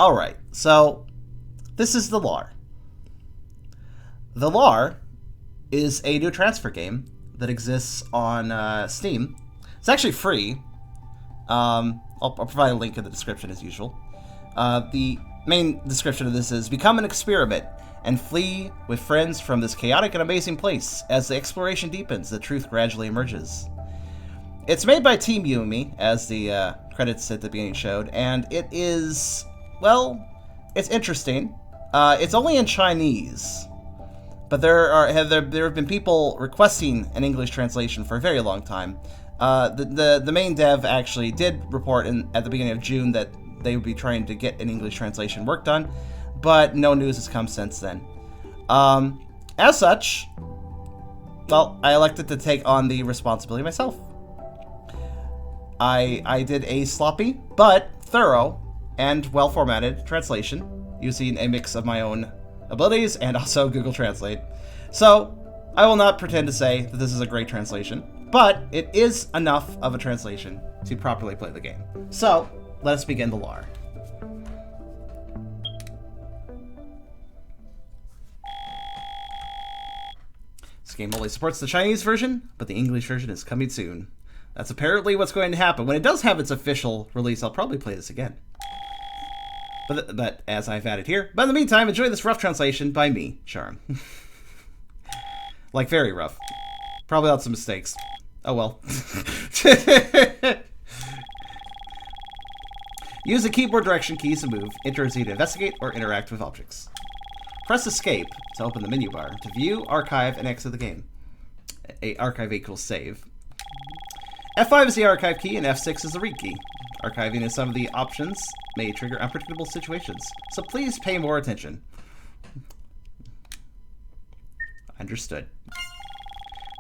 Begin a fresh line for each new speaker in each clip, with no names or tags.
Alright, so this is the lore. The lore is a new Transfur game that exists on Steam. It's actually free. I'll provide a link in the description as usual. The main description of this is: become an experiment and flee with friends from this chaotic and amazing place. As the exploration deepens, the truth gradually emerges. It's made by Team Yumi, as the credits at the beginning showed, and it is, well, it's interesting. It's only in Chinese, but there have been people requesting an English translation for a very long time. The main dev actually did report at the beginning of June that they would be trying to get an English translation work done, but no news has come since then. As such, well, I elected to take on the responsibility myself. I did a sloppy but thorough and well-formatted translation using a mix of my own abilities and also Google Translate. So, I will not pretend to say that this is a great translation, but it is enough of a translation to properly play the game. So, let us begin the lore. This game only supports the Chinese version, but the English version is coming soon. That's apparently what's going to happen. When it does have its official release, I'll probably play this again. But as I've added here. But in the meantime, enjoy this rough translation by me, Charm. Like, very rough. Probably lots of mistakes. Oh well. Use the keyboard direction keys to move. Enter Z to investigate or interact with objects. Press escape to open the menu bar to view, archive, and exit the game. Archive equals save. F5 is the archive key and F6 is the read key. Archiving in some of the options may trigger unpredictable situations, so please pay more attention. Understood.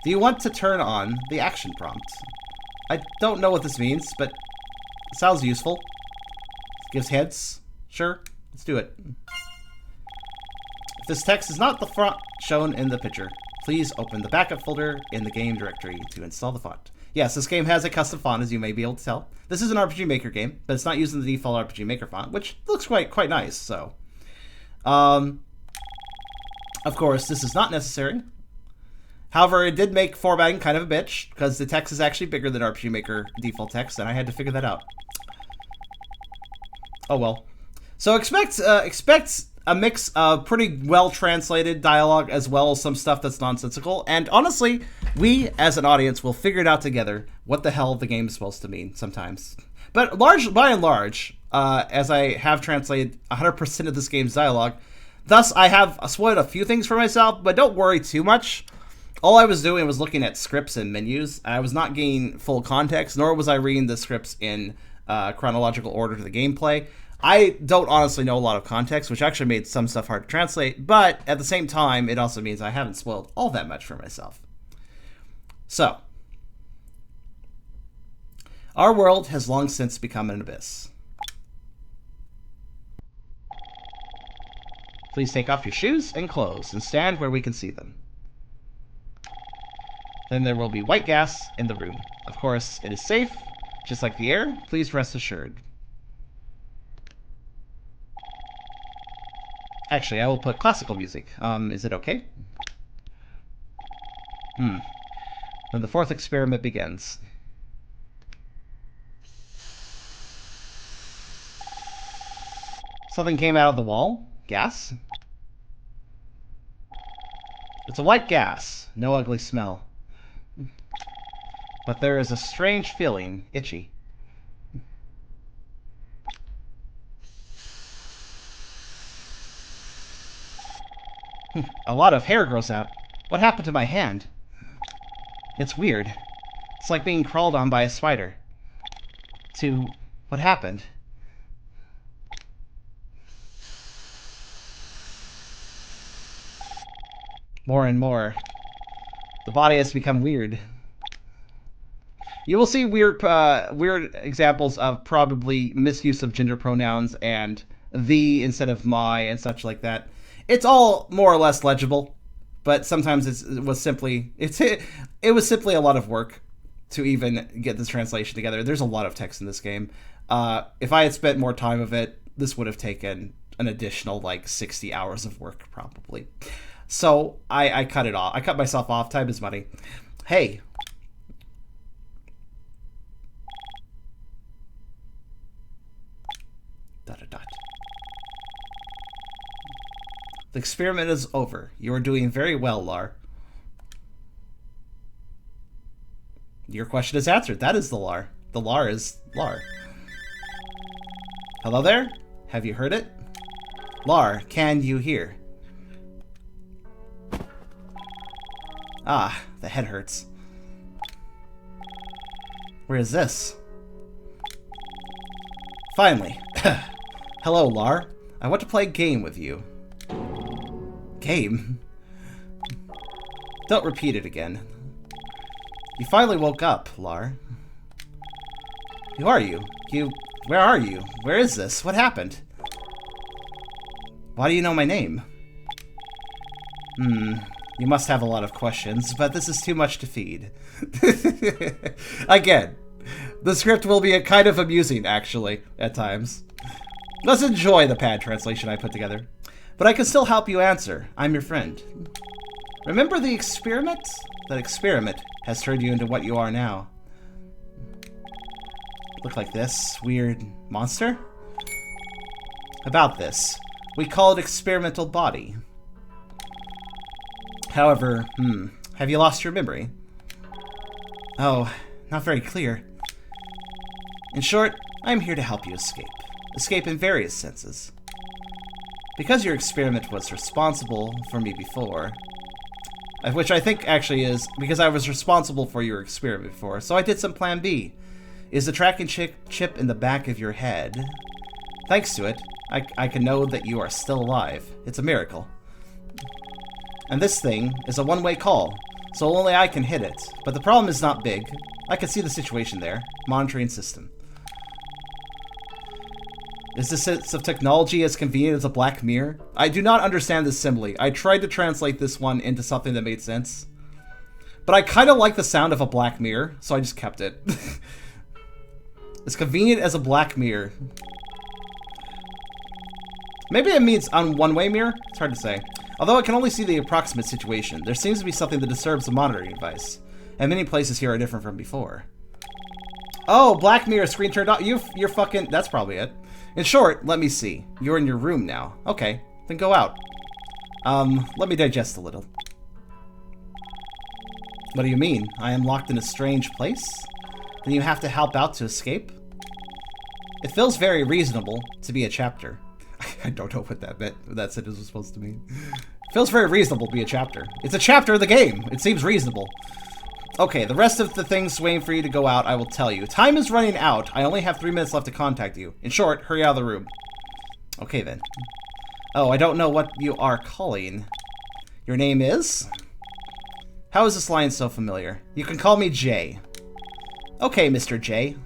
Do you want to turn on the action prompt? I don't know what this means, but it sounds useful. Gives heads. Sure, let's do it. If this text is not the font shown in the picture, please open the backup folder in the game directory to install the font. Yes, this game has a custom font, as you may be able to tell. This is an RPG Maker game, but it's not using the default RPG Maker font, which looks quite nice, so. Of course, this is not necessary. However, it did make formatting kind of a bitch, because the text is actually bigger than RPG Maker default text, and I had to figure that out. Oh well. So expect a mix of pretty well-translated dialogue as well as some stuff that's nonsensical. And honestly, we, as an audience, will figure it out together what the hell the game is supposed to mean sometimes. But by and large, as I have translated 100% of this game's dialogue, thus I have spoiled a few things for myself, but don't worry too much. All I was doing was looking at scripts and menus. I was not getting full context, nor was I reading the scripts in chronological order to the gameplay. I don't honestly know a lot of context, which actually made some stuff hard to translate, but at the same time, it also means I haven't spoiled all that much for myself. So, our world has long since become an abyss. Please take off your shoes and clothes and stand where we can see them. Then there will be white gas in the room. Of course, it is safe, just like the air. Please rest assured. Actually, I will put classical music. Is it okay? Then the fourth experiment begins. Something came out of the wall. Gas? It's a white gas. No ugly smell. But there is a strange feeling. Itchy. A lot of hair grows out. What happened to my hand? It's weird. It's like being crawled on by a spider. What happened? More and more. The body has become weird. You will see weird examples of probably misuse of gender pronouns and thee instead of my and such like that. It's all more or less legible, but sometimes it was simply a lot of work to even get this translation together. There's a lot of text in this game. If I had spent more time of it, this would have taken an additional, like, 60 hours of work, probably. So, I cut it off. I cut myself off. Time is money. Hey. Dot. The experiment is over. You are doing very well, Lar. Your question is answered. That is the Lar. The Lar is Lar. Hello there? Have you heard it? Lar, can you hear? Ah, the head hurts. Where is this? Finally. Hello, Lar. I want to play a game with you. Game? Don't repeat it again. You finally woke up, Lar. Who are you? Where are you? Where is this? What happened? Why do you know my name? You must have a lot of questions, but this is too much to feed. Again, the script will be kind of amusing, actually, at times. Let's enjoy the pad translation I put together. But I can still help you answer. I'm your friend. Remember the experiment? That experiment has turned you into what you are now. Look like this weird monster? About this. We call it experimental body. However, have you lost your memory? Oh, not very clear. In short, I'm here to help you escape. Escape in various senses. Because your experiment was responsible for me before, which I think actually is because I was responsible for your experiment before, so I did some plan B. Is the tracking chip in the back of your head. Thanks to it, I can know that you are still alive. It's a miracle. And this thing is a one-way call, so only I can hit it. But the problem is not big. I can see the situation there. Monitoring system. Is this sense of technology as convenient as a black mirror? I do not understand this simile. I tried to translate this one into something that made sense. But I kind of like the sound of a black mirror, so I just kept it. As convenient as a black mirror. Maybe it means on one-way mirror? It's hard to say. Although I can only see the approximate situation, there seems to be something that disturbs the monitoring device. And many places here are different from before. Oh, black mirror, screen turned off. You're fucking... That's probably it. In short, let me see. You're in your room now. Okay, then go out. Let me digest a little. What do you mean? I am locked in a strange place? Then you have to help out to escape? It feels very reasonable to be a chapter. I don't know what that sentence was supposed to mean. It feels very reasonable to be a chapter. It's a chapter of the game. It seems reasonable. Okay, the rest of the things waiting for you to go out, I will tell you. Time is running out. I only have 3 minutes left to contact you. In short, hurry out of the room. Okay, then. Oh, I don't know what you are calling. Your name is? How is this line so familiar? You can call me Jay. Okay, Mr. J.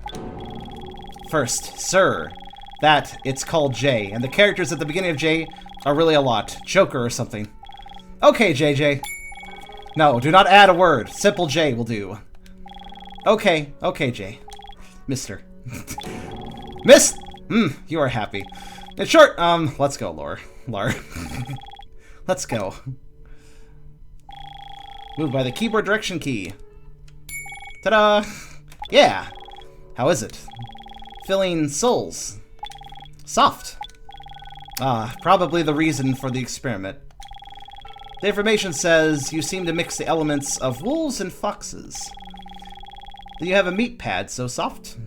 First, sir. It's called J, and the characters at the beginning of J are really a lot. Joker or something. Okay, JJ. No, do not add a word. Simple J will do. Okay, J. Mister. Miss! You are happy. In short, let's go, Lar. Let's go. Move by the keyboard direction key. Ta-da! Yeah! How is it? Filling souls. Soft. Probably the reason for the experiment. The information says you seem to mix the elements of wolves and foxes. Do you have a meat pad so soft?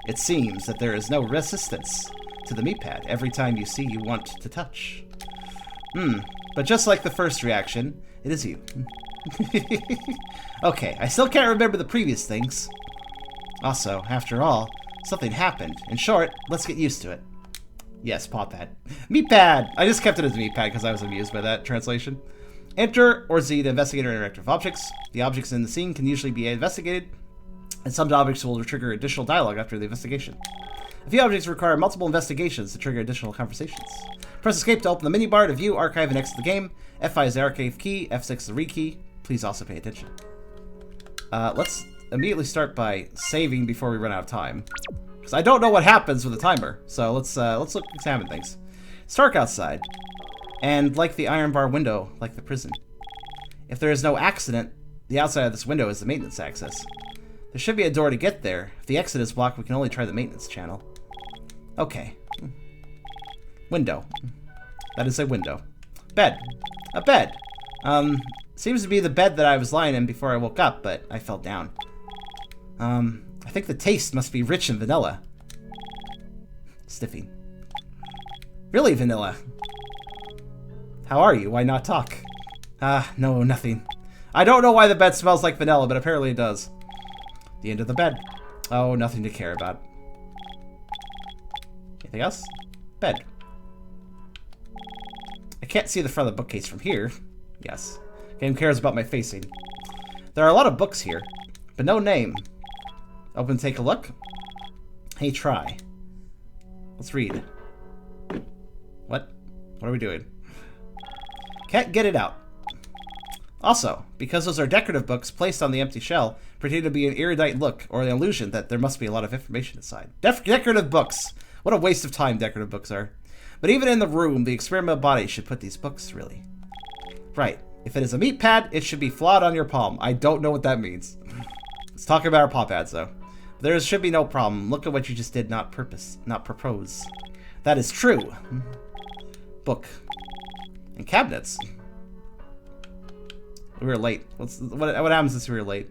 It seems that there is no resistance to the meat pad every time you want to touch. But just like the first reaction, it is you. Okay, I still can't remember the previous things. Also, after all, something happened. In short, let's get used to it. Yes, paw pad. Meat pad! I just kept it as meat pad because I was amused by that translation. Enter or Z to investigate or interact with objects. The objects in the scene can usually be investigated, and some objects will trigger additional dialogue after the investigation. A few objects require multiple investigations to trigger additional conversations. Press escape to open the minibar to view, archive, and exit the game. F5 is the archive key, F6 is the read key. Please also pay attention. Let's immediately start by saving before we run out of time. Because I don't know what happens with the timer. So let's examine things. It's dark outside. And like the iron bar window, like the prison. If there is no accident, the outside of this window is the maintenance access. There should be a door to get there. If the exit is blocked, we can only try the maintenance channel. Okay. Window. That is a window. Bed. A bed. Seems to be the bed that I was lying in before I woke up, but I fell down. I think the taste must be rich in vanilla. Stiffing. Really vanilla. How are you? Why not talk? No, nothing. I don't know why the bed smells like vanilla, but apparently it does. The end of the bed. Oh, nothing to care about. Anything else? Bed. I can't see the front of the bookcase from here. Yes. Game cares about my facing. There are a lot of books here, but no name. Open, take a look. Hey, try. Let's read. What? What are we doing? Can't get it out. Also, because those are decorative books placed on the empty shell, pretend to be an erudite look or an illusion that there must be a lot of information inside. Decorative books. What a waste of time decorative books are. But even in the room, the experimental body should put these books, really. Right. If it is a meat pad, it should be flawed on your palm. I don't know what that means. Let's talk about our paw pads, though. There should be no problem. Look at what you just did, not propose. That is true. Book. And cabinets. We were late. What happens since we were late?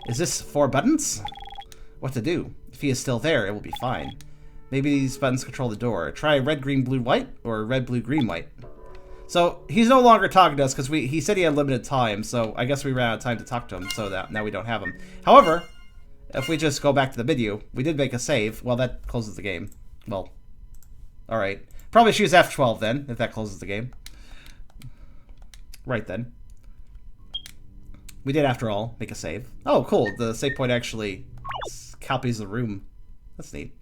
Is this 4 buttons? What to do? If he is still there, it will be fine. Maybe these buttons control the door. Try red, green, blue, white, or red, blue, green, white. So he's no longer talking to us because he said he had limited time. So I guess we ran out of time to talk to him. So that now we don't have him. However, if we just go back to the menu, we did make a save. Well, that closes the game. Well, all right. Probably choose F12 then, if that closes the game. Right then. We did, after all, make a save. Oh, cool. The save point actually copies the room. That's neat.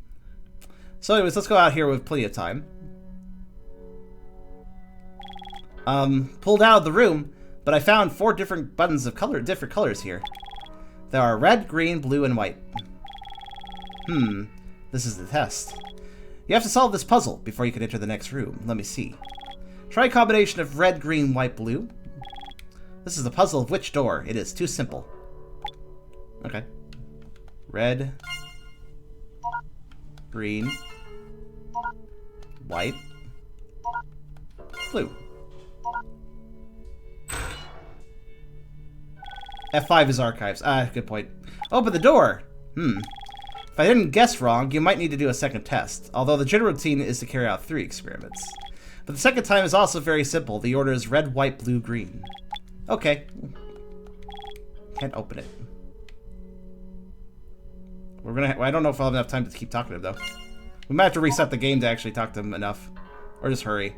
So anyways, let's go out here with plenty of time. Pulled out of the room, but I found 4 different buttons of different colors here. There are red, green, blue, and white. This is the test. You have to solve this puzzle before you can enter the next room. Let me see. Try a combination of red, green, white, blue. This is the puzzle of which door. It is too simple. Okay. Red, green, white, blue. F5 is archives. Good point. Open the door! If I didn't guess wrong, you might need to do a second test, although the general routine is to carry out 3 experiments. But the second time is also very simple. The order is red, white, blue, green. Okay. Can't open it. I don't know if I'll have enough time to keep talking to him, though. We might have to reset the game to actually talk to him enough. Or just hurry.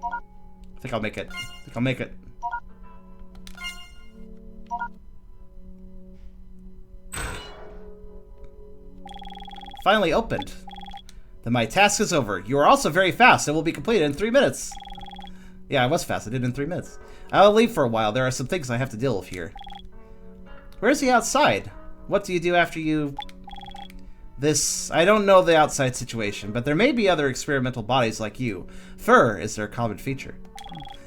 I think I'll make it. Finally opened. Then my task is over. You are also very fast. It will be completed in 3 minutes. Yeah, I was fast. I did it in 3 minutes. I'll leave for a while. There are some things I have to deal with here. Where is he outside? What do you do after you... I don't know the outside situation, but there may be other experimental bodies like you. Fur is their common feature.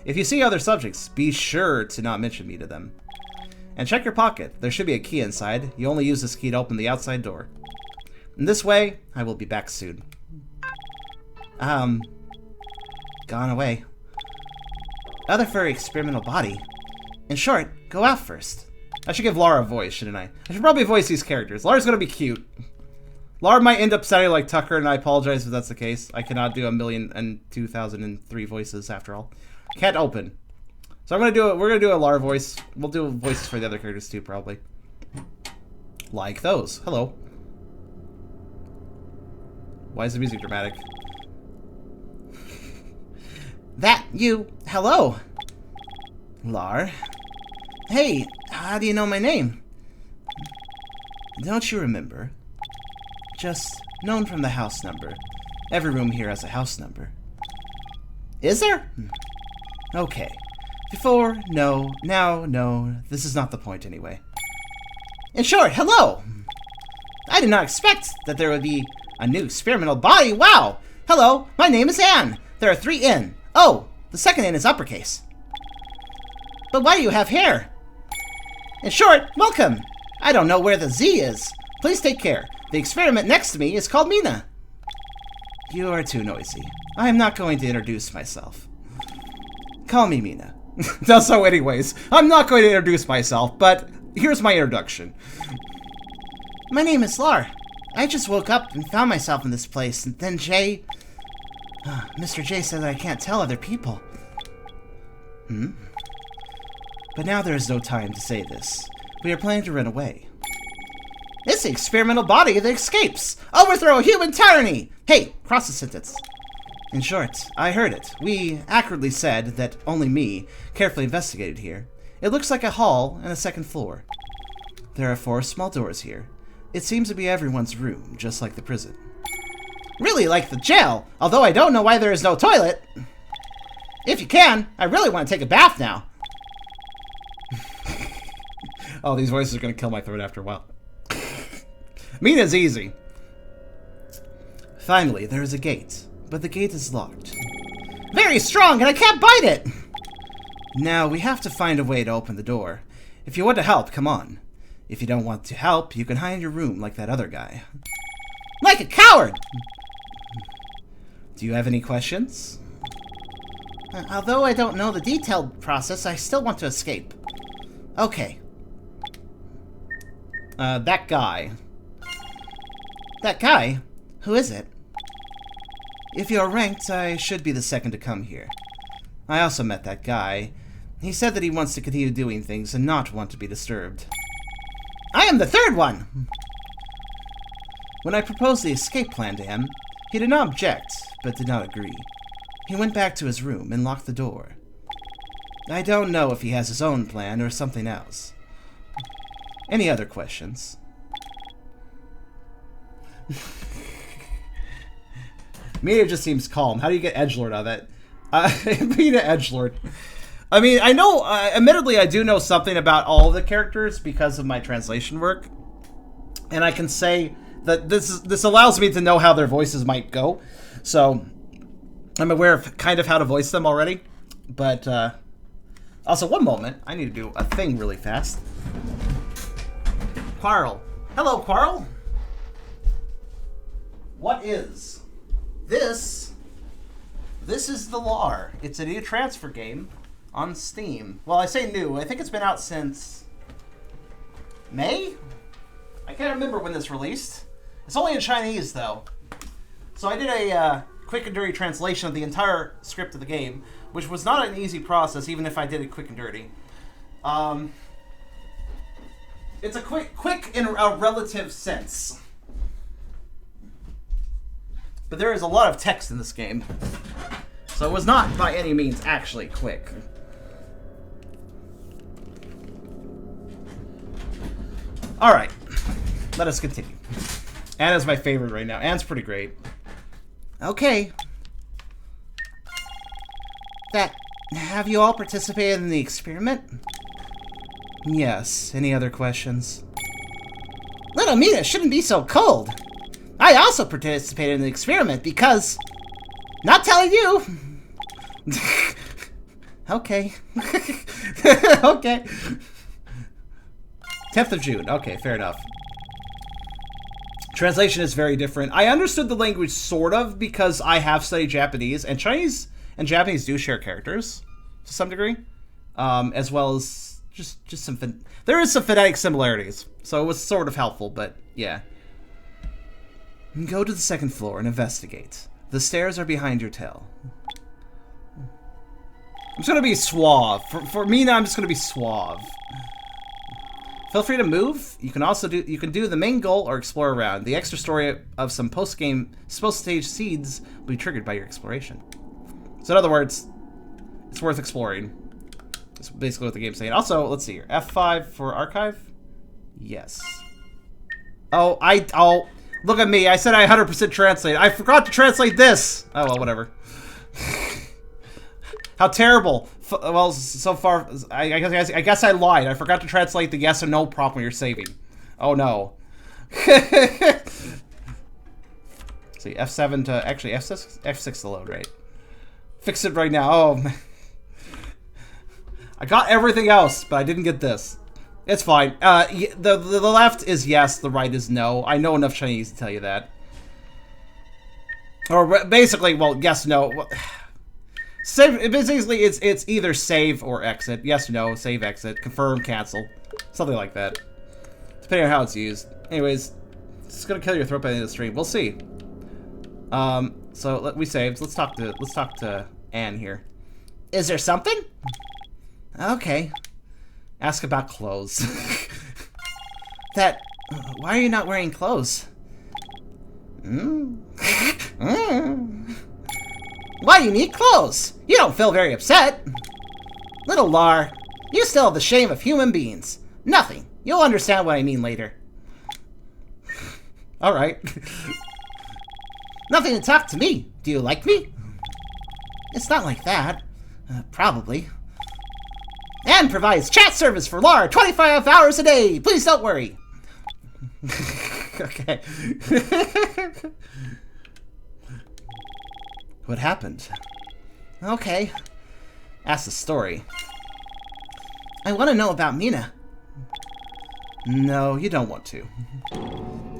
If you see other subjects, be sure to not mention me to them. And check your pocket. There should be a key inside. You only use this key to open the outside door. In this way, I will be back soon. Gone away. Other furry experimental body. In short, go out first. I should give Laura a voice, shouldn't I? I should probably voice these characters. Laura's gonna be cute. Laura might end up sounding like Tucker, and I apologize if that's the case. I cannot do 1,002,003 voices after all. Can't open. So we're gonna do a Laura voice. We'll do voices for the other characters too, probably. Like those. Hello. Why is the music dramatic? That you. Hello. Lar. Hey, how do you know my name? Don't you remember? Just known from the house number. Every room here has a house number. Is there? Okay. Before, no. Now, no. This is not the point anyway. In short, hello! I did not expect that there would be a new experimental body. Wow! Hello, my name is Anne. There are 3 N. Oh, the second N is uppercase. But why do you have hair? In short, welcome. I don't know where the Z is. Please take care. The experiment next to me is called Mina. You are too noisy. I am not going to introduce myself. Call me Mina. So anyways, I'm not going to introduce myself, but here's my introduction. My name is Lar. I just woke up and found myself in this place, and then Jay... Mr. J said that I can't tell other people. But now there is no time to say this. We are planning to run away. It's the experimental body that escapes! Overthrow human tyranny! Hey, cross the sentence. In short, I heard it. We accurately said that only me carefully investigated here. It looks like a hall and a second floor. There are 4 small doors here. It seems to be everyone's room, just like the prison. Really like the jail, although I don't know why there is no toilet. If you can, I really want to take a bath now. Oh, these voices are going to kill my throat after a while. Mina's easy. Finally, there is a gate, but the gate is locked. Very strong, and I can't bite it! Now, we have to find a way to open the door. If you want to help, come on. If you don't want to help, you can hide in your room like that other guy. Like a coward! Do you have any questions? Although I don't know the detailed process, I still want to escape. Okay. That guy. That guy? Who is it? If you're ranked, I should be the second to come here. I also met that guy. He said that he wants to continue doing things and not want to be disturbed. I am the third one! When I proposed the escape plan to him, he did not object, but did not agree. He went back to his room and locked the door. I don't know if he has his own plan or something else. Any other questions? Mina just seems calm. How do you get edgelord out of that? Mina edgelord. I mean, I know, admittedly, I do know something about all the characters because of my translation work. And I can say that this allows me to know how their voices might go. So, I'm aware of kind of how to voice them already. But, also, one moment. I need to do a thing really fast. Quarrel. Hello, Quarrel. What is? This is the Lar. It's a new transfer game on Steam. Well, I say new. I think it's been out since May? I can't remember when this released. It's only in Chinese, though. So I did a quick and dirty translation of the entire script of the game, which was not an easy process, even if I did it quick and dirty. It's a quick in a relative sense. But there is a lot of text in this game. So it was not by any means actually quick. Alright. Let us continue. Anna's my favorite right now. Anne's pretty great. Okay. Have you all participated in the experiment? Yes. Any other questions? Little Mina shouldn't be so cold. I also participated in the experiment because... Not telling you! Okay. Okay. 10th of June. Okay, fair enough. Translation is very different. I understood the language sort of because I have studied Japanese, and Chinese and Japanese do share characters to some degree, as well as just some... There is some phonetic similarities, so it was sort of helpful, but yeah. Go to the second floor and investigate. The stairs are behind your tail. I'm just gonna be suave. For Mina, I'm just gonna be suave. Feel free to move. You can also do the main goal or explore around. The extra story of some post-stage seeds will be triggered by your exploration. So in other words, it's worth exploring. That's basically what the game's saying. Also, let's see here. F5 for archive? Yes. Oh, look at me. I said I 100% translate. I forgot to translate this. Oh, well, whatever. How terrible. Well, so far, I guess I lied. I forgot to translate the yes or no prompt when you're saving. Oh no. See, F7 to... Actually, F6 to load, right? Fix it right now. Oh, man. I got everything else, but I didn't get this. It's fine. The left is yes, the right is no. I know enough Chinese to tell you that. Or basically, well, yes, no. Save, basically, it's either save or exit. Yes, no, save, exit, confirm, cancel. Something like that. Depending on how it's used. Anyways, it's gonna kill your throat by the end of the stream. We'll see. So we saved. Let's talk to Anne here. Is there something? Okay. Ask about clothes. Why are you not wearing clothes? Why you need clothes? You don't feel very upset. Little Lar, you still have the shame of human beings. Nothing. You'll understand what I mean later. Alright. Nothing to talk to me. Do you like me? It's not like that. Probably. And provides chat service for Lar 25 hours a day. Please don't worry. Okay. What happened? Okay. Ask the story. I want to know about Mina. No, you don't want to.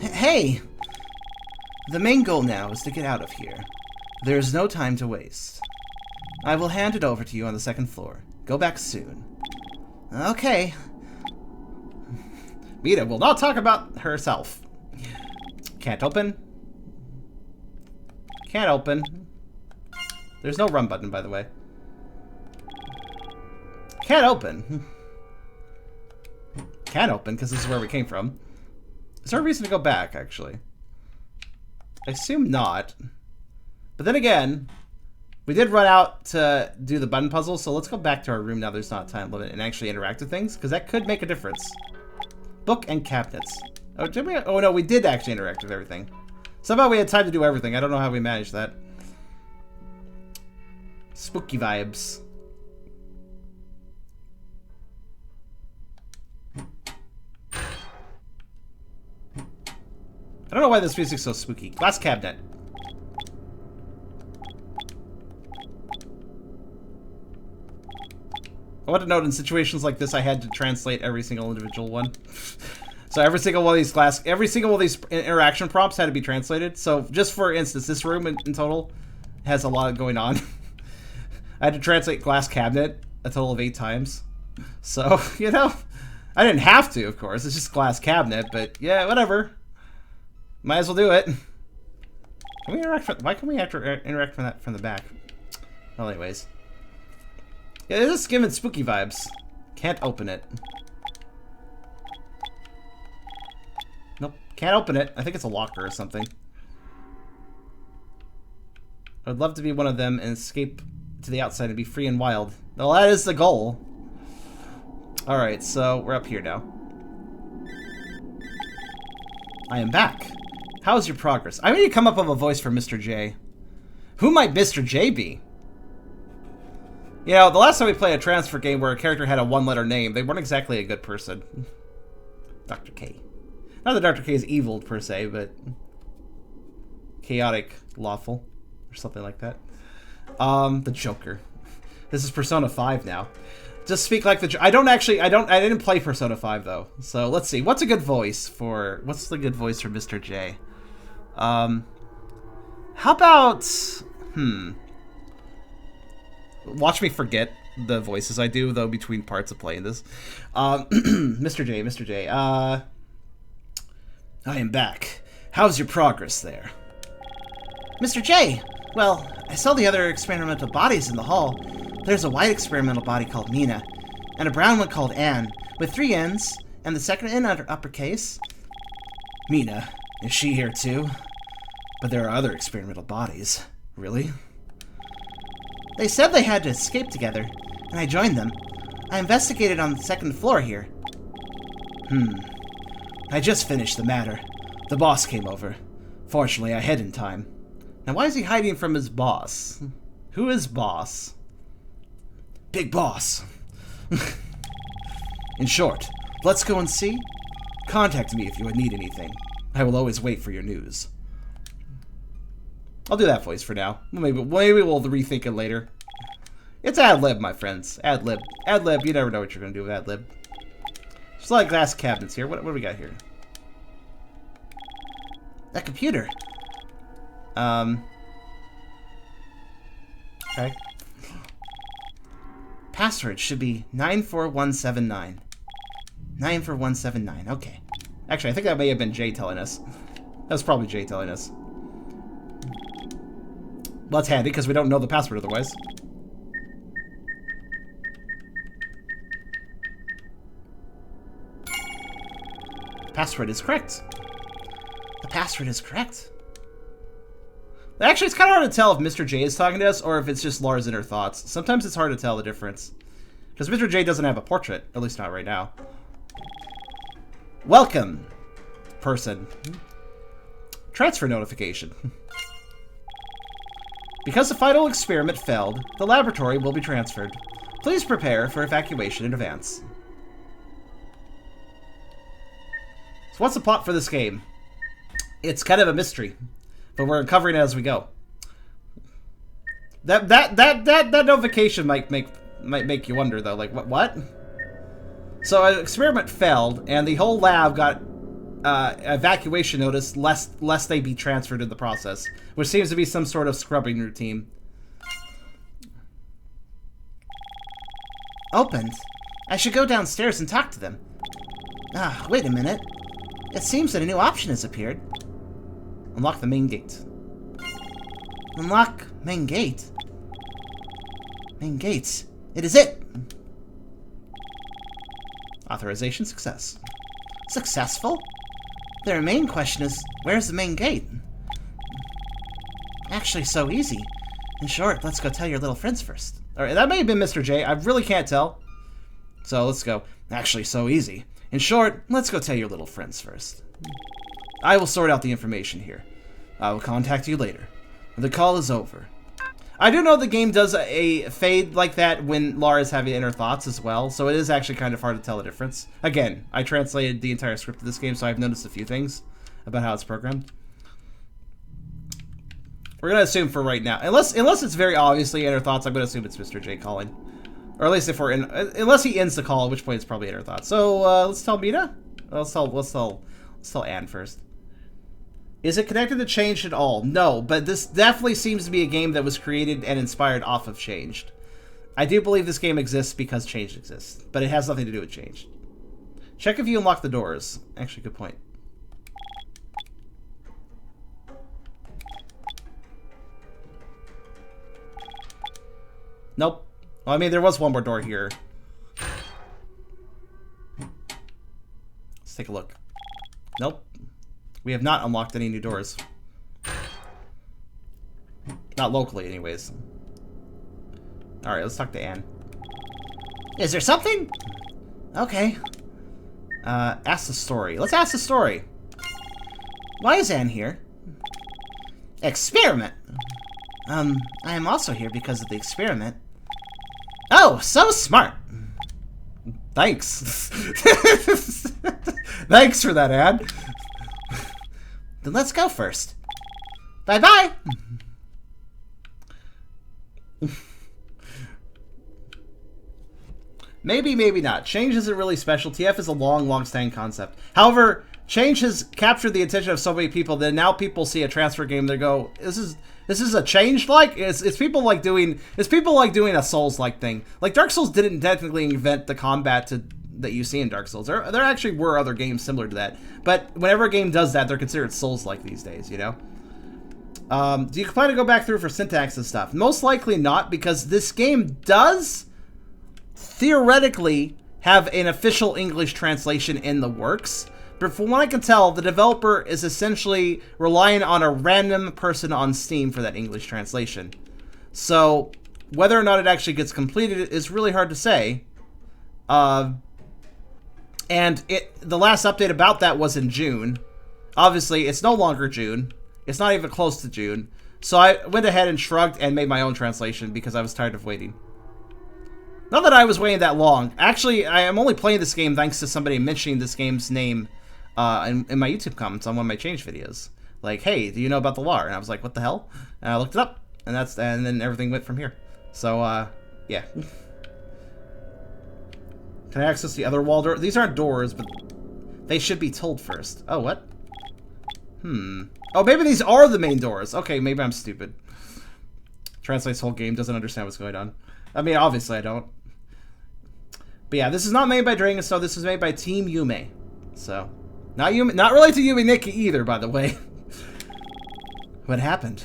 Hey! The main goal now is to get out of here. There's no time to waste. I will hand it over to you on the second floor. Go back soon. Okay. Mina will not talk about herself. Can't open. Can't open. There's no run button, by the way. Can't open. Can't open, because this is where we came from. Is there a reason to go back, actually? I assume not. But then again, we did run out to do the button puzzle, so let's go back to our room now there's not a time limit and actually interact with things, because that could make a difference. Book and cabinets. Oh, did we? Oh no, we did actually interact with everything. Somehow we had time to do everything. I don't know how we managed that. Spooky vibes. I don't know why this music's so spooky. Glass cabinet. I want to note in situations like this, I had to translate every single individual one. So every single one of these interaction prompts had to be translated. So just for instance, this room in total has a lot going on. I had to translate glass cabinet a total of 8 times. So, you know, I didn't have to, of course. It's just glass cabinet, but yeah, whatever. Might as well do it. Can we interact? Why can we interact from the back? Well, anyways. Yeah, this is giving spooky vibes. Can't open it. Nope, can't open it. I think it's a locker or something. I'd love to be one of them and escape to the outside and be free and wild. Well, that is the goal. Alright, so we're up here now. I am back. How's your progress? I need to come up with a voice for Mr. J. Who might Mr. J be? You know, the last time we played a transfer game where a character had a one-letter name, they weren't exactly a good person. Dr. K. Not that Dr. K is evil, per se, but chaotic, lawful, or something like that. The Joker. This is Persona 5 now. Just speak like the I didn't play Persona 5, though. So, let's see. What's the good voice for Mr. J? How about... Watch me forget the voices I do, though, between parts of playing this. Mr. J. I am back. How's your progress there? Mr. J! Well, I saw the other experimental bodies in the hall. There's a white experimental body called Mina, and a brown one called Anne, with 3 N's, and the second N under uppercase. Mina, is she here too? But there are other experimental bodies. Really? They said they had to escape together, and I joined them. I investigated on the 2nd floor here. I just finished the matter. The boss came over. Fortunately, I hid in time. Now, why is he hiding from his boss? Who is boss? Big boss. In short, let's go and see. Contact me if you would need anything. I will always wait for your news. I'll do that voice for now. Maybe we'll rethink it later. It's ad-lib, my friends. Ad-lib. Ad-lib, you never know what you're going to do with ad-lib. There's a lot of glass cabinets here. What do we got here? That computer. Okay. Password should be 94179. 94179. Okay. Actually, I think that may have been Jay telling us. That was probably Jay telling us. Well, that's handy, because we don't know the password otherwise. Password is correct. The password is correct. Actually, it's kind of hard to tell if Mr. J is talking to us or if it's just Lara's inner thoughts. Sometimes it's hard to tell the difference. Because Mr. J doesn't have a portrait, at least not right now. Welcome, person. Transfer notification. Because the final experiment failed, the laboratory will be transferred. Please prepare for evacuation in advance. So what's the plot for this game? It's kind of a mystery, but we're uncovering it as we go. That notification might make you wonder though, like what? So an experiment failed, and the whole lab got evacuation notice lest they be transferred in the process, which seems to be some sort of scrubbing routine. Opened. I should go downstairs and talk to them. Ah, wait a minute. It seems that a new option has appeared. Unlock the main gate. Unlock main gate? Main gates. It is it! Authorization success. Successful? The main question is, where's the main gate? Actually, so easy. In short, let's go tell your little friends first. Alright, that may have been Mr. J. I really can't tell. So let's go. Actually, so easy. In short, let's go tell your little friends first. I will sort out the information here. I will contact you later. The call is over. I do know the game does a fade like that when Lara's having inner thoughts as well, so it is actually kind of hard to tell the difference. Again, I translated the entire script of this game, so I've noticed a few things about how it's programmed. We're going to assume for right now, unless it's very obviously inner thoughts, I'm going to assume it's Mr. J calling. Or at least if we're in, unless he ends the call, at which point it's probably inner thoughts. So let's tell Mina. Let's tell Anne first. Is it connected to Changed at all? No, but this definitely seems to be a game that was created and inspired off of Changed. I do believe this game exists because Changed exists, but it has nothing to do with Changed. Check if you unlock the doors. Actually, good point. Nope. Well, I mean, there was one more door here. Let's take a look. Nope. We have not unlocked any new doors. Not locally, anyways. Alright, let's talk to Anne. Is there something? Okay. Ask the story. Let's ask the story. Why is Anne here? Experiment! I am also here because of the experiment. Oh, so smart! Thanks. Thanks for that, Anne. Then let's go first. Bye-bye! Maybe, maybe not. Change isn't really special. TF is a long-standing concept. However, change has captured the attention of so many people that now people see a transfer game, they go, this is a change-like? It's people like doing a Souls-like thing. Like, Dark Souls didn't technically invent the combat that you see in Dark Souls. There actually were other games similar to that. But whenever a game does that, they're considered Souls-like these days, you know? Do you plan to go back through for syntax and stuff? Most likely not, because this game does theoretically have an official English translation in the works. But from what I can tell, the developer is essentially relying on a random person on Steam for that English translation. So whether or not it actually gets completed is really hard to say. And the last update about that was in June. Obviously, it's no longer June. It's not even close to June. So I went ahead and shrugged and made my own translation because I was tired of waiting. Not that I was waiting that long. Actually, I am only playing this game thanks to somebody mentioning this game's name in my YouTube comments on one of my change videos. Like, hey, do you know about the Lar? And I was like, what the hell? And I looked it up, and then everything went from here. So, yeah. Can I access the other wall door? These aren't doors, but they should be told first. Oh, what? Oh, maybe these are the main doors. Okay, maybe I'm stupid. Translates whole game, doesn't understand what's going on. I mean, obviously I don't. But yeah, this is not made by Dragon, so this is made by Team Yume. So, not related to Yume Nikki either, by the way. What happened?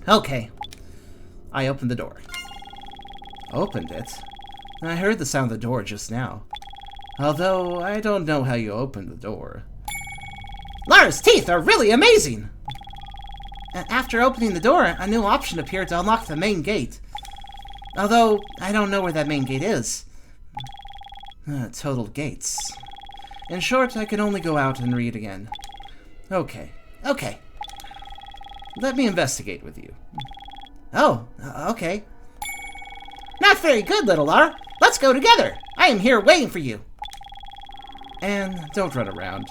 Okay. I opened the door. Opened it? I heard the sound of the door just now. Although, I don't know how you opened the door. Lara's teeth are really amazing! After opening the door, a new option appeared to unlock the main gate. Although, I don't know where that main gate is. Total gates. In short, I can only go out and read again. Okay. Let me investigate with you. Oh, okay. Not very good, little Lara. Let's go together. I am here waiting for you. And don't run around.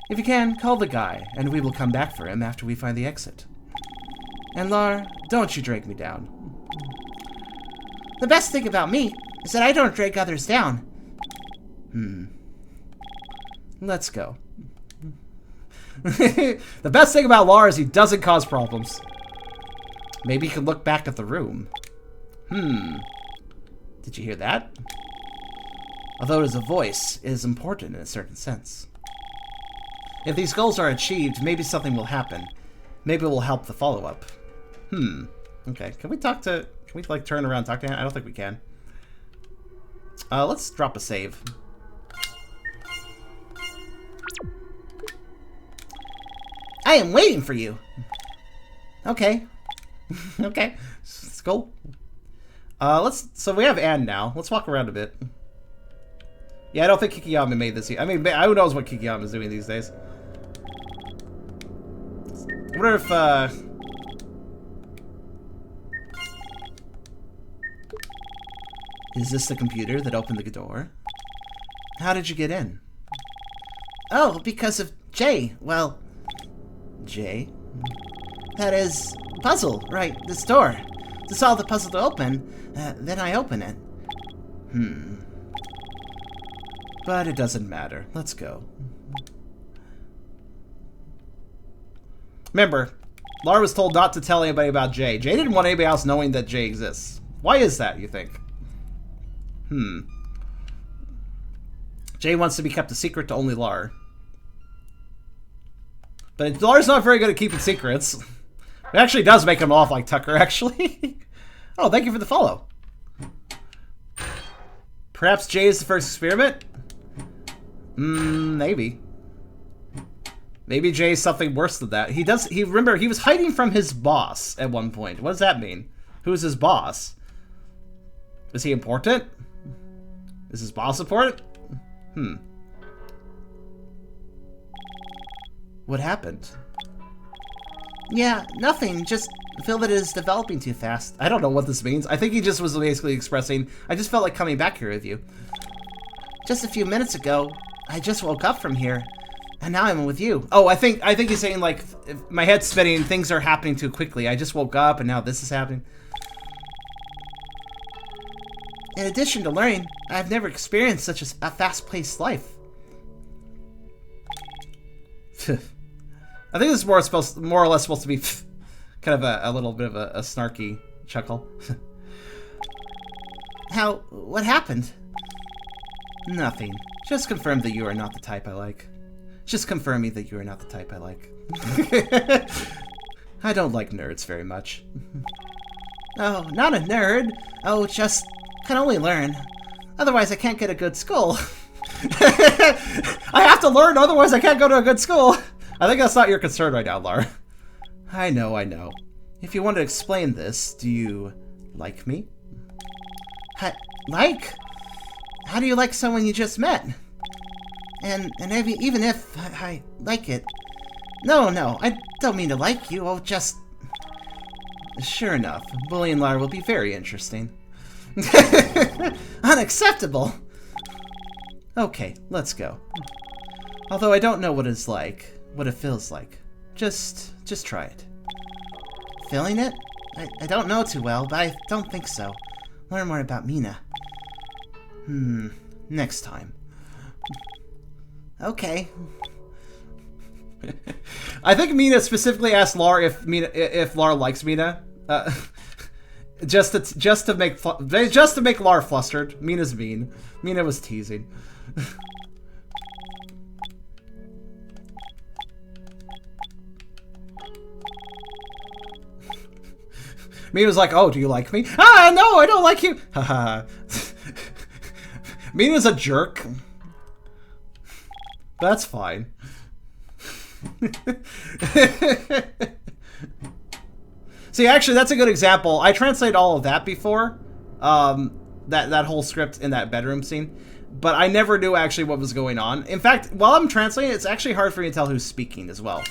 If you can, call the guy, and we will come back for him after we find the exit. And Lar, don't you drag me down. The best thing about me is that I don't drag others down. Let's go. The best thing about Lar is he doesn't cause problems. Maybe he can look back at the room. Did you hear that? Although it is a voice, it is important in a certain sense. If these goals are achieved, maybe something will happen. Maybe it will help the follow-up. Okay, can we like turn around and talk to him? I don't think we can. Let's drop a save. I am waiting for you. Okay. Okay. It's cool. So we have Anne now. Let's walk around a bit. Yeah, I don't think Kikiyama made this. I mean, who knows what Kikiyama is doing these days. I wonder if, Is this the computer that opened the door? How did you get in? Oh, because of Jay. Well, Jay? That is puzzle, right? This door. To solve the puzzle to open, then I open it. But it doesn't matter. Let's go. Remember, Lara was told not to tell anybody about Jay. Jay didn't want anybody else knowing that Jay exists. Why is that, you think? Jay wants to be kept a secret to only Lara. But Lara's not very good at keeping secrets. It actually does make him off like Tucker, actually. Oh, thank you for the follow. Perhaps Jay is the first experiment? Maybe. Maybe Jay is something worse than that. Remember, he was hiding from his boss at one point. What does that mean? Who's his boss? Is he important? Is his boss important? What happened? Yeah, nothing. Just feel that it is developing too fast. I don't know what this means. I think he just was basically expressing, I just felt like coming back here with you. Just a few minutes ago, I just woke up from here, and now I'm with you. Oh, I think he's saying, like, my head's spinning, things are happening too quickly. I just woke up, and now this is happening. In addition to learning, I've never experienced such a fast-paced life. I think this is more or less supposed to be kind of a little bit of a snarky chuckle. What happened? Nothing. Just confirm that you are not the type I like. Just confirm me that you are not the type I like. I don't like nerds very much. Oh, not a nerd. Oh, just can only learn. Otherwise I can't get a good school. I have to learn, otherwise I can't go to a good school. I think that's not your concern right now, Lara. I know. If you want to explain this, do you like me? Like? How do you like someone you just met? And even if I like it... No, I don't mean to like you, I'll just... Sure enough, bullying Lara will be very interesting. Unacceptable! Okay, let's go. Although I don't know what it's like, what it feels like. Just try it. Feeling it? I don't know too well, but I don't think so. Learn more about Mina. Next time. Okay. I think Mina specifically asked Lar if Lar likes Mina, just to make Lar flustered. Mina's mean. Mina was teasing. Mina was like, "Oh, do you like me?" Ah, no, I don't like you. Haha. Mina's a jerk. That's fine. See, actually, that's a good example. I translated all of that before, that whole script in that bedroom scene, but I never knew actually what was going on. In fact, while I'm translating, it's actually hard for me to tell who's speaking as well.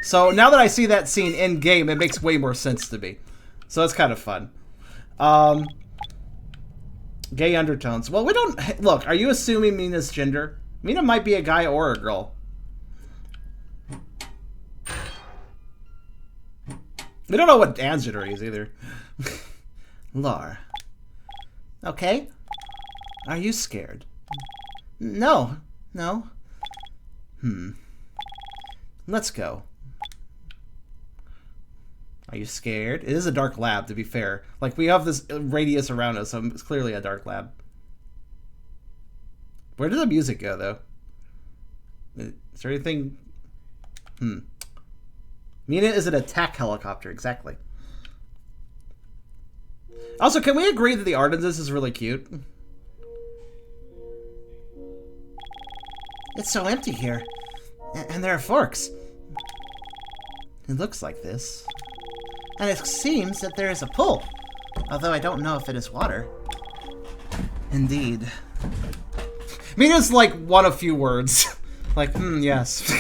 So now that I see that scene in game, it makes way more sense to me. So it's kind of fun. Gay undertones. Well, we don't... Look, are you assuming Mina's gender? Mina might be a guy or a girl. We don't know what Anne's gender is either. Lar. Okay. Are you scared? No. No. Let's go. Are you scared? It is a dark lab, to be fair. Like, we have this radius around us, so it's clearly a dark lab. Where did the music go, though? Is there anything... Mina is an attack helicopter, exactly. Also, can we agree that the art in this is really cute? It's so empty here. And there are forks. It looks like this. And it seems that there is a pool. Although I don't know if it is water. Indeed. Mina's like one of few words. Like, yes.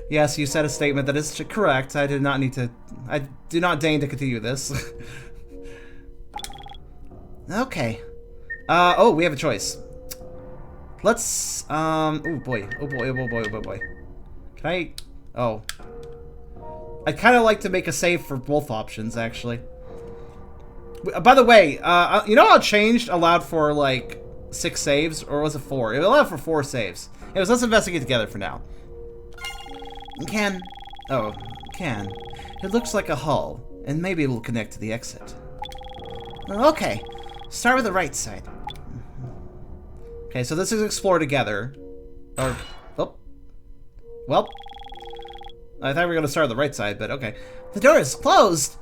Yes, you said a statement that is correct. I do not deign to continue this. Okay. Oh, we have a choice. Let's, oh boy. Oh boy, oh boy, oh boy. Can I, oh. I'd kind of like to make a save for both options, actually. By the way, you know how Changed allowed for, like, 6 saves? Or was it 4? It allowed for 4 saves. It was, let's investigate together for now. Can. It looks like a hull, and maybe it will connect to the exit. Okay. Start with the right side. Okay, so this is explore together. Or, oh. Well. I thought we were going to start on the right side, but okay. The door is closed!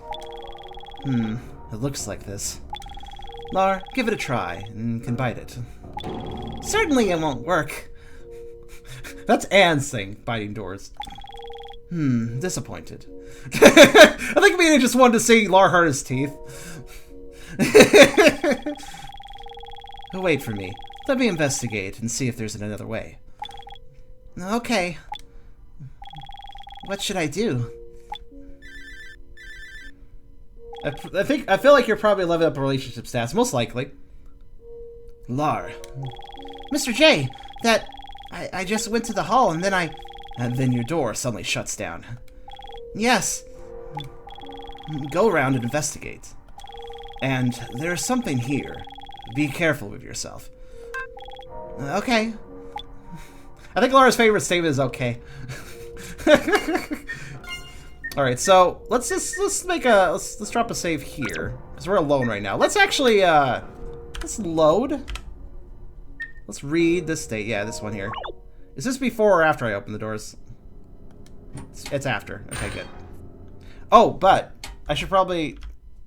It looks like this. Lar, give it a try, and can bite it. Certainly it won't work. That's Anne's thing, biting doors. Disappointed. I think Mina just wanted to see Lar hurt his teeth. Wait for me. Let me investigate and see if there's another way. Okay. What should I do? I feel like you're probably leveling up relationship stats, most likely. Lar. Mr. J, I just went to the hall and then your door suddenly shuts down. Yes. Go around and investigate. And there's something here. Be careful with yourself. Okay. I think Lara's favorite statement is okay. Alright, so let's drop a save here. Because we're alone right now. Let's actually let's load. Let's read this state. Yeah, this one here. Is this before or after I open the doors? It's after. Okay, good. Oh, but I should probably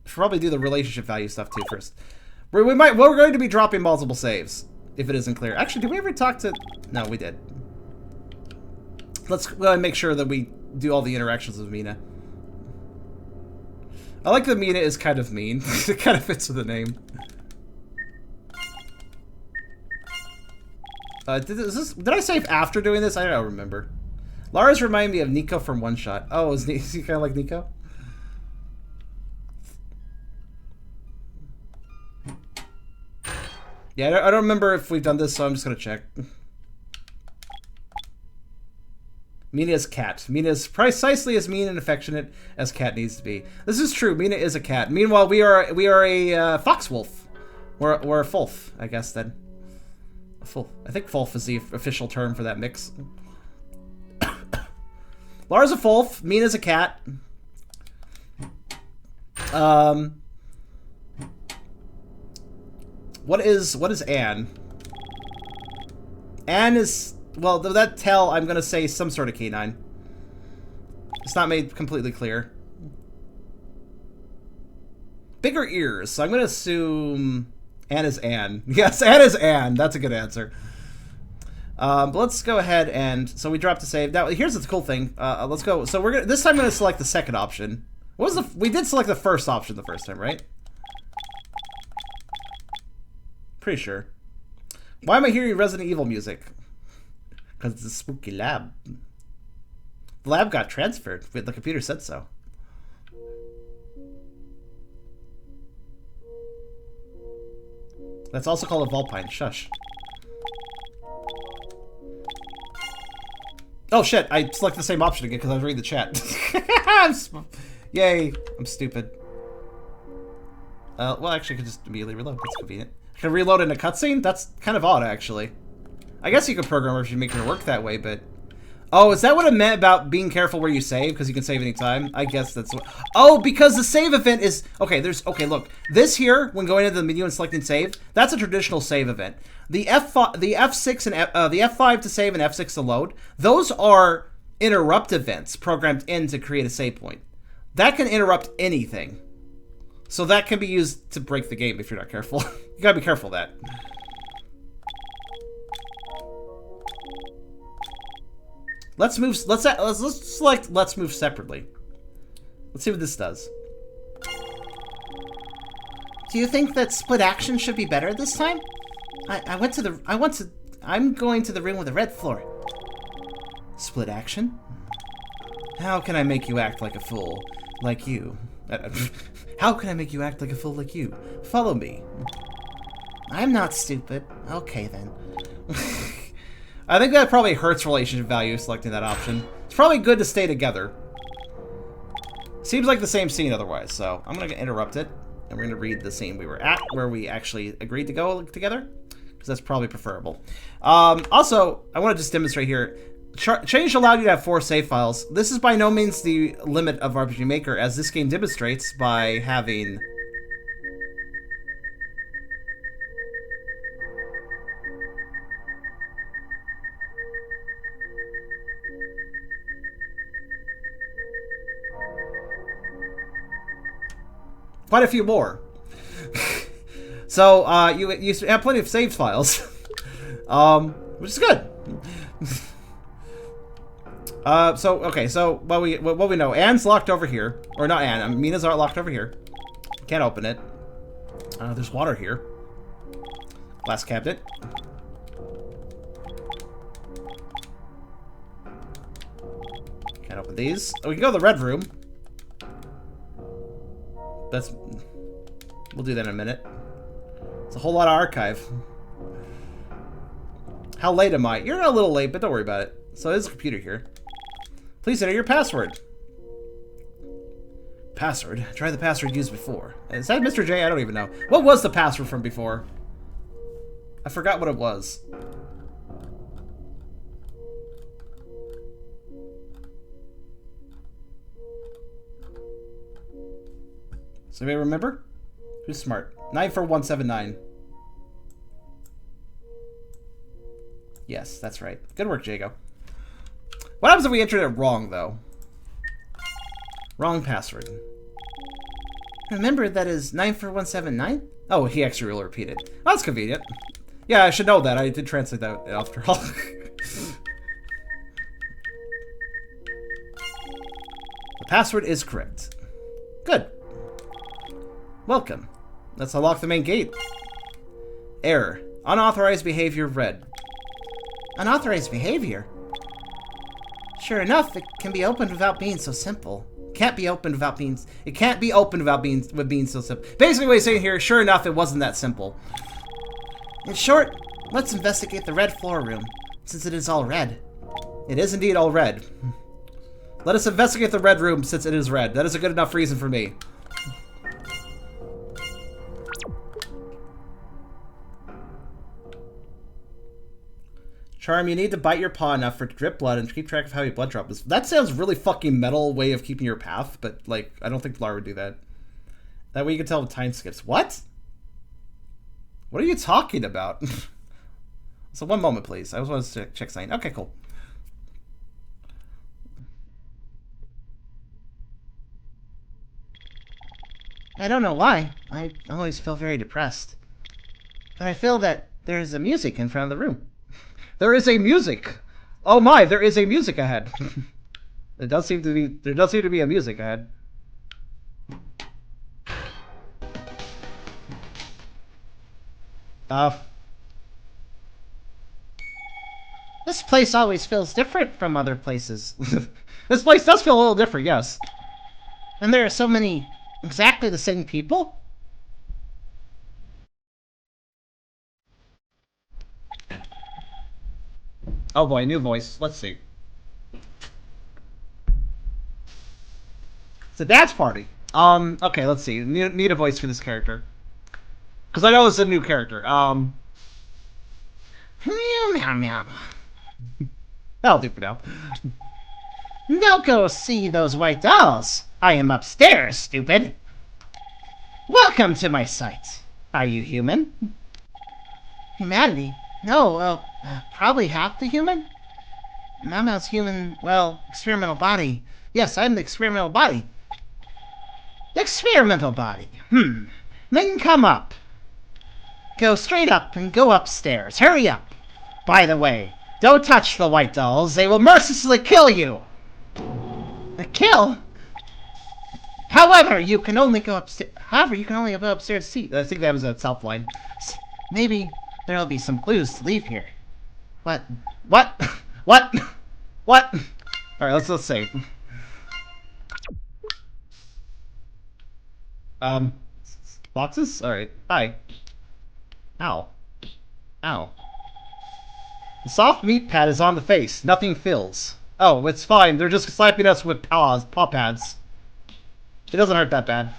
do the relationship value stuff too first. We're going to be dropping multiple saves if it isn't clear. Actually, did we ever talk to? No, we did. Let's go ahead and make sure that we do all the interactions with Mina. I like that Mina is kind of mean. It kind of fits with the name. Did I save after doing this? I don't remember. Lara's remind me of Nico from One Shot. Oh, is he kind of like Nico? Yeah, I don't remember if we've done this, so I'm just gonna check. Mina is cat. Mina is precisely as mean and affectionate as cat needs to be. This is true. Mina is a cat. Meanwhile, we are a fox wolf. We're a fulf, I guess then. A fulf. I think fulf is the official term for that mix. Lara's a fulf. Mina's a cat. What is Anne? Anne is, well, that tell, I'm gonna say some sort of canine. It's not made completely clear. Bigger ears, so I'm gonna assume Anne is Anne. Yes, Anne is Anne. That's a good answer. But let's go ahead and, so we dropped the save. Now, here's the cool thing. Let's go. So we're gonna, this time I'm gonna select the second option. What was we did select the first option the first time, right? Pretty sure. Why am I hearing Resident Evil music? Because it's a spooky lab. The lab got transferred. The computer said so. That's also called a Vulpine. Shush. Oh shit, I selected the same option again because I was reading the chat. Yay, I'm stupid. Well, actually I could just immediately reload. That's convenient. I can reload in a cutscene? That's kind of odd, actually. I guess you could program it if you make it work that way, but... Oh, is that what it meant about being careful where you save? Because you can save anytime? I guess that's what... Oh, because the save event is... Okay, okay, look. This here, when going into the menu and selecting save, that's a traditional save event. The F6 and the F5 to save and F6 to load, those are interrupt events programmed in to create a save point. That can interrupt anything. So that can be used to break the game if you're not careful. You gotta be careful of that. Let's select let's move separately. Let's see what this does. Do you think that split action should be better this time? I'm going to the room with the red floor. Split action? How can I make you act like a fool like you? How can I make you act like a fool like you? Follow me. I'm not stupid. Okay then. I think that probably hurts relationship value selecting that option. It's probably good to stay together. Seems like the same scene otherwise, so I'm gonna interrupt it and we're gonna read the scene we were at where we actually agreed to go together, because that's probably preferable. Also, I want to just demonstrate here. Change allowed you to have 4 save files. This is by no means the limit of RPG Maker, as this game demonstrates by having... quite a few more. So, you have plenty of save files. Which is good. Okay, so what we know, Anne's locked over here. Or not Anne, Mina's locked over here. Can't open it. There's water here. Glass cabinet. Can't open these. Oh, we can go to the red room. We'll do that in a minute. It's a whole lot of archive. How late am I? You're a little late, but don't worry about it. So there's a computer here. Please enter your password. Password? Try the password used before. Is that Mr. J? I don't even know. What was the password from before? I forgot what it was. Does anybody remember? Who's smart? 94179. Yes, that's right. Good work, Jago. What happens if we entered it wrong, though? Wrong password. Remember, that is 94179? Oh, he actually will repeat it. Oh, that's convenient. Yeah, I should know that. I did translate that after all. The password is correct. Good. Welcome. Let's unlock the main gate. Error. Unauthorized behavior read. Unauthorized behavior? Sure enough, it can be opened without being so simple. It can't be opened without being so simple. Basically what he's saying here, sure enough, it wasn't that simple. In short, let's investigate the red floor room, since it is all red. It is indeed all red. Let us investigate the red room since it is red. That is a good enough reason for me. Charm, you need to bite your paw enough for it to drip blood and keep track of how your blood drop is. That sounds really fucking metal way of keeping your path, but, like, I don't think Lar would do that. That way you can tell with time skips. What? What are you talking about? So one moment, please. I just want to check something. Okay, cool. I don't know why. I always feel very depressed. But I feel that there is a music in front of the room. There is a music. Oh my, there is a music ahead. There does seem to be a music ahead. This place always feels different from other places. This place does feel a little different, yes. And there are so many exactly the same people? Oh boy, new voice. Let's see. It's a dance party. Okay, let's see. Need a voice for this character. Because I know it's a new character. Meow, meow, meow. That'll do for now. Don't go see those white dolls. I am upstairs, stupid. Welcome to my site. Are you human? Humanity? No, well, probably half the human? Mama's human, well, experimental body. Yes, I'm the experimental body. Experimental body. Then come up. Go straight up and go upstairs. Hurry up. By the way, don't touch the white dolls. They will mercilessly kill you. A kill? However, you can only go upstairs. To see. I think that was a self line. Maybe there'll be some clues to leave here. What? What? What? What? All right, let's save. Boxes? All right. Hi. Ow. Ow. The soft meat pad is on the face. Nothing fills. Oh, it's fine. They're just slapping us with paw pads. It doesn't hurt that bad.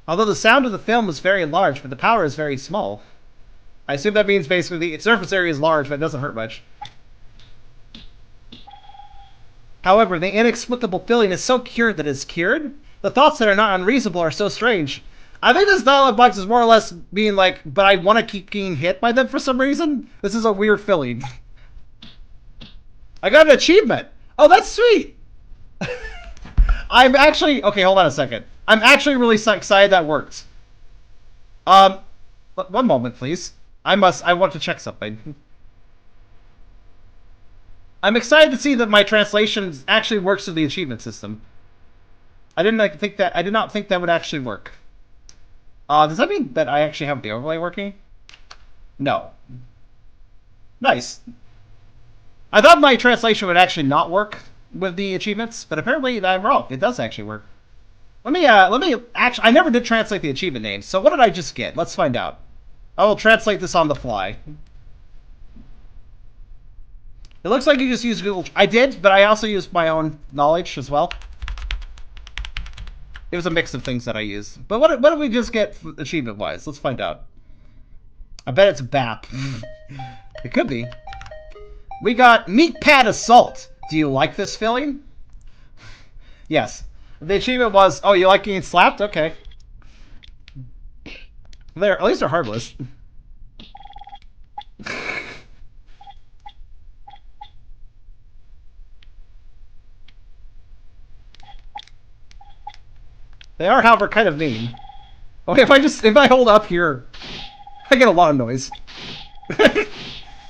Although the sound of the film is very large, but the power is very small. I assume that means basically the surface area is large, but it doesn't hurt much. However, the inexplicable feeling is so cured that it's cured. The thoughts that are not unreasonable are so strange. I think this dialogue box is more or less being like, but I want to keep getting hit by them for some reason. This is a weird feeling. I got an achievement. Oh, that's sweet. I'm actually... Okay, hold on a second. I'm actually really excited that works. One moment, please. I want to check something. I'm excited to see that my translation actually works through the achievement system. I did not think that would actually work. Does that mean that I actually have the overlay working? No. Nice. I thought my translation would actually not work with the achievements, but apparently I'm wrong. It does actually work. Let me actually, I never did translate the achievement names, so what did I just get? Let's find out. I will translate this on the fly. It looks like you just used Google. I did, but I also used my own knowledge as well. It was a mix of things that I used. But what did we just get achievement-wise? Let's find out. I bet it's BAP. It could be. We got Meat Pad Assault. Do you like this feeling? Yes. The achievement was, oh, you like getting slapped? Okay. At least they're harmless. They are, however, kind of mean. Okay, if I hold up here, I get a lot of noise.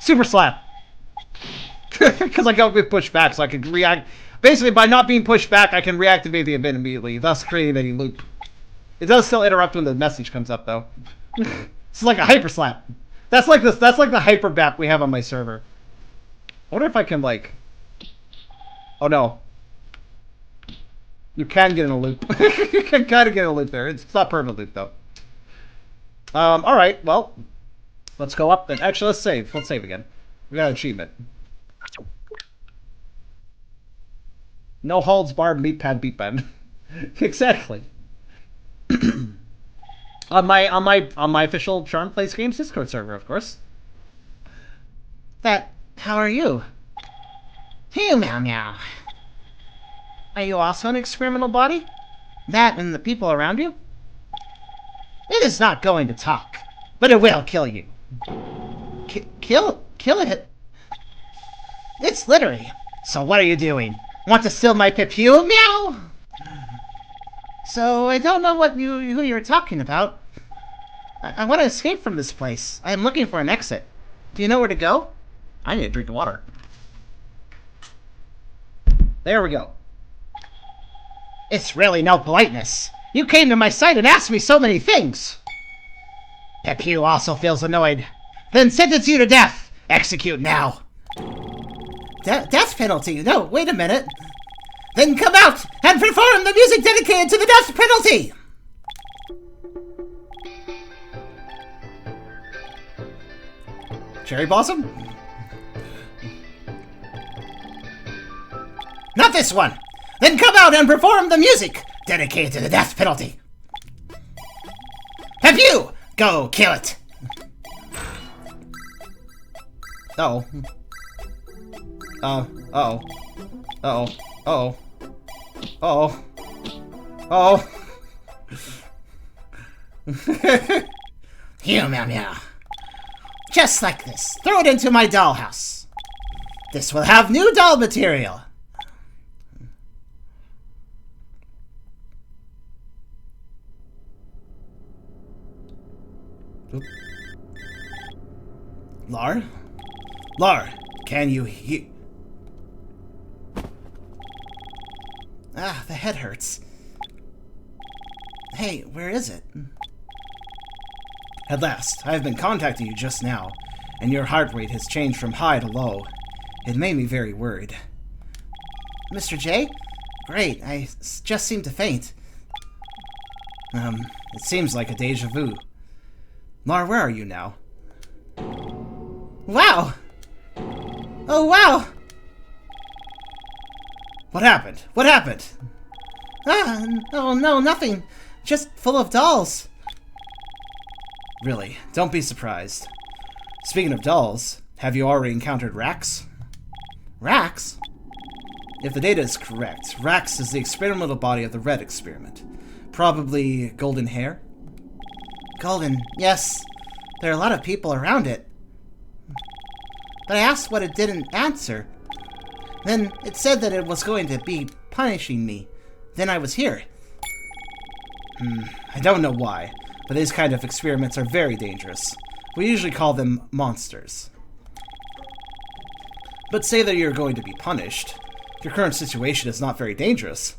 Super slap. Because I got pushed back, so I can react. Basically, by not being pushed back, I can reactivate the event immediately, thus creating a loop. It does still interrupt when the message comes up, though. It's like a hyper slap. That's like the hyper bap we have on my server. I wonder if I can like. Oh no. You can get in a loop. You can kind of get in a loop there. It's not permanent loop though. All right. Well, let's go up then. Actually, let's save. Let's save again. We got an achievement. No holds barred, meat pad, beat bend. Exactly. on my official Charm Plays Games Discord server, of course. How are you? Hey, meow meow. Are you also an experimental body? That and the people around you? It is not going to talk, but it will kill you. Kill it? It's literally. So what are you doing? Want to steal my pew? Meow! So I don't know who you're talking about. I want to escape from this place. I am looking for an exit. Do you know where to go? I need a drink of water. There we go. It's really no politeness. You came to my site and asked me so many things. Pew also feels annoyed. Then sentence you to death. Execute now. Death penalty? No, wait a minute. Then come out and perform the music dedicated to the death penalty. Cherry Blossom? Not this one! Then come out and perform the music dedicated to the death penalty! Pew! Go kill it! Uh-oh. Uh-oh. Uh-oh. Uh-oh. Uh-oh. Uh-oh. Meow, meow, meow. Just like this. Throw it into my dollhouse. This will have new doll material. Oop. Lar? Lar, can you hear? Ah, the head hurts. Hey, where is it? At last, I have been contacting you just now, and your heart rate has changed from high to low. It made me very worried. Mr. J? Great, I just seemed to faint. It seems like a deja vu. Lar, where are you now? Wow! Oh, wow! What happened? What happened? Ah, oh no, nothing. Just full of dolls. Really, don't be surprised. Speaking of dolls, have you already encountered Rax? Rax? If the data is correct, Rax is the experimental body of the Red experiment. Probably golden hair? Golden, yes. There are a lot of people around it. But I asked what it didn't answer. Then it said that it was going to be punishing me. Then I was here. I don't know why, but these kind of experiments are very dangerous. We usually call them monsters. But say that you're going to be punished. Your current situation is not very dangerous.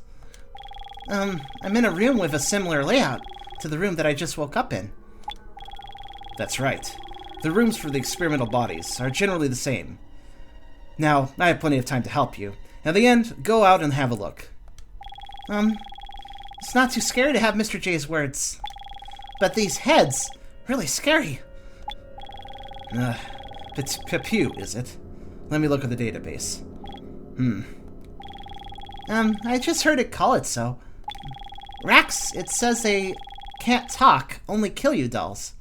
I'm in a room with a similar layout to the room that I just woke up in. That's right. The rooms for the experimental bodies are generally the same. Now, I have plenty of time to help you. At the end, go out and have a look. It's not too scary to have Mr. J's words. But these heads, really scary. It's Pew, is it? Let me look at the database. I just heard it call it so. Rax, it says they can't talk, only kill you dolls.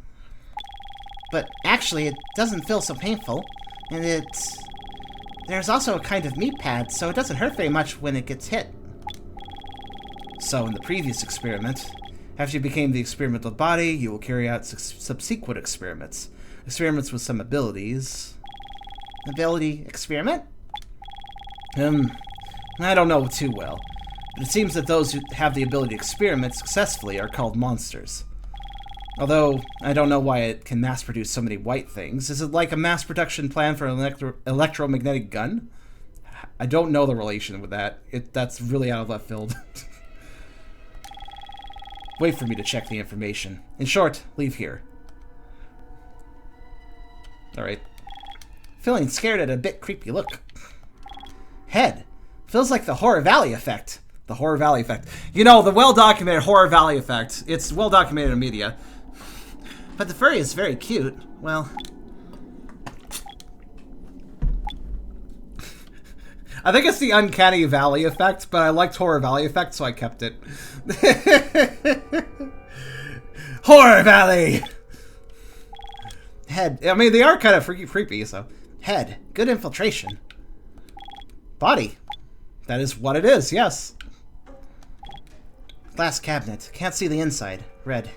But actually, it doesn't feel so painful. And there's also a kind of meat pad, so it doesn't hurt very much when it gets hit. So in the previous experiment, after you became the experimental body, you will carry out subsequent experiments. Experiments with some abilities. Ability experiment? I don't know too well, but it seems that those who have the ability to experiment successfully are called monsters. Although, I don't know why it can mass-produce so many white things. Is it like a mass production plan for an electromagnetic gun? I don't know the relation with that. That's really out of left field. Wait for me to check the information. In short, leave here. Alright. Feeling scared at a bit creepy look. Head. Feels like the Horror Valley effect. The Horror Valley effect. You know, the well-documented Horror Valley effect. It's well-documented in media. But the furry is very cute. Well... I think it's the Uncanny Valley effect, but I liked Horror Valley effect, so I kept it. Horror Valley! Head. I mean, they are kind of freaky creepy, so. Head. Good infiltration. Body. That is what it is, yes. Glass cabinet. Can't see the inside. Red.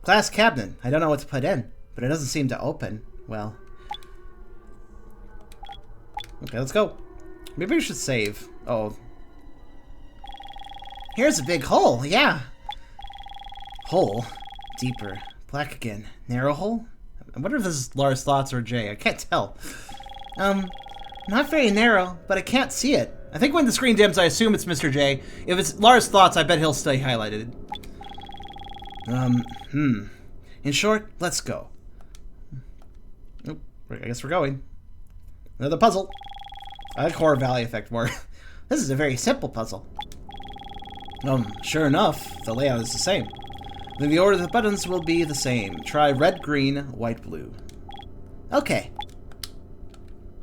Glass cabinet. I don't know what to put in, but it doesn't seem to open. Well. Okay, let's go. Maybe we should save. Oh. Here's a big hole, yeah. Hole. Deeper. Black again. Narrow hole? I wonder if this is Lars' thoughts or Jay. I can't tell. Not very narrow, but I can't see it. I think when the screen dims, I assume it's Mr. J. If it's Lars' thoughts, I bet he'll stay highlighted. In short, let's go. Oop, I guess we're going. Another puzzle. I like Horror Valley effect more. This is a very simple puzzle. Sure enough, the layout is the same. Then the order of the buttons will be the same. Try red, green, white, blue. Okay.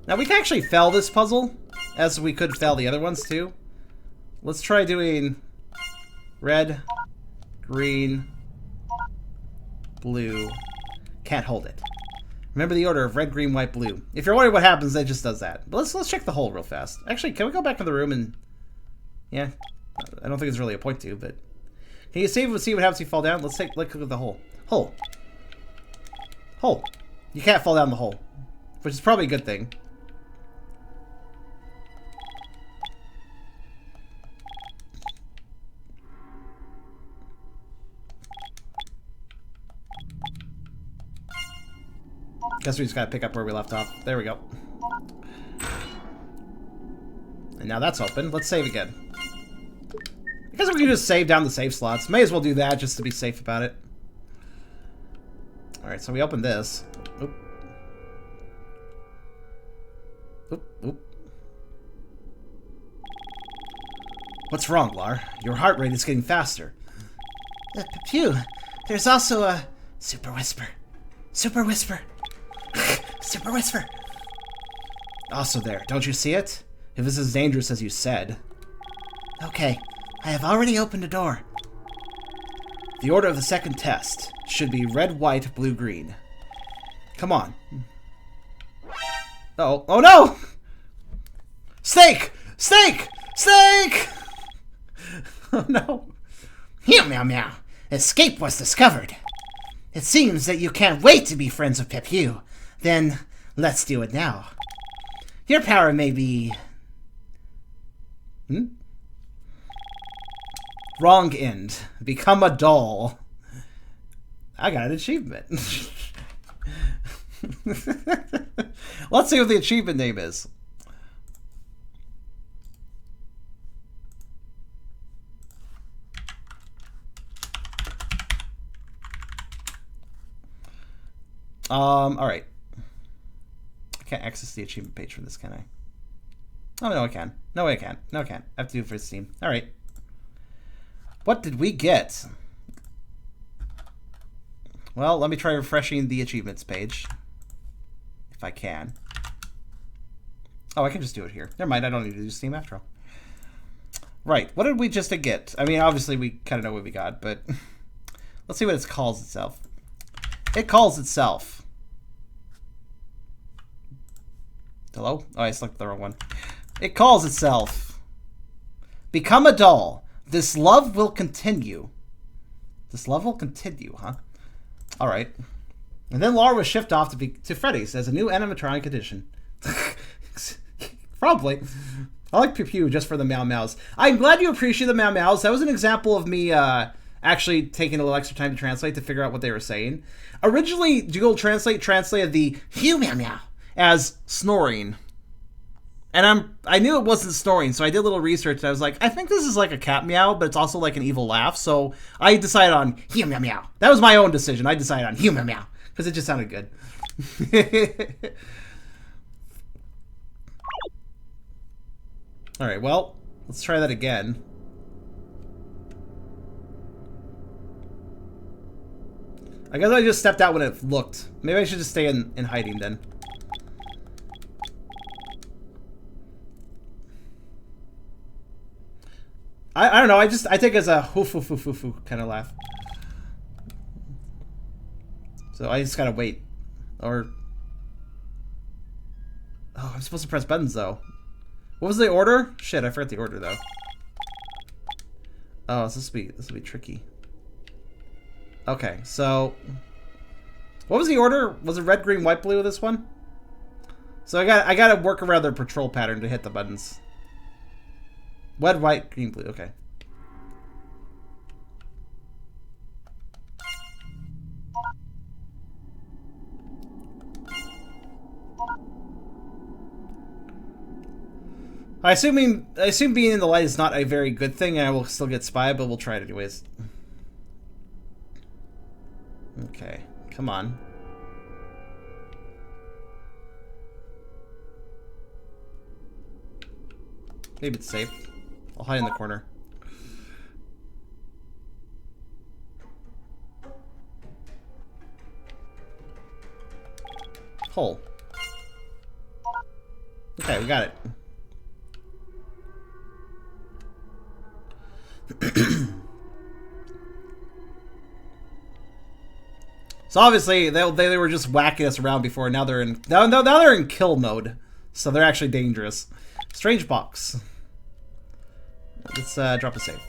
Now we can actually fail this puzzle, as we could fail the other ones too. Let's try doing red, green, blue. Can't hold it. Remember the order of red, green, white, blue. If you're wondering what happens, it just does that. But let's check the hole real fast. Actually, can we go back to the room and... Yeah. I don't think there's really a point to, but... Can you save and see what happens if you fall down? Let's look at the hole. Hole. Hole. You can't fall down the hole. Which is probably a good thing. Guess we just gotta pick up where we left off. There we go. And now that's open. Let's save again. I guess we can just save down the save slots. May as well do that just to be safe about it. Alright, so we open this. Oop. Oop, oop. What's wrong, Lar? Your heart rate is getting faster. Pew, there's also a super whisper. Super whisper. Super whisper. Also there, don't you see it? If it's as dangerous as you said. Okay, I have already opened a door. The order of the second test should be red, white, blue, green. Come on. Uh-oh. Oh no! Snake! Snake! Snake! Oh no.
Meow meow meow. Escape was discovered. It seems that you can't wait to be friends with Pew. Then, let's do it now. Your power may be...
Wrong end. Become a doll. I got an achievement. Let's see what the achievement name is. Alright. I can't access the achievement page from this, can I? Oh, no, I can. No, I can't. No, I can't. I have to do it for Steam. Alright. What did we get? Well, let me try refreshing the achievements page. If I can. Oh, I can just do it here. Never mind, I don't need to do Steam after all. Right, what did we just get? I mean, obviously we kind of know what we got, but... Let's see what it calls itself. It calls itself... Hello? Oh, I selected the wrong one. It calls itself... Become a doll. This love will continue. This love will continue, huh? Alright. And then Laura was shipped off to Freddy's as a new animatronic edition. Probably. I like Pew Pew just for the Meow Meows. I'm glad you appreciate the Meow Meows. That was an example of me actually taking a little extra time to translate to figure out what they were saying. Originally, Google Translate translated the
Meow meow meow
as snoring. And I knew it wasn't snoring, so I did a little research, and I was like, I think this is like a cat meow, but it's also like an evil laugh, so I decided on
meow meow meow.
That was my own decision. I decided on meow meow, because it just sounded good. Alright, well, let's try that again. I guess I just stepped out when it looked. Maybe I should just stay in hiding then. I don't know. I take it as a hoo foo foo foo foo kind of laugh. So I just gotta wait. Or... Oh, I'm supposed to press buttons, though. What was the order? Shit, I forgot the order, though. Oh, this will be tricky. Okay, so... What was the order? Was it red, green, white, blue, this one? So I gotta work around their patrol pattern to hit the buttons. Red, white, green, blue, okay. I assume being in the light is not a very good thing, and I will still get spied, but we'll try it anyways. Okay, come on. Maybe it's safe. I'll hide in the corner. Hole. Okay, we got it. So obviously they were just whacking us around before. Now they're in now they're in kill mode, so they're actually dangerous. Strange box. Let's drop a save.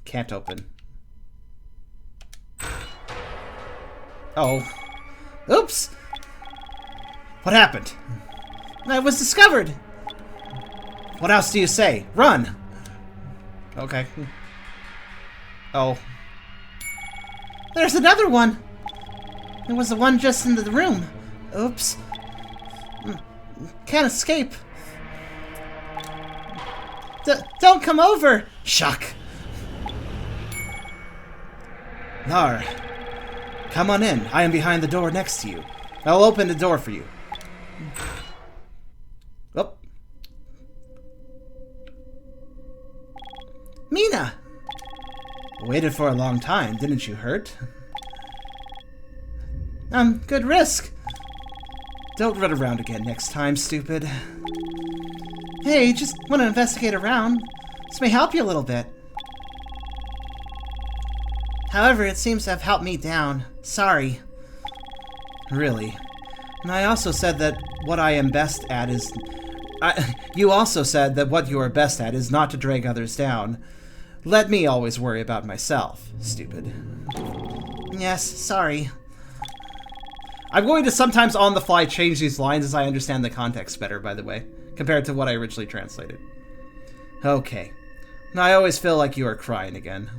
Can't open. Oh. Oops! What happened?
I was discovered.
What else do you say? Run! Okay. Oh.
There's another one. It was the one just into the room. Oops. Can't escape. Don't come over.
Shuck. Nar. Come on in. I am behind the door next to you. I'll open the door for you. Oh.
Mina!
Waited for a long time, didn't you, Hurt?
Good risk.
Don't run around again next time, stupid.
Hey, just want to investigate around. This may help you a little bit. However, it seems to have helped me down. Sorry.
Really? And I also said that what I am best at is... you also said that what you are best at is not to drag others down. Let me always worry about myself, stupid.
Yes, sorry.
I'm going to sometimes on the fly change these lines as I understand the context better, by the way, compared to what I originally translated. Okay. I always feel like you are crying again.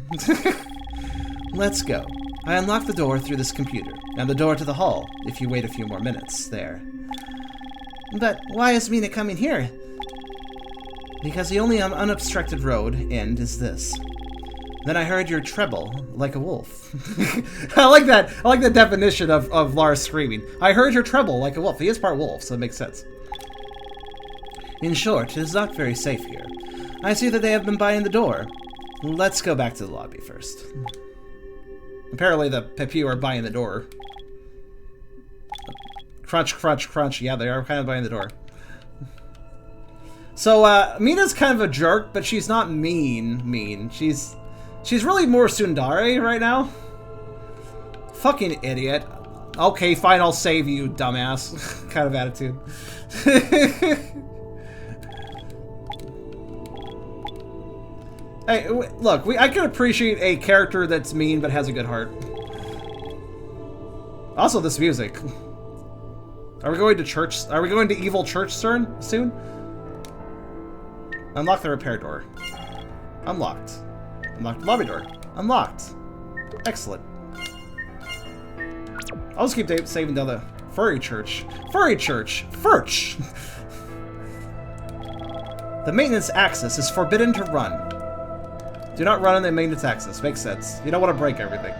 Let's go. I unlocked the door through this computer, and the door to the hall, if you wait a few more minutes, there.
But why is Mina coming here?
Because the only unobstructed road end is this. Then I heard your treble like a wolf. I like that. I like the definition of Lars screaming. I heard your treble like a wolf. He is part wolf, so it makes sense. In short, it is not very safe here. I see that they have been buying the door. Let's go back to the lobby first. Apparently the Pepu are buying the door. Crunch, crunch, crunch. Yeah, they are kind of buying the door. So, Mina's kind of a jerk, but she's not mean. She's really more tsundere right now. Fucking idiot. Okay, fine, I'll save you, dumbass. Kind of attitude. Hey, look, I can appreciate a character that's mean but has a good heart. Also, this music. Are we going to church? Are we going to evil church soon? Unlock the repair door. Unlocked. Unlock the lobby door. Unlocked. Excellent. I'll just keep saving down the furry church. Furry church. Furch. The maintenance access is forbidden to run. Do not run on the maintenance access. Makes sense. You don't want to break everything.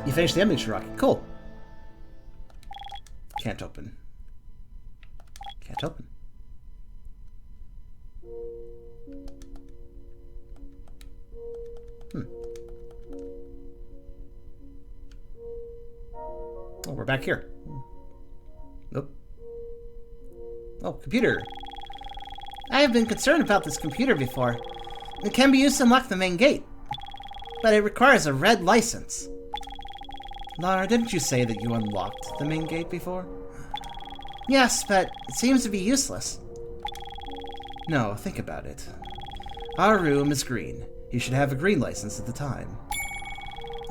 You finished the image, Rocky. Cool. Can't open. Can't open. back here. Nope. Oh, computer.
I have been concerned about this computer before. It can be used to unlock the main gate, but it requires a red license.
Lara, didn't you say that you unlocked the main gate before?
Yes, but it seems to be useless.
No, think about it. Our room is green. You should have a green license at the time.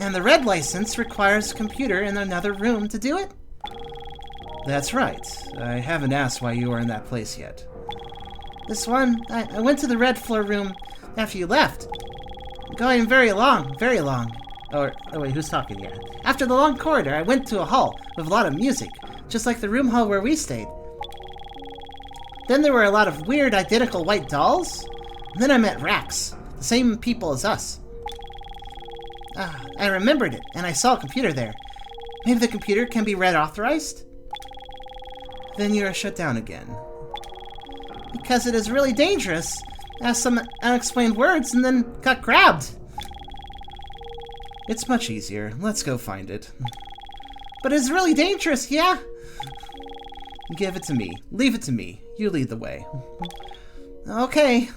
And the red license requires a computer in another room to do it?
That's right. I haven't asked why you are in that place yet.
This one, I went to the red floor room after you left. Going very long, very long.
Oh wait, who's talking here?
After the long corridor, I went to a hall with a lot of music, just like the room hall where we stayed. Then there were a lot of weird, identical white dolls. And then I met Rax, the same people as us. I remembered it, and I saw a computer there. Maybe the computer can be red authorized?
Then you are shut down again.
Because it is really dangerous. Asked some unexplained words and then got grabbed.
It's much easier. Let's go find it.
But it's really dangerous, yeah?
Give it to me. Leave it to me. You lead the way.
Okay.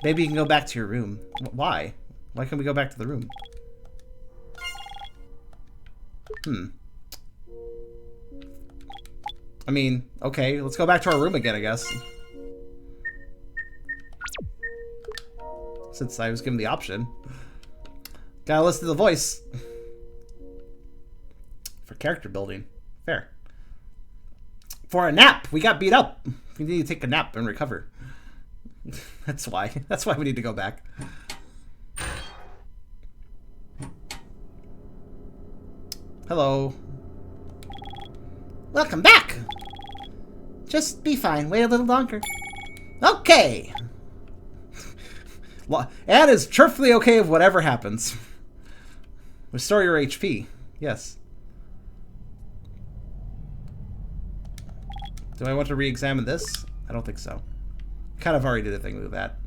Maybe you can go back to your room. Why? Why can't we go back to the room? I mean, okay, let's go back to our room again, I guess. Since I was given the option. Gotta listen to the voice. For character building. Fair. For a nap! We got beat up! We need to take a nap and recover. That's why. That's why we need to go back. Hello.
Welcome back! Just be fine. Wait a little longer. Okay!
Anne is cheerfully okay with whatever happens. Restore your HP. Yes. Do I want to re-examine this? I don't think so. Kind of already did a thing with that.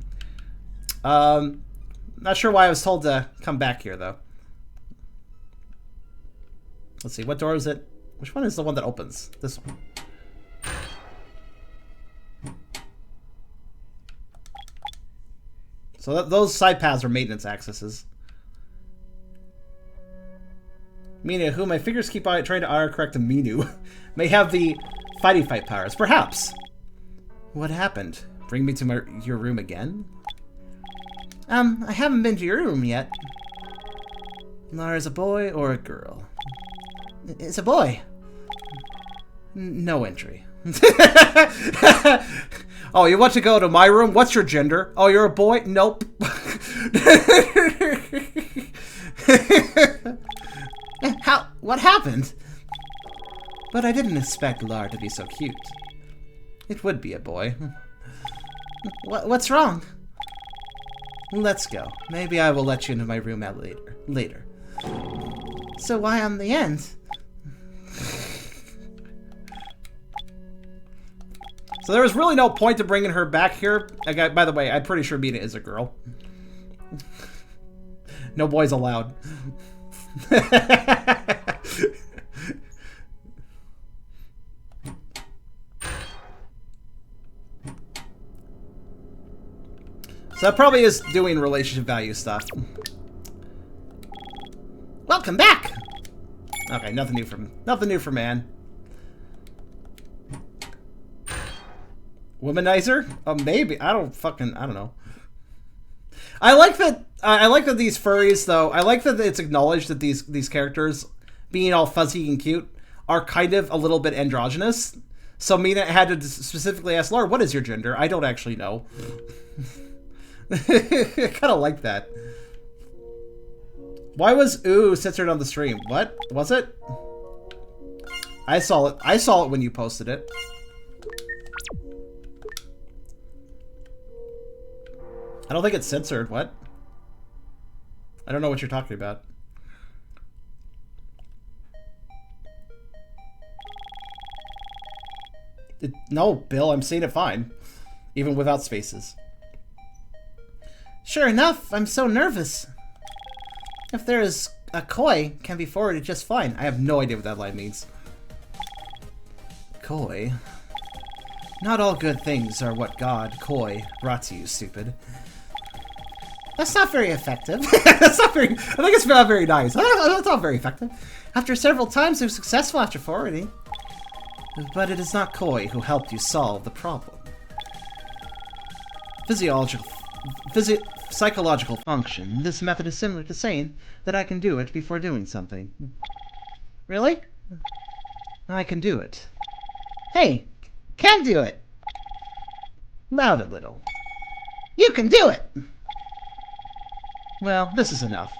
Not sure why I was told to come back here, though. Let's see, what door is it? Which one is the one that opens? This one. So those side paths are maintenance accesses. Minu, who my fingers keep trying to autocorrect a Minu, may have the fight powers. Perhaps. What happened? Bring me to your room again?
I haven't been to your room yet.
Lara's a boy or a girl?
It's a boy.
No entry. Oh, you want to go to my room? What's your gender? Oh, you're a boy? Nope.
What happened?
But I didn't expect Lara to be so cute. It would be a boy.
What's wrong?
Let's go. Maybe I will let you into my room later.
So why on the end?
So there was really no point to bringing her back here. By the way, I'm pretty sure Mina is a girl. No boys allowed. So that probably is doing relationship value stuff.
Welcome back.
Okay, nothing new for man. Womanizer? Maybe. I don't know. I like that these furries, though. I like that it's acknowledged that these characters, being all fuzzy and cute, are kind of a little bit androgynous. So Mina had to specifically ask Lara, what is your gender? I don't actually know. I kind of like that. Why was ooh censored on the stream? What? Was it? I saw it. I saw it when you posted it. I don't think it's censored. What? I don't know what you're talking about. No, Bill, I'm seeing it fine. Even without spaces.
Sure enough, I'm so nervous. If there is A koi can be forwarded just fine. I have no idea what that line means. Koi? Not all good things are what God, koi, brought to you, stupid. That's not very effective. That's not very... I think it's not very nice. That's not very effective. After several times, it was successful after forwarding. But it is not koi who helped you solve the problem. Psychological function. This method is similar to saying that I can do it before doing something. Really? I can do it. Hey, can do it. Loud a little. You can do it! Well, this is enough.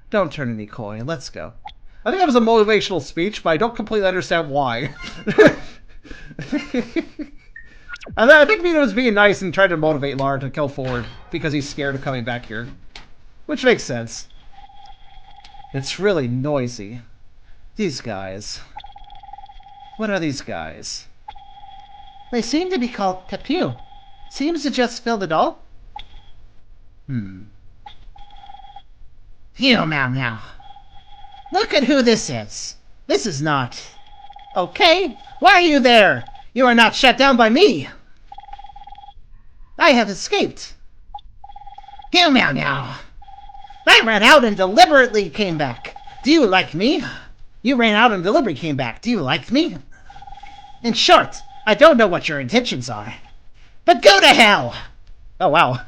Don't turn any coy. Let's go.
I think that was a motivational speech, but I don't completely understand why. And I think Vito was being nice and trying to motivate Lara to go forward because he's scared of coming back here. Which makes sense. It's really noisy. These guys. What are these guys?
They seem to be called Pew. Seems to just fill it all. Phew, meow meow. Look at who this is. This is not... Okay, why are you there? You are not shut down by me. I have escaped. Phew, meow meow. I ran out and deliberately came back. Do you like me? You ran out and deliberately came back. Do you like me? In short, I don't know what your intentions are. But go to hell!
Oh, wow.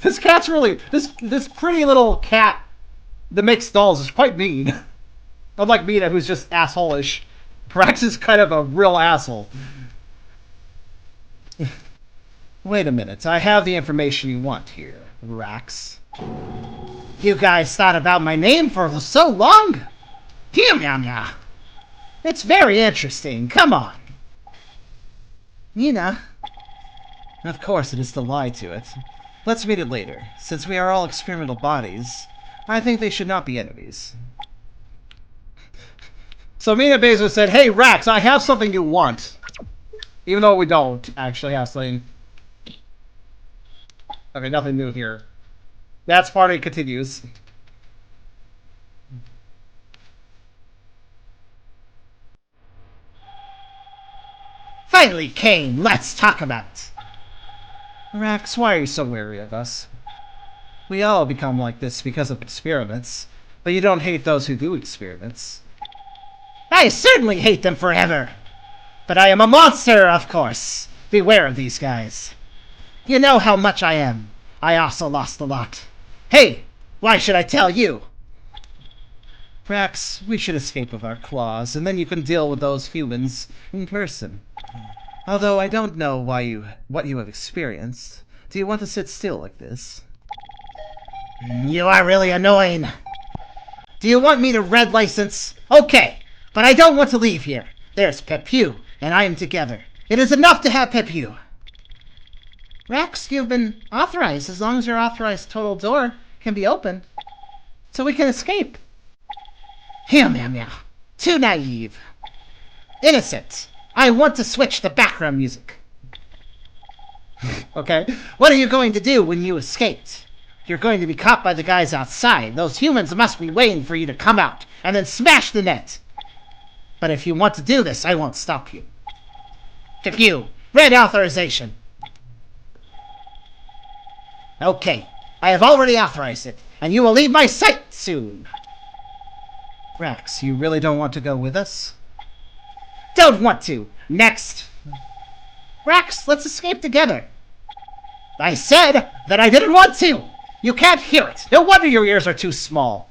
This cat's really... This pretty little cat that makes dolls is quite mean. Unlike Mina, who's just asshole-ish. Prax is kind of a real asshole. Wait a minute. I have the information you want here, Rax.
You guys thought about my name for so long? Phew, meow meow. It's very interesting. Come on. Nina.
Of course, it is to lie to it. Let's meet it later. Since we are all experimental bodies, I think they should not be enemies. So Mina Bezos said, hey, Rax, I have something you want. Even though we don't actually have something. Okay, nothing new here. That's party continues.
Finally came. Let's talk about it.
Rax, why are you so wary of us? We all become like this because of experiments, but you don't hate those who do experiments.
I certainly hate them forever. But I am a monster, of course. Beware of these guys. You know how much I am. I also lost a lot. Hey, why should I tell you?
Rax, we should escape with our claws, and then you can deal with those humans in person. Although I don't know what you have experienced. Do you want to sit still like this?
You are really annoying. Do you want me to red license? Okay, but I don't want to leave here. There's Pew, and I am together. It is enough to have Pew. Rax, you've been authorized. As long as your authorized total door can be opened, so we can escape. Meow, meow, meow. Too naive. Innocent. I want to switch the background music.
Okay.
What are you going to do when you escaped? You're going to be caught by the guys outside. Those humans must be waiting for you to come out and then smash the net. But if you want to do this, I won't stop you. Pew, red authorization. Okay, I have already authorized it, and you will leave my sight soon.
Rax, you really don't want to go with us?
Don't want to. Next. Rax, let's escape together. I said that I didn't want to. You can't hear it.
No wonder your ears are too small.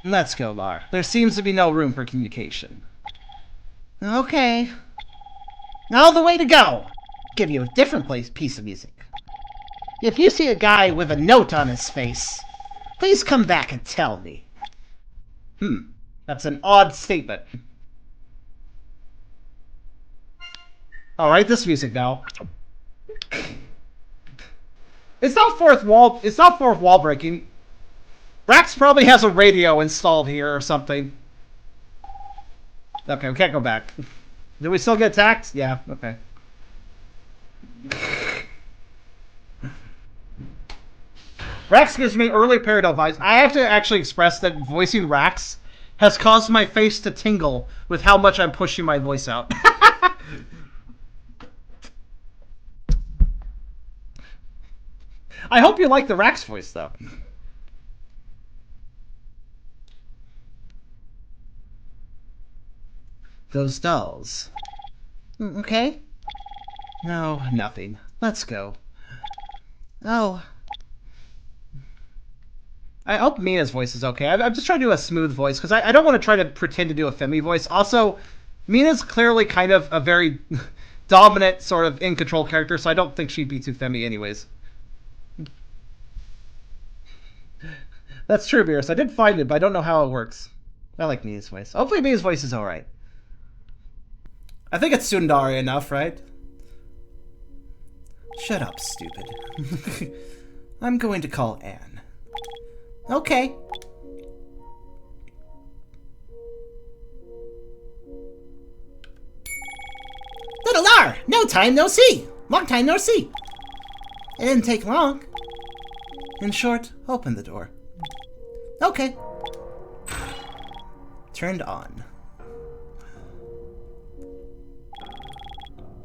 Let's go, Lar. There seems to be no room for communication.
Okay. All the way to go. Give you a different piece of music. If you see a guy with a note on his face, please come back and tell me.
That's an odd statement. Alright, this music now. It's not fourth wall breaking. Rax probably has a radio installed here or something. Okay, we can't go back. Do we still get attacked? Yeah, okay. Rax gives me early Peridot vibes. I have to actually express that voicing Rax has caused my face to tingle with how much I'm pushing my voice out. I hope you like the Rax voice, though. Those dolls.
Okay?
No, nothing. Let's go.
Oh.
I hope Mina's voice is okay. I'm just trying to do a smooth voice, because I don't want to try to pretend to do a Femi voice. Also, Mina's clearly kind of a very dominant, sort of in-control character, so I don't think she'd be too Femi anyways. That's true, Beerus. I did find it, but I don't know how it works. I like Mina's voice. Hopefully Mina's voice is alright. I think it's Sundari enough, right? Shut up, stupid. I'm going to call Anne.
Okay. Little R! No time, no see! Long time, no see! It didn't take long.
In short, open the door.
Okay.
Turned on.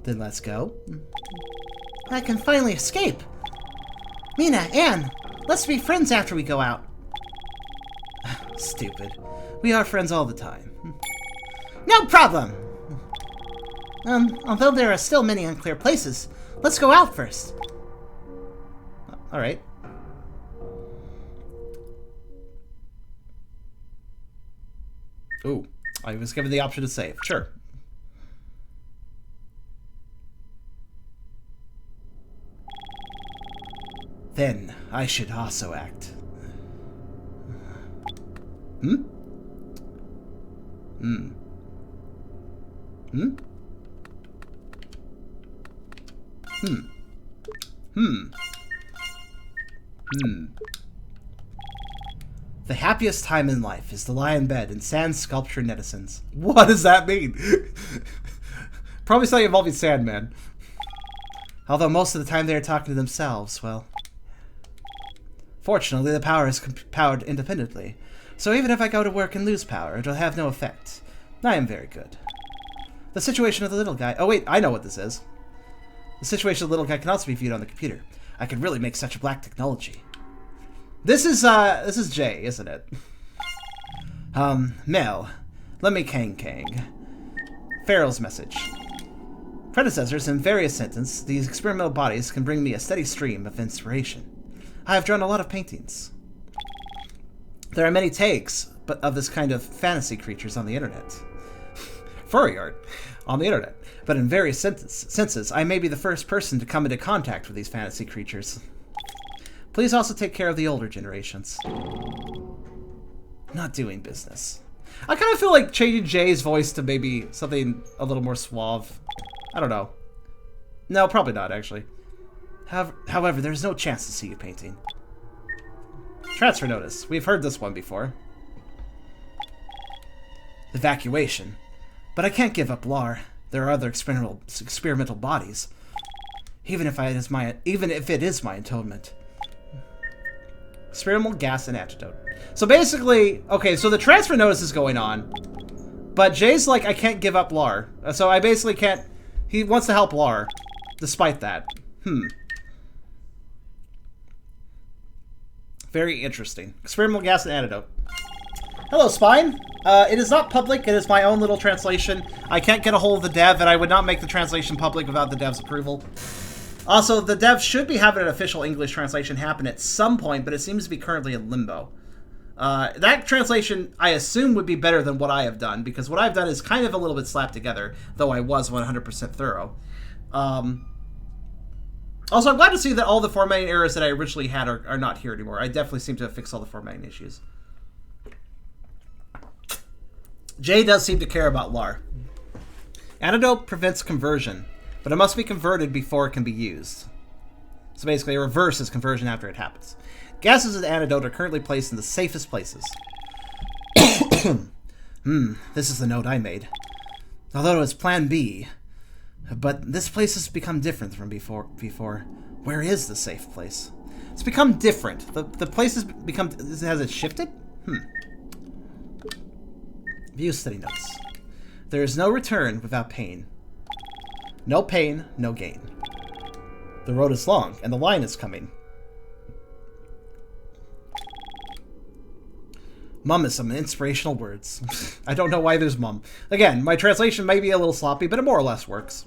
Then let's go.
I can finally escape. Mina, Anne, let's be friends after we go out.
Stupid. We are friends all the time.
No problem! Although there are still many unclear places, let's go out first.
Alright. Ooh, I was given the option to save. Sure. Then I should also act. Hmm? Hmm. Hmm? Hmm. Hmm. Hmm. The happiest time in life is to lie in bed and sand sculpture netizens. What does that mean? Probably something involving Sandman. Although most of the time they are talking to themselves, well... Fortunately, the power is powered independently, so even if I go to work and lose power, it will have no effect. I am very good. The situation of the little guy... Oh wait, I know what this is. The situation of the little guy can also be viewed on the computer. I could really make such a black technology. This is Jay, isn't it? Mel. Let me Kang. Farrell's message. Predecessors in various sentences, these experimental bodies can bring me a steady stream of inspiration. I have drawn a lot of paintings. There are many takes of this kind of fantasy creatures on the internet. Furry art on the internet. But in various senses, I may be the first person to come into contact with these fantasy creatures. Please also take care of the older generations. Not doing business. I kind of feel like changing Jay's voice to maybe something a little more suave. I don't know. No, probably not, actually. However, there's no chance to see you painting. Transfer notice. We've heard this one before. Evacuation. But I can't give up Lar. There are other experimental bodies. Even if it is my atonement. Experimental gas and antidote. So basically, okay, so the transfer notice is going on. But Jay's like, I can't give up Lar. So I basically can't... He wants to help Lar. Despite that. Very interesting. Experimental gas and antidote. Hello, Spine. It is not public. It is my own little translation. I can't get a hold of the dev, and I would not make the translation public without the dev's approval. Also, the dev should be having an official English translation happen at some point, but it seems to be currently in limbo. That translation, I assume, would be better than what I have done, because what I've done is kind of a little bit slapped together, though I was 100% thorough. Also, I'm glad to see that all the formatting errors that I originally had are not here anymore. I definitely seem to have fixed all the formatting issues. Jay does seem to care about Lar. Antidote prevents conversion, but it must be converted before it can be used. So basically, it reverses conversion after it happens. Gases and antidote are currently placed in the safest places. This is the note I made. Although it was Plan B, but this place has become different from before. Where is the safe place? It's become different. The place has become... Has it shifted? View study notes. There is no return without pain. No pain, no gain. The road is long, and the line is coming. Mum is some inspirational words. I don't know why there's mum. Again, my translation may be a little sloppy, but it more or less works.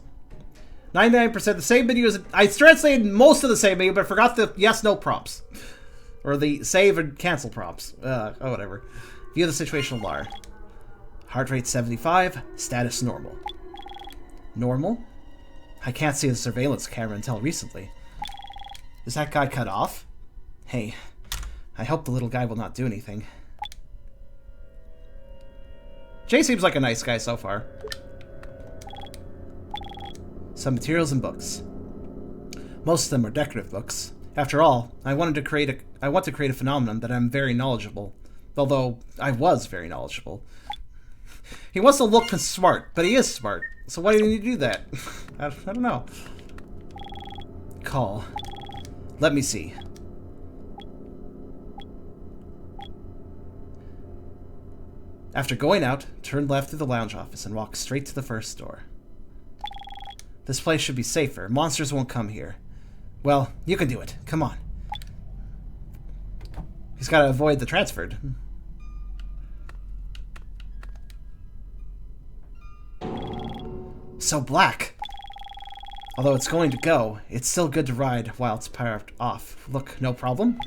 99% the same menu as... I translated most of the same menu, but forgot the yes-no prompts. Or the save and cancel prompts. Oh, whatever. View the situational bar. Heart rate 75. Status normal. Normal? I can't see the surveillance camera until recently. Is that guy cut off? Hey, I hope the little guy will not do anything. Jay seems like a nice guy so far. Some materials and books. Most of them are decorative books. After all, I want to create a phenomenon that I'm very knowledgeable. Although, I was very knowledgeable. He wants to look smart, but he is smart. So why didn't he do that? I don't know. Call. Let me see. After going out, turn left through the lounge office and walk straight to the first door. This place should be safer. Monsters won't come here. Well, you can do it. Come on. He's got to avoid the transferred. So black. Although it's going to go, it's still good to ride while it's powered off. Look, no problem.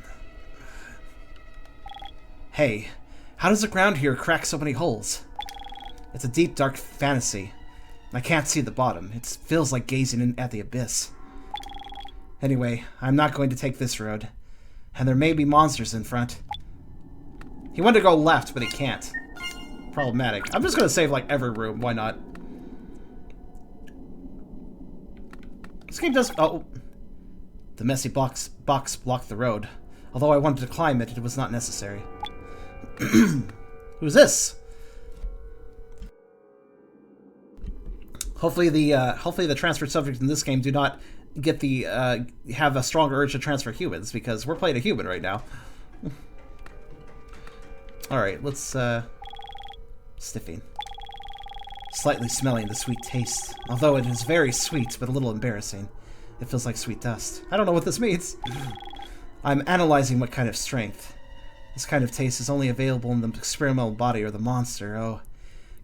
Hey, how does the ground here crack so many holes? It's a deep, dark fantasy. I can't see the bottom. It feels like gazing in at the abyss. Anyway, I'm not going to take this road. And there may be monsters in front. He wanted to go left, but he can't. Problematic. I'm just going to save, like, every room. Why not? This game does... Oh. The messy box blocked the road. Although I wanted to climb it, it was not necessary. Who's this? Hopefully the transferred subjects in this game do not get the have a stronger urge to transfer humans, because we're playing a human right now. All right, let's sniffing. Slightly smelling the sweet taste, although it is very sweet but a little embarrassing. It feels like sweet dust. I don't know what this means. I'm analyzing what kind of strength. This kind of taste is only available in the experimental body or the monster. Oh,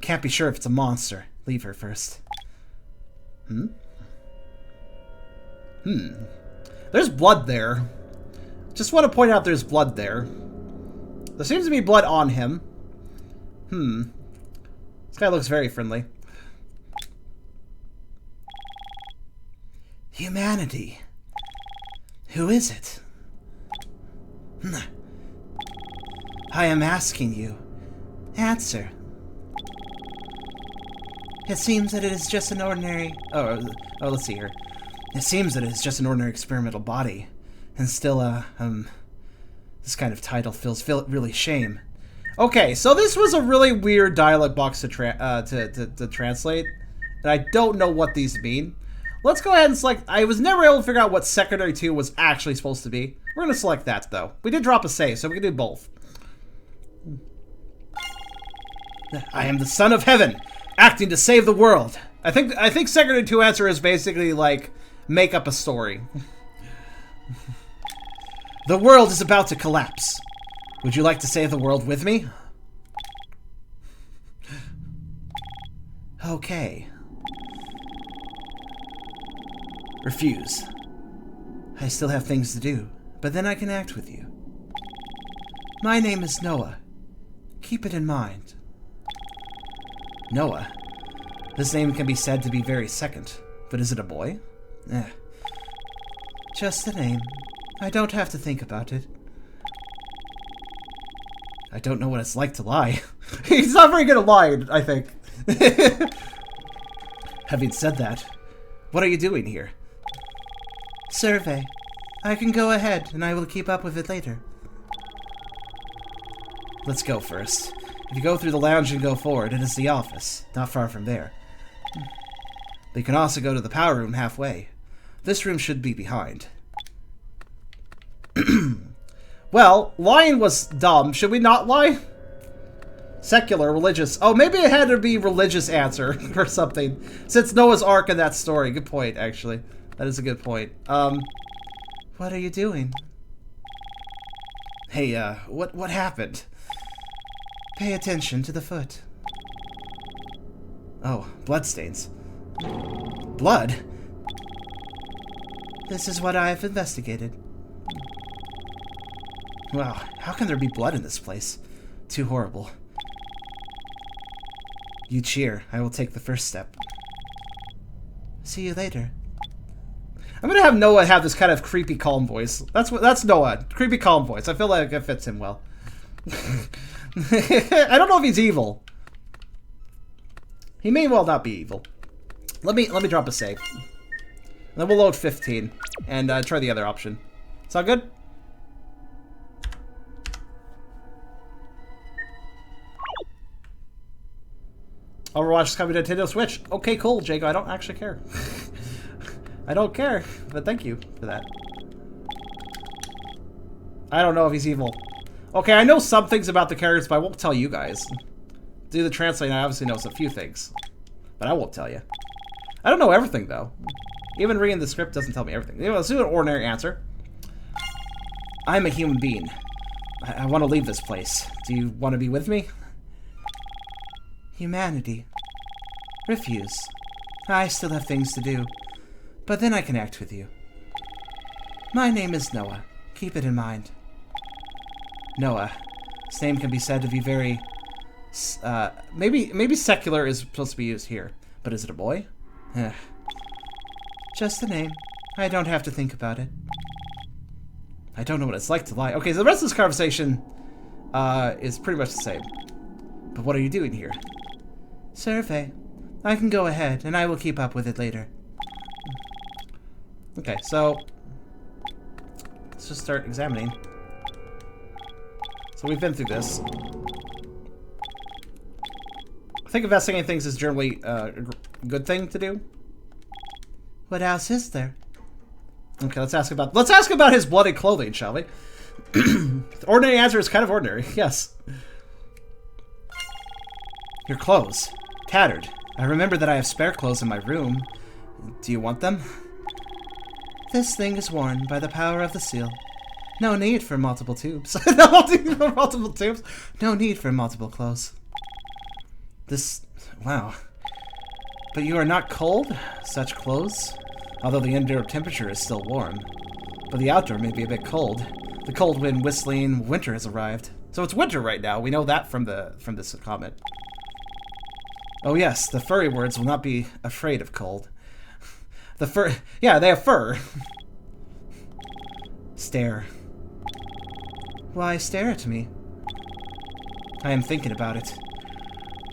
can't be sure if it's a monster. Leave her first. There's blood there. Just want to point out there's blood there. There seems to be blood on him. This guy looks very friendly. Humanity. Who is it? I am asking you. Answer. It seems that it is just an ordinary... Oh, let's see here. It seems that it is just an ordinary experimental body. And still, this kind of title feels really shame. Okay, so this was a really weird dialogue box to translate. And I don't know what these mean. Let's go ahead and select... I was never able to figure out what Secondary 2 was actually supposed to be. We're going to select that, though. We did drop a save, so we can do both. I am the son of heaven, acting to save the world. I think Secondary 2 answer is basically, like, make up a story. The world is about to collapse. Would you like to save the world with me? Okay. Refuse. I still have things to do, but then I can act with you. My name is Noah. Keep it in mind. Noah. This name can be said to be very second, but is it a boy? Just a name. I don't have to think about it. I don't know what it's like to lie. He's not very good at lying, I think. Having said that, what are you doing here? Survey. I can go ahead, and I will keep up with it later. Let's go first. If you go through the lounge and go forward, it is the office, not far from there. But you can also go to the power room halfway. This room should be behind. Well, lying was dumb. Should we not lie? Secular, religious. Oh, maybe it had to be religious answer or something. Since Noah's Ark in that story. Good point, actually. That is a good point.
What are you doing?
Hey, what happened?
Pay attention to the foot.
Oh, bloodstains. Blood?
This is what I have investigated.
Wow, how can there be blood in this place? Too horrible. You cheer. I will take the first step.
See you later.
I'm gonna have Noah have this kind of creepy, calm voice. That's Noah. Creepy, calm voice. I feel like it fits him well. I don't know if he's evil. He may well not be evil. Let me drop a save. Then we'll load 15 and try the other option. Sound good? Overwatch is coming to Nintendo Switch. Okay, cool, Jago. I don't actually care. I don't care, but thank you for that. I don't know if he's evil. Okay, I know some things about the characters, but I won't tell you guys. Due to the translating, I obviously know a few things. But I won't tell you. I don't know everything, though. Even reading the script doesn't tell me everything. Anyway, let's do an ordinary answer. I'm a human being. I want to leave this place. Do you want to be with me?
Humanity. Refuse. I still have things to do. But then I can act with you. My name is Noah. Keep it in mind.
Noah. His name can be said to be very... maybe secular is supposed to be used here. But is it a boy?
Just a name. I don't have to think about it.
I don't know what it's like to lie. Okay, so the rest of this conversation is pretty much the same. But what are you doing here?
Survey. I can go ahead, and I will keep up with it later.
Okay, so... let's just start examining. So we've been through this. I think investigating things is generally a good thing to do.
What else is there?
Okay, let's ask about his bloody clothing, shall we? The ordinary answer is kind of ordinary, yes. Your clothes. Tattered. I remember that I have spare clothes in my room. Do you want them?
This thing is worn by the power of the seal. No need for multiple tubes.
Multiple tubes?
No need for multiple clothes.
Wow. But you are not cold? Such clothes? Although the indoor temperature is still warm. But the outdoor may be a bit cold. The cold wind whistling, winter has arrived. So it's winter right now. We know that from this comment. Oh yes, the furry words will not be afraid of cold. The fur... yeah, they have fur. Stare.
Why stare at me?
I am thinking about it.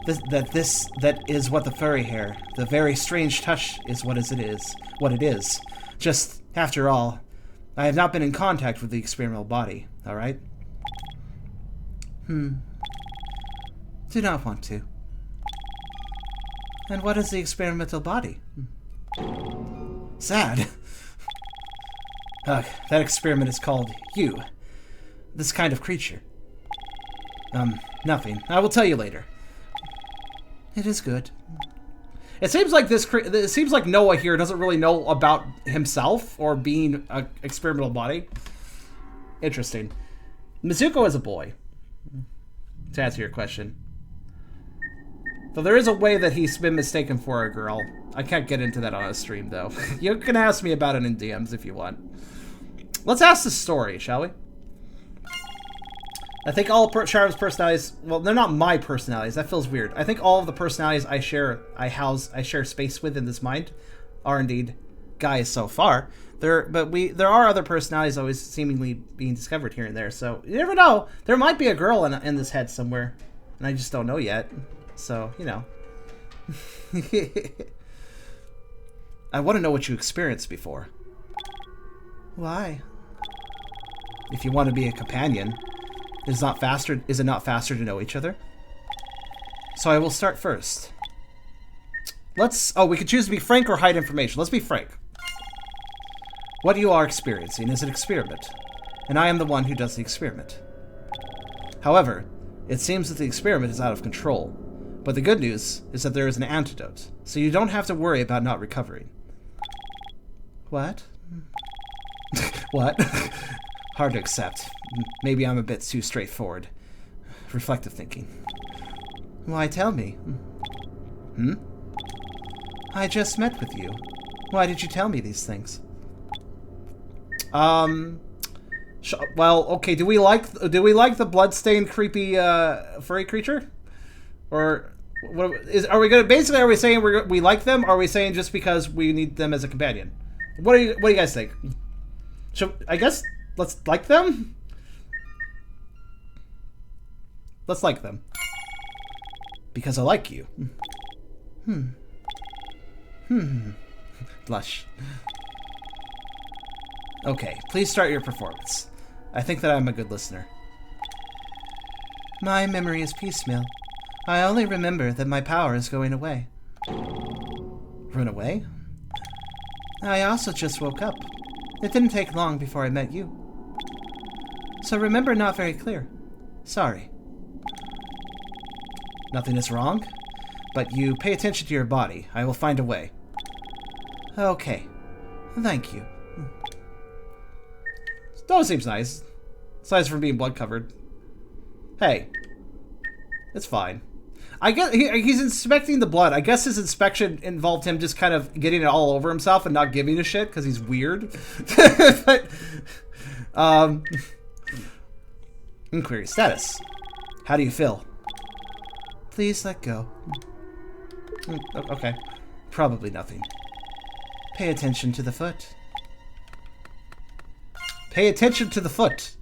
That is what the furry hair, the very strange touch is what it is. Just, after all, I have not been in contact with the experimental body, alright?
Do not want to. And what is the experimental body?
Sad. Ugh, that experiment is called you. This kind of creature. Nothing. I will tell you later.
It is good.
It seems like it seems like Noah here doesn't really know about himself or being an experimental body. Interesting. Mizuko is a boy. To answer your question. Though there is a way that he's been mistaken for a girl. I can't get into that on a stream, though. You can ask me about it in DMs if you want. Let's ask the story, shall we? I think all Charm's personalities, well, they're not my personalities. That feels weird. I think all of the personalities I share space with in this mind are indeed guys so far. There are other personalities always seemingly being discovered here and there. So you never know. There might be a girl in this head somewhere, and I just don't know yet. So, you know. I want to know what you experienced before.
Why?
If you want to be a companion, is it not faster to know each other? So I will start first. We could choose to be frank or hide information. Let's be frank. What you are experiencing is an experiment. and I am the one who does the experiment. However, it seems that the experiment is out of control, but the good news is that there is an antidote, so you don't have to worry about not recovering. What? What? Hard to accept. Maybe I'm a bit too straightforward. Reflective thinking. Why tell me? Hmm? I just met with you. Why did you tell me these things? Well, okay. Do we like the bloodstained, creepy, furry creature, or what are we gonna? Basically, are we saying we like them? Or are we saying just because we need them as a companion? What do you guys think? I guess let's like them. Let's like them because I like you. Blush. Okay, please start your performance. I think that I'm a good listener. My memory is piecemeal. I only remember that my power is going away. Run away? I also just woke up. It didn't take long before I met you. So remember not very clear. Sorry. Nothing is wrong, but you pay attention to your body. I will find a way. Okay. Thank you. That seems nice. Aside from being blood covered. Hey. It's fine. I guess he's inspecting the blood. I guess his inspection involved him just kind of getting it all over himself and not giving a shit because he's weird. But, inquiry status. How do you feel? Please let go. Okay. Probably nothing. Pay attention to the foot. Pay attention to the foot.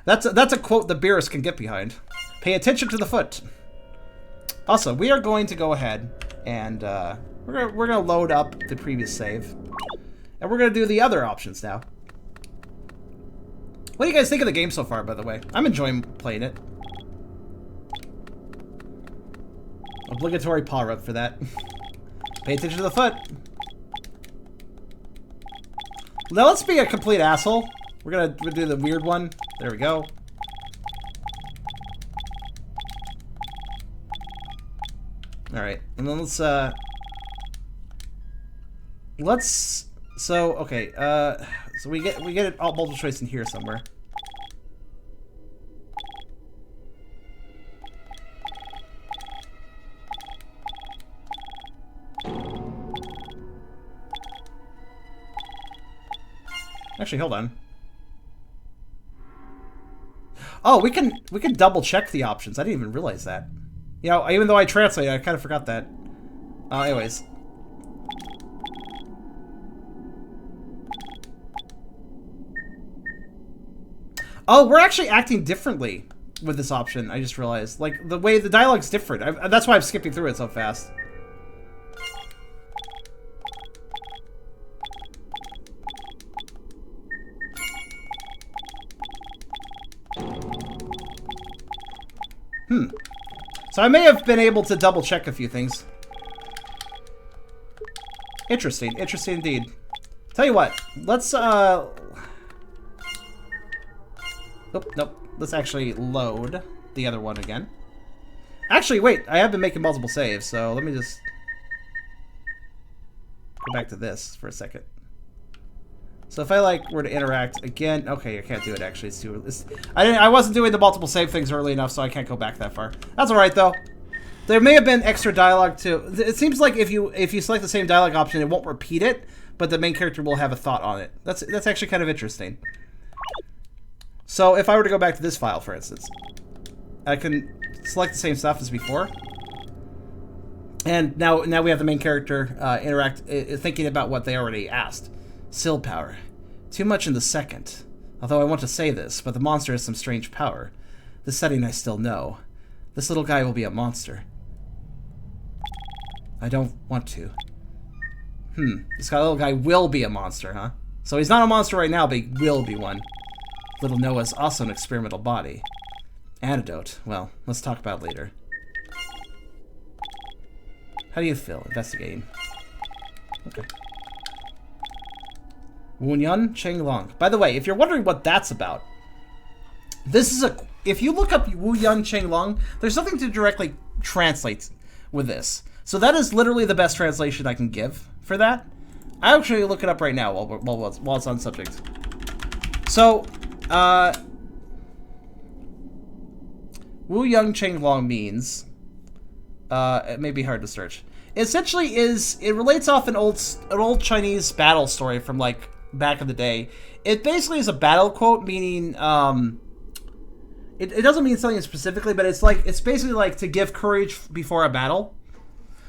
That's a quote the Beerus can get behind. Pay attention to the foot. Also, we are going to go ahead and we're gonna load up the previous save, and we're gonna do the other options now. What do you guys think of the game so far? By the way, I'm enjoying playing it. Obligatory paw rub for that. Pay attention to the foot. Now let's be a complete asshole. We'll do the weird one. There we go. Alright, and then okay, so we get it all multiple choice in here somewhere. Actually, hold on. Oh, we can double check the options. I didn't even realize that. You know, even though I translated, I kind of forgot that. Anyways. Oh, we're actually acting differently with this option, I just realized. Like, the way the dialogue's different. That's why I'm skipping through it so fast. So I may have been able to double check a few things. Interesting. Interesting indeed. Tell you what, let's nope. Let's actually load the other one again. Actually, wait, I have been making multiple saves, so let me just go back to this for a second. So if I were to interact again, okay, I can't do it actually. I wasn't doing the multiple save things early enough, so I can't go back that far. That's all right though. There may have been extra dialogue too. It seems like if you select the same dialogue option, it won't repeat it, but the main character will have a thought on it. That's actually kind of interesting. So if I were to go back to this file, for instance, I can select the same stuff as before. And now we have the main character thinking about what they already asked. Sill power. Too much in the second. Although I want to say this, but the monster has some strange power. The setting I still know. This little guy will be a monster. I don't want to. This little guy will be a monster, huh? So he's not a monster right now, but he will be one. Little Noah's also an experimental body. Antidote. Well, let's talk about it later. How do you feel? Investigating. Okay. Wunyan Chenglong. By the way, if you're wondering what that's about, this is if you look up Wunyan Chenglong, there's nothing to directly translate with this. So that is literally the best translation I can give for that. I'll actually look it up right now while it's on subject. So, Wunyan Chenglong means, it may be hard to search. Essentially it relates off an old Chinese battle story from like back in the day. It basically is a battle quote, meaning it doesn't mean something specifically, but it's basically like to give courage before a battle.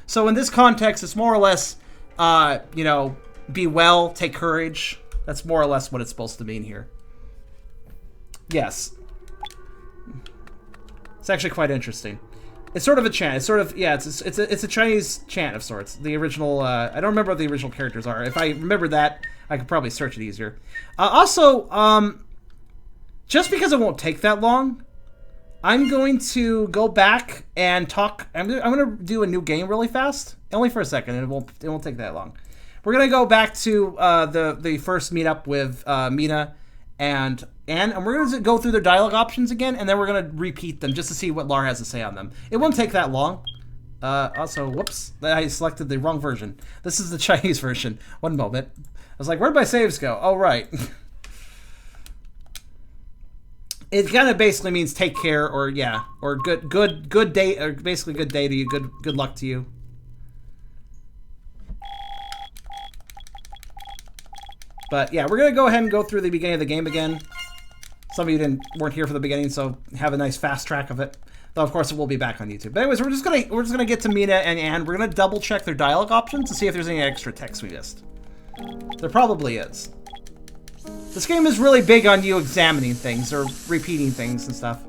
So in this context, it's more or less, you know, be well, take courage. That's more or less what it's supposed to mean here. Yes. It's actually quite interesting. It's sort of a chant. It's sort of, yeah, it's a Chinese chant of sorts. The original, I don't remember what the original characters are. If I remember that, I could probably search it easier. Also, just because it won't take that long, I'm going to go back and talk. I'm gonna do a new game really fast, only for a second, and it won't take that long. We're gonna go back to the first meetup with Mina and Anne, and we're gonna go through their dialogue options again, and then we're gonna repeat them just to see what Lar has to say on them. It won't take that long. Also, whoops, I selected the wrong version. This is the Chinese version. One moment. I was like, where'd my saves go? Oh, right. It kind of basically means take care, or yeah, or good day, or basically good day to you, good luck to you. But yeah, we're gonna go ahead and go through the beginning of the game again. Some of you weren't here for the beginning, so have a nice fast track of it. Though of course it will be back on YouTube. But anyways, we're just gonna get to Mina and Anne. We're gonna double check their dialogue options to see if there's any extra text we missed. There probably is. This game is really big on you examining things or repeating things and stuff.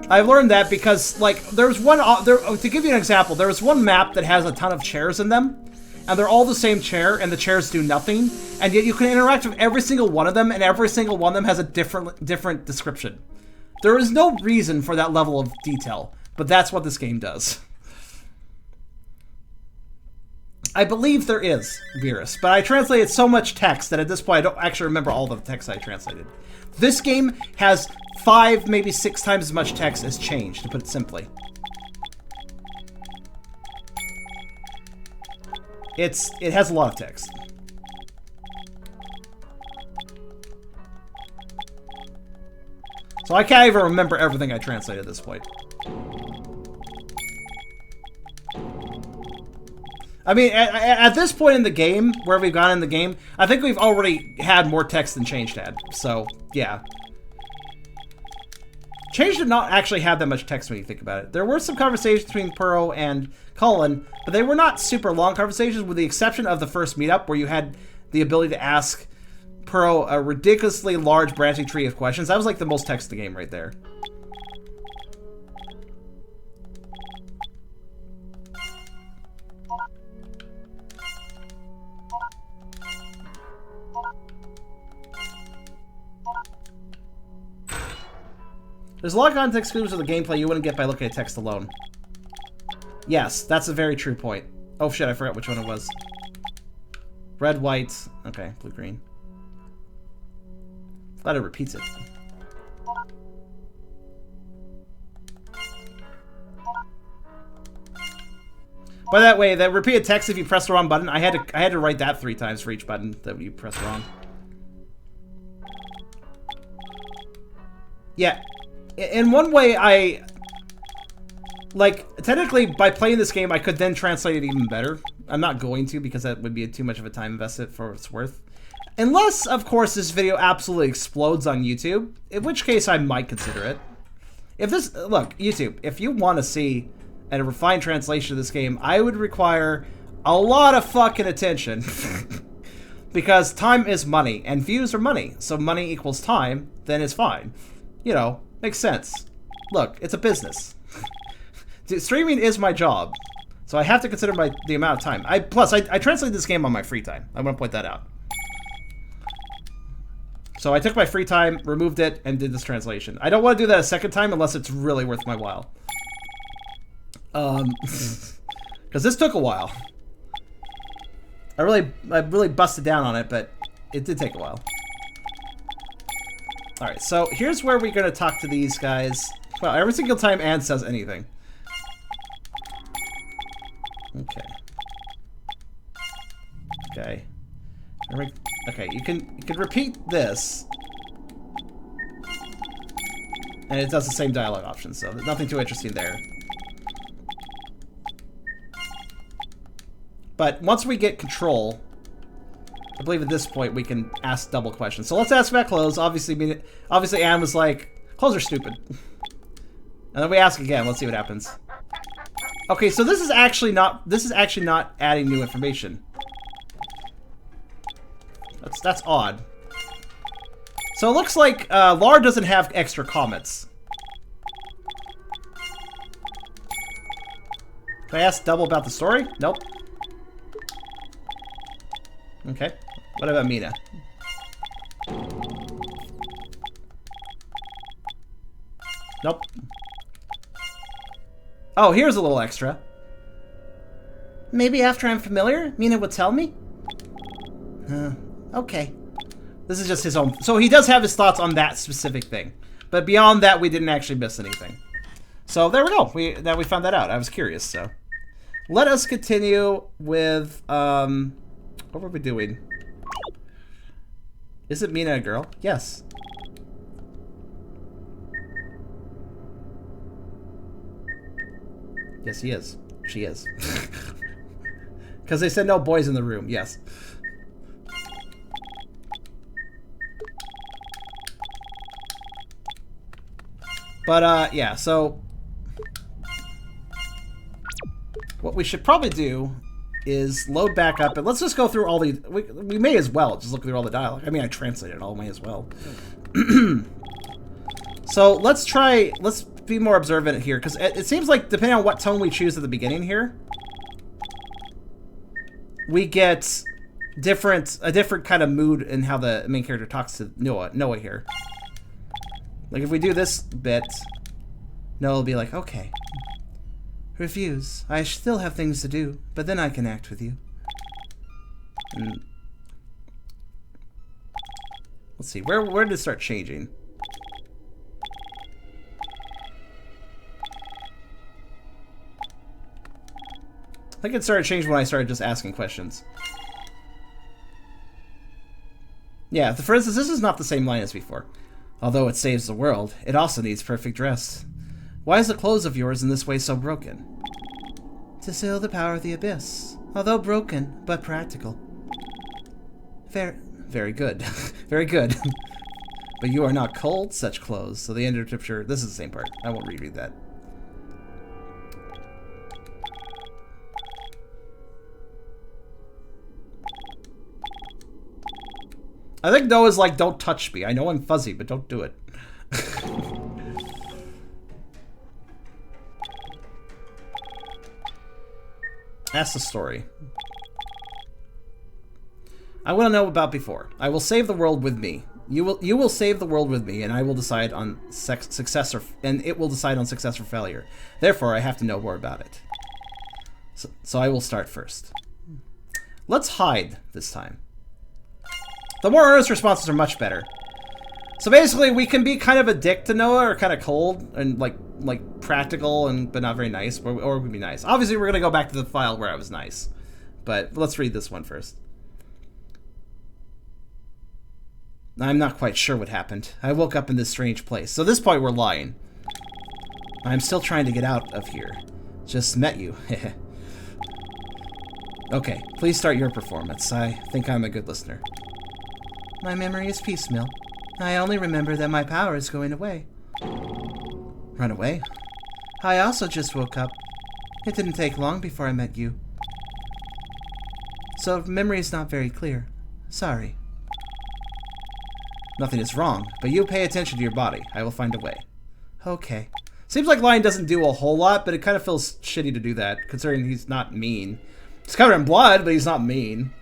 I've learned that because, like, there's one, to give you an example, there was one map that has a ton of chairs in them, and they're all the same chair, and the chairs do nothing, and yet you can interact with every single one of them, and every single one of them has a different description. There is no reason for that level of detail, but that's what this game does. I believe there is Virus, but I translated so much text that at this point I don't actually remember all the text I translated. This game has 5, maybe 6 times as much text as change, to put it simply. It has a lot of text. So I can't even remember everything I translated at this point. I mean, at this point in the game, where we've gone in the game, I think we've already had more text than Change had. So, yeah. Change did not actually have that much text when you think about it. There were some conversations between Puro and Colin, but they were not super long conversations, with the exception of the first meetup, where you had the ability to ask Puro a ridiculously large branching tree of questions. That was like the most text in the game right there. There's a lot of context clues to the gameplay you wouldn't get by looking at text alone. Yes, that's a very true point. Oh shit, I forgot which one it was. Red, white, okay, blue, green. Glad it repeats it. By that way, that repeated text, if you press the wrong button, I had to write that 3 times for each button that you press wrong. Yeah. In one way, technically, by playing this game, I could then translate it even better. I'm not going to, because that would be too much of a time invested for what it's worth. Unless, of course, this video absolutely explodes on YouTube, in which case I might consider it. Look, YouTube, if you want to see a refined translation of this game, I would require a lot of fucking attention. Because time is money, and views are money. So money equals time, then it's fine. You know, makes sense. Look, it's a business. Streaming is my job, so I have to consider the amount of time. Plus, I translate this game on my free time. I want to point that out. So I took my free time, removed it, and did this translation. I don't want to do that a second time unless it's really worth my while. Because this took a while. I really busted down on it, but it did take a while. Alright, so here's where we're going to talk to these guys. Well, every single time Anne says anything. Okay. Okay. Okay, you can repeat this. And it does the same dialogue option, so there's nothing too interesting there. But once we get control, I believe at this point we can ask double questions. So let's ask about clothes. Obviously Anne was like, clothes are stupid. And then we ask again. Let's see what happens. Okay, so this is actually not adding new information. That's odd. So it looks like Lar doesn't have extra comments. Can I ask double about the story? Nope. Okay. What about Mina? Nope. Oh, here's a little extra.
Maybe after I'm familiar, Mina would tell me? Okay.
This is just his own... So he does have his thoughts on that specific thing. But beyond that, we didn't actually miss anything. So there we go. Now we found that out. I was curious, so... Let us continue with... What were we doing? Is it Mina a girl? Yes. Yes, he is. She is. Because they said no boys in the room. Yes. But, yeah, so... What we should probably do is load back up, and let's just go through all the... We may as well just look through all the dialogue. I mean, I translated it all, may as well. So, let's be more observant here, because it seems like, depending on what tone we choose at the beginning here, we get a different kind of mood in how the main character talks to Noah here. Like, if we do this bit, Noah will be like, okay. Refuse. I still have things to do, but then I can act with you. And let's see, where did it start changing? I think it started changing when I started just asking questions. Yeah, for instance, this is not the same line as before. Although it saves the world, it also needs perfect dress. Why is the clothes of yours in this way so broken? To seal the power of the abyss. Although broken, but practical. Very good. Very good. But you are not cold, such clothes. So the end of the picture... This is the same part. I won't reread that. I think Noah's like, don't touch me. I know I'm fuzzy, but don't do it. Ask the story. I want to know about before. I will save the world with me. You will save the world with me, and I will decide on success or failure. Therefore, I have to know more about it. So I will start first. Let's hide this time. The more earnest responses are much better. So basically, we can be kind of a dick to Noah, or kind of cold, and like practical, but not very nice, or we can be nice. Obviously, we're gonna go back to the file where I was nice, but let's read this one first. I'm not quite sure what happened. I woke up in this strange place. So at this point, we're lying. I'm still trying to get out of here. Just met you. Okay, please start your performance. I think I'm a good listener. My memory is piecemeal. I only remember that my power is going away. Run away? I also just woke up. It didn't take long before I met you. So memory is not very clear. Sorry. Nothing is wrong, but you pay attention to your body. I will find a way. Okay. Seems like Lion doesn't do a whole lot, but it kind of feels shitty to do that, considering he's not mean. He's covered in blood, but he's not mean.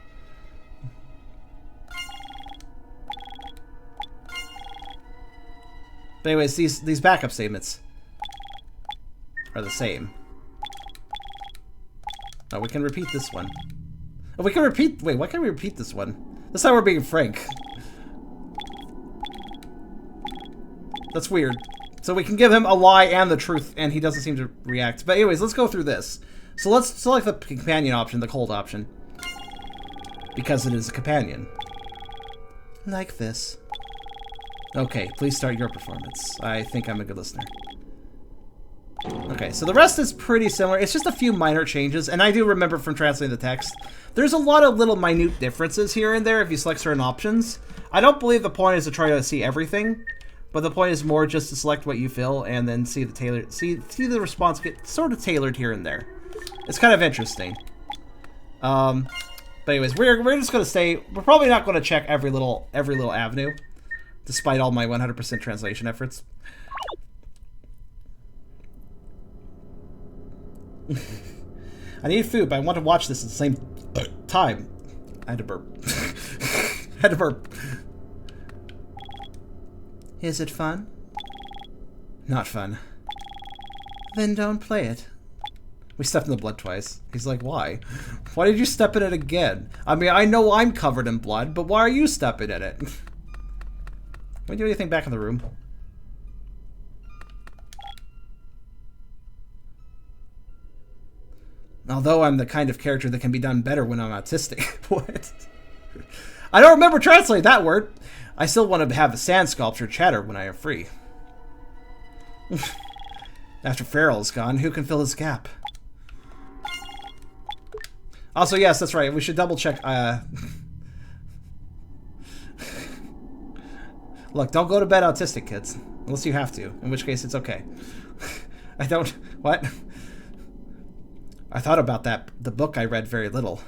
But anyways, these backup statements are the same. Oh, we can repeat this one. Oh, we can repeat. Wait, why can't we repeat this one? This time we're being frank. That's weird. So we can give him a lie and the truth, and he doesn't seem to react. But anyways, let's go through this. So let's select the companion option, the cold option. Because it is a companion.
Like this.
Okay, please start your performance. I think I'm a good listener. Okay, so the rest is pretty similar. It's just a few minor changes, and I do remember from translating the text, there's a lot of little minute differences here and there if you select certain options. I don't believe the point is to try to see everything, but the point is more just to select what you feel and then see the see the response get sort of tailored here and there. It's kind of interesting. But anyways, we're just gonna stay. We're probably not going to check every little avenue, despite all my 100% translation efforts. I need food, but I want to watch this at the same time. I had to burp. I had to burp.
Is it fun?
Not fun.
Then don't play it.
We stepped in the blood twice. He's like, why? Why did you step in it again? I mean, I know I'm covered in blood, but why are you stepping in it? Can we do anything back in the room? Although I'm the kind of character that can be done better when I'm autistic. What? I don't remember translating that word. I still want to have a sand sculpture chatter when I am free. After Farrell is gone, who can fill this gap? Also, yes, that's right. We should double check. Look, don't go to bed autistic, kids. Unless you have to. In which case, it's okay. I don't... What? I thought about the book I read very little.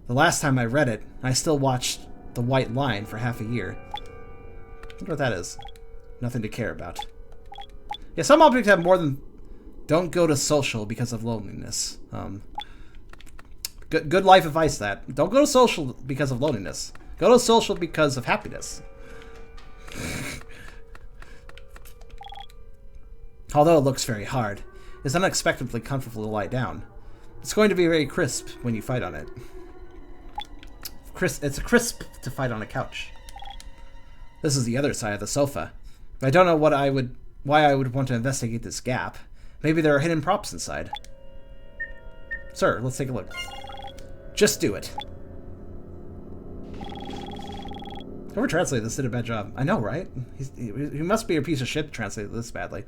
The last time I read it, I still watched The White Line for half a year. I wonder what that is. Nothing to care about. Yeah, some objects have more than... Don't go to social because of loneliness. Good life advice, that. Don't go to social because of loneliness. Go to social because of happiness. Although it looks very hard, it's unexpectedly comfortable to lie down. It's going to be very crisp when you fight on it. It's crisp to fight on a couch. This is the other side of the sofa. But I don't know why I would want to investigate this gap. Maybe there are hidden props inside. Sir, let's take a look. Just do it. Whoever translated this did a bad job. I know, right? He must be a piece of shit to translate this badly.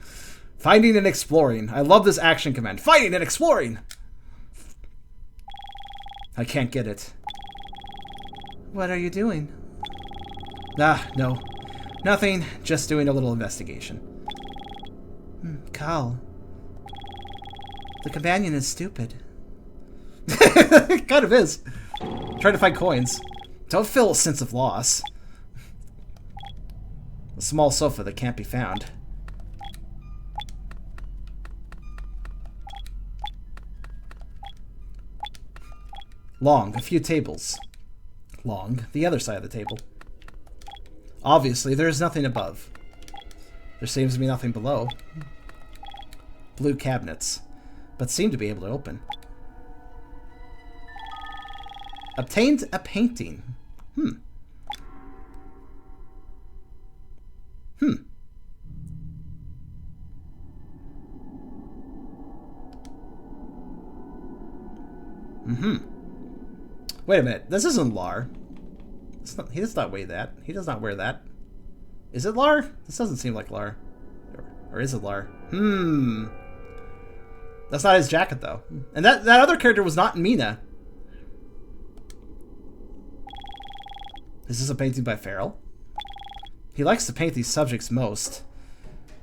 Finding and exploring. I love this action command. Finding and exploring! I can't get it.
What are you doing?
Ah, no. Nothing. Just doing a little investigation.
Carl. The companion is stupid.
It kind of is. Trying to find coins. Don't feel a sense of loss. A small sofa that can't be found. Long, a few tables. Long, the other side of the table. Obviously, there is nothing above. There seems to be nothing below. Blue cabinets, but seem to be able to open. Obtained a painting. Wait a minute. This isn't Lar. He does not wear that. He does not wear that. Is it Lar? This doesn't seem like Lar. Or is it Lar? That's not his jacket, though. And that other character was not Mina. Is this a painting by Farrell? He likes to paint these subjects most.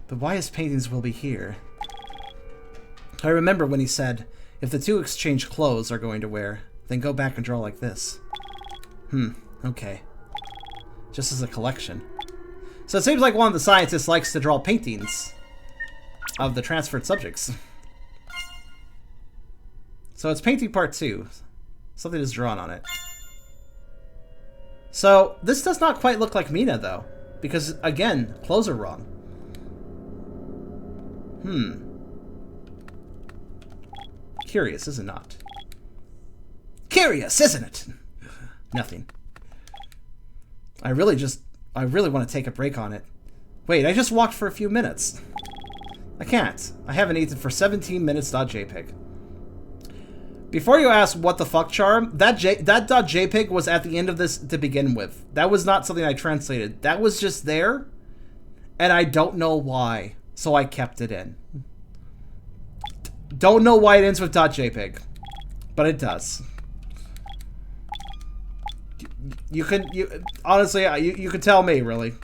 But why his paintings will be here? I remember when he said, if the two exchange clothes are going to wear, then go back and draw like this. Okay. Just as a collection. So it seems like one of the scientists likes to draw paintings of the transferred subjects. So it's painting part 2. Something is drawn on it. So this does not quite look like Mina, though. Because, again, clothes are wrong. Curious, is it not? Curious, isn't it? Nothing. I really want to take a break on it. Wait, I just walked for a few minutes. I can't. I haven't eaten for 17 minutes.jpg. Before you ask what the fuck, Charm, that .jpg was at the end of this to begin with. That was not something I translated. That was just there, and I don't know why, so I kept it in. Don't know why it ends with .jpg, but it does. You honestly, you can tell me, really.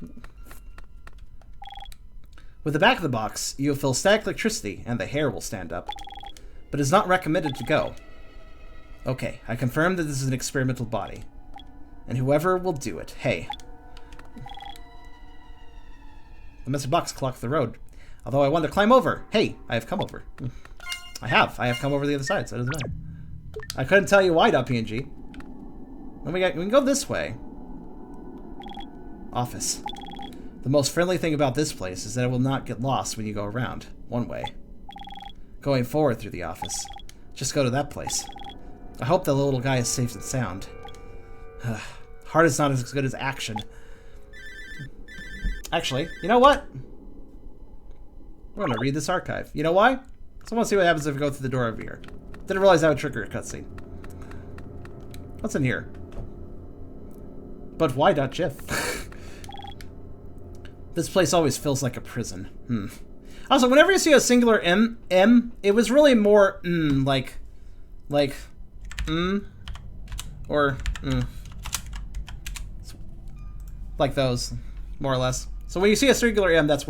With the back of the box, you will feel static electricity, and the hair will stand up. But it's not recommended to go. Okay, I confirm that this is an experimental body. And whoever will do it, hey. The Mr. Box clocked the road. Although I wanted to climb over. Hey, I have come over. I have come over the other side, so it doesn't matter. I couldn't tell you why.png. Then we can go this way. Office. The most friendly thing about this place is that it will not get lost when you go around. One way. Going forward through the office. Just go to that place. I hope the little guy is safe and sound. Heart is not as good as action. Actually, you know what? We're gonna read this archive. You know why? Because I want to see what happens if we go through the door over here. Didn't realize that would trigger a cutscene. What's in here? But why.gif? This place always feels like a prison. Also, whenever you see a singular M, it was really more like or like those, more or less. So when you see a singular M, that's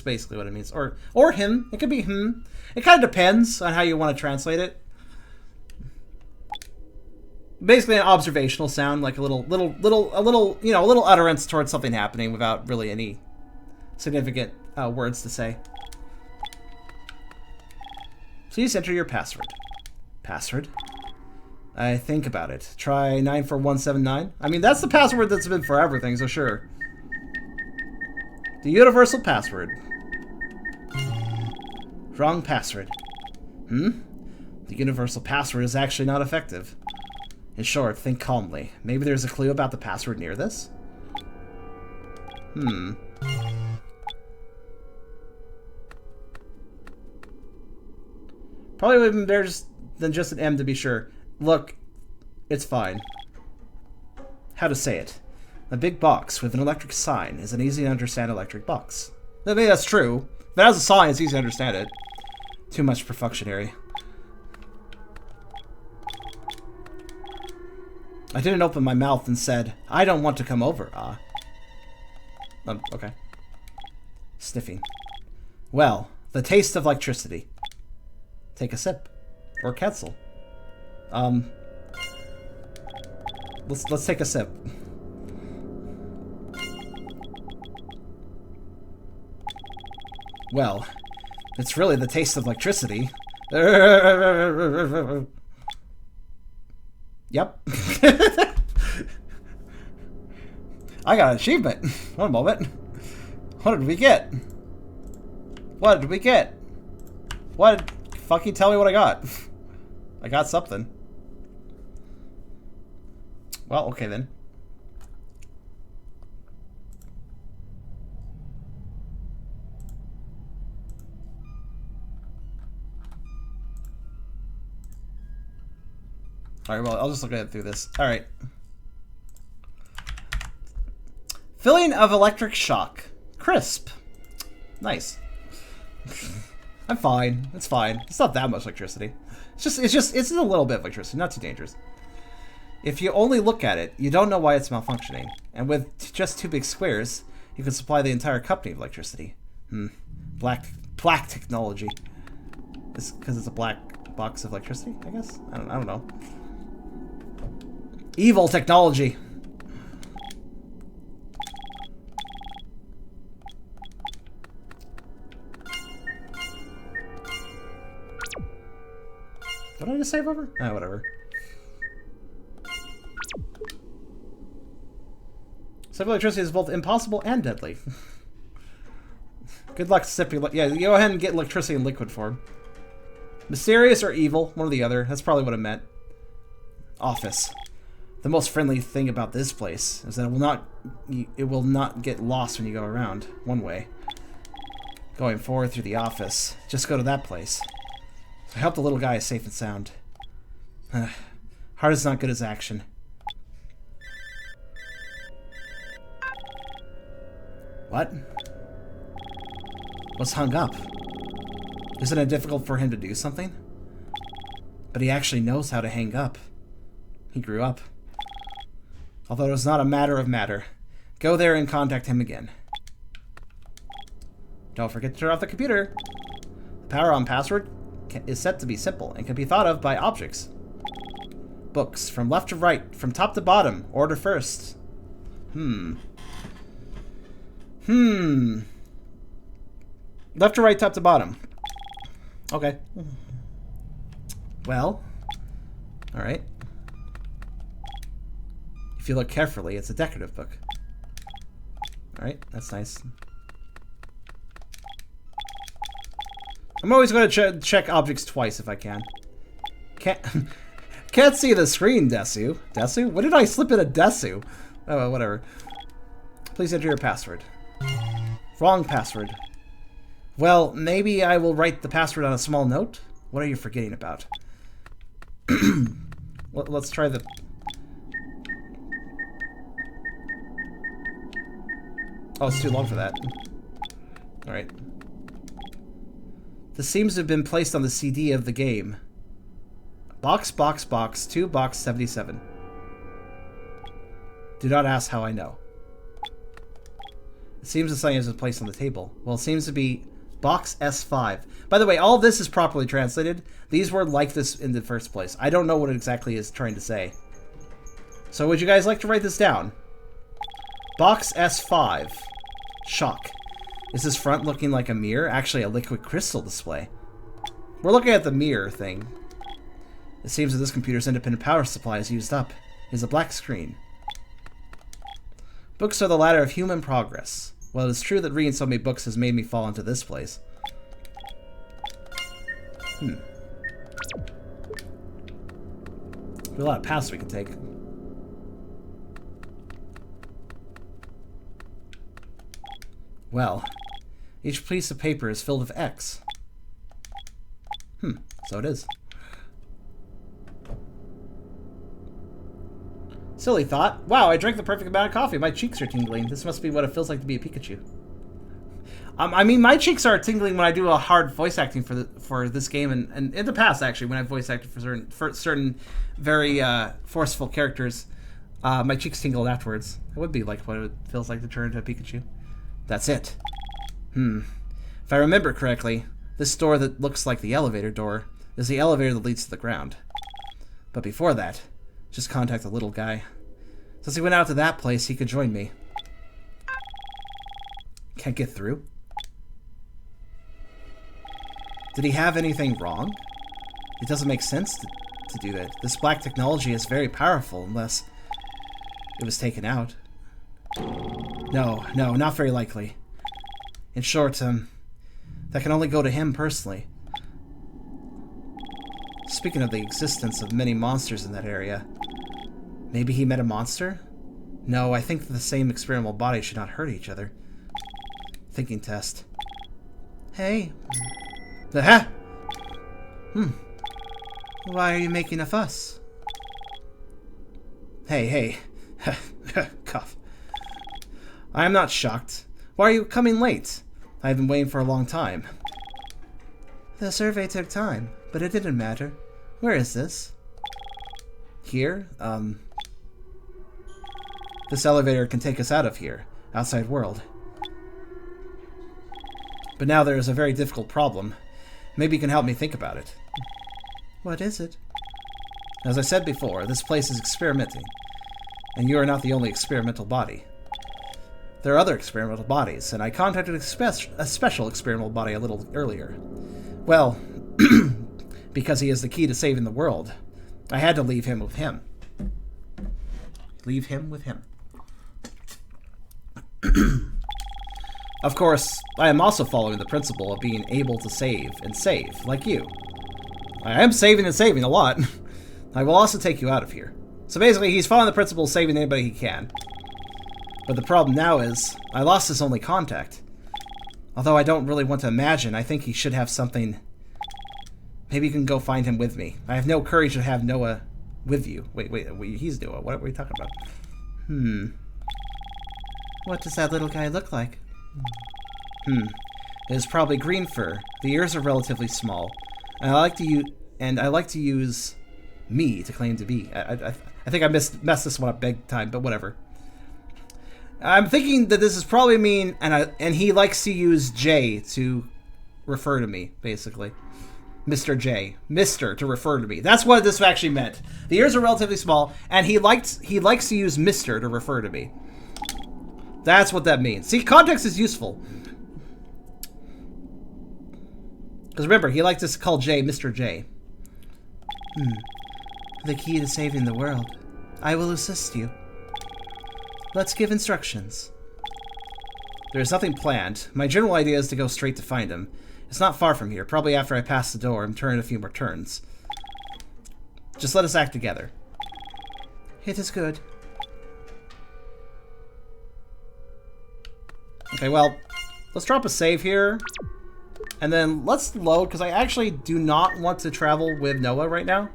basically what it means. Or him. It could be him. It kind of depends on how you want to translate it. Basically, an observational sound, like a little utterance towards something happening without really any significant words to say. Please enter your password. Password? I think about it. Try 94179. I mean, that's the password that's been for everything, so sure. The universal password. Wrong password. The universal password is actually not effective. In short, think calmly. Maybe there's a clue about the password near this? Probably would have been better than just an M to be sure. Look, it's fine. How to say it? A big box with an electric sign is an easy to understand electric box. I mean, that's true. If it has a sign, it's easy to understand it. Too much for functionary. I didn't open my mouth and said, I don't want to come over, okay. Sniffing. Well, the taste of electricity. Take a sip. Or cancel. Let's take a sip. Well, it's really the taste of electricity. Yep. I got an achievement. One moment. What did we get? What did we get? What? Fucking tell me what I got. I got something. Well, okay then. Alright, well, I'll just look at it through this. Alright. Feeling of electric shock. Crisp. Nice. I'm fine. It's fine. It's not that much electricity. It's a little bit of electricity, not too dangerous. If you only look at it, you don't know why it's malfunctioning. And with just 2 big squares, you can supply the entire company of electricity. Black technology. It's because it's a black box of electricity, I guess? I don't know. Evil technology. What did I just save over? Ah, whatever. Sip electricity is both impossible and deadly. Good luck sipping. Yeah, go ahead and get electricity in liquid form. Mysterious or evil, one or the other. That's probably what it meant. Office. The most friendly thing about this place is that it will not get lost when you go around one way. Going forward through the office. Just go to that place. I hope the little guy is safe and sound. Heart is not good as action. What? What's hung up? Isn't it difficult for him to do something? But he actually knows how to hang up. He grew up. Although it was not a matter of matter. Go there and contact him again. Don't forget to turn off the computer. The power on password is set to be simple and can be thought of by objects. Books, from left to right, from top to bottom, order first. Left to right, top to bottom. Okay. Well. Alright. If you look carefully, it's a decorative book. Alright, that's nice. I'm always going to check objects twice if I can. Can't see the screen, Desu. Desu? What did I slip in a Desu? Oh, whatever. Please enter your password. Wrong password. Well, maybe I will write the password on a small note? What are you forgetting about? Let's try the... Oh, it's too long for that. Alright. This seems to have been placed on the CD of the game. Box 2 box 77. Do not ask how I know. It seems the sign has been placed on the table. Well, it seems to be box S5. By the way, all this is properly translated. These were like this in the first place. I don't know what it exactly is trying to say. So would you guys like to write this down? Box S5. Shock. Is this front looking like a mirror? Actually, a liquid crystal display. We're looking at the mirror thing. It seems that this computer's independent power supply is used up. It is a black screen. Books are the ladder of human progress. Well, it is true that reading so many books has made me fall into this place. There's a lot of paths we can take. Well, each piece of paper is filled with X. So it is. Silly thought. Wow, I drank the perfect amount of coffee. My cheeks are tingling. This must be what it feels like to be a Pikachu. I mean, my cheeks are tingling when I do a hard voice acting for this game, and in the past, actually, when I voice acted for certain very forceful characters, my cheeks tingled afterwards. It would be like what it feels like to turn into a Pikachu. That's it. If I remember correctly, this door that looks like the elevator door is the elevator that leads to the ground. But before that, just contact the little guy. Since he went out to that place, he could join me. Can't get through? Did he have anything wrong? It doesn't make sense to do that. This black technology is very powerful unless it was taken out. No, not very likely. In short, that can only go to him personally. Speaking of the existence of many monsters in that area, maybe he met a monster? No, I think that the same experimental bodies should not hurt each other. Thinking test. Hey. Aha! Why are you making a fuss? Hey. Cough. I am not shocked. Why are you coming late? I have been waiting for a long time. The survey took time, but it didn't matter. Where is this? Here? This elevator can take us out of here, outside world. But now there is a very difficult problem. Maybe you can help me think about it. What is it? As I said before, this place is experimenting, and you are not the only experimental body. There are other experimental bodies, and I contacted a special experimental body a little earlier. Well, because he is the key to saving the world, I had to leave him with him. Leave him with him. Of course, I am also following the principle of being able to save and save, like you. I am saving and saving a lot. I will also take you out of here. So basically, he's following the principle of saving anybody he can. But the problem now is, I lost his only contact. Although I don't really want to imagine, I think he should have something. Maybe you can go find him with me. I have no courage to have Noah with you. Wait, he's Noah. What are we talking about?
What does that little guy look like?
It is probably green fur. The ears are relatively small. And I like to use me to claim to be. I think I messed this one up big time, but whatever. I'm thinking that this is probably mean, and he likes to use J to refer to me, basically. Mr. J. Mr. to refer to me. That's what this actually meant. The ears are relatively small, and he likes to use Mr. to refer to me. That's what that means. See, context is useful. Because remember, he likes to call J Mr. J.
The key to saving the world. I will assist you. Let's give instructions.
There is nothing planned. My general idea is to go straight to find him. It's not far from here, probably after I pass the door and turn a few more turns. Just let us act together.
It is good.
Okay, well, let's drop a save here. And then let's load, because I actually do not want to travel with Noah right now.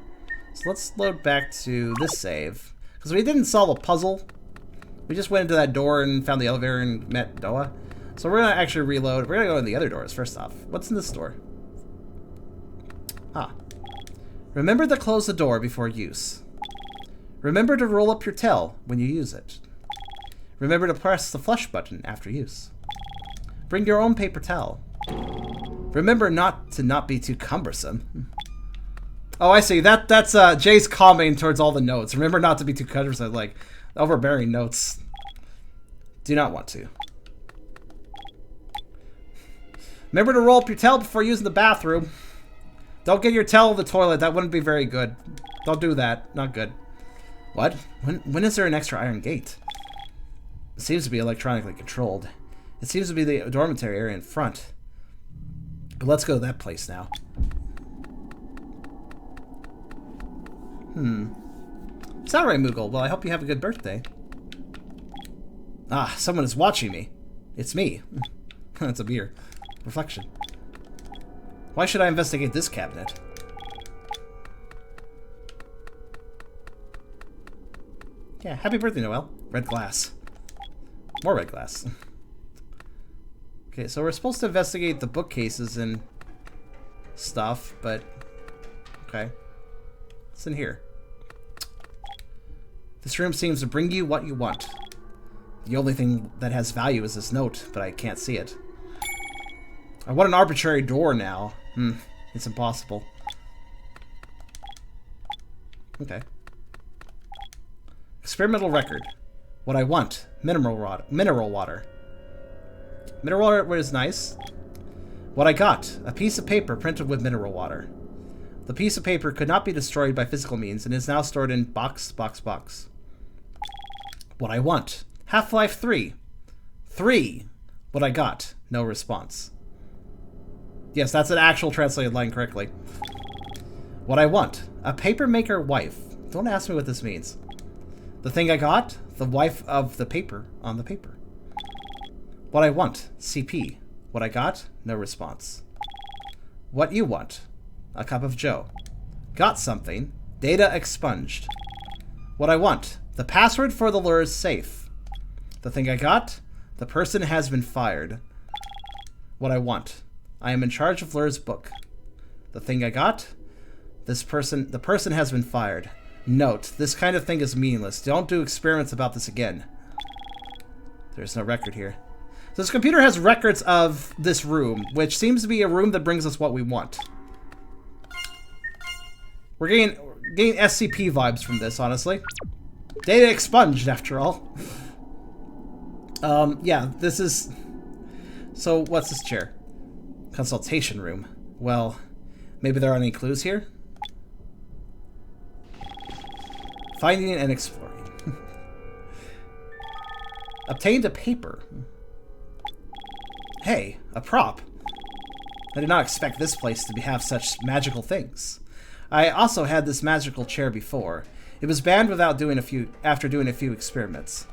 So let's load back to this save. Because we didn't solve a puzzle. We just went into that door and found the elevator and met Noah. So we're going to actually reload. We're going to go in the other doors first off. What's in this door? Remember to close the door before use. Remember to roll up your tail when you use it. Remember to press the flush button after use. Bring your own paper towel. Remember not to be too cumbersome. Oh, I see. That's Jay's comment towards all the notes. Remember not to be too cumbersome. Like, overbearing notes. Do not want to. Remember to roll up your tail before using the bathroom. Don't get your tail in the toilet. That wouldn't be very good. Don't do that. Not good. What? When is there an extra iron gate? It seems to be electronically controlled. It seems to be the dormitory area in front. But let's go to that place now. It's all right, Moogle. Well, I hope you have a good birthday. Ah, someone is watching me. It's me. That's a beer. Reflection. Why should I investigate this cabinet? Yeah, happy birthday, Noel. Red glass. More red glass. Okay, so we're supposed to investigate the bookcases and stuff, but... Okay. What's in here? This room seems to bring you what you want. The only thing that has value is this note, but I can't see it. I want an arbitrary door now. It's impossible. Okay. Experimental record. What I want. Mineral water. Mineral water is nice. What I got. A piece of paper printed with mineral water. The piece of paper could not be destroyed by physical means and is now stored in box. What I want. Half-Life 3. 3. What I got. No response. Yes, that's an actual translated line correctly. What I want. A papermaker wife. Don't ask me what this means. The thing I got. The wife of the paper on the paper. What I want. CP. What I got. No response. What you want. A cup of joe. Got something. Data expunged. What I want. The password for the lure's safe. The thing I got. The person has been fired. What I want. I am in charge of lure's book. The thing I got. The person has been fired. Note, this kind of thing is meaningless. Don't do experiments about this again. There's no record here. So this computer has records of this room, which seems to be a room that brings us what we want. We're getting SCP vibes from this, honestly. Data expunged, after all. Yeah, this is... So, what's this chair? Consultation room. Well, maybe there aren't any clues here? Finding and exploring. Obtained a paper. Hey, a prop. I did not expect this place to have such magical things. I also had this magical chair before. It was banned after doing a few experiments.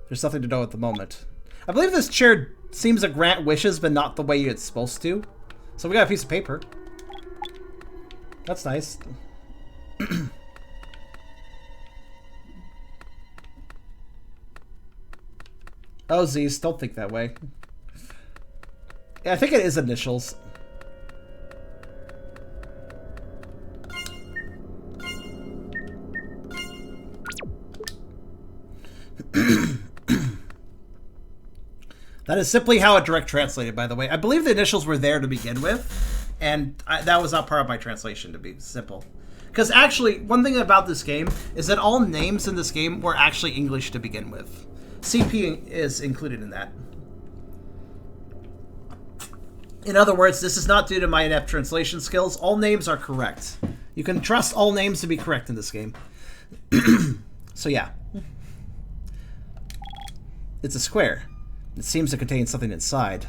There's nothing to know at the moment. I believe this chair seems to grant wishes, but not the way it's supposed to. So we got a piece of paper. That's nice. Oh, Z's, don't think that way. Yeah, I think it is initials. That is simply how it direct translated, by the way. I believe the initials were there to begin with, and that was not part of my translation, to be simple. Because actually, one thing about this game is that all names in this game were actually English to begin with. CP is included in that. In other words, this is not due to my inept translation skills. All names are correct. You can trust all names to be correct in this game. So yeah. It's a square. It seems to contain something inside,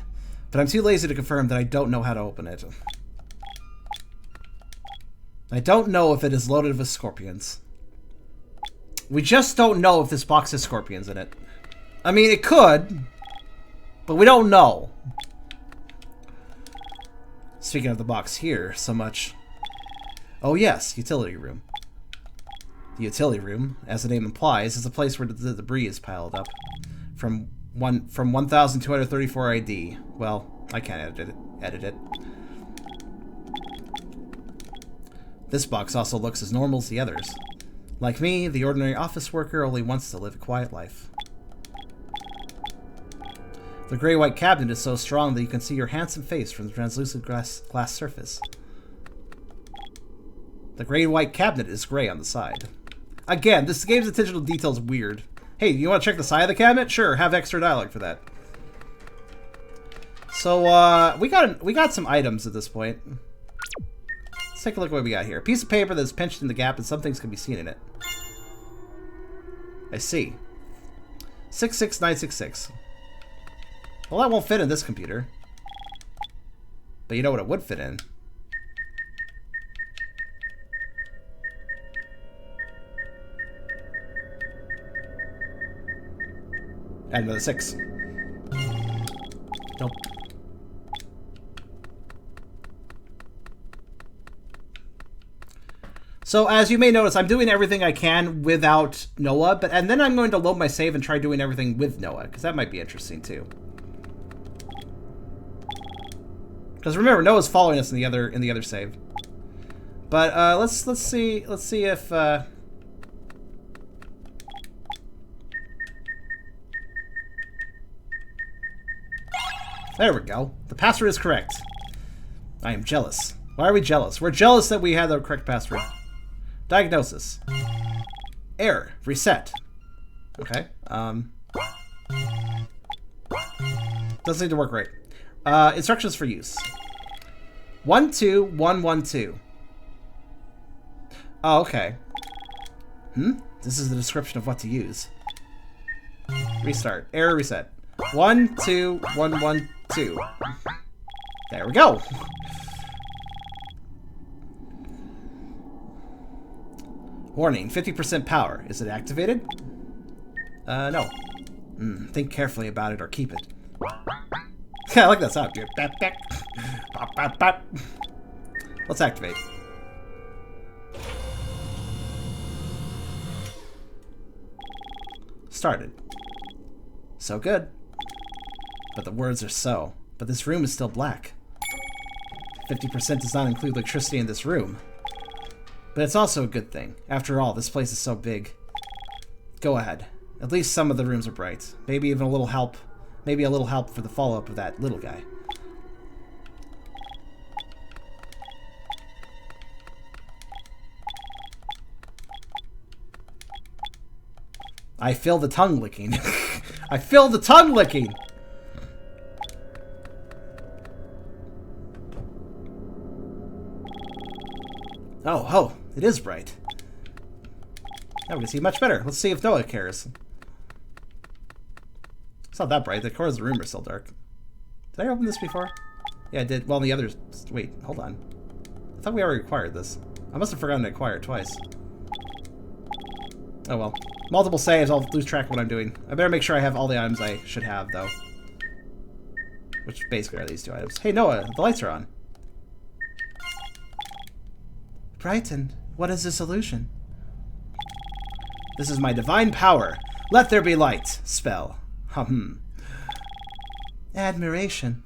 but I'm too lazy to confirm that I don't know how to open it. I don't know if it is loaded with scorpions. We just don't know if this box has scorpions in it. I mean, it could, but we don't know. Speaking of the box here, so much. Oh yes, utility room. The utility room, as the name implies, is a place where the debris is piled up. From 1234 ID. Well, I can't edit it. This box also looks as normal as the others. Like me, the ordinary office worker only wants to live a quiet life. The gray-white cabinet is so strong that you can see your handsome face from the translucent glass surface. The gray-white cabinet is gray on the side. Again, this game's attention to detail is weird. Hey, you want to check the side of the cabinet? Sure, have extra dialogue for that. So, we got some items at this point. Let's take a look at what we got here. A piece of paper that's pinched in the gap and some things can be seen in it. I see. 66966. Well, that won't fit in this computer. But you know what it would fit in? Add another 6. Nope. So as you may notice, I'm doing everything I can without Noah, and then I'm going to load my save and try doing everything with Noah, because that might be interesting too. Because remember, Noah's following us in the other save. But let's see if there we go. The password is correct. I am jealous. Why are we jealous? We're jealous that we had the correct password. Diagnosis. Error. Reset. Okay. Doesn't seem to work right. Instructions for use. 12112. Oh, okay. This is the description of what to use. Restart. Error reset. 12112. There we go. Warning, 50% power. Is it activated? No. Think carefully about it or keep it. I like that sound, dude. Let's activate. Started. So good. But the words are so. But this room is still black. 50% does not include electricity in this room. But it's also a good thing. After all, this place is so big. Go ahead. At least some of the rooms are bright. Maybe even a little help. Maybe a little help for the follow-up of that little guy. I feel the tongue licking. I feel the tongue licking! Oh, it is bright. Now we can see much better. Let's see if Noah cares. It's not that bright. The corners of the room are still dark. Did I open this before? Yeah, I did. Well, the others... Wait, hold on. I thought we already acquired this. I must have forgotten to acquire it twice. Oh well. Multiple saves, I'll lose track of what I'm doing. I better make sure I have all the items I should have, though. Which basically are these 2 items. Hey, Noah, the lights are on.
Brighton, what is this illusion?
This is my divine power. Let there be light. Spell.
Admiration.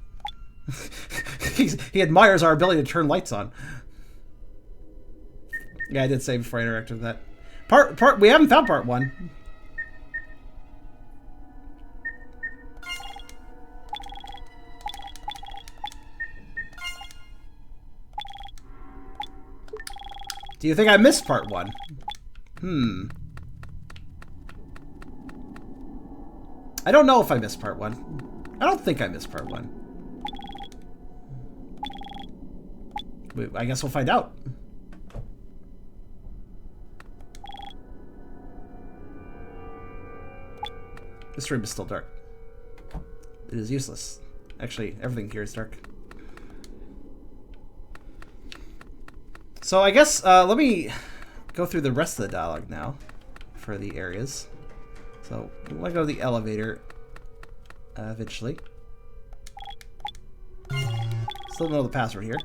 He admires our ability to turn lights on. Yeah, I did say before I interacted with that. We haven't found part 1. Do you think I missed part 1? I don't know if I missed part 1. I don't think I missed part 1. I guess we'll find out. This room is still dark. It is useless. Actually, everything here is dark. So I guess, let me go through the rest of the dialogue now for the areas. So, we want to go to the elevator eventually. Still don't know the password here.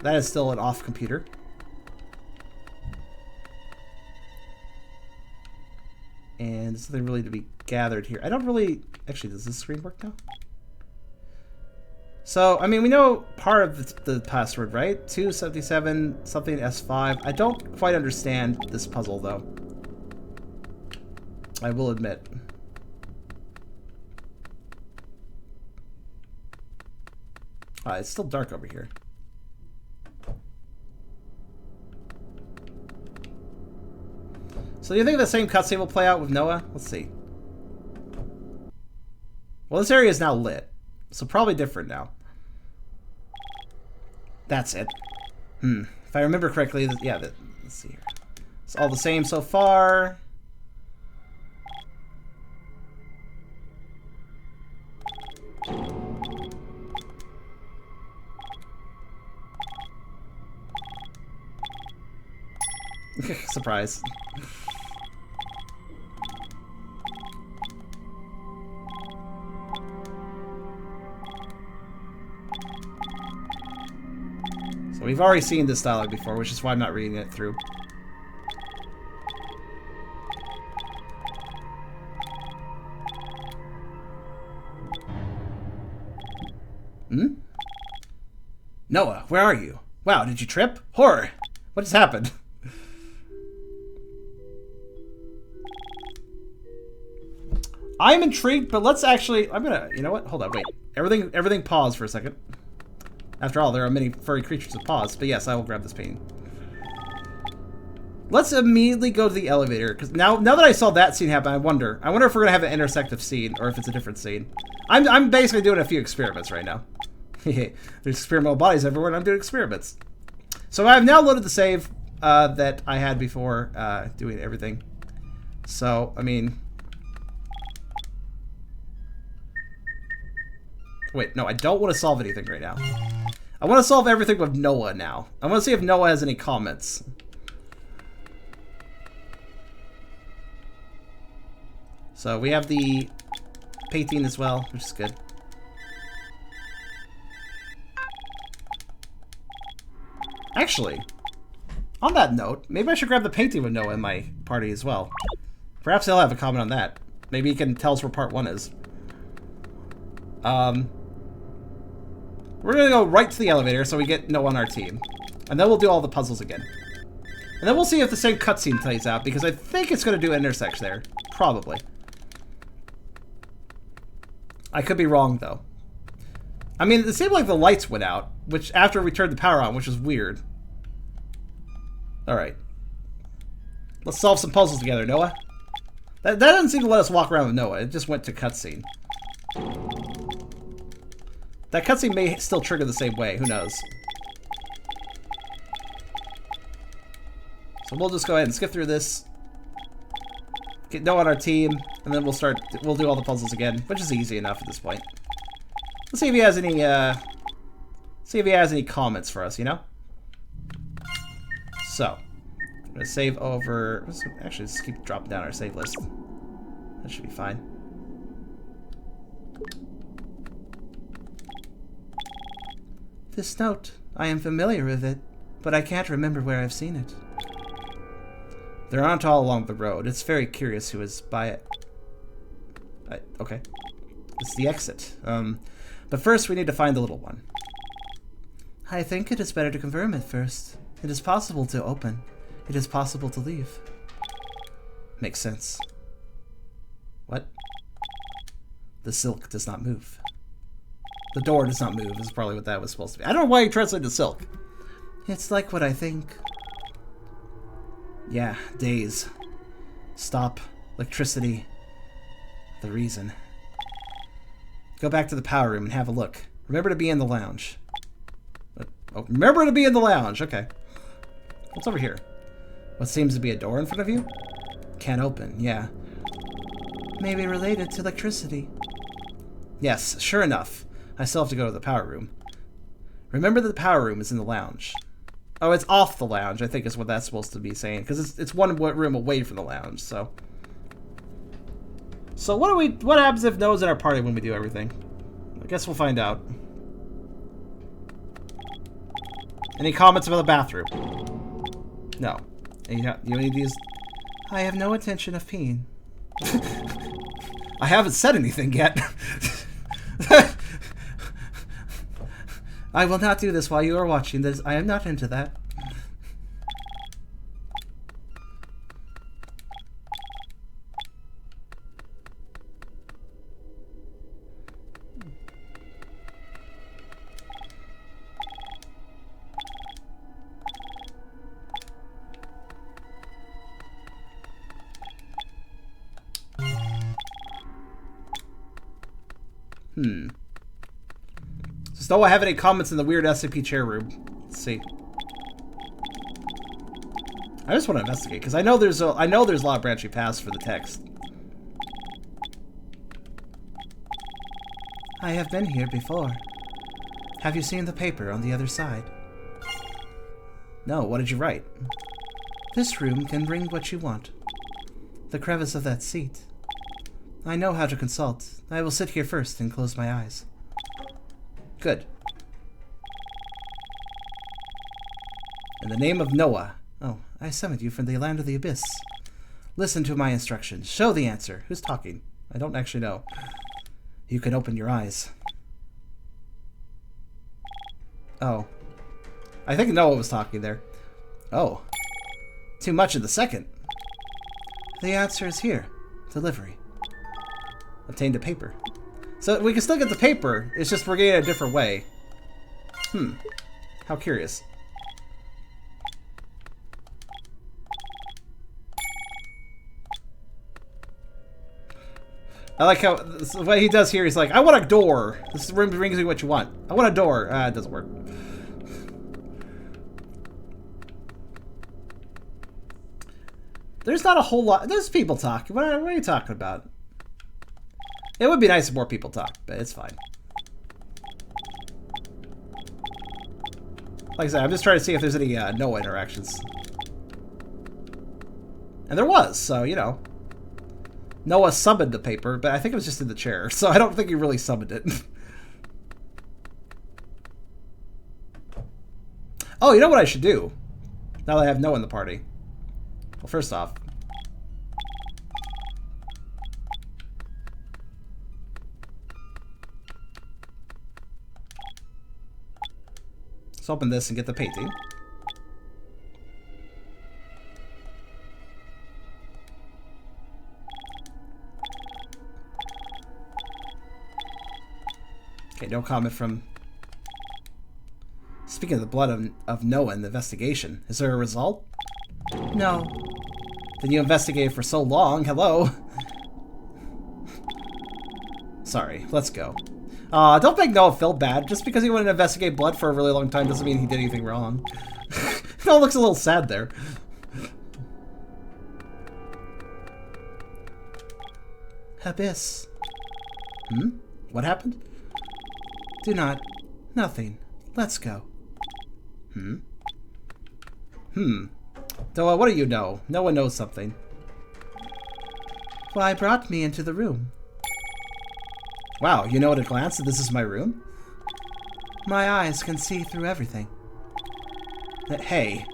That is still an off computer. And there's something really to be gathered here. I don't really... Actually, does this screen work now? So, I mean, we know part of the password, right? 277 something S5. I don't quite understand this puzzle, though. I will admit. It's still dark over here. So do you think the same cutscene will play out with Noah? Let's see. Well, this area is now lit. So probably different now. That's it. If I remember correctly, yeah, let's see here. It's all the same so far. Surprise. So we've already seen this dialogue before, which is why I'm not reading it through. Noah, where are you? Wow, did you trip? Horror! What just happened? I'm intrigued, but let's actually... I'm gonna... You know what? Hold on, wait. Everything pause for a second. After all, there are many furry creatures with paws, but yes, I will grab this painting. Let's immediately go to the elevator, because now that I saw that scene happen, I wonder if we're gonna have an intersective scene, or if it's a different scene. I'm basically doing a few experiments right now. There's experimental bodies everywhere, and I'm doing experiments. So I've now loaded the save that I had before doing everything. So, I mean... Wait, no, I don't want to solve anything right now. I want to solve everything with Noah now. I want to see if Noah has any comments. So we have the painting as well, which is good. Actually, on that note, maybe I should grab the painting with Noah in my party as well. Perhaps he'll have a comment on that. Maybe he can tell us where part 1 is. We're gonna go right to the elevator so we get Noah on our team. And then we'll do all the puzzles again. And then we'll see if the same cutscene plays out, because I think it's gonna do an intersect there. Probably. I could be wrong, though. I mean, it seemed like the lights went out, which after we turned the power on, which was weird. Alright. Let's solve some puzzles together, Noah. That doesn't seem to let us walk around with Noah. It just went to cutscene. That cutscene may still trigger the same way. Who knows? So we'll just go ahead and skip through this. Get Noah on our team, and then we'll do all the puzzles again, which is easy enough at this point. Let's see if he has any comments for us, you know? So, I'm gonna save over. Let's actually just keep dropping down our save list. That should be fine.
This note, I am familiar with it, but I can't remember where I've seen it.
There aren't all along the road. It's very curious who is by it. Okay. It's the exit. But first we need to find the little one.
I think it is better to confirm it first. It is possible to open. It is possible to leave.
Makes sense. What? The silk does not move. The door does not move is probably what that was supposed to be. I don't know why you translated to silk.
It's like what I think.
Yeah, days. Stop. Electricity. The reason. Go back to the power room and have a look. Remember to be in the lounge. Oh, remember to be in the lounge. Okay. What's over here? What seems to be a door in front of you? Can't open. Yeah.
Maybe related to electricity.
Yes, sure enough. I still have to go to the power room. Remember that the power room is in the lounge. Oh, it's off the lounge, I think is what that's supposed to be saying. Because it's one room away from the lounge, so. So what happens if Noah's in our party when we do everything? I guess we'll find out. Any comments about the bathroom? No. You need these?
I have no intention of peeing.
I haven't said anything yet.
I will not do this while you are watching this. I am not into that.
Does Noah have any comments in the weird SCP chair room? Let's see. I just want to investigate because I know there's a lot of branching paths for the text.
I have been here before. Have you seen the paper on the other side?
No, what did you write?
This room can bring what you want. The crevice of that seat. I know how to consult. I will sit here first and close my eyes.
Good. In the name of Noah.
Oh, I summoned you from the land of the abyss. Listen to my instructions. Show the answer.
Who's talking? I don't actually know. You can open your eyes. Oh. I think Noah was talking there. Oh. Too much in the second.
The answer is here. Delivery.
Obtained a paper. So we can still get the paper, it's just we're getting it a different way. How curious. I like how, what he does here, he's like, I want a door. This room brings you what you want. I want a door. It doesn't work. There's not a whole lot, there's people talking. What are you talking about? It would be nice if more people talk, but it's fine. Like I said, I'm just trying to see if there's any Noah interactions. And there was, so, you know. Noah summoned the paper, but I think it was just in the chair, so I don't think he really summoned it. Oh, you know what I should do? Now that I have Noah in the party. Well, first off, let's open this and get the painting. Okay, no comment from... Speaking of the blood of Noah in the investigation, is there a result?
No.
Then you investigated for so long, hello? Sorry, let's go. Don't make Noah feel bad. Just because he wouldn't investigate blood for a really long time doesn't mean he did anything wrong. Noah looks a little sad there.
Abyss.
What happened?
Do not. Nothing. Let's go.
Doa, what do you know? No one knows something.
Why brought me into the room?
Wow, you know at a glance that this is my room?
My eyes can see through everything.
Hey,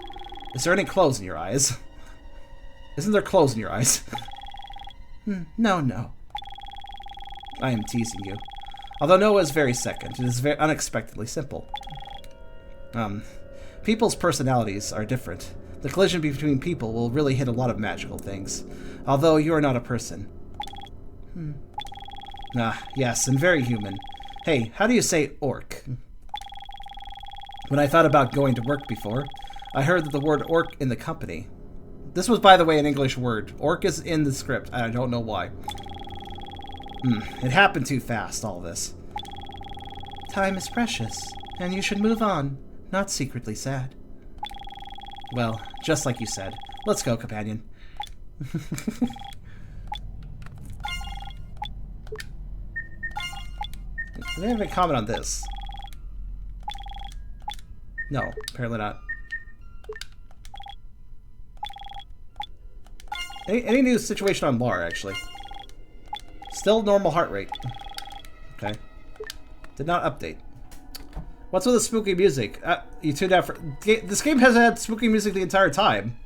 is there any clothes in your eyes? Isn't there clothes in your eyes?
No, no.
I am teasing you. Although Noah is very second, it is very unexpectedly simple. People's personalities are different. The collision between people will really hit a lot of magical things. Although you are not a person. Yes, and very human. Hey, how do you say orc? When I thought about going to work before, I heard that the word orc in the company. This was, by the way, an English word. Orc is in the script. I don't know why. It happened too fast, all this.
Time is precious, and you should move on, not secretly sad.
Well, just like you said. Let's go, companion. Do they have any comment on this? No, apparently not. Any new situation on Lar, actually? Still normal heart rate. Okay. Did not update. What's with the spooky music? You tuned out for... This game has had spooky music the entire time.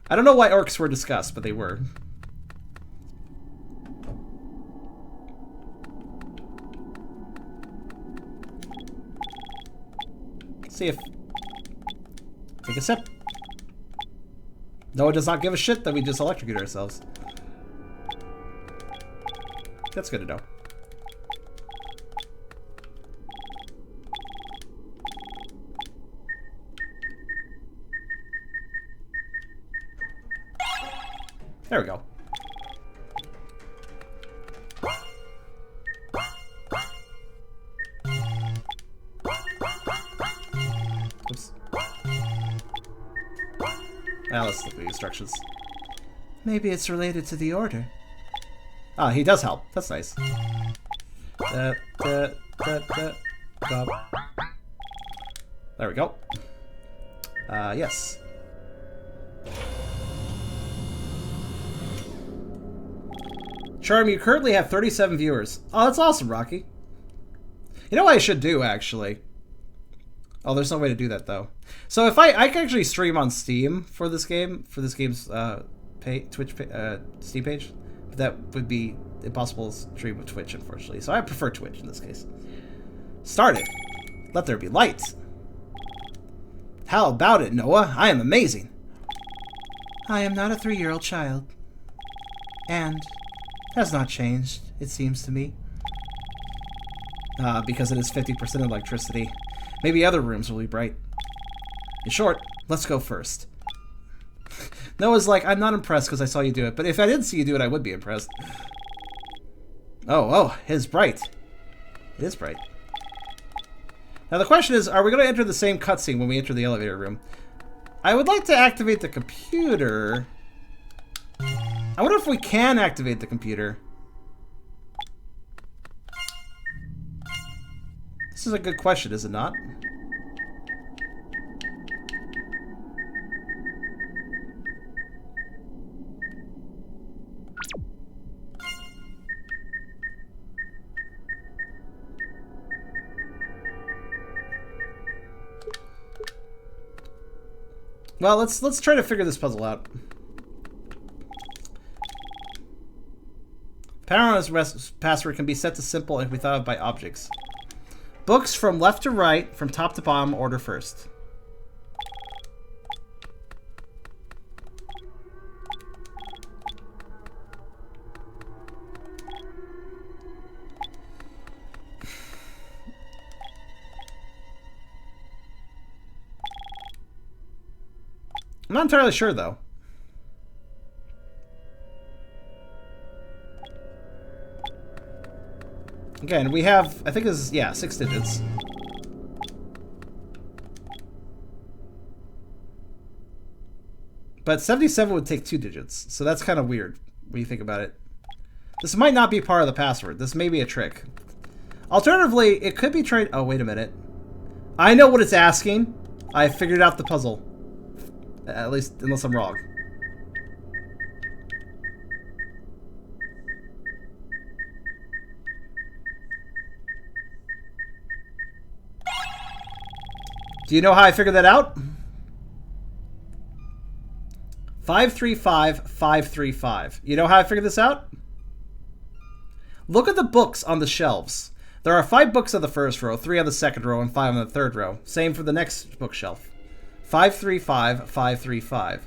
I don't know why orcs were discussed, but they were. See if... Take a sip. Noah does not give a shit that we just electrocute ourselves. That's good to know. There we go. Oops. Now let's look at the instructions.
Maybe it's related to the order.
Ah, he does help. That's nice. There we go. Yes. Charm, you currently have 37 viewers. Oh, that's awesome, Rocky. You know what I should do, actually? Oh, there's no way to do that, though. So if I can actually stream on Steam for this game, for this game's Steam page. But that would be impossible to stream with Twitch, unfortunately. So I prefer Twitch in this case. Start it. Let there be light. How about it, Noah? I am amazing.
I am not a 3-year-old child. And has not changed, it seems to me.
Because it is 50% electricity. Maybe other rooms will be bright. In short, let's go first. Noah's like, I'm not impressed because I saw you do it, but if I didn't see you do it, I would be impressed. Oh, it is bright. It is bright. Now the question is, are we going to enter the same cutscene when we enter the elevator room? I would like to activate the computer. I wonder if we can activate the computer. This is a good question, is it not? Well, let's try to figure this puzzle out. Power on this password can be set to simple and can be thought of by objects. Books from left to right, from top to bottom, order first. I'm not entirely sure, though. Again, we have, I think it's, yeah, 6 digits. But 77 would take 2 digits, so that's kind of weird when you think about it. This might not be part of the password. This may be a trick. Alternatively, it could be tried... Oh, wait a minute. I know what it's asking. I figured out the puzzle. At least, unless I'm wrong. Do you know how I figured that out? 535-535. You know how I figured this out? Look at the books on the shelves. There are 5 books on the first row, 3 on the second row, and 5 on the third row. Same for the next bookshelf. 535-535.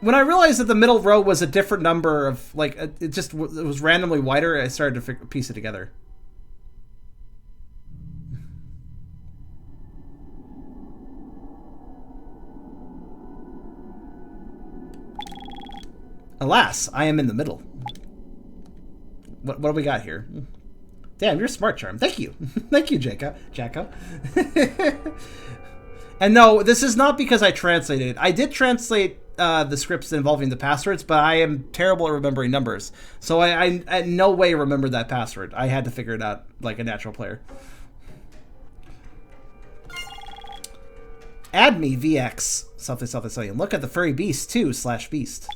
When I realized that the middle row was a different number of, like, it was randomly wider, I started to piece it together. Alas, I am in the middle. What do we got here? Damn, you're smart, Charm. Thank you. Thank you, Jacko. And no, this is not because I translated it. I did translate the scripts involving the passwords, but I am terrible at remembering numbers. So I in no way remembered that password. I had to figure it out like a natural player. Add me, VX. Something, something, something. Look at the furry beast, too, /beast.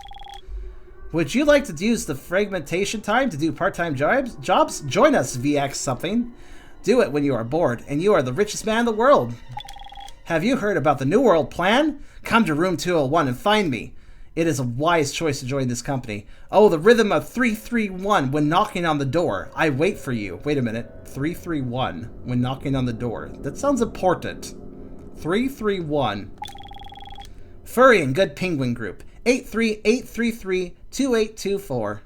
Would you like to use the fragmentation time to do part-time jobs? Join us, VX something. Do it when you are bored, and you are the richest man in the world. Have you heard about the New World Plan? Come to room 201 and find me. It is a wise choice to join this company. Oh, the rhythm of 331 when knocking on the door. I wait for you. Wait a minute. 331 when knocking on the door. That sounds important. 331. Furry and Good Penguin Group. 83833-2824.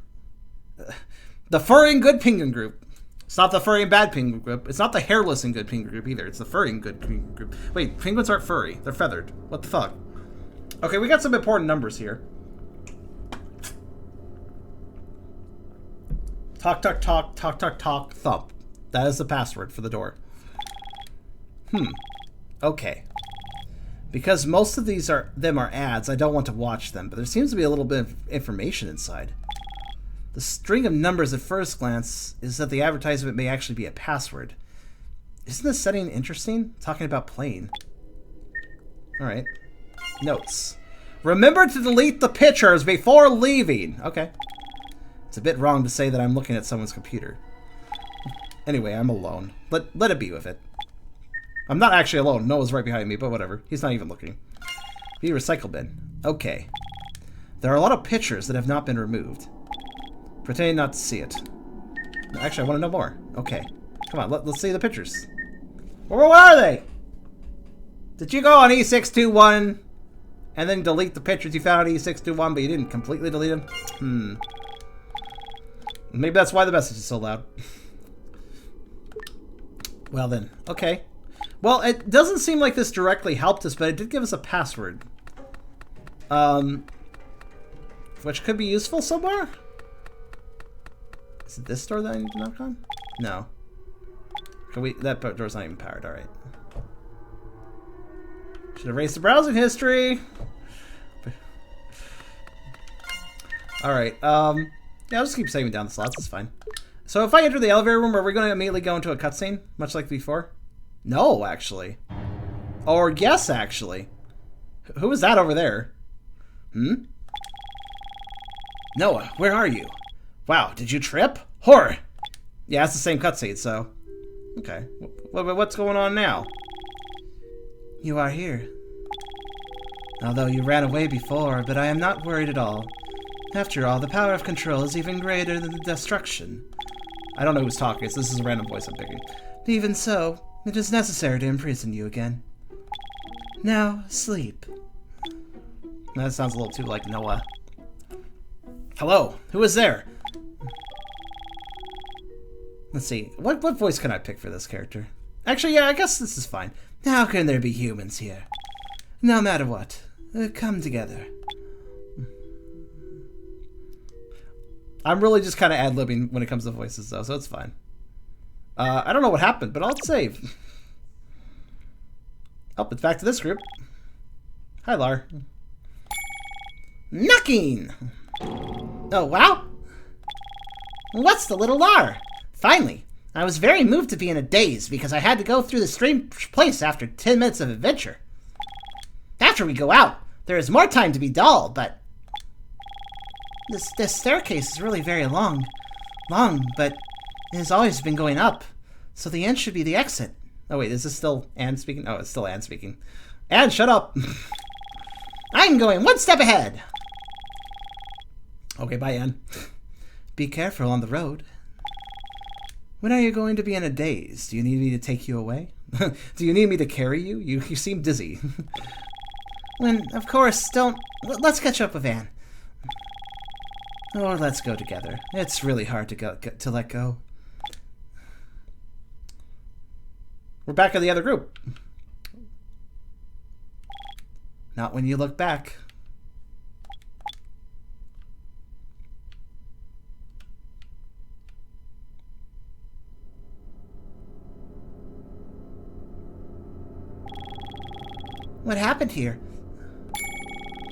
The Furry and Good Penguin Group. It's not the Furry and Bad Penguin Group. It's not the Hairless and Good Penguin Group either. It's the Furry and Good Penguin Group. Wait, penguins aren't furry. They're feathered. What the fuck? Okay, we got some important numbers here. Talk, talk, talk, talk, talk, talk, thump. That is the password for the door. Okay. Because most of them are ads, I don't want to watch them, but there seems to be a little bit of information inside. The string of numbers at first glance is that the advertisement may actually be a password. Isn't this setting interesting? Talking about playing. Alright. Notes. Remember to delete the pictures before leaving. Okay. It's a bit wrong to say that I'm looking at someone's computer. Anyway, I'm alone. Let it be with it. I'm not actually alone. Noah's right behind me, but whatever. He's not even looking. Be recycle bin. Okay. There are a lot of pictures that have not been removed. Pretending not to see it. Actually, I want to know more. Okay. Come on, let's see the pictures. Where are they? Did you go on E621 and then delete the pictures you found on E621, but you didn't completely delete them? Maybe that's why the message is so loud. Well then, okay. Well, it doesn't seem like this directly helped us, but it did give us a password. Which could be useful somewhere? Is it this door that I need to knock on? No. That door's not even powered, alright. Should erase the browsing history. Alright, yeah, I'll just keep saving down the slots, it's fine. So if I enter the elevator room, are we going to immediately go into a cutscene? Much like before? No, actually. Or yes, actually. Who is that over there? Noah, where are you? Wow, did you trip? Horror! Yeah, it's the same cutscene, so... Okay. What's going on now? You are here. Although you ran away before, but I am not worried at all. After all, the power of control is even greater than the destruction. I don't know who's talking, so this is a random voice I'm picking. Even so, it is necessary to imprison you again. Now, sleep. That sounds a little too like Noah. Hello, who is there? Let's see, what voice can I pick for this character? Actually, yeah, I guess this is fine. How can there be humans here? No matter what, come together. I'm really just kind of ad-libbing when it comes to voices, though, so it's fine. I don't know what happened, but I'll save. Oh, it's back to this group. Hi, Lar. Knocking! Oh, wow! What's the little Lar?
Finally, I was very moved to be in a daze because I had to go through the strange place after 10 minutes of adventure. After we go out, there is more time to be dull, but this staircase is really very long, but it has always been going up, so the end should be the exit. Oh wait, is this still Anne speaking? Oh, it's still Anne speaking. Anne, shut up! I'm going one step ahead! Okay, bye, Anne. Be careful on the road. When are you going to be in a daze? Do you need me to take you away? Do you need me to carry you? You seem dizzy. When, of course, let's catch up with Anne. Or let's go together. It's really hard to let go. We're back in the other group. Not when you look back. What happened here?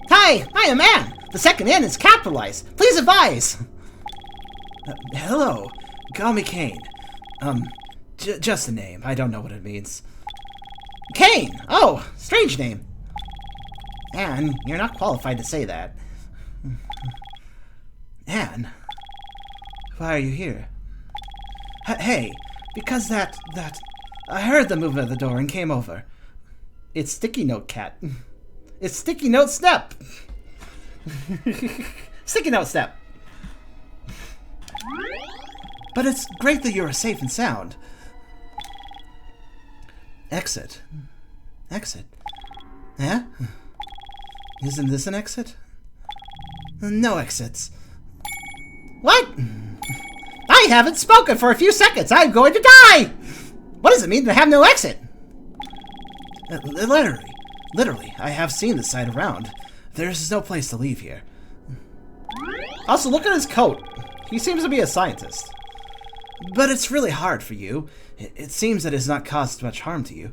Hi, I am Anne. The second N is capitalized. Please advise.
Hello. Call me Kane. Just a name. I don't know what it means.
Kane! Oh, strange name. Anne, you're not qualified to say that.
Anne? Why are you here? Hey, because that... I heard the movement of the door and came over.
It's Sticky Note Cat. It's Sticky Note Step. Sticky Note Step.
But it's great that you're safe and sound. Exit. Exit. Yeah? Isn't this an exit? No exits.
What? I haven't spoken for a few seconds. I'm going to die. What does it mean to have no exit?
Literally, I have seen this side around. There's no place to leave here.
Also, look at his coat. He seems to be a scientist.
But it's really hard for you. It seems that it's not caused much harm to you.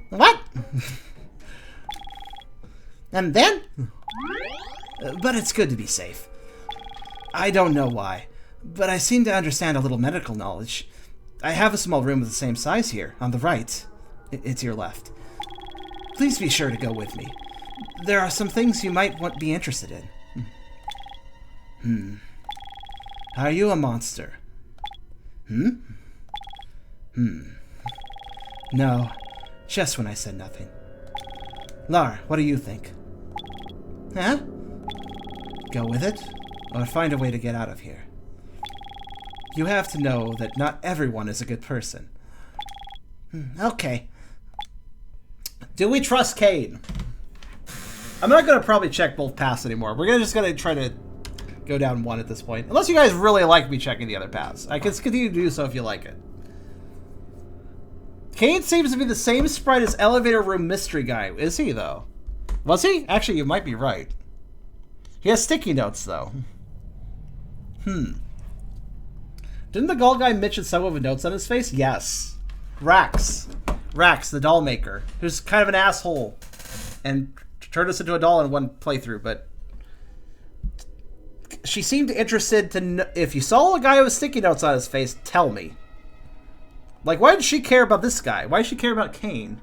What? And then?
But it's good to be safe. I don't know why, but I seem to understand a little medical knowledge. I have a small room of the same size here, on the right. It's your left. Please be sure to go with me. There are some things you might be interested in. Are you a monster? No, just when I said nothing. Lar, what do you think?
Huh?
Go with it, or find a way to get out of here. You have to know that not everyone is a good person.
Okay.
Do we trust Kane? I'm not going to probably check both paths anymore. We're just going to try to go down one at this point. Unless you guys really like me checking the other paths. I can continue to do so if you like it. Kane seems to be the same sprite as Elevator Room Mystery Guy. Is he, though? Was he? Actually, you might be right. He has sticky notes, though. Didn't the Gall Guy mention someone with notes on his face? Yes. Rax, the doll maker, who's kind of an asshole and turned us into a doll in one playthrough, but she seemed interested to know, if you saw a guy with sticky notes on his face, tell me. Like, why did she care about this guy? Why did she care about Kane?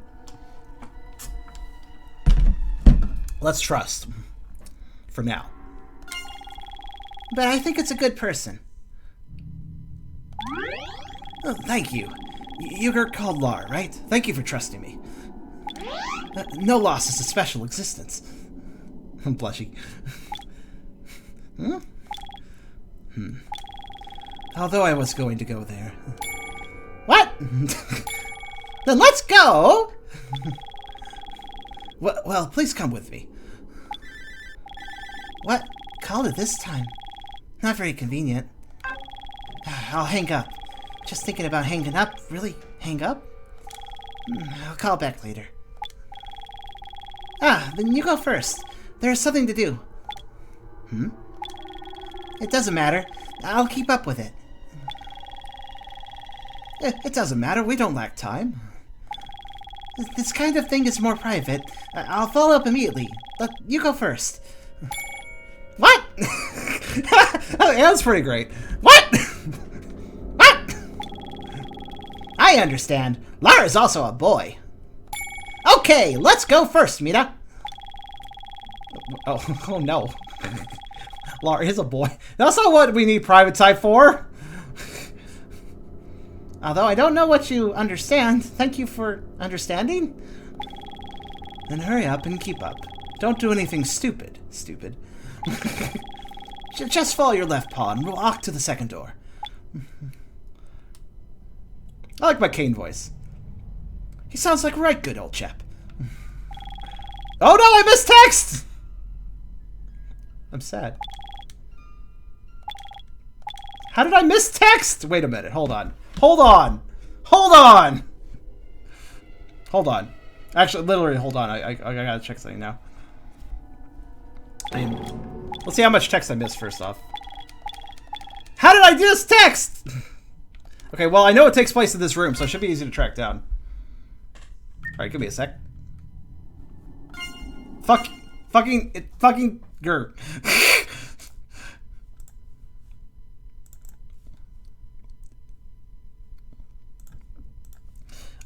Let's trust. For now.
But I think it's a good person.
Oh, thank you. You're called Lar, right? Thank you for trusting me. No loss is a special existence.
I'm blushing.
Although I was going to go there.
What? Then let's go!
Well, please come with me.
What? Called it this time. Not very convenient. I'll hang up. Just thinking about hanging up. Really? Hang up? I'll call back later. Then you go first. There's something to do. It doesn't matter. I'll keep up with it.
It doesn't matter. We don't lack time.
This kind of thing is more private. I'll follow up immediately. But you go first. What?
That's pretty great. What? What?
I understand. Lara's also a boy. Okay, let's go first, Mita.
Oh no. Lara is a boy. That's not what we need private type for.
Although I don't know what you understand. Thank you for understanding.
Then hurry up and keep up. Don't do anything stupid. Stupid. Just follow your left paw and we'll walk to the second door. I like my Kane voice. He sounds like a right good old chap. Oh no, I missed text! I'm sad. How did I miss text? Wait a minute, hold on. Hold on! Hold on! Hold on. Actually, literally, hold on. I gotta check something now. Let's see how much text I missed first off. How did I miss text? Okay, well, I know it takes place in this room, so it should be easy to track down. Alright, give me a sec. Fucking grr.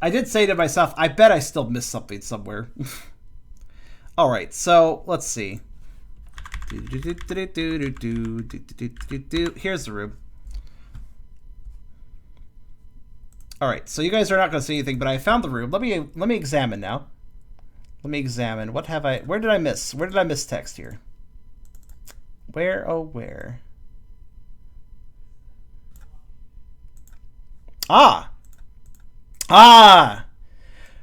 I did say to myself, I bet I still missed something somewhere. Alright, so let's see. Here's the room. Alright, so you guys are not going to see anything, but I found the room. Let me examine now. Let me examine. What have I... Where did I miss? Where did I miss text here? Where, oh where? Ah! Ah!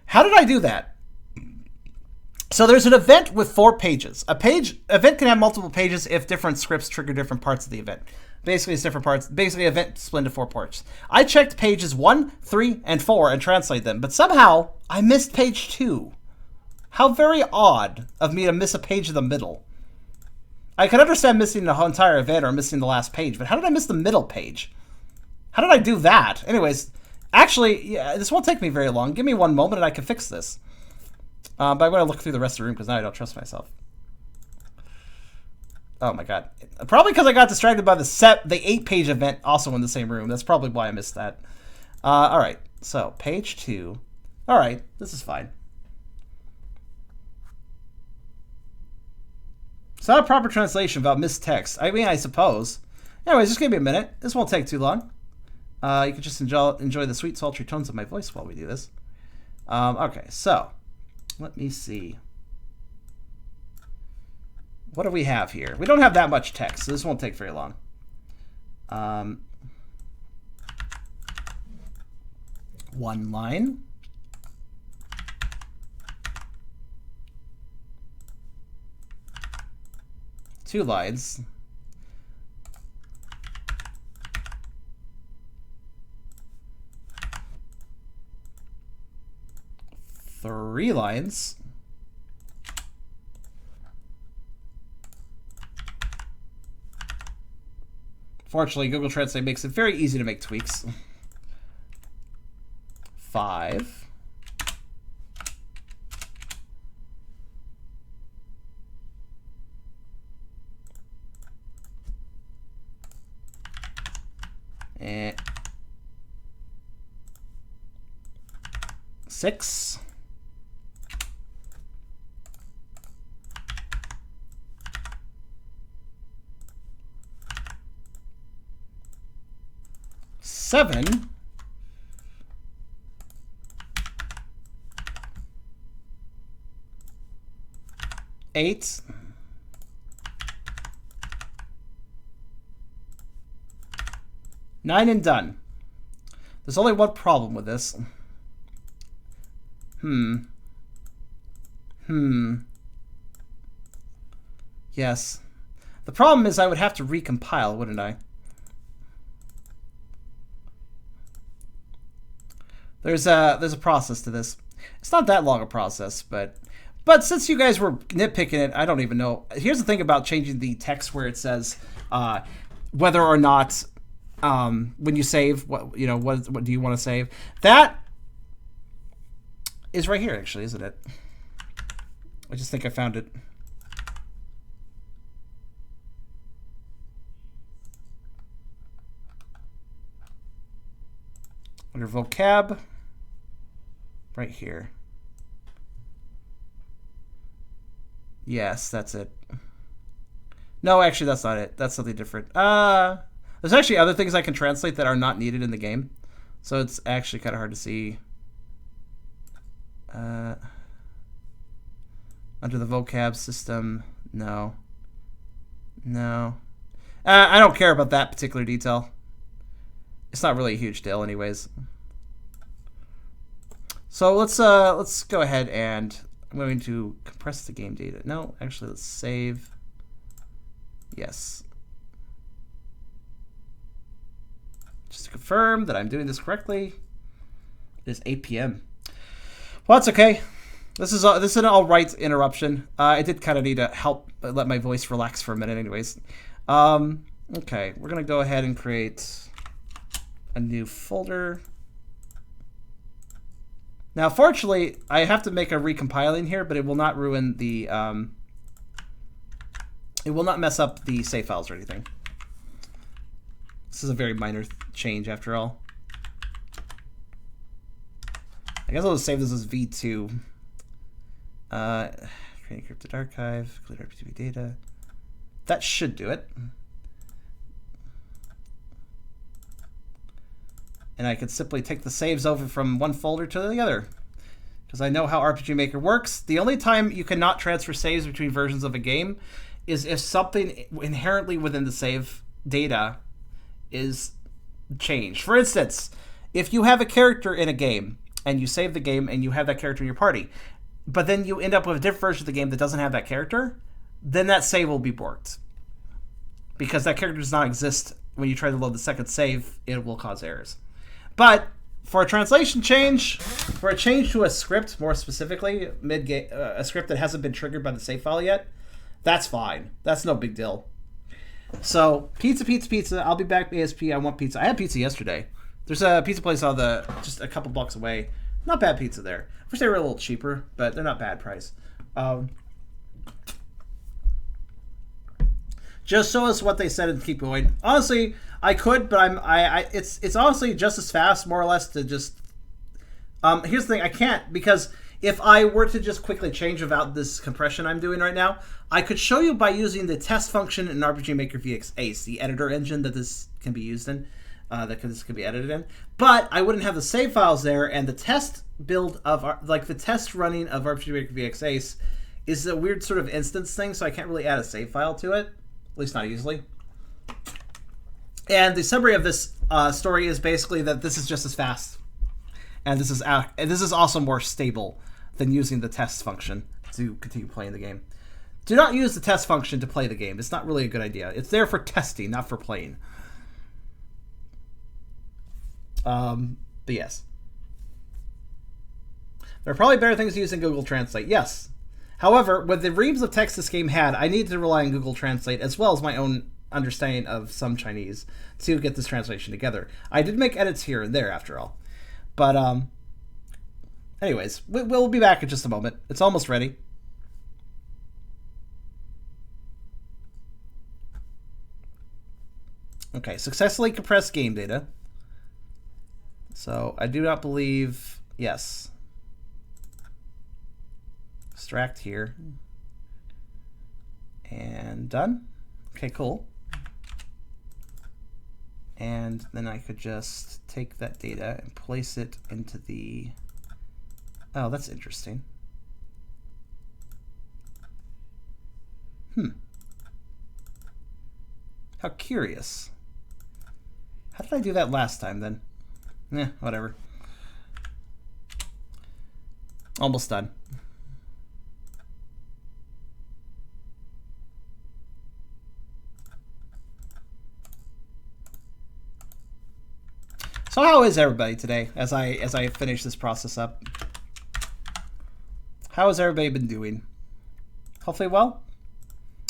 How did I do that? So there's an event with 4 pages. Event can have multiple pages if different scripts trigger different parts of the event. Basically, it's different parts. Basically, an event split into 4 parts. I checked pages 1, 3, and 4 and translated them, but somehow I missed page 2. How very odd of me to miss a page in the middle. I could understand missing the whole entire event or missing the last page, but how did I miss the middle page? How did I do that? Anyways, actually, yeah, this won't take me very long. Give me one moment and I can fix this. But I'm going to look through the rest of the room because now I don't trust myself. Oh my god. Probably because I got distracted by the 8-page event also in the same room. That's probably why I missed that. Alright, so page 2. Alright, this is fine. It's not a proper translation about missed text. I mean, I suppose. Anyways, just give me a minute. This won't take too long. You can just enjoy the sweet, sultry tones of my voice while we do this. Okay, so let me see. What do we have here? We don't have that much text, so this won't take very long. 1 line. 2 lines. 3 lines. 'Fortunately, Google Translate makes it very easy to make tweaks. 5. 6. 7. 8. 9 and done. There's only one problem with this. Yes. The problem is I would have to recompile, wouldn't I? There's a process to this. It's not that long a process, but since you guys were nitpicking it, I don't even know. Here's the thing about changing the text where it says whether or not when you save, what do you want to save? That is right here, actually, isn't it? I just think I found it.
under vocab, right here. Yes, that's it. No, actually, that's not it. That's something different. There's actually other things I can translate that are not needed in the game. So it's actually kind of hard to see. Under the vocab system, no. No. I don't care about that particular detail. It's not really a huge deal anyways. So let's go ahead and I'm going to compress the game data. No, actually let's save. Yes. Just to confirm that I'm doing this correctly. It is 8 p.m. Well, that's okay. This is an all right interruption. I did kind of need to help let my voice relax for a minute anyways. Okay, we're going to go ahead and create a new folder. Now, fortunately, I have to make a recompiling here, but it will not ruin the... it will not mess up the save files or anything. This is a very minor change after all. I guess I'll just save this as v2. Create encrypted archive, clear RPTV data. That should do it. And I could simply take the saves over from one folder to the other. Because I know how RPG Maker works. The only time you cannot transfer saves between versions of a game is if something inherently within the save data is changed. For instance, if you have a character in a game and you save the game and you have that character in your party, but then you end up with a different version of the game that doesn't have that character, then that save will be borked. Because that character does not exist when you try to load the second save, it will cause errors. But for a translation change, for a change to a script, more specifically, mid-game, a script that hasn't been triggered by the save file yet, that's fine. That's no big deal. So, pizza. I'll be back ASP. I want pizza. I had pizza yesterday. There's a pizza place on just a couple blocks away. Not bad pizza there. I wish they were a little cheaper, but they're not bad price. Just show us what they said and keep going. Honestly, I could, but it's honestly just as fast, more or less, to just. Here's the thing, I can't, because if I were to just quickly change about this compression I'm doing right now, I could show you by using the test function in RPG Maker VX Ace, the editor engine that this can be used in, this can be edited in. But I wouldn't have the save files there, and the test build of, the test running of RPG Maker VX Ace is a weird sort of instance thing, so I can't really add a save file to it, at least not easily. And the summary of this story is basically that this is just as fast, and this is also more stable than using the test function to continue playing the game. Do not use the test function to play the game. It's not really a good idea. It's there for testing, not for playing. But yes. There are probably better things to use than Google Translate. Yes. However, with the reams of text this game had, I needed to rely on Google Translate as well as my own understanding of some Chinese to get this translation together. I did make edits here and there, after all. But, anyways, we'll be back in just a moment. It's almost ready. Okay, successfully compressed game data. So, I do not believe... Yes. Extract here. And done. Okay, cool. And then I could just take that data and place it into the... Oh, that's interesting. How curious. How did I do that last time, then? Whatever. Almost done. So how is everybody today as I finish this process up? How has everybody been doing? Hopefully well?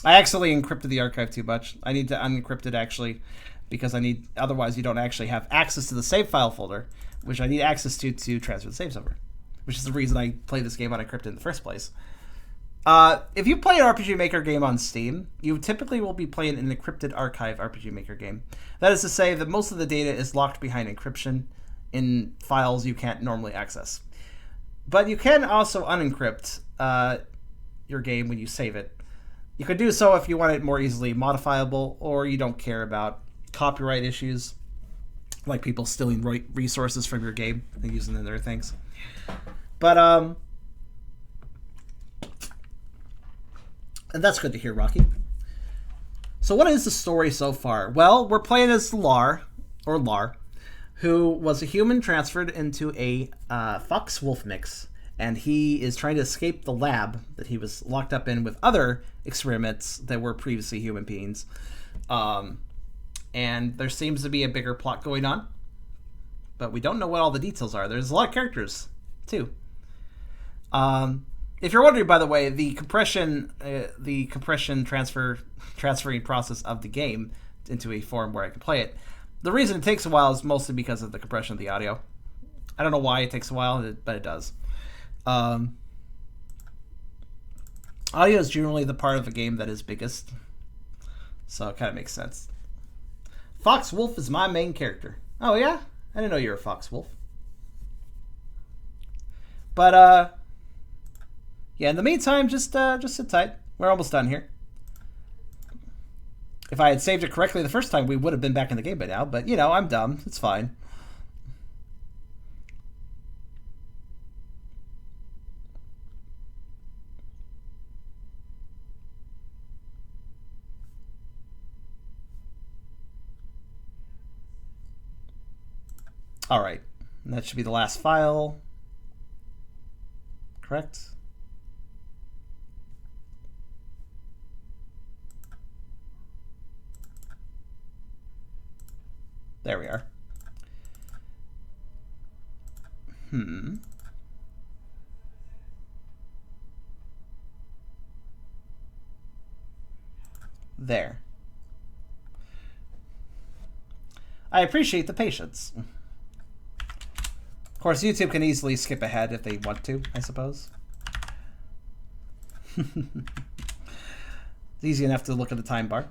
I accidentally encrypted the archive too much. I need to unencrypt it actually because otherwise you don't actually have access to the save file folder, which I need access to transfer the saves over, which is the reason I play this game unencrypted in the first place. If you play an RPG Maker game on Steam, you typically will be playing an encrypted archive RPG Maker game. That is to say that most of the data is locked behind encryption in files you can't normally access. But you can also unencrypt your game when you save it. You could do so if you want it more easily modifiable, or you don't care about copyright issues, like people stealing resources from your game and using them in their things. But and that's good to hear, Rocky. So what is the story so far? Well, we're playing as Lar, who was a human transferred into a fox-wolf mix, and he is trying to escape the lab that he was locked up in with other experiments that were previously human beings. And there seems to be a bigger plot going on, but we don't know what all the details are. There's a lot of characters, too. If you're wondering, by the way, the compression transferring process of the game into a form where I can play it, the reason it takes a while is mostly because of the compression of the audio. I don't know why it takes a while, but it does. Audio is generally the part of the game that is biggest, so it kind of makes sense. Fox Wolf is my main character. Oh yeah? I didn't know you were a Fox Wolf. But yeah, in the meantime, just sit tight. We're almost done here. If I had saved it correctly the first time, we would have been back in the game by now, but you know, I'm dumb. It's fine. All right, and that should be the last file. Correct? There we are. There. I appreciate the patience. Of course, YouTube can easily skip ahead if they want to, I suppose. It's easy enough to look at the time bar.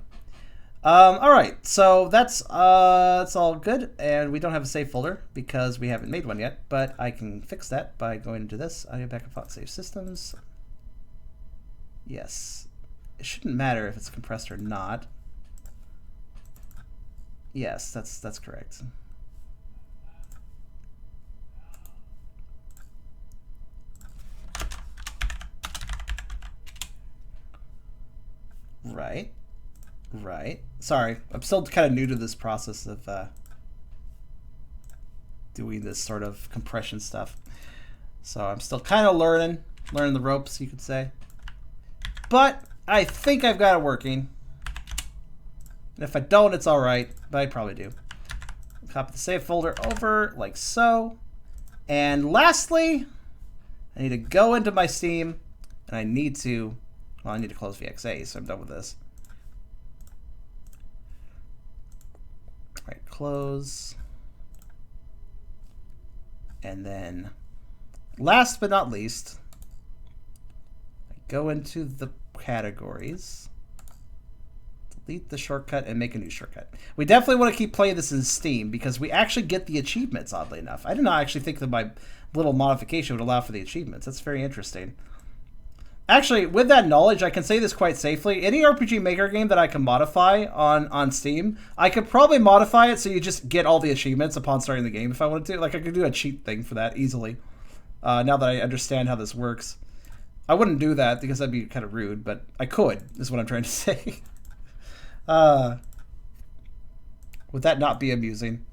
All right, so that's all good, and we don't have a save folder because we haven't made one yet, but I can fix that by going into this audio backup file save systems. Yes, it shouldn't matter if it's compressed or not. Yes, that's correct. Right. Sorry, I'm still kind of new to this process of doing this sort of compression stuff. So I'm still kind of learning the ropes, you could say. But I think I've got it working. And if I don't, it's all right, but I probably do. Copy the save folder over like so. And lastly, I need to go into my Steam, and I need to close VXA, so I'm done with this. All right, close. And then, last but not least, I go into the categories, delete the shortcut, and make a new shortcut. We definitely want to keep playing this in Steam because we actually get the achievements, oddly enough. I did not actually think that my little modification would allow for the achievements. That's very interesting. Actually, with that knowledge, I can say this quite safely. Any RPG Maker game that I can modify on Steam, I could probably modify it so you just get all the achievements upon starting the game if I wanted to. Like, I could do a cheat thing for that easily, now that I understand how this works. I wouldn't do that because that'd be kind of rude, but I could, is what I'm trying to say. Would that not be amusing?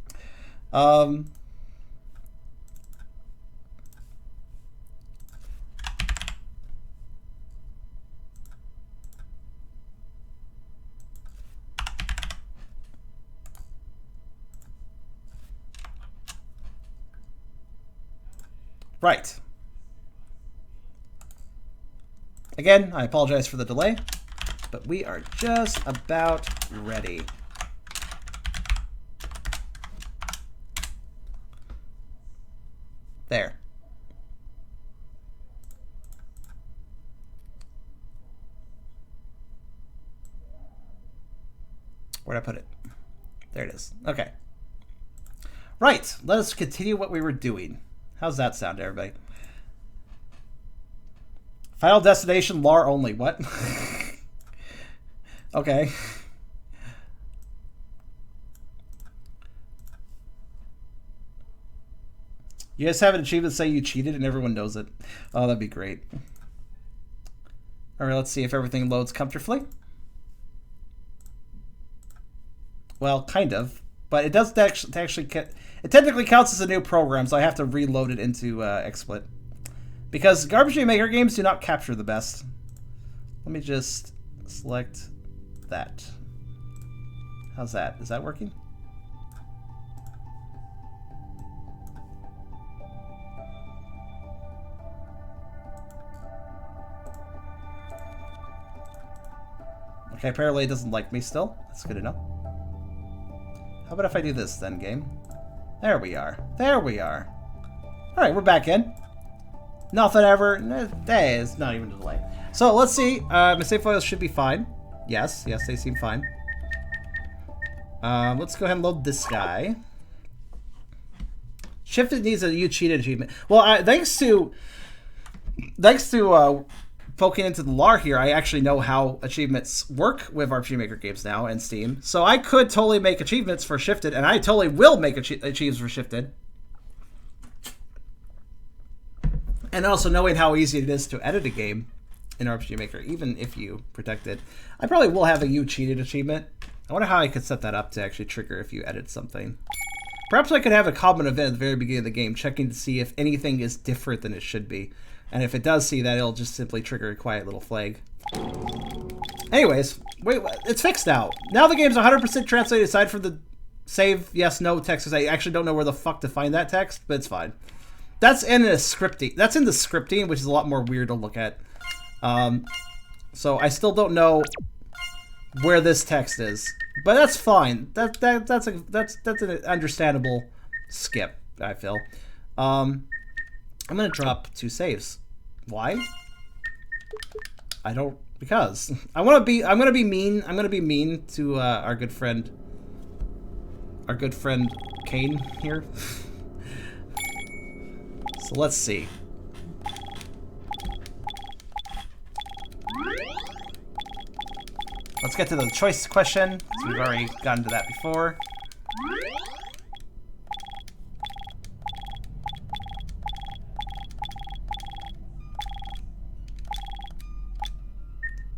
Right. Again, I apologize for the delay, but we are just about ready. There. Where'd I put it? There it is. Okay. Right, let us continue what we were doing. How's that sound, everybody? Final destination, LAR only. What? Okay. You guys have an achievement say you cheated and everyone knows it. Oh, that'd be great. All right, let's see if everything loads comfortably. Well, kind of, but it does actually it technically counts as a new program, so I have to reload it into XSplit because Garbage Maker games do not capture the best. Let me just select that. How's that? Is that working? Okay, apparently it doesn't like me still. That's good to know. How about if I do this then, game? There we are. There we are. Alright, we're back in. Nothing ever. Hey, it's not even a delay. So, let's see. My save files should be fine. Yes, they seem fine. Let's go ahead and load this guy. Shifted needs a you cheated achievement. Well, thanks to poking into the lore here, I actually know how achievements work with RPG Maker games now and Steam. So I could totally make achievements for Shifted, and I totally will make achievements for Shifted. And also knowing how easy it is to edit a game in RPG Maker, even if you protect it. I probably will have a you cheated achievement. I wonder how I could set that up to actually trigger if you edit something. Perhaps I could have a common event at the very beginning of the game, checking to see if anything is different than it should be. And if it does see that, it'll just simply trigger a quiet little flag. Anyways, wait, it's fixed now. Now the game's 100% translated aside from the save, yes, no text, because I actually don't know where the fuck to find that text, but it's fine. That's in the scripting. That's in the scripting, which is a lot more weird to look at. So I still don't know where this text is, but that's fine. That's an understandable skip, I feel. I'm gonna drop 2 saves. Why? I don't, because I'm gonna be mean to our good friend Kane here. So let's see. Let's get to the choice question, so we've already gotten to that before.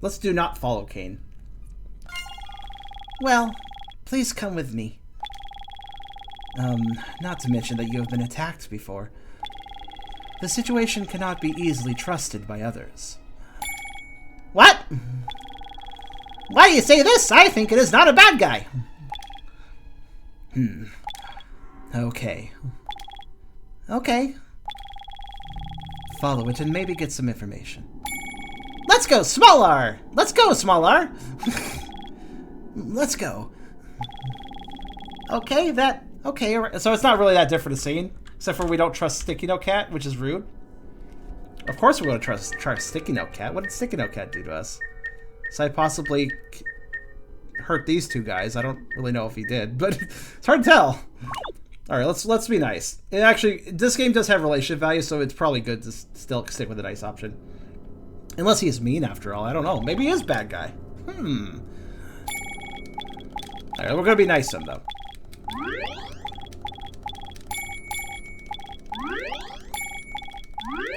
Let's do not follow Kane.
Well, please come with me.
Not to mention that you have been attacked before. The situation cannot be easily trusted by others.
What? Why do you say this? I think it is not a bad guy.
Okay. Okay. Follow it and maybe get some information.
Let's go, Small R! Let's go, Small R!
Let's go.
Okay,
So it's not really that different a scene, except for we don't trust Sticky Note Cat, which is rude. Of course we're going to trust Sticky Note Cat. What did Sticky Note Cat do to us? So I possibly hurt these 2 guys. I don't really know if he did, but it's hard to tell. All right, let's be nice. And actually, this game does have relationship value, so it's probably good to still stick with the nice option. Unless he is mean after all. I don't know. Maybe he is bad guy. All right, we're gonna be nice to him though.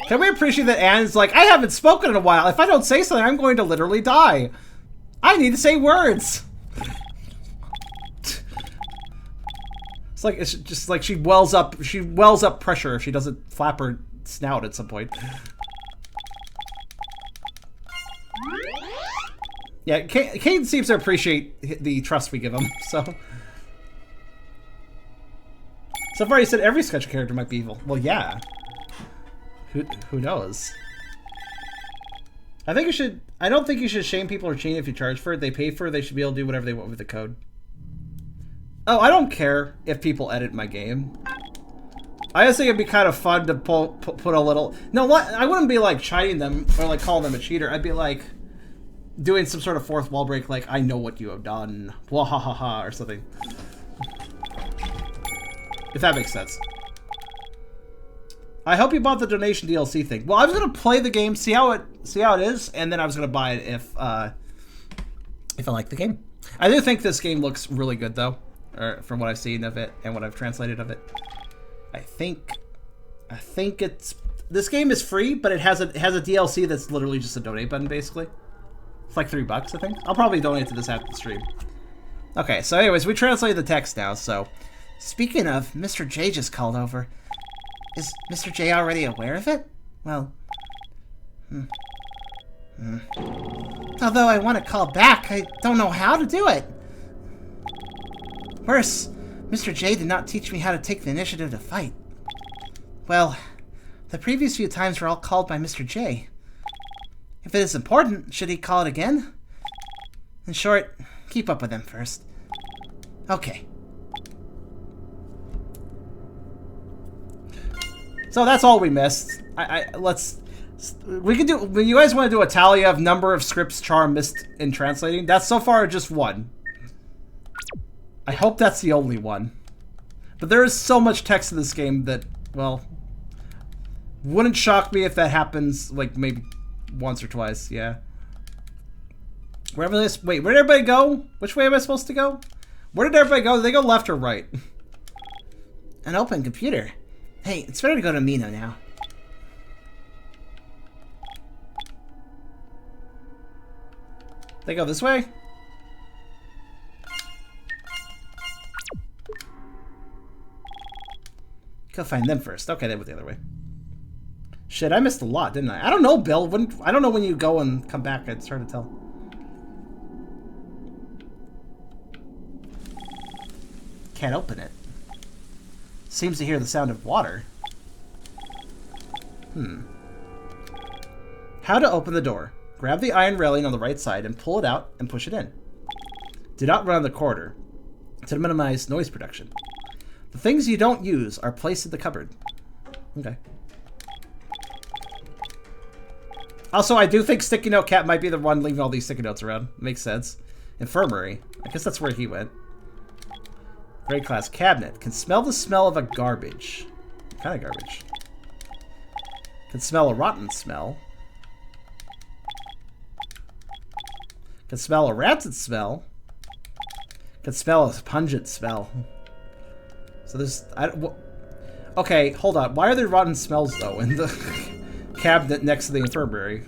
Can we appreciate that Anne's like, I haven't spoken in a while. If I don't say something, I'm going to literally die. I need to say words. It's just like she wells up pressure if she doesn't flap her snout at some point. Yeah, Kane seems to appreciate the trust we give him, so. So far you said every sketch character might be evil. Well, yeah. Who knows? I don't think you should shame people or cheat if you charge for it. They pay for it, they should be able to do whatever they want with the code. Oh, I don't care if people edit my game. I just think it'd be kind of fun to put a little... No, I wouldn't be like chiding them or like calling them a cheater. I'd be like doing some sort of fourth wall break, like, I know what you have done. Wahahaha, or something. If that makes sense. I hope you bought the donation DLC thing. Well, I was gonna play the game, see how it is, and then I was gonna buy it if I like the game. I do think this game looks really good though, from what I've seen of it and what I've translated of it. I think it's this game is free, but it has a DLC that's literally just a donate button basically. It's like $3, I think. I'll probably donate to this after the stream. Okay, so anyways, we translated the text now, so.
Speaking of, Mr. J just called over. Is Mr. J already aware of it? Well, although I want to call back, I don't know how to do it. Worse, Mr. J did not teach me how to take the initiative to fight. Well, the previous few times were all called by Mr. J. If it is important, should he call it again? In short, keep up with him first. Okay.
So that's all we missed. We can do. When you guys want to do a tally of number of scripts Charm missed in translating, that's so far just one. I hope that's the only one. But there is so much text in this game that, well, wouldn't shock me if that happens like maybe once or twice. Yeah. Wherever this. Wait, where did everybody go? Which way am I supposed to go? Where did everybody go? Did they go left or right?
An open computer. Hey, it's better to go to Mina now.
They go this way? Go find them first. Okay, they went the other way. Shit, I missed a lot, didn't I? I don't know, Bill. I don't know when you go and come back. It's hard to tell. Can't open it. Seems to hear the sound of water. How to open the door. Grab the iron railing on the right side and pull it out and push it in. Do not run on the corridor to minimize noise production. The things you don't use are placed in the cupboard. Okay. Also, I do think Sticky Note Cat might be the one leaving all these sticky notes around. Makes sense. Infirmary. I guess that's where he went. Grade class cabinet. Can smell the smell of a garbage. What kind of garbage? Can smell a rotten smell. Can smell a rancid smell. Can smell a pungent smell. So there's... okay, hold on. Why are there rotten smells, though, in the cabinet next to the infirmary?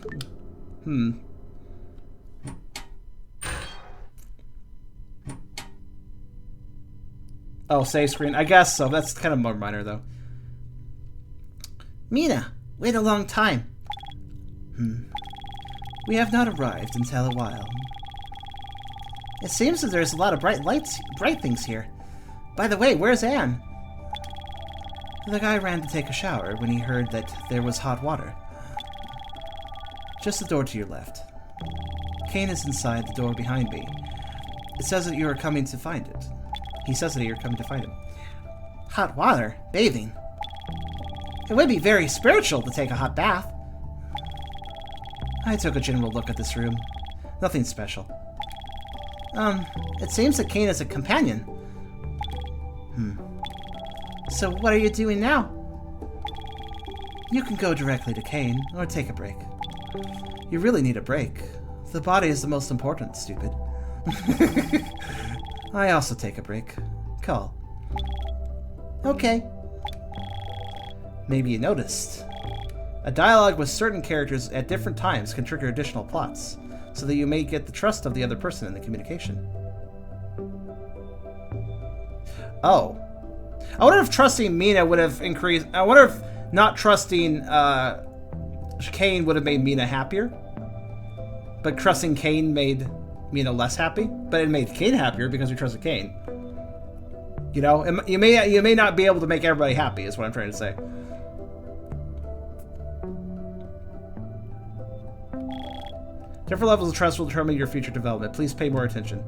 Oh, save screen. I guess so. That's kind of more minor, though.
Mina, wait a long time.
We have not arrived until a while.
It seems that there's a lot of bright things here. By the way, where's Anne?
The guy ran to take a shower when he heard that there was hot water. Just the door to your left. Kane is inside the door behind me. It says that you are coming to find it. He says that you're coming to find him.
Hot water? Bathing? It would be very spiritual to take a hot bath.
I took a general look at this room. Nothing special.
It seems that Kane is a companion. So what are you doing now?
You can go directly to Kane, or take a break. You really need a break. The body is the most important, stupid. I also take a break. Call.
Okay.
Maybe you noticed. A dialogue with certain characters at different times can trigger additional plots, so that you may get the trust of the other person in the communication.
Oh. I wonder if trusting Mina would have increased... I wonder if not trusting Kane would have made Mina happier. But trusting Kane made Mina less happy. But it made Kane happier because we trusted Kane. You know? You may not be able to make everybody happy, is what I'm trying to say. Different levels of trust will determine your future development. Please pay more attention.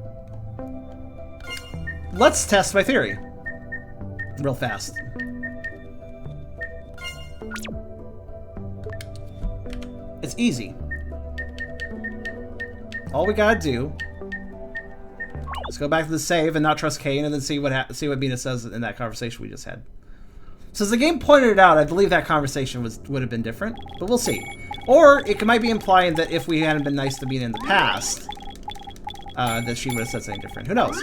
Let's test my theory. Real fast. It's easy. All we gotta do Let's go back to the save and not trust Kane, and then see what Mina says in that conversation we just had. Since the game pointed it out, I believe that conversation would have been different, but we'll see. Or it might be implying that if we hadn't been nice to Mina in the past, that she would have said something different. Who knows?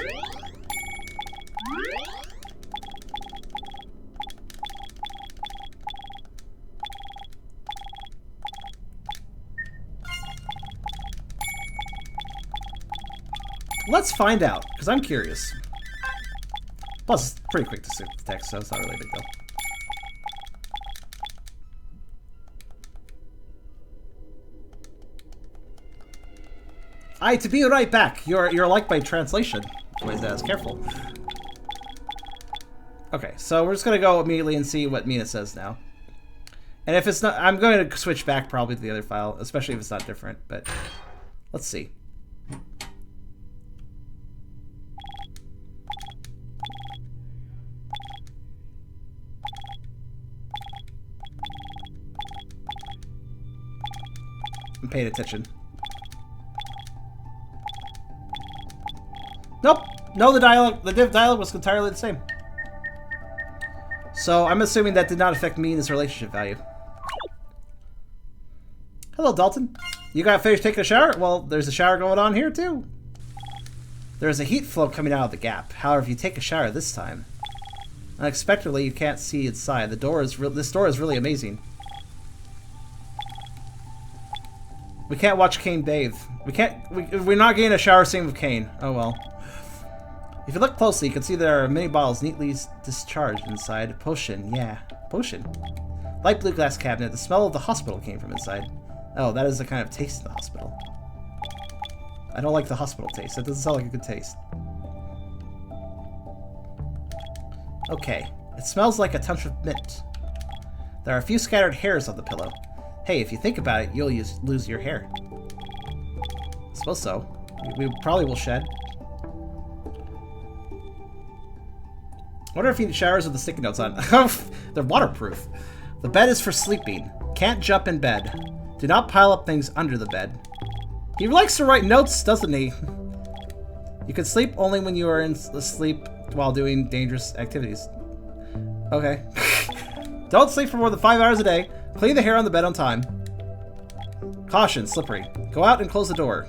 Let's find out, because I'm curious. Plus, it's pretty quick to see the text, so it's not really a big deal. Aye, to be right back. You're liked by translation. Always that is careful. Okay, so we're just gonna go immediately and see what Mina says now. And if it's not, I'm going to switch back probably to the other file, especially if it's not different. But let's see. I'm paying attention. Nope. No, the dialogue was entirely the same. So I'm assuming that did not affect me in this relationship value. Hello, Dalton. You got finished taking a shower? Well, there's a shower going on here too. There's a heat flow coming out of the gap. However, if you take a shower this time, unexpectedly you can't see inside. This door is really amazing. We can't watch Kane bathe. We're not getting a shower scene with Kane. Oh well. If you look closely, you can see there are many bottles neatly discharged inside. A potion, yeah. Potion. Light blue glass cabinet. The smell of the hospital came from inside. Oh, that is the kind of taste in the hospital. I don't like the hospital taste. That doesn't sound like a good taste. Okay. It smells like a touch of mint. There are a few scattered hairs on the pillow. Hey, if you think about it, you'll lose your hair. I suppose so. We probably will shed. I wonder if he showers with the sticky notes on. They're waterproof. The bed is for sleeping. Can't jump in bed. Do not pile up things under the bed. He likes to write notes, doesn't he? You can sleep only when you are asleep while doing dangerous activities. Okay. Don't sleep for more than 5 hours a day. Clean the hair on the bed on time. Caution, slippery. Go out and close the door.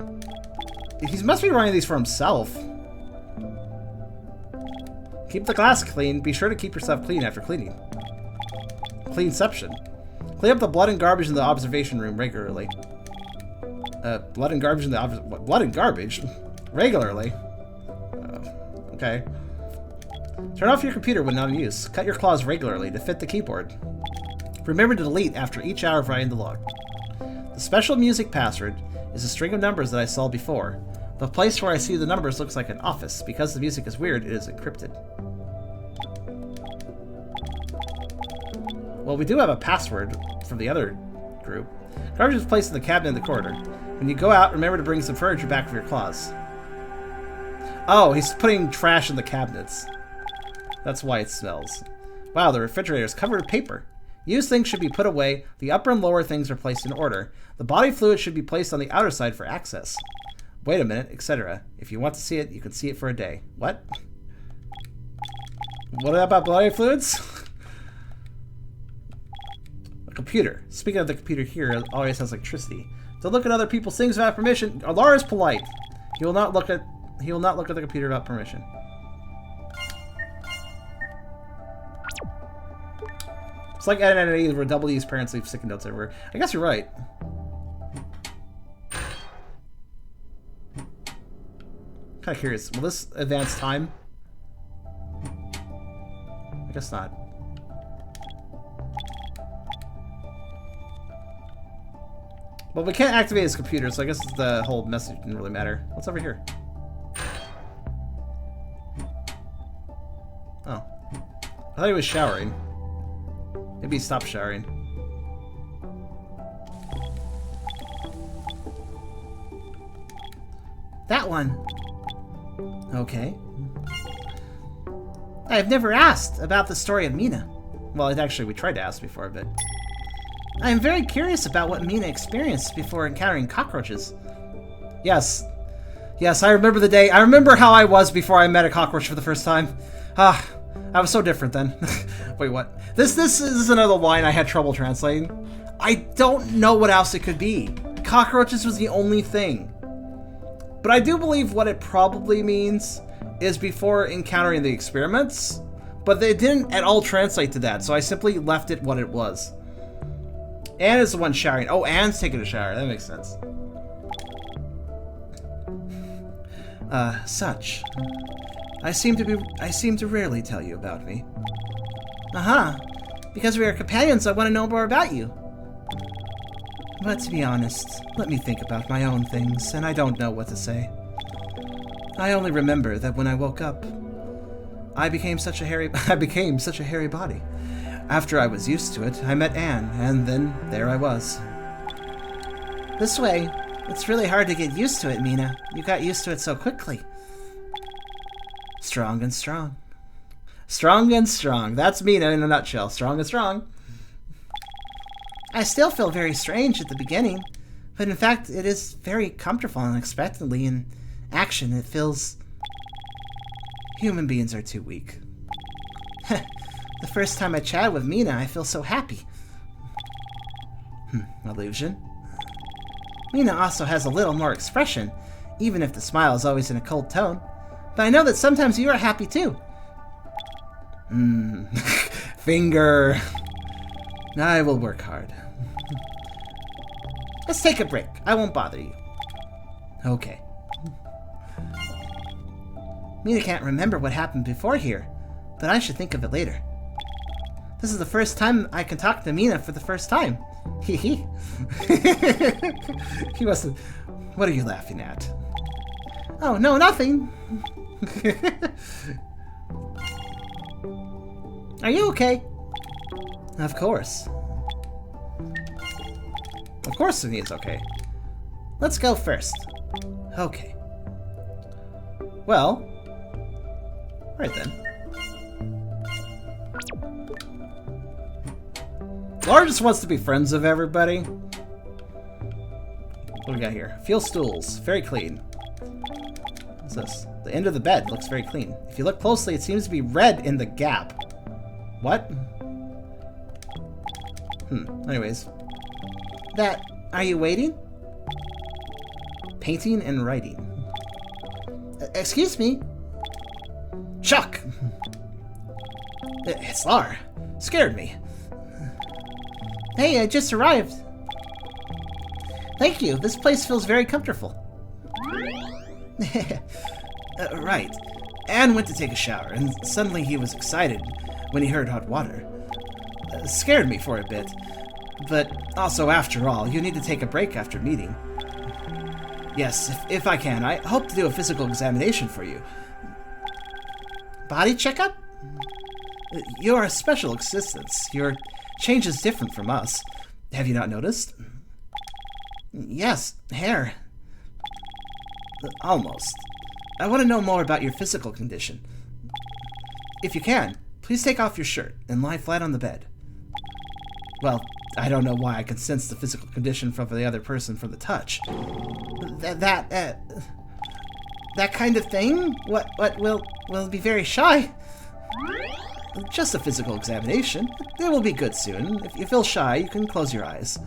He must be writing these for himself. Keep the glass clean. Be sure to keep yourself clean after cleaning. Cleanception. Clean up the blood and garbage in the observation room regularly. Blood and garbage in the blood and garbage? Regularly? Okay. Turn off your computer when not in use. Cut your claws regularly to fit the keyboard. Remember to delete after each hour of writing the log. The special music password is a string of numbers that I saw before. The place where I see the numbers looks like an office. Because the music is weird, it is encrypted. Well, we do have a password from the other group. Garbage is placed in the cabinet in the corridor. When you go out, remember to bring some furniture back for your claws. Oh, he's putting trash in the cabinets. That's why it smells. Wow, the refrigerator is covered with paper. Used things should be put away. The upper and lower things are placed in order. The body fluid should be placed on the outer side for access. Wait a minute, etc. If you want to see it, you can see it for a day. What? What about body fluids? A computer. Speaking of the computer here, it always has electricity. Don't look at other people's things without permission. Alar is polite. He will not look at the computer without permission. It's like Ed and Eddie where W's parents leave sticky notes everywhere. I guess you're right. Kind of curious. Will this advance time? I guess not. Well, we can't activate his computer, so I guess the whole message didn't really matter. What's over here? Oh. I thought he was showering. Maybe he stopped showering.
That one. Okay. I've never asked about the story of Mina.
Well, actually, we tried to ask before, but...
I am very curious about what Mina experienced before encountering cockroaches.
Yes.
Yes, I remember the day. I remember how I was before I met a cockroach for the first time. Ah, I was so different then. Wait, what? This is another line I had trouble translating. I don't know what else it could be. Cockroaches was the only thing. But I do believe what it probably means is before encountering the experiments, but they didn't at all translate to that, so I simply left it what it was. Anne is the one showering. Oh, Anne's taking a shower. That makes sense. Such. I seem to rarely tell you about me.
Uh-huh. Because we are companions, I want to know more about you.
But to be honest, let me think about my own things, and I don't know what to say. I only remember that when I woke up, I became such a hairy body. After I was used to it, I met Anne, and then there I was.
This way. It's really hard to get used to it, Mina. You got used to it so quickly.
Strong and strong. Strong and strong. That's Mina in a nutshell. Strong and strong.
I still feel very strange at the beginning, but in fact, it is very comfortable and unexpectedly in action. It feels...
Human beings are too weak.
The first time I chatted with Mina, I feel so happy.
Illusion?
Mina also has a little more expression, even if the smile is always in a cold tone. But I know that sometimes you are happy too.
Finger. I will work hard.
Let's take a break. I won't bother you.
Okay.
Mina can't remember what happened before here, but I should think of it later. This is the first time I can talk to Mina for the first time. Hee hee.
He wasn't. What are you laughing at?
Oh, no, nothing. Are you okay?
Of course. Of course he is okay.
Let's go first.
Okay. Well, right then. Laura just wants to be friends with everybody. What do we got here? Feel stools. Very clean. What's this? The end of the bed looks very clean. If you look closely, it seems to be red in the gap. What? Anyways.
Are you waiting?
Painting and writing.
Excuse me?
Chuck! It's Lar. Scared me.
Hey, I just arrived. Thank you. This place feels very comfortable.
Right. Anne went to take a shower, and suddenly he was excited when he heard hot water. Scared me for a bit. But also, after all, you need to take a break after meeting. Yes, if I can, I hope to do a physical examination for you.
Body checkup?
You're a special existence. Your change is different from us. Have you not noticed?
Yes, hair.
Almost. I want to know more about your physical condition. If you can, please take off your shirt and lie flat on the bed. Well, I don't know why I can sense the physical condition from the other person from the touch.
That kind of thing? What will be very shy?
Just a physical examination. It will be good soon. If you feel shy, you can close your eyes.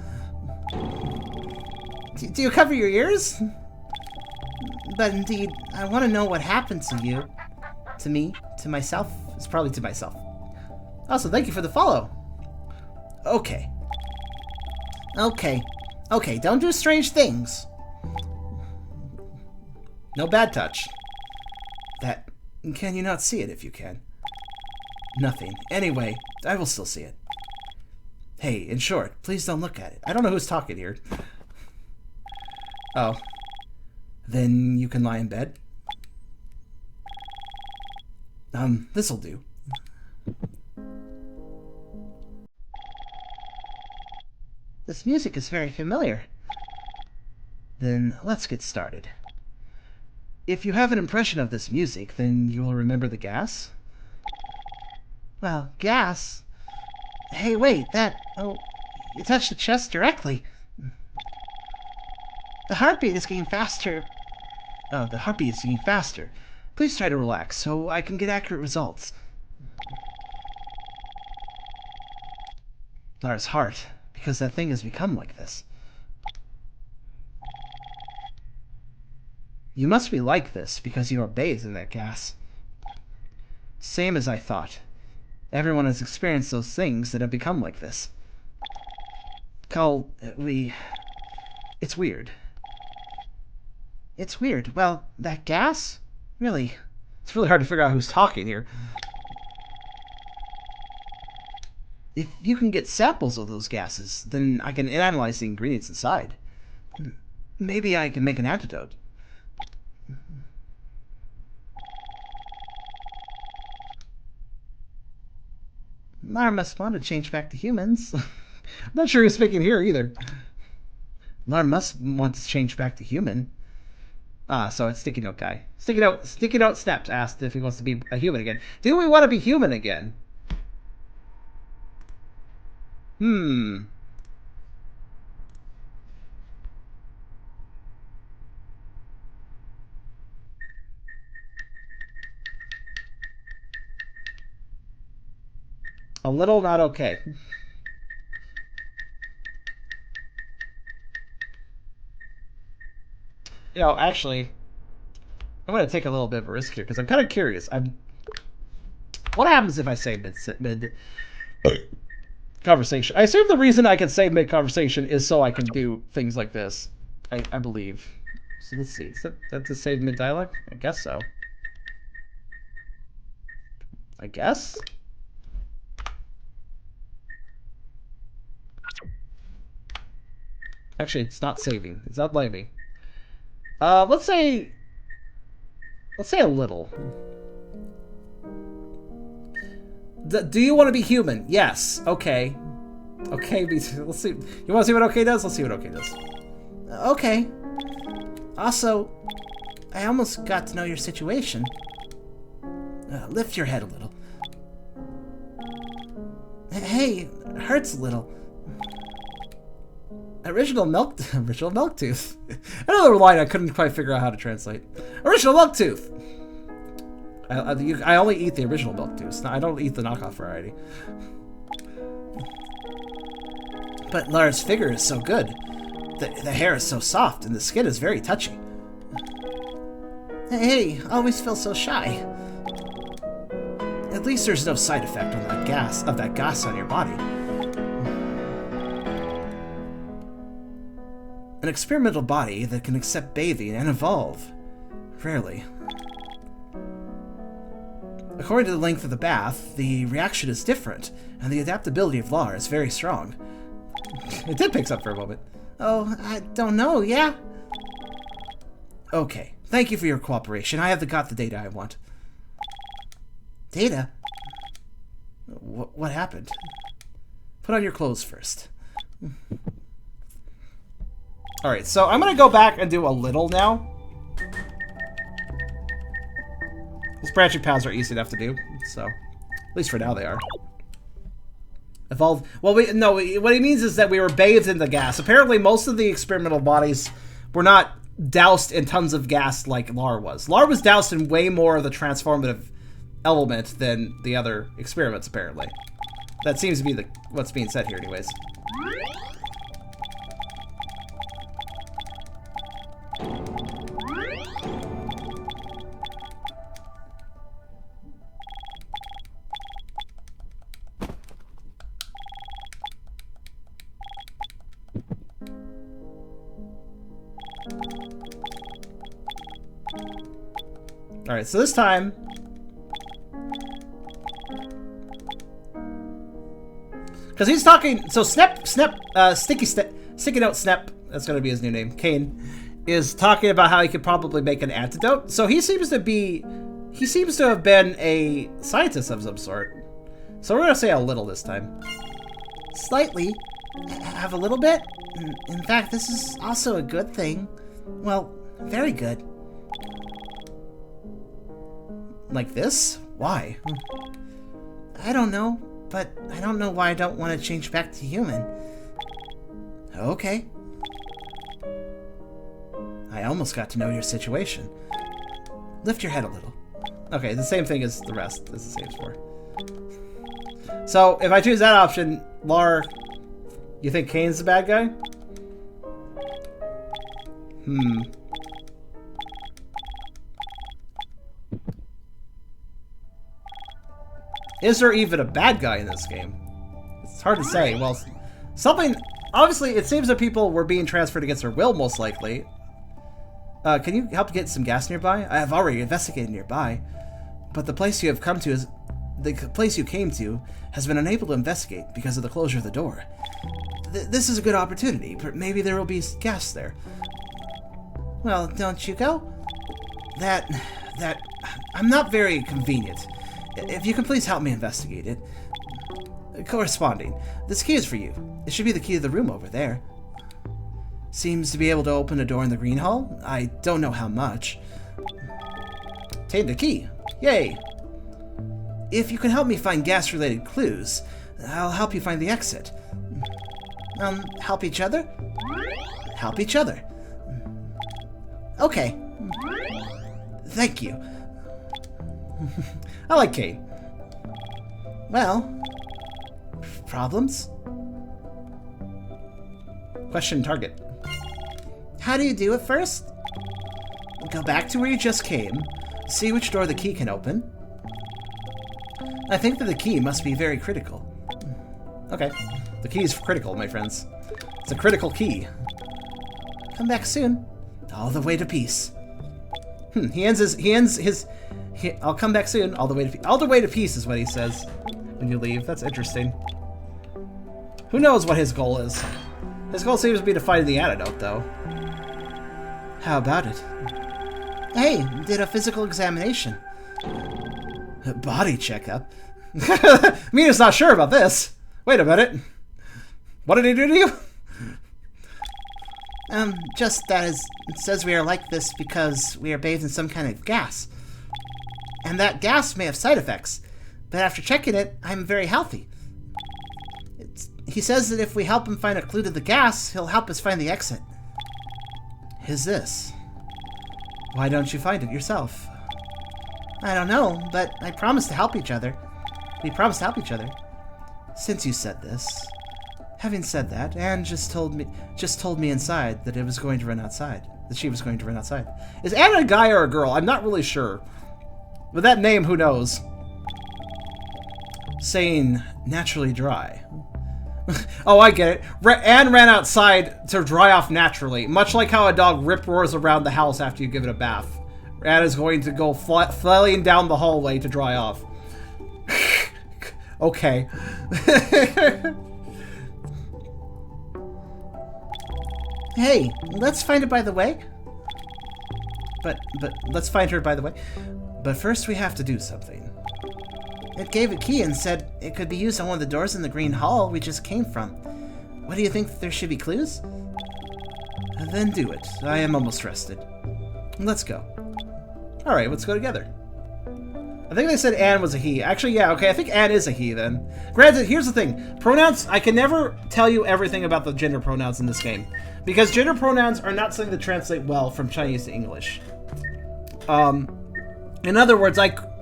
Do you cover your ears? But indeed, I want to know what happened to you. To me, to myself.
It's probably to myself.
Also, thank you for the follow.
Okay.
Okay, don't do strange things.
No bad touch. That... Can you not see it if you can? Nothing. Anyway, I will still see it. Hey, in short, please don't look at it. I don't know who's talking here. Oh. Then you can lie in bed? This'll do.
This music is very familiar.
Then let's get started. If you have an impression of this music, then you will remember the gas?
Well, gas? Hey, wait, oh, you touched the chest directly. The heartbeat is getting faster.
Oh, the heartbeat is getting faster. Please try to relax so I can get accurate results. Lara's heart, because that thing has become like this. You must be like this because you are bathed in that gas. Same as I thought. Everyone has experienced those things that have become like this. It's weird. It's weird. Well, that gas? Really? It's really hard to figure out who's talking here. If you can get samples of those gases, then I can analyze the ingredients inside. Maybe I can make an antidote. Lara must want to change back to humans. I'm not sure who's speaking here either. Lara must want to change back to human. Ah, so it's Sticky Note guy. Sticky Note Snaps asked if he wants to be a human again. Do we want to be human again? A little not okay. You know, actually, I'm going to take a little bit of a risk here because I'm kind of curious. What happens if I say mid conversation? I assume the reason I can say mid conversation is so I can do things like this. I believe. So let's see. Is that to save mid dialogue? I guess so. I guess. Actually, it's not saving. It's not leaving. Let's say a little. Do you want to be human? Yes. Okay. Okay, let's see. You want to see what okay does? Let's see what okay does.
Okay. Also, I almost got to know your situation. Lift your head a little. Hey, it hurts a little. Original milk tooth. Another line I couldn't quite figure out how to translate. Original milk tooth. I only eat the original milk tooth. I don't eat the knockoff variety. But Lara's figure is so good. The hair is so soft and the skin is very touchy. Hey, I always feel so shy. At least there's no side effect on that gas on your body. An experimental body that can accept bathing and evolve. Rarely. According to the length of the bath, the reaction is different, and the adaptability of Lara is very strong.
It did pick up for a moment.
Oh, I don't know, yeah?
Okay, thank you for your cooperation. I have got the data I want.
Data?
What happened? Put on your clothes first. Alright, so I'm going to go back and do a little now. These branching paths are easy enough to do, so at least for now they are. Evolve. Well, what he means is that we were bathed in the gas. Apparently, most of the experimental bodies were not doused in tons of gas like Lara was. Lara was doused in way more of the transformative element than the other experiments, apparently. That seems to be what's being said here, anyways. Alright, so this time... Because he's talking... So Sticky Note Snap, that's going to be his new name, Kane, is talking about how he could probably make an antidote. So he seems to be... He seems to have been a scientist of some sort. So we're going to say a little this time.
Slightly. Have a little bit? In fact, this is also a good thing. Well, very good.
Like this? Why?
I don't know, but I don't know why I don't want to change back to human.
Okay. I almost got to know your situation. Lift your head a little.
Okay, the same thing as the rest. Is the same for. So, if I choose that option, Lar, you think Kane's the bad guy? Is there even a bad guy in this game? It's hard to say. Well, something... Obviously, it seems that people were being transferred against their will, most likely. Can you help get some gas nearby? I have already investigated nearby. But the place you have come to is... The place you came to has been unable to investigate because of the closure of the door. This is a good opportunity. Maybe there will be gas there.
Well, don't you go?
I'm not very convenient. If you can please help me investigate it. Corresponding. This key is for you. It should be the key to the room over there. Seems to be able to open a door in the green hall. I don't know how much. Obtained the key. Yay! If you can help me find gas-related clues, I'll help you find the exit.
Help each other?
Help each other.
Okay.
Thank you.
I like Kane.
Well,
problems?
Question target.
How do you do it first?
Go back to where you just came. See which door the key can open. I think that the key must be very critical.
Okay. The key is critical, my friends. It's a critical key.
Come back soon.
All the way to peace.
He ends his... I'll come back soon. All the way to peace. All the way to peace is what he says when you leave. That's interesting. Who knows what his goal is? His goal seems to be to find the antidote, though.
How about it?
Hey, did a physical examination.
A body checkup?
Mina's not sure about this. Wait a minute. What did he do to you?
Just that it says we are like this because we are bathed in some kind of gas. And that gas may have side effects, but after checking it, I'm very healthy. He says that if we help him find a clue to the gas, he'll help us find the exit.
Is this? Why don't you find it yourself?
I don't know, but I promised to help each other. We promised to help each other.
Since you said this, having said that, Anne just told me inside that it was going to run outside. That she was going to run outside.
Is Anne a guy or a girl? I'm not really sure. With that name, who knows?
Saying naturally dry.
Oh, I get it. Anne ran outside to dry off naturally, much like how a dog rip-roars around the house after you give it a bath. Anne is going to go flailing down the hallway to dry off. Okay.
Hey, let's find it by the way.
But let's find her by the way. But first we have to do something.
It gave a key and said it could be used on one of the doors in the green hall we just came from. What do you think, there should be clues?
Then do it. I am almost rested. Let's go.
Alright, let's go together. I think they said Anne was a he. Actually, yeah, okay, I think Anne is a he then. Granted, here's the thing. Pronouns, I can never tell you everything about the gender pronouns in this game. Because gender pronouns are not something that translate well from Chinese to English. In other words,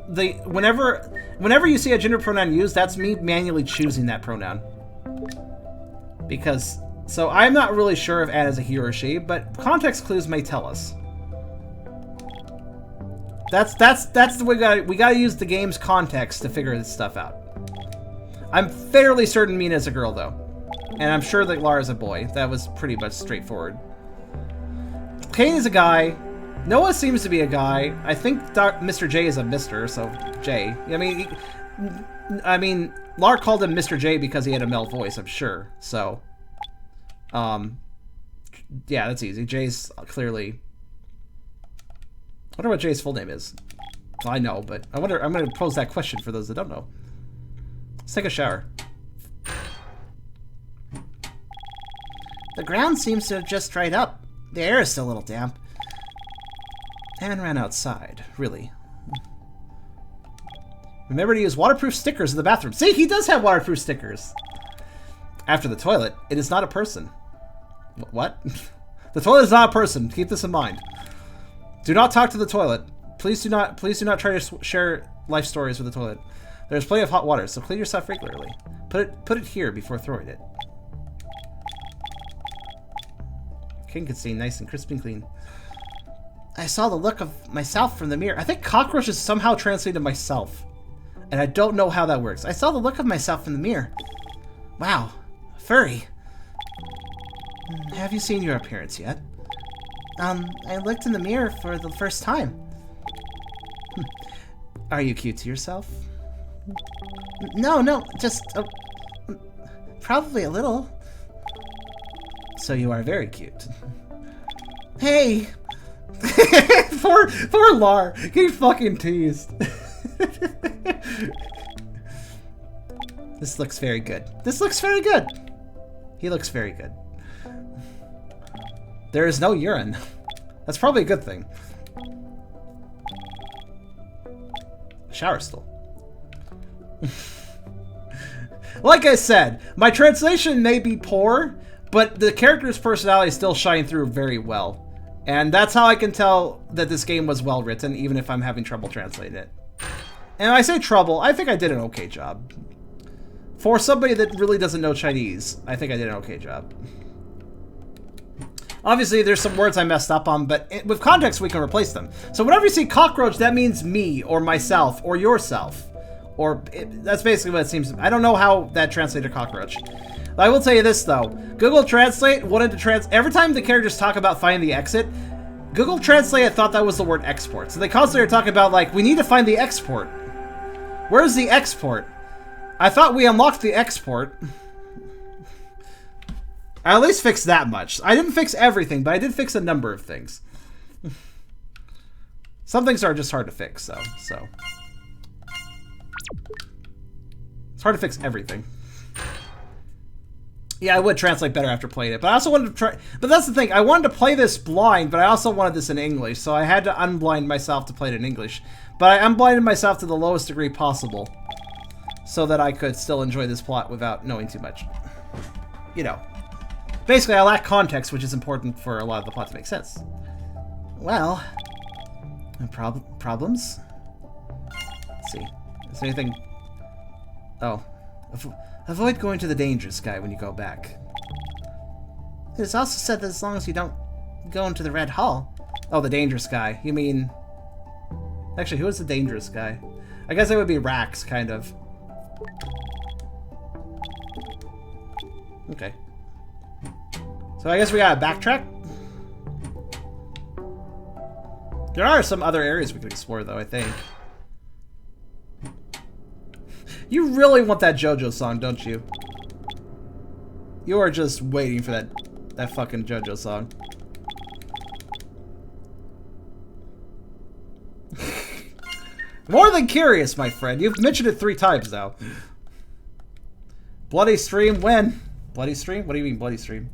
whenever you see a gender pronoun used, that's me manually choosing that pronoun. Because, so I'm not really sure if Anne is a he or a she, but context clues may tell us. That's the way we gotta use the game's context to figure this stuff out. I'm fairly certain Mina's a girl though. And I'm sure that Lara's a boy. That was pretty much straightforward. Kane is a guy. Noah seems to be a guy. I think Mr. J is a Mr., so J. I mean, Lara called him Mr. J because he had a male voice, I'm sure. So, yeah, that's easy. J's clearly... I wonder what Jay's full name is. Well, I know, but I wonder. I'm going to pose that question for those that don't know. Let's take a shower.
The ground seems to have just dried up. The air is still a little damp.
Anne ran outside, really.
Remember to use waterproof stickers in the bathroom. See, he does have waterproof stickers. After the toilet, it is not a person. What? The toilet is not a person. Keep this in mind. Do not talk to the toilet. Please do not try to share life stories with the toilet. There's plenty of hot water, so clean yourself regularly. Put it here before throwing it. King can stay nice and crisp and clean.
I saw the look of myself from the mirror.
I think cockroach is somehow translated myself. And I don't know how that works.
I saw the look of myself in the mirror. Wow. Furry.
Have you seen your appearance yet?
I looked in the mirror for the first time.
Are you cute to yourself?
No, just... probably a little.
So you are very cute.
Hey!
poor Lar. Getting fucking teased. This looks very good. This looks very good. He looks very good. There is no urine. That's probably a good thing. Shower stool. Like I said, my translation may be poor, but the character's personality is still shining through very well. And that's how I can tell that this game was well written, even if I'm having trouble translating it. And I say trouble, I think I did an okay job. For somebody that really doesn't know Chinese, I think I did an okay job. Obviously, there's some words I messed up on, but with context, we can replace them. So whenever you see cockroach, that means me, or myself, or yourself. Or, that's basically what it seems. I don't know how that translated cockroach. I will tell you this, though. Google Translate wanted to every time the characters talk about finding the exit, Google Translate thought that was the word export. So they constantly are talking about, like, we need to find the export. Where's the export? I thought we unlocked the export. I at least fixed that much. I didn't fix everything, but I did fix a number of things. Some things are just hard to fix, though, so. It's hard to fix everything. Yeah, I would translate better after playing it, but I also wanted to try... But that's the thing, I wanted to play this blind, but I also wanted this in English, so I had to unblind myself to play it in English. But I unblinded myself to the lowest degree possible, so that I could still enjoy this plot without knowing too much. You know. Basically, I lack context, which is important for a lot of the plot to make sense.
Well...
Problems? Let's see. Is there anything... Oh. Avoid going to the dangerous guy when you go back.
It is also said that as long as you don't go into the Red Hall...
Oh, the dangerous guy. You mean... Actually, who is the dangerous guy? I guess it would be Rax, kind of. Okay. So I guess we gotta backtrack? There are some other areas we could explore, though, I think. You really want that JoJo song, don't you? You are just waiting for that fucking JoJo song. More than curious, my friend. You've mentioned it 3 times now. Bloody stream? When? Bloody stream? What do you mean, bloody stream?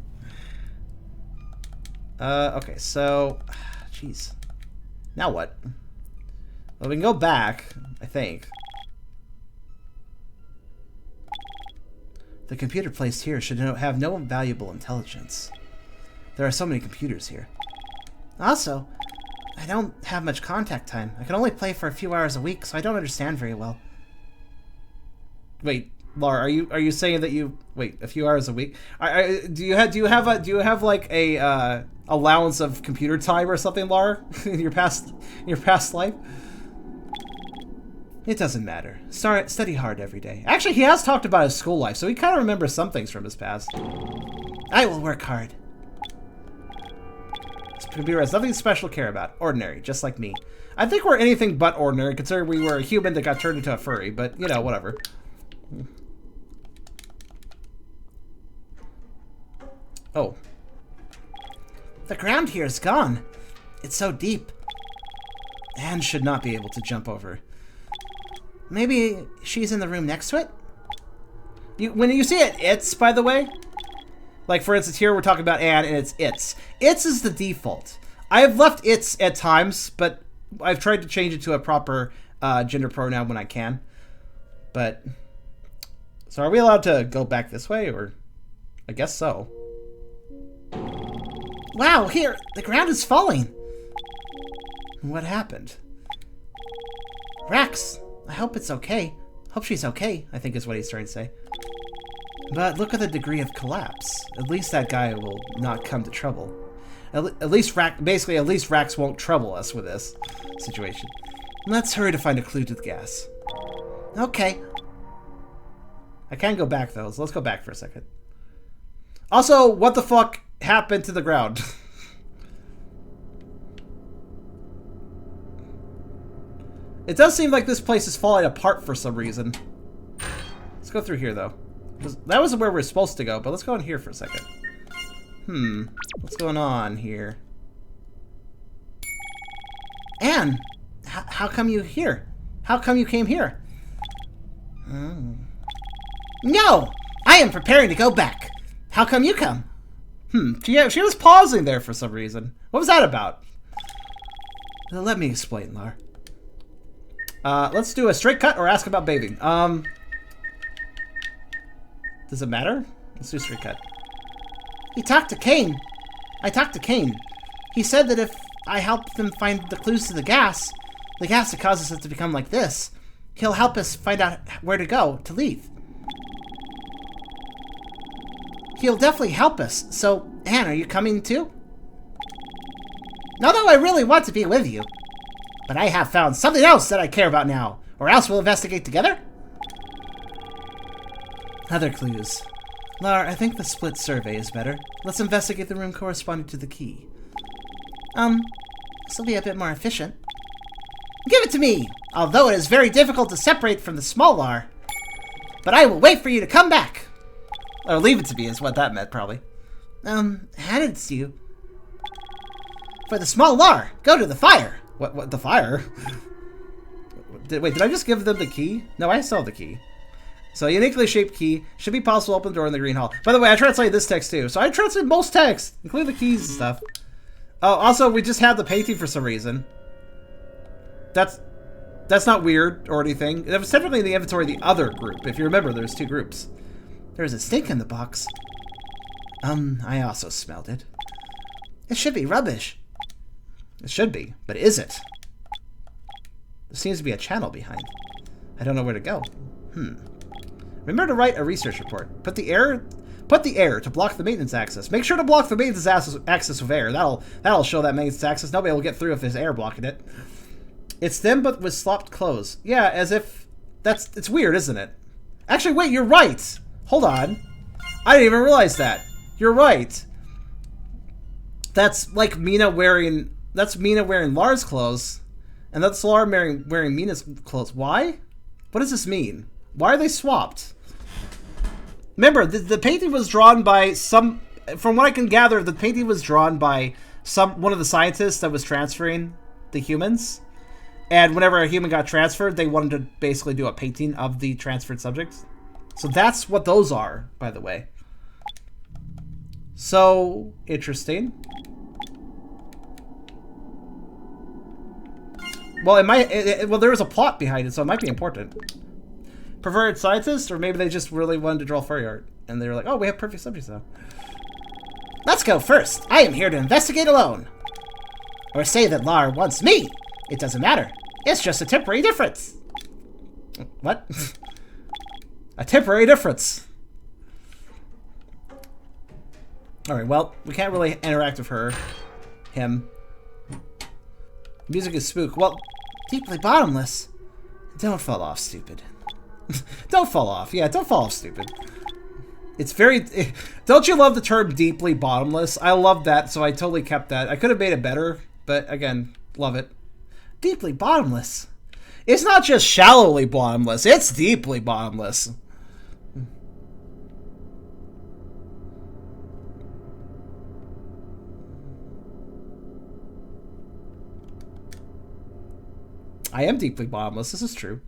Okay, so... Jeez. Now what? Well, we can go back, I think. The computer placed here should have no valuable intelligence. There are so many computers here.
Also, I don't have much contact time. I can only play for a few hours a week, so I don't understand very well.
Wait, Laura, are you saying that you wait a few hours a week? Do you have like a allowance of computer time or something, Laura, in your past life? It doesn't matter. Study hard every day. Actually, he has talked about his school life, so he kind of remembers some things from his past.
I will work hard.
This computer has nothing special to care about. Ordinary, just like me. I think we're anything but ordinary, considering we were a human that got turned into a furry, but, you know, whatever. Oh.
The ground here is gone. It's so deep.
Anne should not be able to jump over.
Maybe she's in the room next to it?
When you see it, it's, by the way, like, for instance, here we're talking about Anne, and it's its. Its is the default. I have left its at times, but I've tried to change it to a proper gender pronoun when I can. But, so are we allowed to go back this way, or? I guess so.
Wow, here, the ground is falling.
What happened?
Rax, I hope it's okay. Hope she's okay, I think is what he's trying to say.
But look at the degree of collapse. At least that guy will not come to trouble. At least Rax won't trouble us with this situation. Let's hurry to find a clue to the gas.
Okay.
I can go back though, so let's go back for a second. Also, what the fuck happened to the ground? It does seem like this place is falling apart for some reason. Let's go through here though. That wasn't where we're supposed to go, but let's go in here for a second. What's going on here?
Anne, how come you here? How come you came here? No! I am preparing to go back. How come you come?
She was pausing there for some reason. What was that about? Let me explain, Lar. Let's do a straight cut or ask about bathing. Does it matter? Let's do a straight cut.
He talked to Kane. I talked to Kane. He said that if I help them find the clues to the gas that causes it to become like this, he'll help us find out where to go, to leave. He'll definitely help us. So, Anne, are you coming too? Not that I really want to be with you, but I have found something else that I care about now, or else we'll investigate together.
Other clues. Lar, I think the split survey is better. Let's investigate the room corresponding to the key.
This will be a bit more efficient. Give it to me, although it is very difficult to separate from the small Lar. But I will wait for you to come back.
Or leave it to me is what that meant, probably.
Hand it to you. For the small Lar, go to the fire.
What, the fire? Wait, did I just give them the key? No, I still have the key. So, a uniquely shaped key. Should be possible to open the door in the green hall. By the way, I translated this text too. So I translated most text, including the keys and stuff. Oh, also, we just had the painting for some reason. That's not weird or anything. It was technically in the inventory of the other group. If you remember, there's two groups.
There's a stink in the box.
I also smelled it.
It should be rubbish.
It should be, but is it? There seems to be a channel behind. I don't know where to go. Remember to write a research report. Put the air to block the maintenance access. Make sure to block the maintenance access with air. That'll show that maintenance access. Nobody will get through if there's air blocking it. It's them, but with slopped clothes. Yeah, as if it's weird, isn't it? Actually, wait, you're right. Hold on. I didn't even realize that. You're right. That's like Mina wearing Lar's clothes, and that's Lar wearing Mina's clothes. Why? What does this mean? Why are they swapped? Remember, the painting was drawn by some. From what I can gather, the painting was drawn by one of the scientists that was transferring the humans. And whenever a human got transferred, they wanted to basically do a painting of the transferred subjects. So that's what those are, by the way. So interesting. Well, well, there was a plot behind it, so it might be important. Perverted scientists, or maybe they just really wanted to draw furry art, and they were like, "Oh, we have perfect subjects now."
Let's go first. I am here to investigate alone. Or say that Lar wants me. It doesn't matter. It's just a temporary difference.
What? A temporary difference. Alright, well, we can't really interact with him. Music is spook. Well,
deeply bottomless.
Don't fall off, stupid. Don't fall off. Yeah, don't fall off, stupid. It's very... Don't you love the term deeply bottomless? I love that, so I totally kept that. I could have made it better, but again, love it. Deeply bottomless. It's not just shallowly bottomless, it's deeply bottomless. I am deeply bottomless, this is true.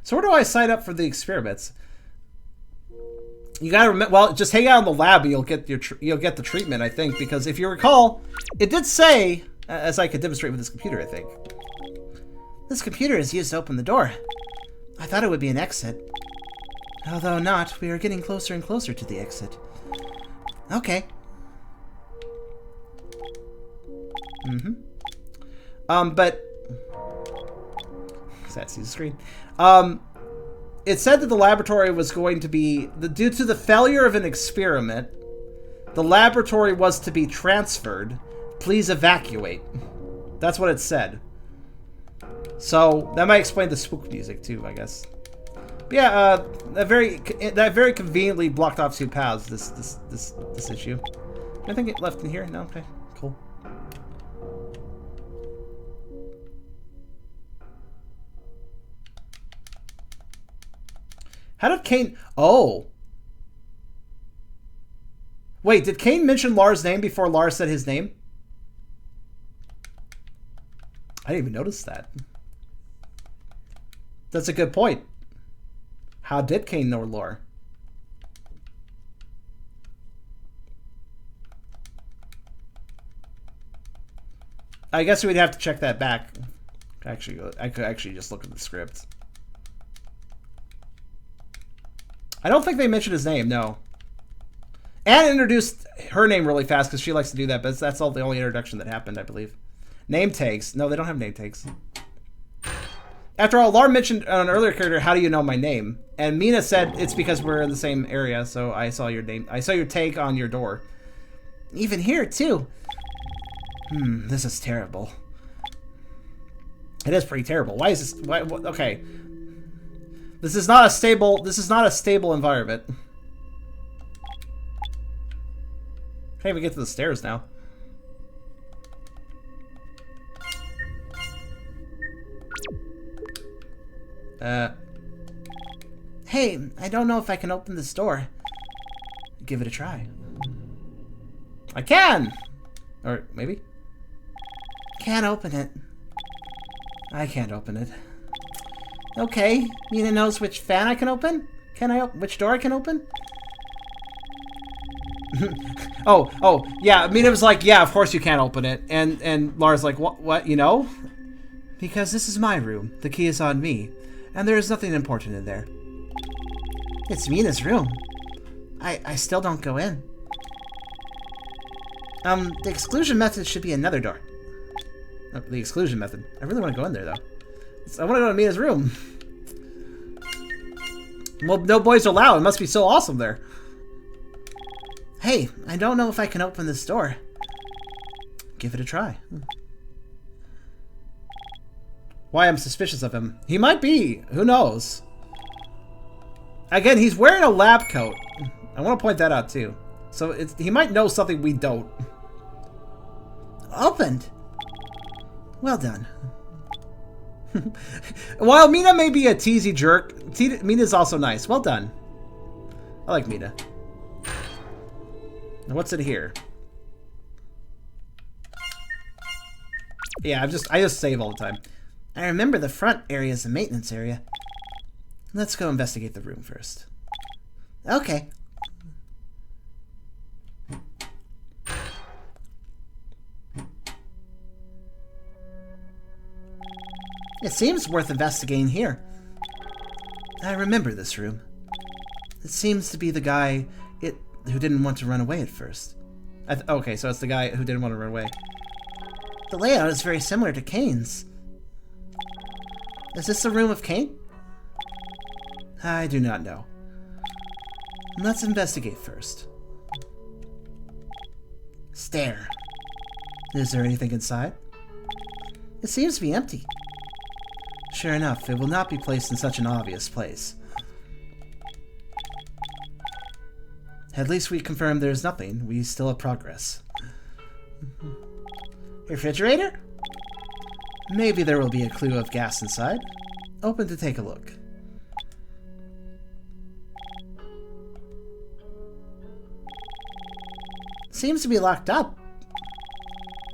So where do I sign up for the experiments? You gotta remember, well, just hang out in the lab and you'll get the treatment, I think, because if you recall, it did say, as I could demonstrate with this computer, I think.
This computer is used to open the door. I thought it would be an exit. Although not, we are getting closer and closer to the exit. Okay.
But that sees the screen. It said that the laboratory was going to be due to the failure of an experiment. The laboratory was to be transferred. Please evacuate. That's what it said. So that might explain the spook music too, I guess. But yeah, that very conveniently blocked off 2 paths. This issue. Anything left in here? No. Okay. Cool. How did Kane... Oh. Wait, did Kane mention Lars' name before Lars said his name? I didn't even notice that. That's a good point. How did Kane know Lars? I guess we'd have to check that back. Actually, I could actually just look at the script. I don't think they mentioned his name, no. Anne introduced her name really fast because she likes to do that, but that's all the only introduction that happened, I believe. Name tags. No, they don't have name tags. After all, Lar mentioned an earlier character, how do you know my name? And Mina said it's because we're in the same area, so I saw your name. I saw your tag on your door.
Even here, too.
This is terrible. It is pretty terrible. Why is this... Why, okay. This is not a stable environment. Can't even get to the stairs now.
Hey, I don't know if I can open this door.
Give it a try. I can! Or maybe?
Can't open it.
I can't open it.
Okay, Mina knows which fan I can open? Which door I can open?
oh, yeah, Mina was like, yeah, of course you can't open it. And Lars like, what, you know? Because this is my room. The key is on me. And there is nothing important in there.
It's Mina's room. I still don't go in. The exclusion method should be another door.
Oh, the exclusion method. I really want to go in there, though. I want to go to Mina's room. Well, no boys allowed. It must be so awesome there.
Hey, I don't know if I can open this door.
Give it a try. Why I'm suspicious of him. He might be. Who knows? Again, he's wearing a lab coat. I want to point that out, too. So he might know something we don't.
Opened. Well done.
While Mina may be a teasy jerk, Mina's also nice. Well done. I like Mina. Now what's in here? Yeah, I just save all the time.
I remember the front area is the maintenance area.
Let's go investigate the room first.
Okay. It seems worth investigating here.
I remember this room. It seems to be the guy who didn't want to run away at first. Okay, so it's the guy who didn't want to run away.
The layout is very similar to Kane's. Is this the room of Kane?
I do not know. Let's investigate first.
Stare.
Is there anything inside?
It seems to be empty.
Sure enough, it will not be placed in such an obvious place. At least we confirmed there's nothing. We still have progress.
Refrigerator?
Maybe there will be a clue of gas inside. Open to take a look.
Seems to be locked up.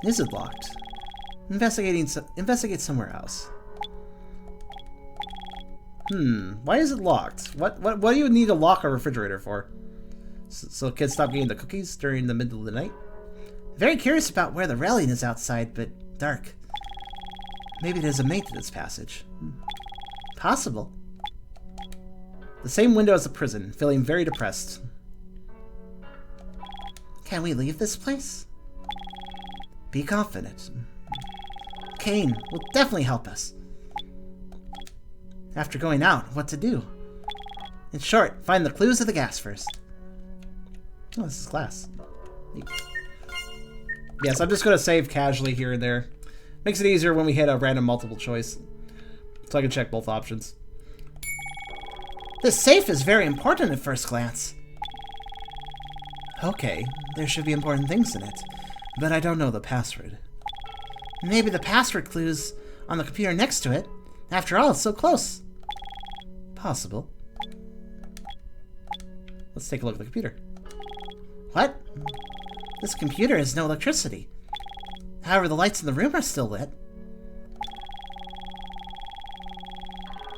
Is it locked? Investigate somewhere else. Why is it locked? What do you need to lock a refrigerator for? So kids stop getting the cookies during the middle of the night?
Very curious about where the railing is outside, but dark.
Maybe there's a maintenance passage.
Possible.
The same window as the prison, feeling very depressed.
Can we leave this place? Be confident. Kane will definitely help us. After going out, what to do? In short, find the clues of the gas first. Oh, this is class.
Yes, I'm just going to save casually here and there. Makes it easier when we hit a random multiple choice. So I can check both options.
This safe is very important at first glance. Okay, there should be important things in it, but I don't know the password. Maybe the password clue's on the computer next to it. After all, it's so close. Possible.
Let's take a look at the computer.
What? This computer has no electricity. However, the lights in the room are still lit.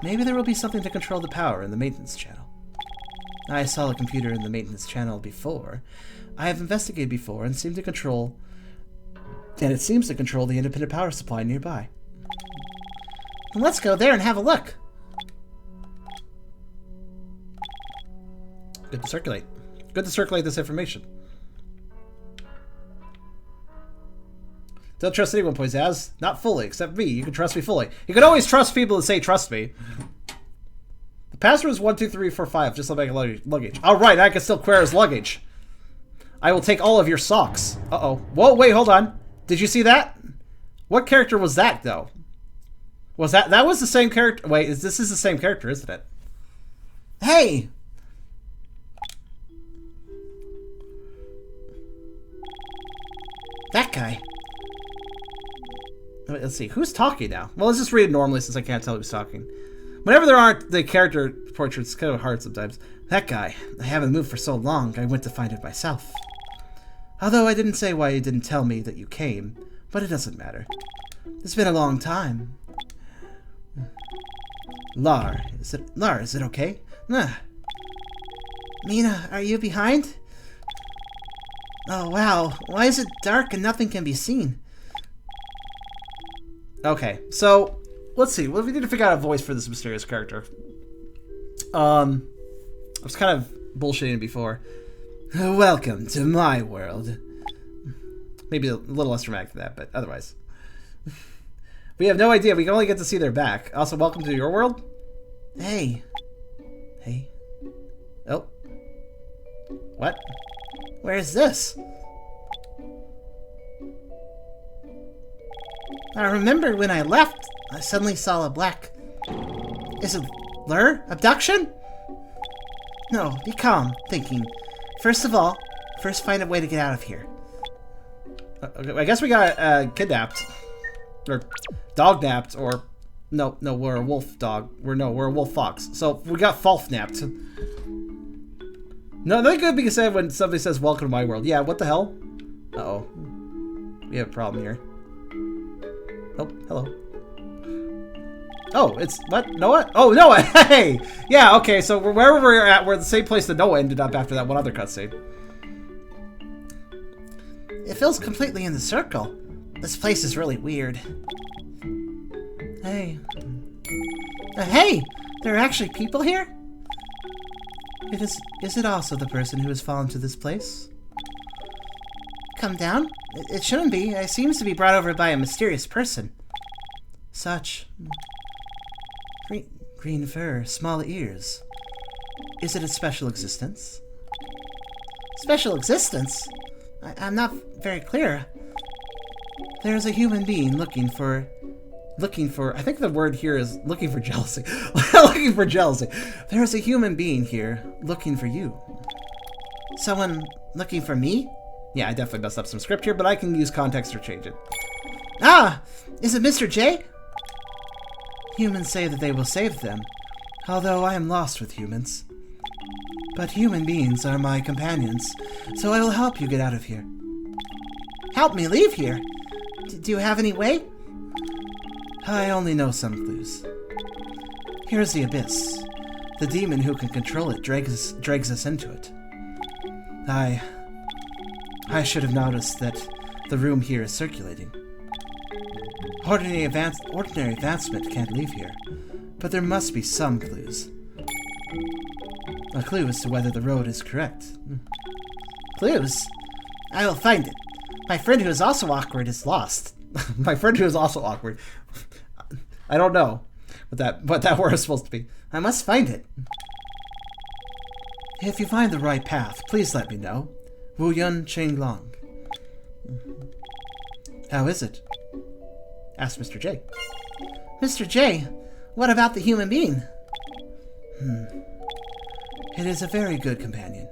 Maybe there will be something to control the power in the maintenance channel. I saw the computer in the maintenance channel before. I have investigated before and it seems to control the independent power supply nearby. Well, let's go there and have a look.
Good to circulate. Good to circulate this information. Don't trust anyone, points as. Not fully, except me. You can trust me fully. You can always trust people that say trust me. The password is 12345, just like luggage. Alright, I can still query his luggage. I will take all of your socks. Uh-oh. Whoa, wait, hold on. Did you see that? What character was that, though? Was that was the same character? Wait, this is the same character, isn't it?
Hey! That guy.
Wait, let's see. Who's talking now? Well, let's just read it normally since I can't tell who's talking. Whenever there aren't the character portraits, it's kind of hard sometimes.
That guy. I haven't moved for so long, I went to find it myself. Although I didn't say why you didn't tell me that you came, but it doesn't matter. It's been a long time. Lar, is it okay? Mina, are you behind? Oh wow, why is it dark and nothing can be seen?
Okay, so let's see. Well, we need to figure out a voice for this mysterious character. I was kind of bullshitting before.
Welcome to my world.
Maybe a little less dramatic than that, but otherwise. We have no idea. We can only get to see their back. Also, welcome to your world.
Hey.
Hey. Oh. What?
Where is this? I remember when I left, I suddenly saw a black... Is it lure? Abduction? No, be calm, thinking. First of all, find a way to get out of here.
Okay, I guess we got kidnapped. Or dog-napped, or... No, we're a wolf dog. We're a wolf fox. So, we got falf-napped. No, that could be said when somebody says, welcome to my world. Yeah, what the hell? Uh-oh. We have a problem here. Oh, hello. Oh, it's... What? Noah? Oh, Noah! Hey! Yeah, okay, so wherever we're at, we're at the same place that Noah ended up after that one other cutscene.
It feels completely in the circle. This place is really weird. Hey. Hey! There are actually people here? Is it also the person who has fallen to this place? Come down? It shouldn't be. It seems to be brought over by a mysterious person. Such. Green fur, small ears. Is it a special existence? Special existence? I'm not very clear. There's a human being looking for, I think the word here is looking for jealousy. Looking for jealousy. There's a human being here looking for you. Someone looking for me?
Yeah, I definitely messed up some script here, but I can use context or change it.
Ah! Is it Mr. J? Humans say that they will save them, although I am lost with humans. But human beings are my companions, so I will help you get out of here. Help me leave here? Do you have any way? I only know some clues. Here's the abyss. The demon who can control it drags us into it. I should have noticed that the room here is circulating. Ordinary advancement can't leave here, but there must be some clues. A clue as to whether the road is correct. Clues? I will find it. My friend who is also awkward is lost.
My friend who is also awkward. I don't know what that word is supposed to be.
I must find it.
If you find the right path, please let me know. Wu Yun Ching Long. How is it? Asked Mr. J.
Mr. J, what about the human being?
It is a very good companion.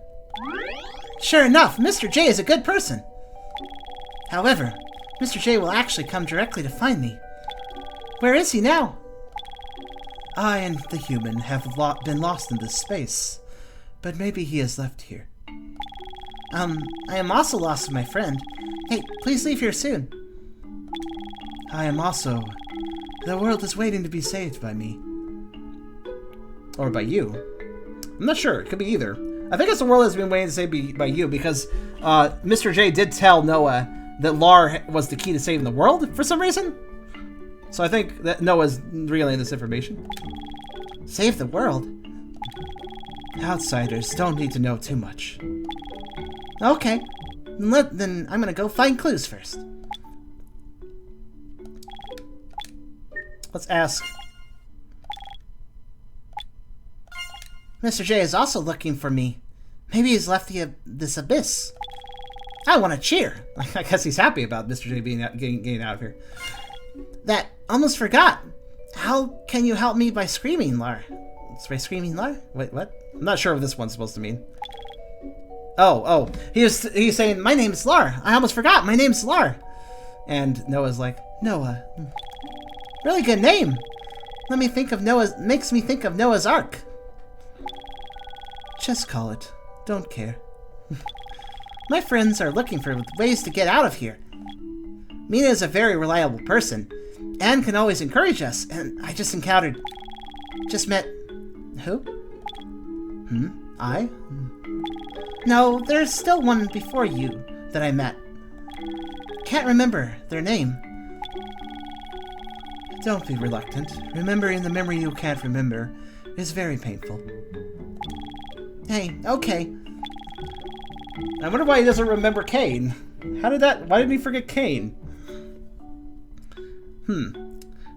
Sure enough, Mr. J is a good person. However, Mr. J will actually come directly to find me. Where is he now?
I and the human have been lost in this space, but maybe he has left here.
I am also lost with my friend. Hey, please leave here soon.
I am also. The world is waiting to be saved by me.
Or by you. I'm not sure. It could be either. I think it's the world has been waiting to save by you because Mr. J did tell Noah that Lar was the key to saving the world for some reason. So I think that Noah's relaying this information.
Save the world?
Outsiders don't need to know too much.
Okay. Then I'm gonna go find clues first.
Let's ask.
Mr. J is also looking for me. Maybe he's left this abyss. I want to cheer.
I guess he's happy about Mr. J getting out of here.
That almost forgot. How can you help me by screaming, Lar? By screaming, Lar?
Wait, what? I'm not sure what this one's supposed to mean.
Oh. He's saying, my name's Lar. I almost forgot. My name's Lar.
And Noah's like,
Noah. Really good name. Makes me think of Noah's Ark.
Just call it. Don't care.
My friends are looking for ways to get out of here. Mina is a very reliable person and can always encourage us, and I just met... Who?
I?
No, there's still one before you that I met. Can't remember their name.
Don't be reluctant. Remembering the memory you can't remember is very painful.
Hey, okay.
I wonder why he doesn't remember Cain. Why did he forget Cain?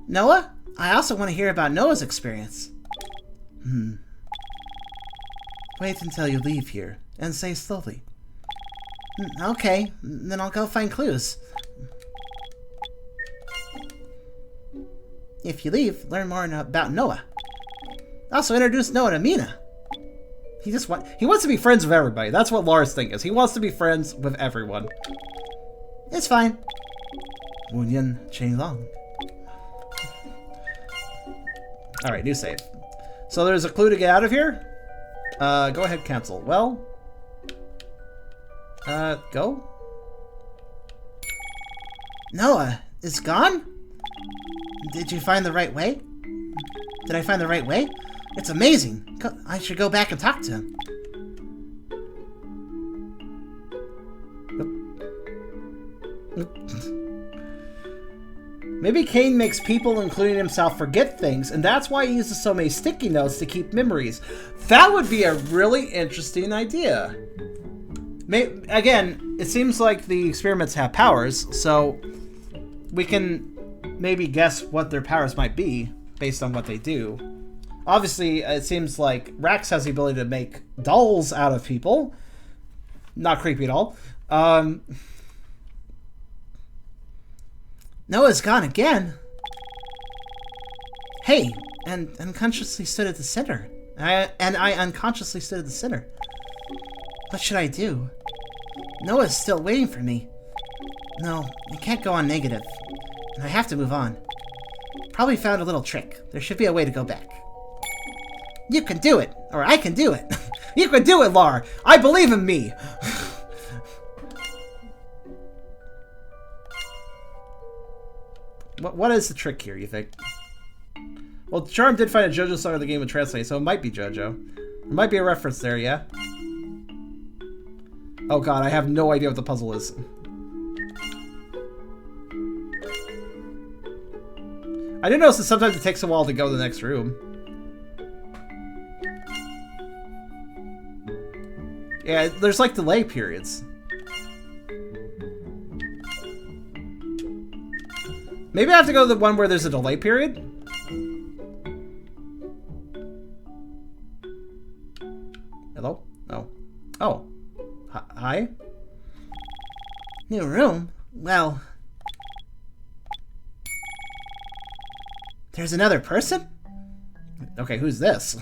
Noah? I also want to hear about Noah's experience.
Wait until you leave here, and say slowly.
Okay, then I'll go find clues. If you leave, learn more about Noah. Also introduce Noah to Mina.
He wants to be friends with everybody. That's what Lars' thing is. He wants to be friends with everyone.
It's fine.
Wunyan Chenglong.
Alright, new save. So there's a clue to get out of here? Go ahead, cancel. Well... go?
Noah is gone? Did you find the right way? Did I find the right way? It's amazing. I should go back and talk to him.
Maybe Cain makes people, including himself, forget things, and that's why he uses so many sticky notes to keep memories. That would be a really interesting idea. Again, it seems like the experiments have powers, so we can maybe guess what their powers might be based on what they do. Obviously, it seems like Rax has the ability to make dolls out of people. Not creepy at all.
Noah's gone again. Hey, and unconsciously stood at the center. I unconsciously stood at the center. What should I do? Noah's still waiting for me. No, I can't go on negative. I have to move on. Probably found a little trick. There should be a way to go back. You can do it, or I can do it.
You can do it, Lar. I believe in me. What is the trick here, you think? Well, Charm did find a JoJo song in the game with Translate, so it might be JoJo. There might be a reference there, yeah? Oh god, I have no idea what the puzzle is. I did notice that sometimes it takes a while to go to the next room. Yeah, there's like delay periods. Maybe I have to go to the one where there's a delay period? Hello? Oh. Oh. Hi?
New room? Well... There's another person?
Okay, who's this?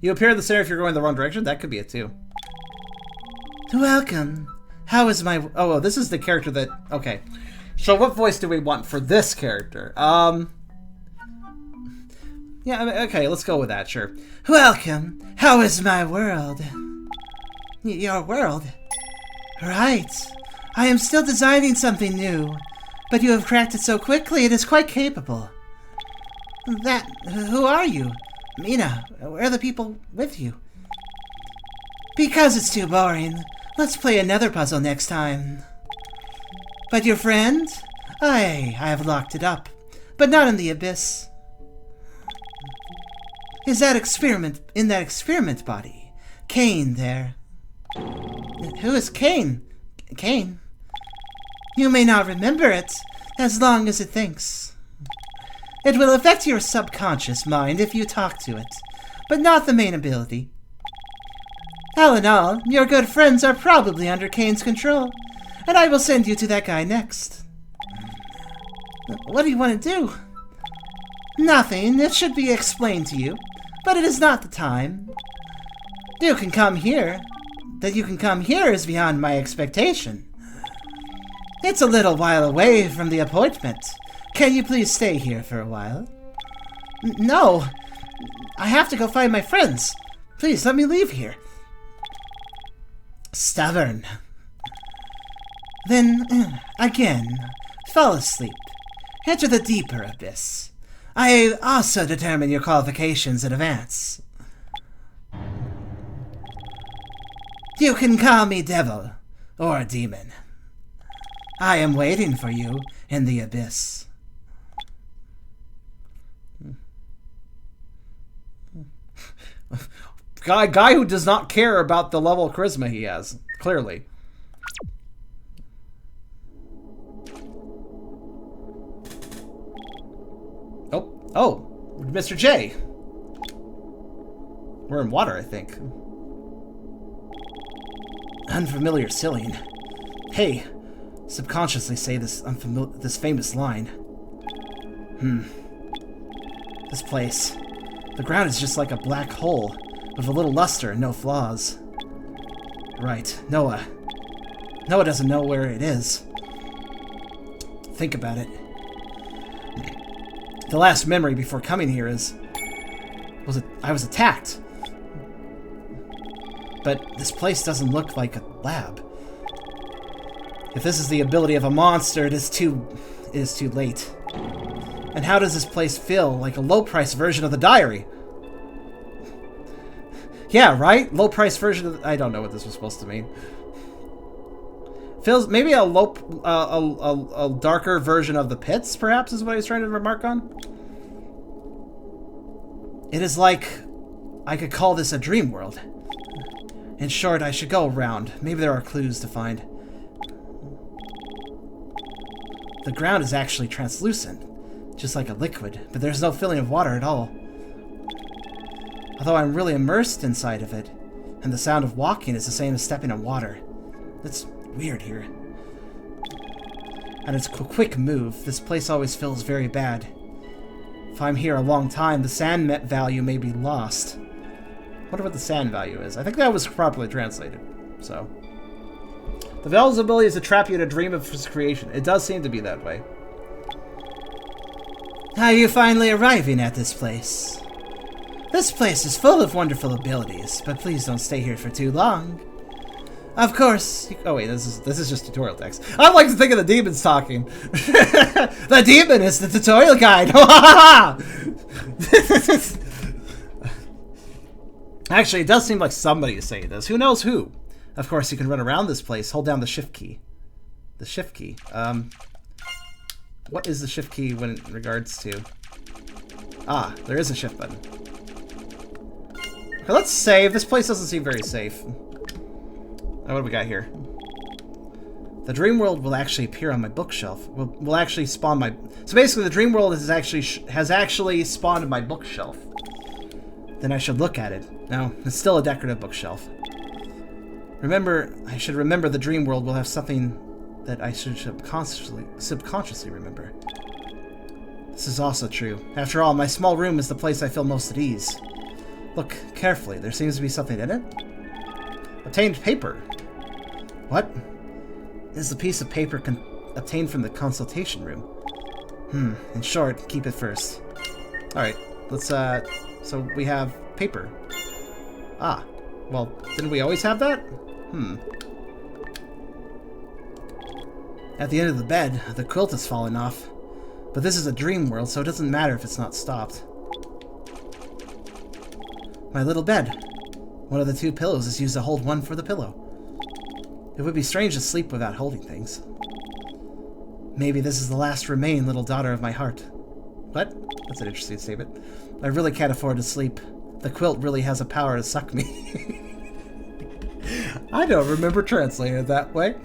You appear in the center if you're going the wrong direction? That could be it too.
Welcome. How is my...
Oh, this is the character that... Okay. So what voice do we want for this character? Yeah, okay, let's go with that, sure.
Welcome. How is my world? Your world? Right. I am still designing something new, but you have cracked it so quickly it is quite capable. Who are you? Mina, where are the people with you? Because it's too boring. Let's play another puzzle next time. But your friend? I have locked it up, but not in the abyss. Is that in that experiment body? Kane there. Who is Kane? Kane? You may not remember it, as long as it thinks. It will affect your subconscious mind if you talk to it, but not the main ability. All in all, your good friends are probably under Kane's control, and I will send you to that guy next. What do you want to do? Nothing. It should be explained to you, but it is not the time. You can come here. That you can come here is beyond my expectation. It's a little while away from the appointment. Can you please stay here for a while? No. I have to go find my friends. Please, let me leave here. Stubborn. Then, again, fall asleep. Enter the deeper abyss. I also determine your qualifications in advance. You can call me devil or demon. I am waiting for you in the abyss.
Guy who does not care about the level of charisma he has, clearly. Oh, Mr. J. We're in water, I think. Unfamiliar ceiling. Hey, subconsciously say this famous line. This place. The ground is just like a black hole, with a little luster and no flaws. Right, Noah. Noah doesn't know where it is. Think about it. The last memory before coming here I was attacked. But this place doesn't look like a lab. If this is the ability of a monster, it is too late. And how does this place feel like a low-price version of the diary? Yeah, right? Low-price version of I don't know what this was supposed to mean. Feels maybe a darker version of the pits, perhaps, is what he's trying to remark on. It is like I could call this a dream world. In short, I should go around. Maybe there are clues to find. The ground is actually translucent, just like a liquid, but there's no feeling of water at all. Although I'm really immersed inside of it, and the sound of walking is the same as stepping in water. It's weird here. And it's a quick move. This place always feels very bad. If I'm here a long time, the sand value may be lost. I wonder what the sand value is. I think that was properly translated. So, the Veil's ability is to trap you in a dream of his creation. It does seem to be that way.
Are you finally arriving at this place? This place is full of wonderful abilities, but please don't stay here for too long. Of course.
Oh wait, this is just tutorial text. I like to think of the demons talking.
The demon is the tutorial guide.
Actually, it does seem like somebody is saying this. Who knows who? Of course, you can run around this place. Hold down the shift key. The shift key. What is the shift key when in regards to? Ah, there is a shift button. Okay, let's save. This place doesn't seem very safe. Oh, what do we got here?
The dream world will actually appear on my bookshelf. Will actually spawn my... So basically the dream world has actually spawned my bookshelf. Then I should look at it. No, it's still a decorative bookshelf. I should remember the dream world will have something that I should subconsciously remember. This is also true. After all, my small room is the place I feel most at ease. Look carefully. There seems to be something in it. Obtained paper. What? This is a piece of paper obtained from the consultation room. In short, keep it first. Alright, let's, so we have paper. Ah, well, didn't we always have that? At the end of the bed, the quilt has fallen off. But this is a dream world, so it doesn't matter if it's not stopped. My little bed. One of the 2 pillows is used to hold one for the pillow. It would be strange to sleep without holding things. Maybe this is the last remain, little daughter of my heart. What? That's an interesting statement. I really can't afford to sleep. The quilt really has a power to suck me. I don't remember translating it that way.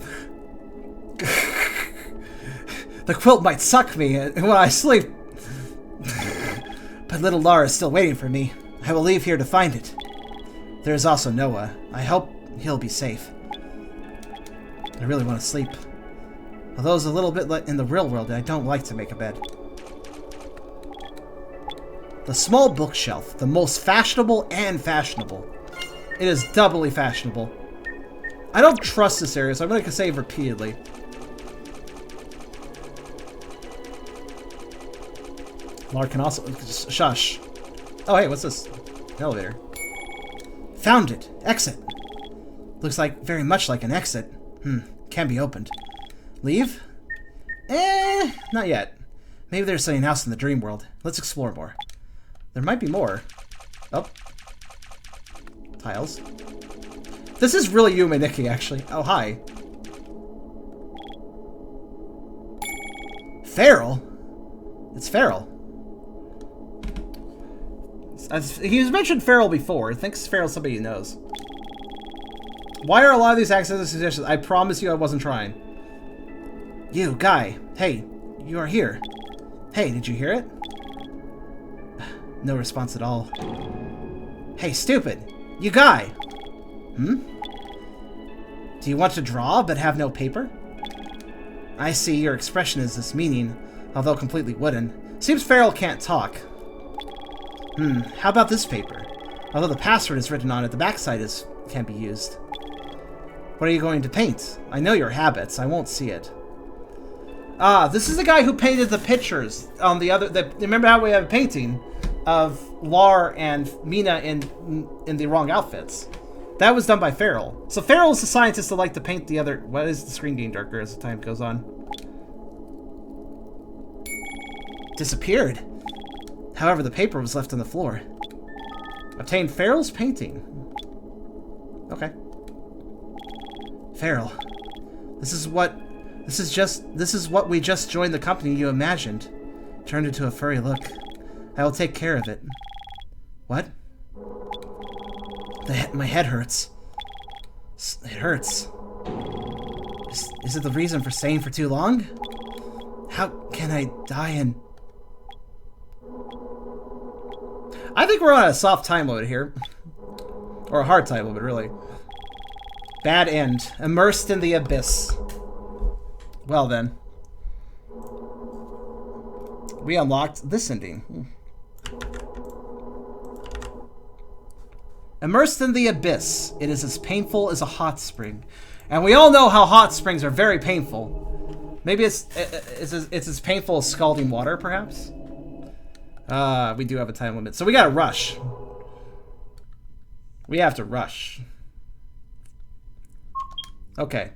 The quilt might suck me when I sleep. But little Laura is still waiting for me. I will leave here to find it. There is also Noah. I hope he'll be safe. I really want to sleep. Although it's a little bit like in the real world, I don't like to make a bed. The small bookshelf, the most fashionable and fashionable. It is doubly fashionable. I don't trust this area, so I'm going to say repeatedly. Laura can also... Shush. Oh, hey, what's this? An elevator. Found it. Exit. Looks like very much like an exit. Can be opened. Leave? Not yet. Maybe there's something else in the dream world. Let's explore more. There might be more. Oh. Tiles. This is really you, my Nikki, actually. Oh, hi. Feral? It's Feral. He's mentioned Feral before. I think Feral's somebody he knows. Why are a lot of these access suggestions? I promise you I wasn't trying. You, guy. Hey, you are here. Hey, did you hear it? No response at all. Hey, stupid. You guy. Do you want to draw but have no paper? I see your expression is this meaning, although completely wooden. Seems Feral can't talk. How about this paper? Although the password is written on it, the backside can be used. What are you going to paint? I know your habits. I won't see it. Ah, this is the guy who painted the pictures on the other... remember how we have a painting of Lar and Mina in the wrong outfits? That was done by Feral. So Feral is the scientist that like to paint the other... Why is the screen getting darker as the time goes on? Disappeared. However, the paper was left on the floor. Obtained Feral's painting. Okay. Feral. This is what we just joined the company you imagined. Turned into a furry look. I will take care of it. What? My head hurts. It hurts. Is it the reason for staying for too long? How can I die in... I think we're on a soft time limit here. Or a hard time limit, really. Bad end. Immersed in the abyss. Well then. We unlocked this ending. Immersed in the abyss. It is as painful as a hot spring. And we all know how hot springs are very painful. Maybe it's as painful as scalding water, perhaps? We do have a time limit. So we gotta rush. We have to rush. Okay.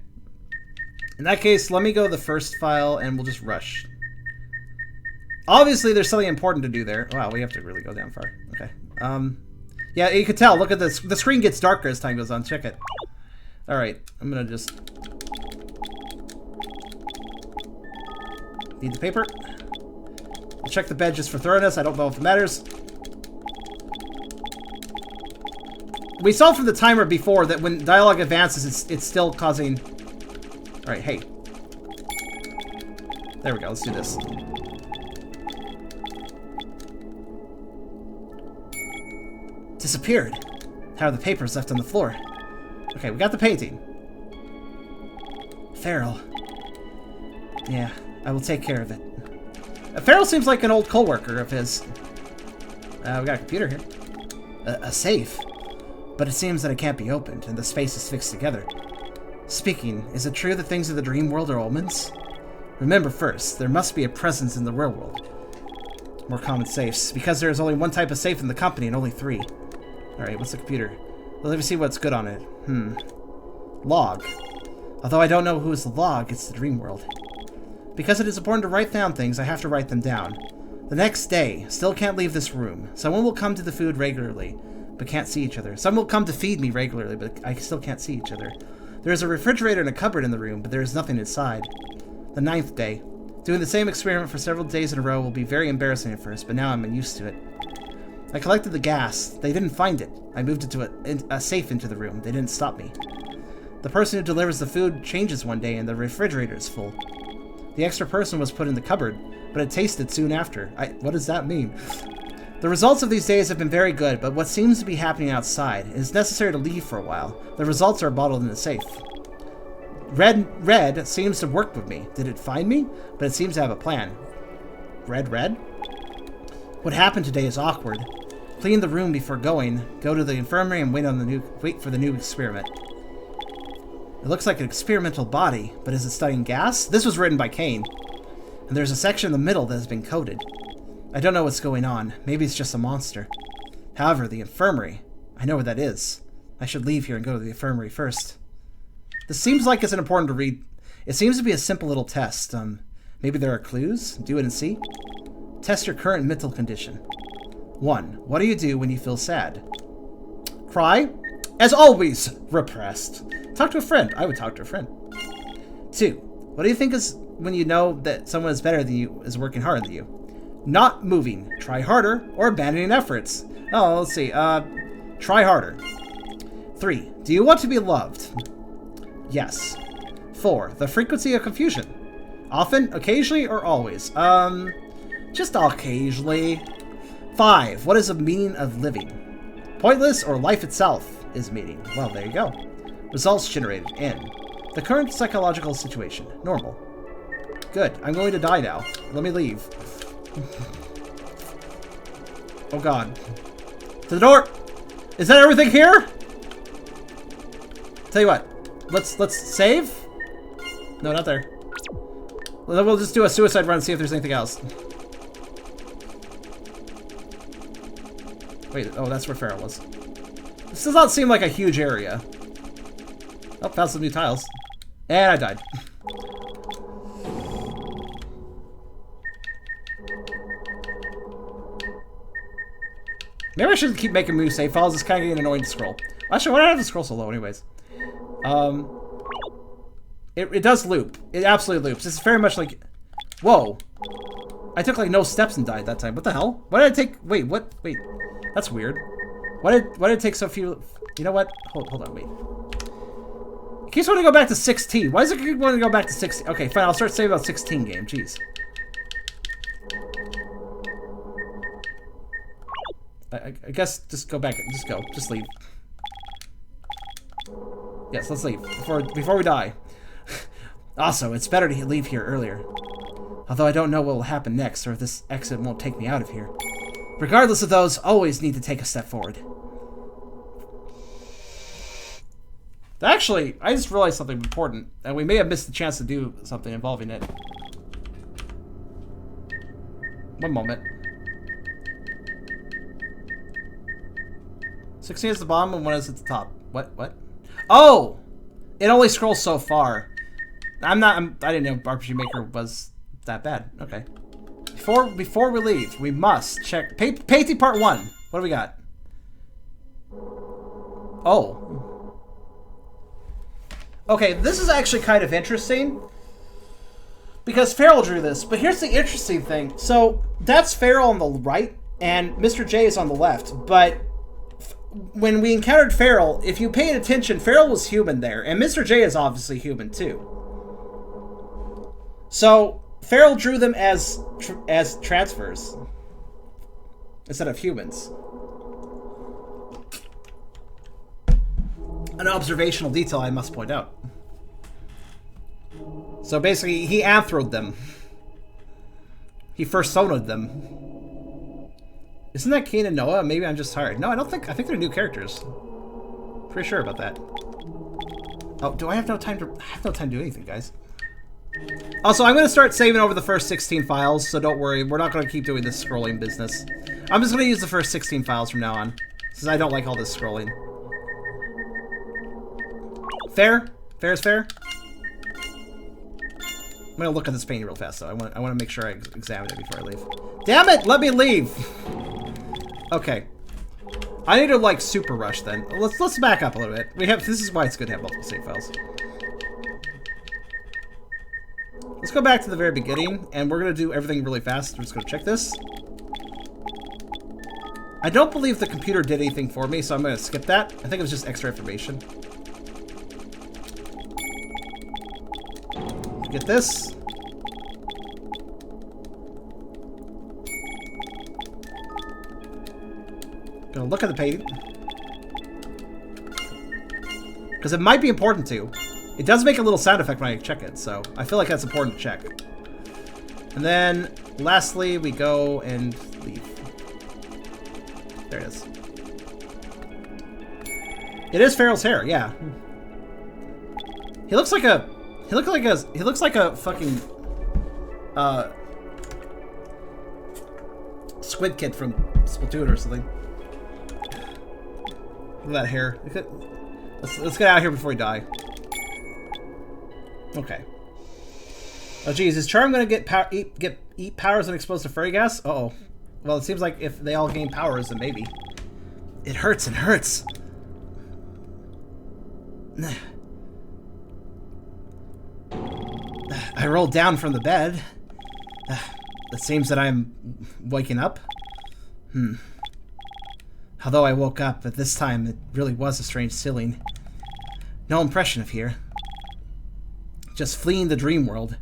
In that case, let me go to the first file and we'll just rush. Obviously, there's something important to do there. Wow, we have to really go down far. Okay. Yeah, you can tell. Look at this. The screen gets darker as time goes on. Check it. Alright, I'm gonna just... Need the paper. I'll check the bed just for thoroughness. I don't know if it matters. We saw from the timer before that when dialogue advances, it's still causing... Alright, hey.
There we go. Let's do this.
Disappeared. How are the papers left on the floor?
Okay, we got the painting.
Farrell. Yeah, I will take care of it.
Farrell seems like an old co-worker of his. We got a computer here.
A safe? But it seems that it can't be opened, and the space is fixed together. Speaking, is it true that things in the dream world are omens? Remember first, there must be a presence in the real world. More common safes, because there is only one type of safe in the company and only 3. Alright, what's the computer? Well, let me see what's good on it. Log. Although I don't know who is the log, it's the dream world. Because it is important to write down things, I have to write them down. The next day, still can't leave this room. Someone will come to the food regularly, but can't see each other. Someone will come to feed me regularly, but I still can't see each other. There is a refrigerator and a cupboard in the room, but there is nothing inside. The 9th day. Doing the same experiment for several days in a row will be very embarrassing at first, but now I'm used to it. I collected the gas. They didn't find it. I moved it to a safe into the room. They didn't stop me. The person who delivers the food changes one day and the refrigerator is full. The extra person was put in the cupboard, but it tasted soon after. What does that mean? The results of these days have been very good, but what seems to be happening outside, it is necessary to leave for a while. The results are bottled in the safe. Red seems to work with me. Did it find me? But it seems to have a plan. Red? What happened today is awkward. Clean the room before going, go to the infirmary and wait for the new experiment. It looks like an experimental body, but is it studying gas? This was written by Kane. And there's a section in the middle that has been coded. I don't know what's going on. Maybe it's just a monster. However, the infirmary. I know where that is. I should leave here and go to the infirmary first. This seems like it's important to read. It seems to be a simple little test. Maybe there are clues? Do it and see. Test your current mental condition. 1. What do you do when you feel sad?
Cry. As always, repressed. Talk to a friend. I would talk to a friend.
2. What do you think is when you know that someone is better than you, is working harder than you?
Not moving. Try harder or abandoning efforts. Oh, let's see. Try harder.
3. Do you want to be loved?
Yes.
4. The frequency of confusion.
Often, occasionally, or always? Just occasionally.
5. What is the meaning of living?
Pointless or life itself is meaning. Well, there you go.
Results generated. N. The current psychological situation. Normal.
Good. I'm going to die now. Let me leave. Oh god. To the door! Is that everything here? Tell you what. Let's save? No, not there. Well, then we'll just do a suicide run and see if there's anything else. Wait, oh, that's where Farrell was. This does not seem like a huge area. Oh, found some new tiles. And I died. Maybe I shouldn't keep making new save files. It's kind of getting annoying to scroll. Actually, why do I have to scroll so low anyways? It does loop. It absolutely loops. It's very much like... Whoa. I took like no steps and died that time. What the hell? Why did I take... Wait, what? Wait. That's weird. Why did it take so few... You know what? Hold on, wait. It keeps wanting to go back to 16. Why does it keep wanting to go back to 16? Okay, fine. I'll start saving about 16 game. Jeez. I guess just go back. Just go. Just leave. Yes, let's leave before we die. Also, it's better to leave here earlier. Although I don't know what will happen next, or if this exit won't take me out of here. Regardless of those, always need to take a step forward. Actually, I just realized something important, and we may have missed the chance to do something involving it. One moment. 16 is the bottom and 1 is at the top. What? Oh! It only scrolls so far. I didn't know RPG Maker was that bad. Okay. Before we leave, we must check Painting Part 1. What do we got? Oh. Okay, this is actually kind of interesting. Because Farrell drew this, but here's the interesting thing. So, that's Farrell on the right, and Mr. J is on the left, but when we encountered Farrell, if you paid attention, Farrell was human there, and Mr. J is obviously human too. So,
Farrell drew them as transfers instead of humans. An observational detail I must point out. So basically, he anthroed them. He personaed them. Isn't that Kane and Noah? Maybe I'm just tired. No, I think they're new characters. Pretty sure about that. Oh, do I have no time to... I have no time to do anything, guys. Also, I'm going to start saving over the first 16 files, so don't worry. We're not going to keep doing this scrolling business. I'm just going to use the first 16 files from now on, since I don't like all this scrolling. Fair? Fair is fair? I'm going to look at this painting real fast, though. I want to make sure I examine it before I leave. Damn it! Let me leave! Okay. I need to, like, super rush, then. Let's back up a little bit. This is why it's good to have multiple save files. Let's go back to the very beginning, and we're going to do everything really fast. We're just going to check this. I don't believe the computer did anything for me, so I'm going to skip that. I think it was just extra information. Get this. Gonna look at the painting. Because it might be important to. It does make a little sound effect when I check it, so I feel like that's important to check. And then, lastly, we go and leave. There it is. It is Farrell's hair, yeah. He looks like a... He looks like a fucking... Squid Kid from Splatoon or something. Look at that hair. Let's get out of here before we die. Okay. Oh geez, is Charm gonna eat powers when exposed to furry gas? Uh-oh. Well, it seems like if they all gain powers, then maybe. It hurts and hurts. I rolled down from the bed. It seems that I'm waking up. Although I woke up, but this time it really was a strange feeling. No impression of here. Just fleeing the dream world.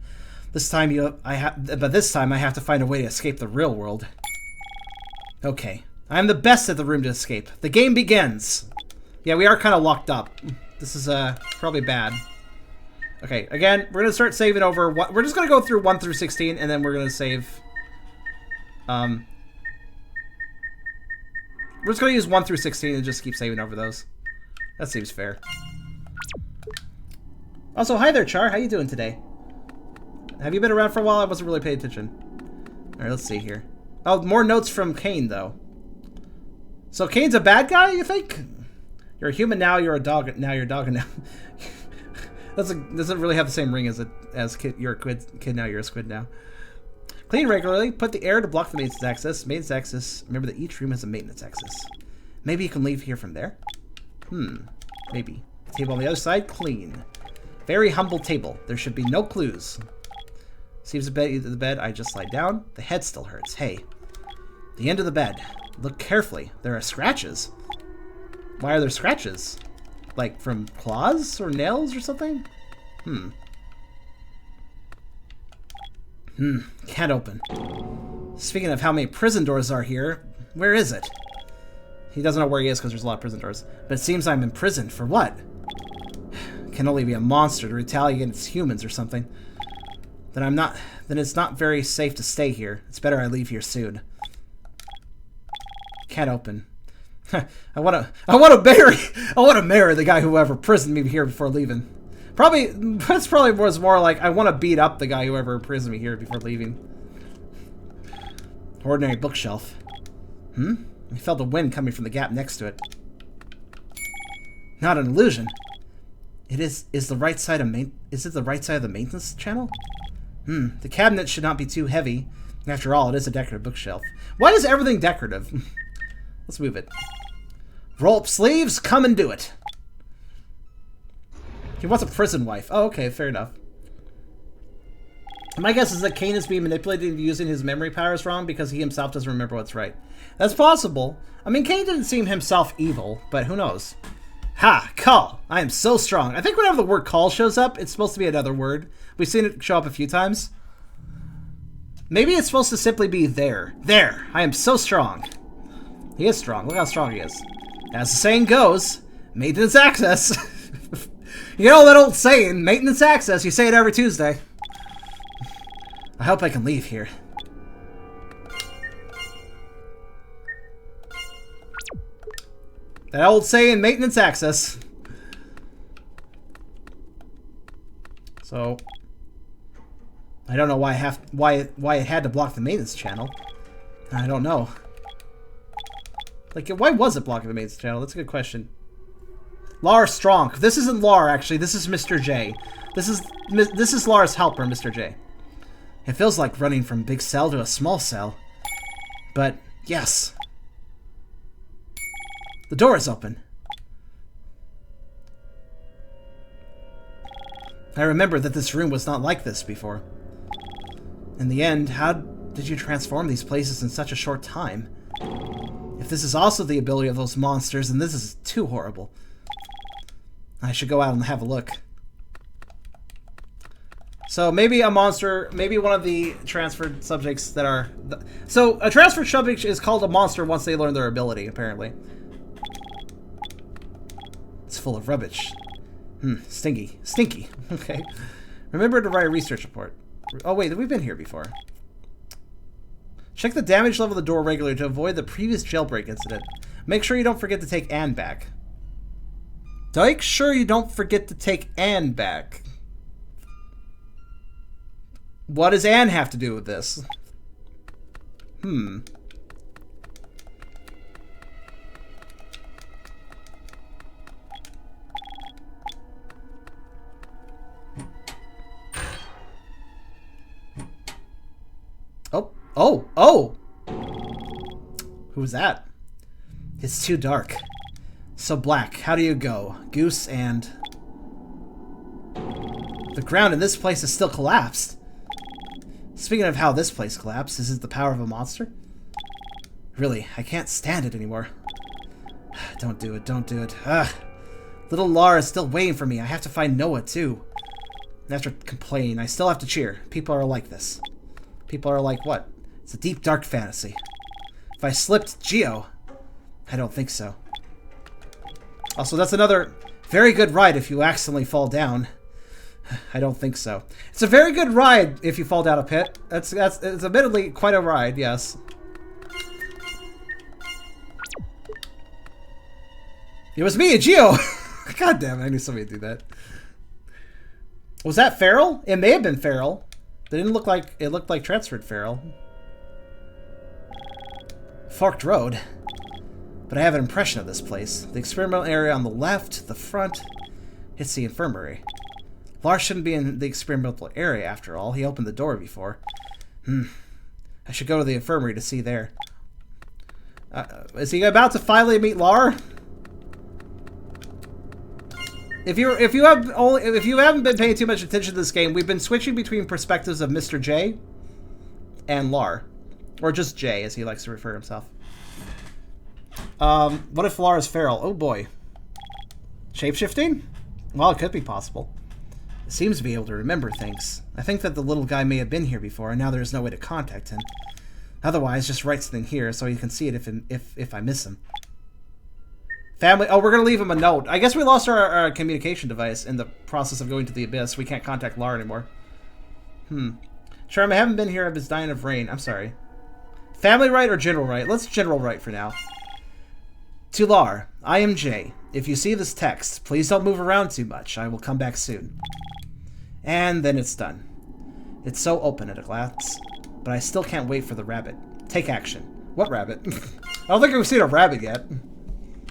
This time but this time I have to find a way to escape the real world. Okay. I'm the best at the room to escape. The game begins. Yeah, we are kind of locked up. This is probably bad. Okay, again, we're gonna start saving over. We're just gonna go through 1 through 16, and then we're gonna save. We're just gonna use 1 through 16 and just keep saving over those. That seems fair. Also, hi there, Char. How you doing today? Have you been around for a while? I wasn't really paying attention. All right, let's see here. Oh, more notes from Kane though. So Kane's a bad guy, you think? You're a human now. You're a dog now. You're a dog now. Doesn't really have the same ring as kid. You're a kid now. You're a squid now. Clean regularly. Put the air to block the maintenance access. Maintenance access. Remember that each room has a maintenance access. Maybe you can leave here from there. Maybe. Table on the other side. Clean. Very humble table. There should be no clues. Seems the bed. I just lie down. The head still hurts. Hey. The end of the bed. Look carefully. There are scratches. Why are there scratches? Like from claws or nails or something? Can't open. Speaking of how many prison doors are here, where is it? He doesn't know where he is because there's a lot of prison doors. But it seems I'm imprisoned for what? Can only be a monster to retaliate against humans or something. Then it's not very safe to stay here. It's better I leave here soon. Can't open. I want to marry the guy who ever imprisoned me here before leaving. That's probably was more like I want to beat up the guy who ever imprisoned me here before leaving. Ordinary bookshelf. I felt the wind coming from the gap next to it. Not an illusion. Is it the right side of the maintenance channel? The cabinet should not be too heavy. After all, it is a decorative bookshelf. Why is everything decorative? Let's move it. Roll up sleeves, come and do it. He wants a prison wife. Oh, okay, fair enough. My guess is that Kane is being manipulated into using his memory powers wrong because he himself doesn't remember what's right. That's possible. I mean, Kane didn't seem himself evil, but who knows? Ha! Call! I am so strong. I think whenever the word call shows up, it's supposed to be another word. We've seen it show up a few times.
Maybe it's supposed to simply be there. There! I am so strong. He is strong. Look how strong he is. As the saying goes, maintenance access. You know that old saying, maintenance access. You say it every Tuesday. I hope I can leave here. That old saying, maintenance access. So, I don't know why why it had to block the maintenance channel. I don't know. Like, why was it blocking the maintenance channel? That's a good question. Lar Strong. This isn't Lar, actually. This is Mr. J. This is Lar's helper, Mr. J. It feels like running from big cell to a small cell. But, yes. The door is open. I remember that this room was not like this before. In the end, how did you transform these places in such a short time? If this is also the ability of those monsters, then this is too horrible. I should go out and have a look. So maybe a monster, maybe one of the transferred subjects that are... So a transferred subject is called a monster once they learn their ability, apparently. It's full of rubbish. Stinky. Stinky. Okay. Remember to write a research report. Oh wait, we've been here before. Check the damage level of the door regularly to avoid the previous jailbreak incident. Make sure you don't forget to take Anne back. Make sure you don't forget to take Anne back. What does Anne have to do with this? Oh! Who's that? It's too dark. So black. How do you go? Goose and... The ground in this place is still collapsed. Speaking of how this place collapsed, is it the power of a monster? Really, I can't stand it anymore. Don't do it, don't do it. Little Lara is still waiting for me. I have to find Noah, too. And after complaining, I still have to cheer. People are like this. People are like what? It's a deep, dark fantasy. If I slipped, Geo. I don't think so. Also, that's another very good ride if you accidentally fall down. I don't think so. It's a very good ride if you fall down a pit. It's admittedly quite a ride, yes. It was me, Geo! God damn it, I knew somebody would do that. Was that Feral? It may have been Feral. It didn't look like... It looked like transferred Feral. Forked Road. But I have an impression of this place. The experimental area on the left, the front. It's the infirmary. Lars shouldn't be in the experimental area after all. He opened the door before. I should go to the infirmary to see there. Is he about to finally meet Lar? If you haven't been paying too much attention to this game, we've been switching between perspectives of Mr. J and Lar, or just J as he likes to refer to himself. What if Lar is feral? Oh boy. Shapeshifting? Well, it could be possible. It seems to be able to remember things. I think that the little guy may have been here before, and now there's no way to contact him. Otherwise, just write something here so you can see it if I miss him. Family. Oh, we're gonna leave him a note. I guess we lost our communication device in the process of going to the abyss. We can't contact Lar anymore. Charm, I haven't been here. I've been dying of rain. I'm sorry. Family right or general right? Let's general right for now. To Lar, I am Jay. If you see this text, please don't move around too much. I will come back soon. And then it's done. It's so open at a glance, but I still can't wait for the rabbit. Take action. What rabbit? I don't think we've seen a rabbit yet.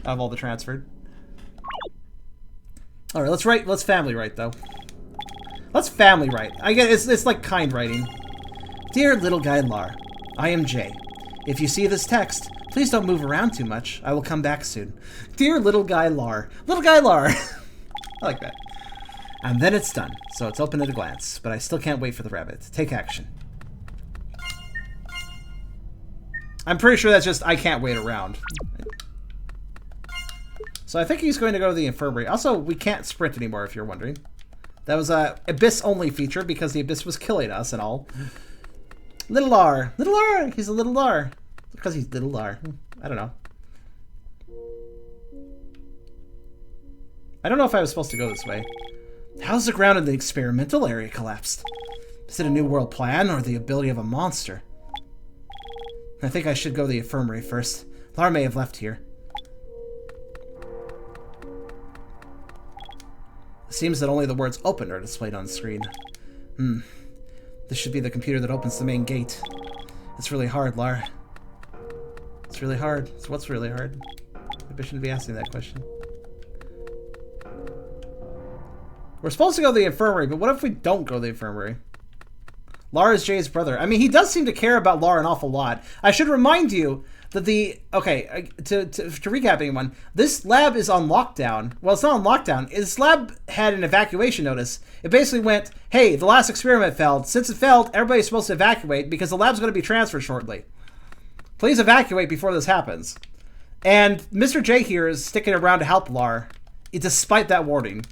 Out of all the transferred. Alright, let's family write though. Let's family write. I get it's like kind writing. Dear little guy Lar, I am Jay. If you see this text, please don't move around too much. I will come back soon. Dear little guy Lar. Little guy Lar. I like that. And then it's done. So it's open at a glance, but I still can't wait for the rabbit. Take action. I'm pretty sure that's just I can't wait around. So I think he's going to go to the infirmary. Also, we can't sprint anymore, if you're wondering. That was a Abyss-only feature because the Abyss was killing us and all.
Little R. Little R. He's a little R. Because he's little R. I don't know. I don't know if I was supposed to go this way. How's the ground in the experimental area collapsed? Is it a new world plan or the ability of a monster? I think I should go to the infirmary first. Lara may have left here. It seems that only the words open are displayed on the screen. This should be the computer that opens the main gate. It's really hard, Lara. It's really hard. So what's really hard? Maybe I shouldn't be asking that question. We're supposed to go to the infirmary, but what if we don't go to the infirmary? Lara is Jay's brother. I mean, he does seem to care about Lara an awful lot. I should remind you that the... Okay, to recap anyone, this lab is on lockdown. Well, it's not on lockdown. This lab had an evacuation notice. It basically went, hey, the last experiment failed. Since it failed, everybody's supposed to evacuate because the lab's going to be transferred shortly. Please evacuate before this happens. And Mr. J here is sticking around to help Lara, despite that warning.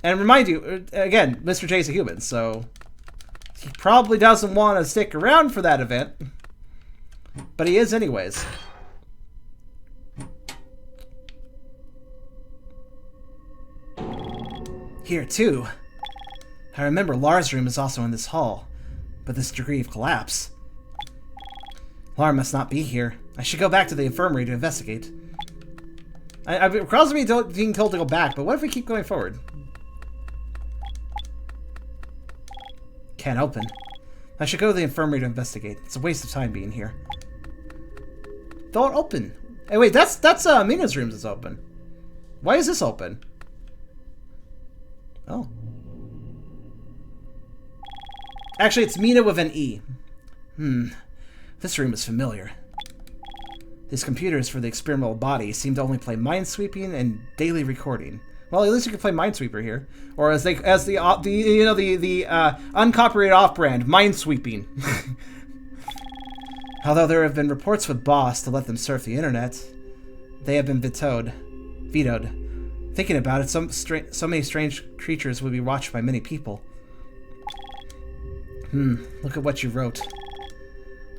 And remind you, again, Mr. J's a human, so he probably doesn't want to stick around for that event. But he is anyways. Here, too. I remember Lara's room is also in this hall, but this degree of collapse. Lara must not be here. I should go back to the infirmary to investigate. It causes me being told to go back, but what if we keep going forward? Can't open. I should go to the infirmary to investigate. It's a waste of time being here. Don't open. Hey, wait, that's Mina's room is open. Why is this open? Oh. Actually, it's Mina with an E. This room is familiar. These computers for the experimental body seem to only play Minesweeping and daily recording. Well, at least you can play Minesweeper here, or as the uncopyrighted off-brand Minesweeping. Although there have been reports with Boss to let them surf the internet, they have been vetoed. Thinking about it, so many strange creatures would be watched by many people. Look at what you wrote.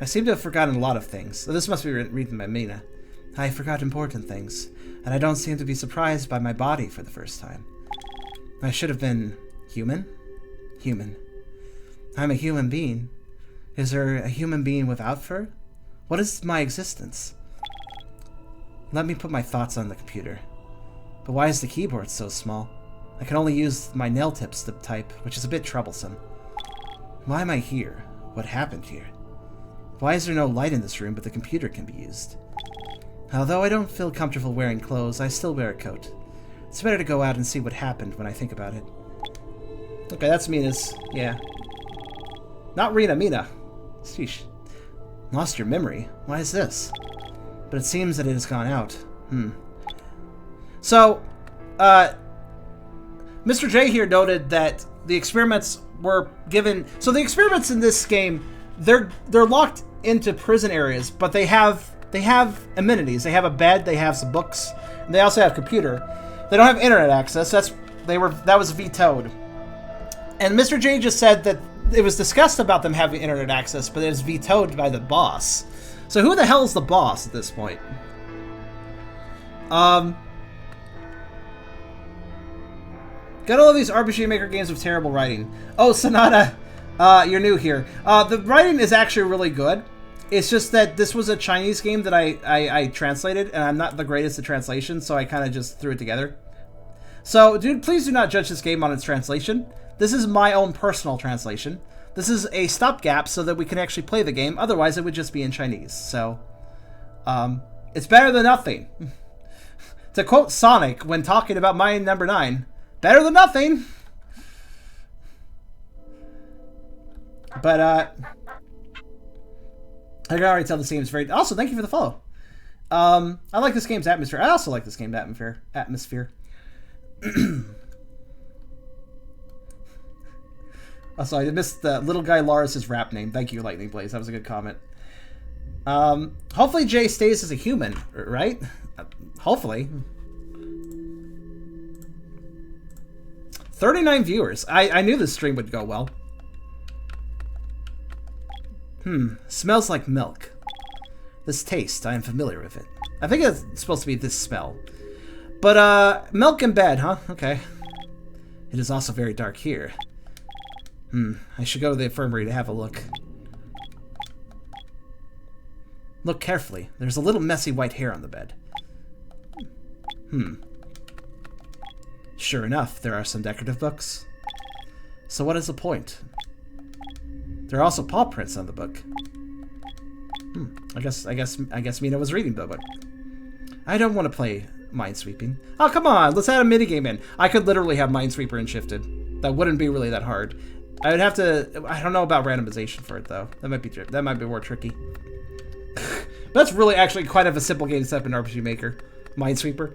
I seem to have forgotten a lot of things. So this must be written by Mina. I forgot important things, and I don't seem to be surprised by my body for the first time. I should have been human? Human. I'm a human being. Is there a human being without fur? What is my existence? Let me put my thoughts on the computer. But why is the keyboard so small? I can only use my nail tips to type, which is a bit troublesome. Why am I here? What happened here? Why is there no light in this room but the computer can be used? Although I don't feel comfortable wearing clothes, I still wear a coat. It's better to go out and see what happened when I think about it. Okay, that's Mina's. Yeah. Not Rena, Mina. Sheesh. Lost your memory? Why is this? But it seems that it has gone out. So, Mr. J here noted that the experiments were given... So the experiments in this game, they're locked into prison areas, but they have amenities. They have a bed, they have some books, and they also have a computer. They don't have internet access. That was vetoed. And Mr. J just said that it was discussed about them having internet access, but it was vetoed by the boss. So who the hell is the boss at this point? Gotta love these RPG Maker games with terrible writing. Oh, Sonata, you're new here. The writing is actually really good. It's just that this was a Chinese game that I translated, and I'm not the greatest at translation, so I kind of just threw it together. So, dude, please do not judge this game on its translation. This is my own personal translation. This is a stopgap so that we can actually play the game. Otherwise, it would just be in Chinese. So, it's better than nothing. To quote Sonic when talking about Mine Number 9, better than nothing. But, I can already tell this game is very... Also, thank you for the follow. I like this game's atmosphere. I also like this game's atmosphere. Also, I missed the little guy Lars' rap name. Thank you, Lightning Blaze. That was a good comment. Hopefully Jay stays as a human, right? Hopefully. 39 viewers. I knew this stream would go well.
Smells like milk. This taste, I am familiar with it. I think it's supposed to be this smell. But, milk in bed, huh? Okay. It is also very dark here. I should go to the infirmary to have a look. Look carefully. There's a little messy white hair on the bed. Sure enough, there are some decorative books. So what is the point? There are also paw prints on the book. I guess Mina was reading the book. I don't want to play Minesweeping. Oh, come on, let's add a minigame in. I could literally have Minesweeper and Shifted. That wouldn't be really that hard. I would have to. I don't know about randomization for it though. That might be more tricky. That's really actually quite of a simple game to set up in RPG Maker. Minesweeper.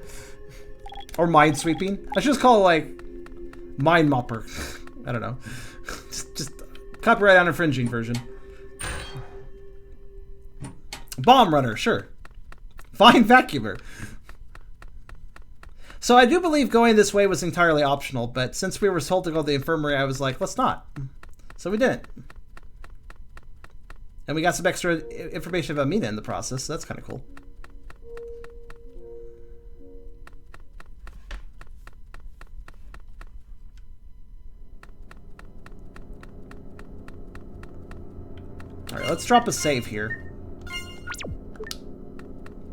Or Minesweeping. I should just call it like Mine Mopper. I don't know. Just copyright on infringing version. Bomb Runner, sure. Fine Vacuumer. So I do believe going this way was entirely optional, but since we were told to go to the infirmary, I was like, let's not. So we didn't. And we got some extra information about Mina in the process, so that's kind of cool. Alright, let's drop a save here.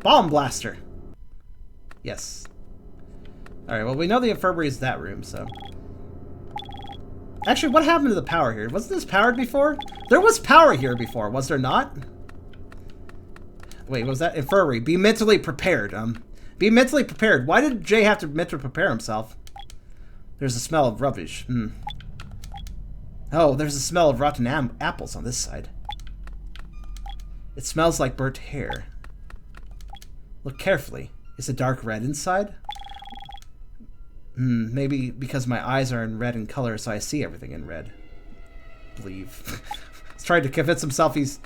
Bomb Blaster! Yes. Alright, well, we know the infirmary is that room, so... Actually, what happened to the power here? Wasn't this powered before? There was power here before, was there not? Wait, was that infirmary? Be mentally prepared. Be mentally prepared. Why did Jay have to mentally prepare himself? There's a smell of rubbish. Oh, there's a smell of rotten apples on this side. It smells like burnt hair. Look carefully. Is it dark red inside? Maybe because my eyes are in red in color, so I see everything in red. Believe. He's trying to convince himself he's...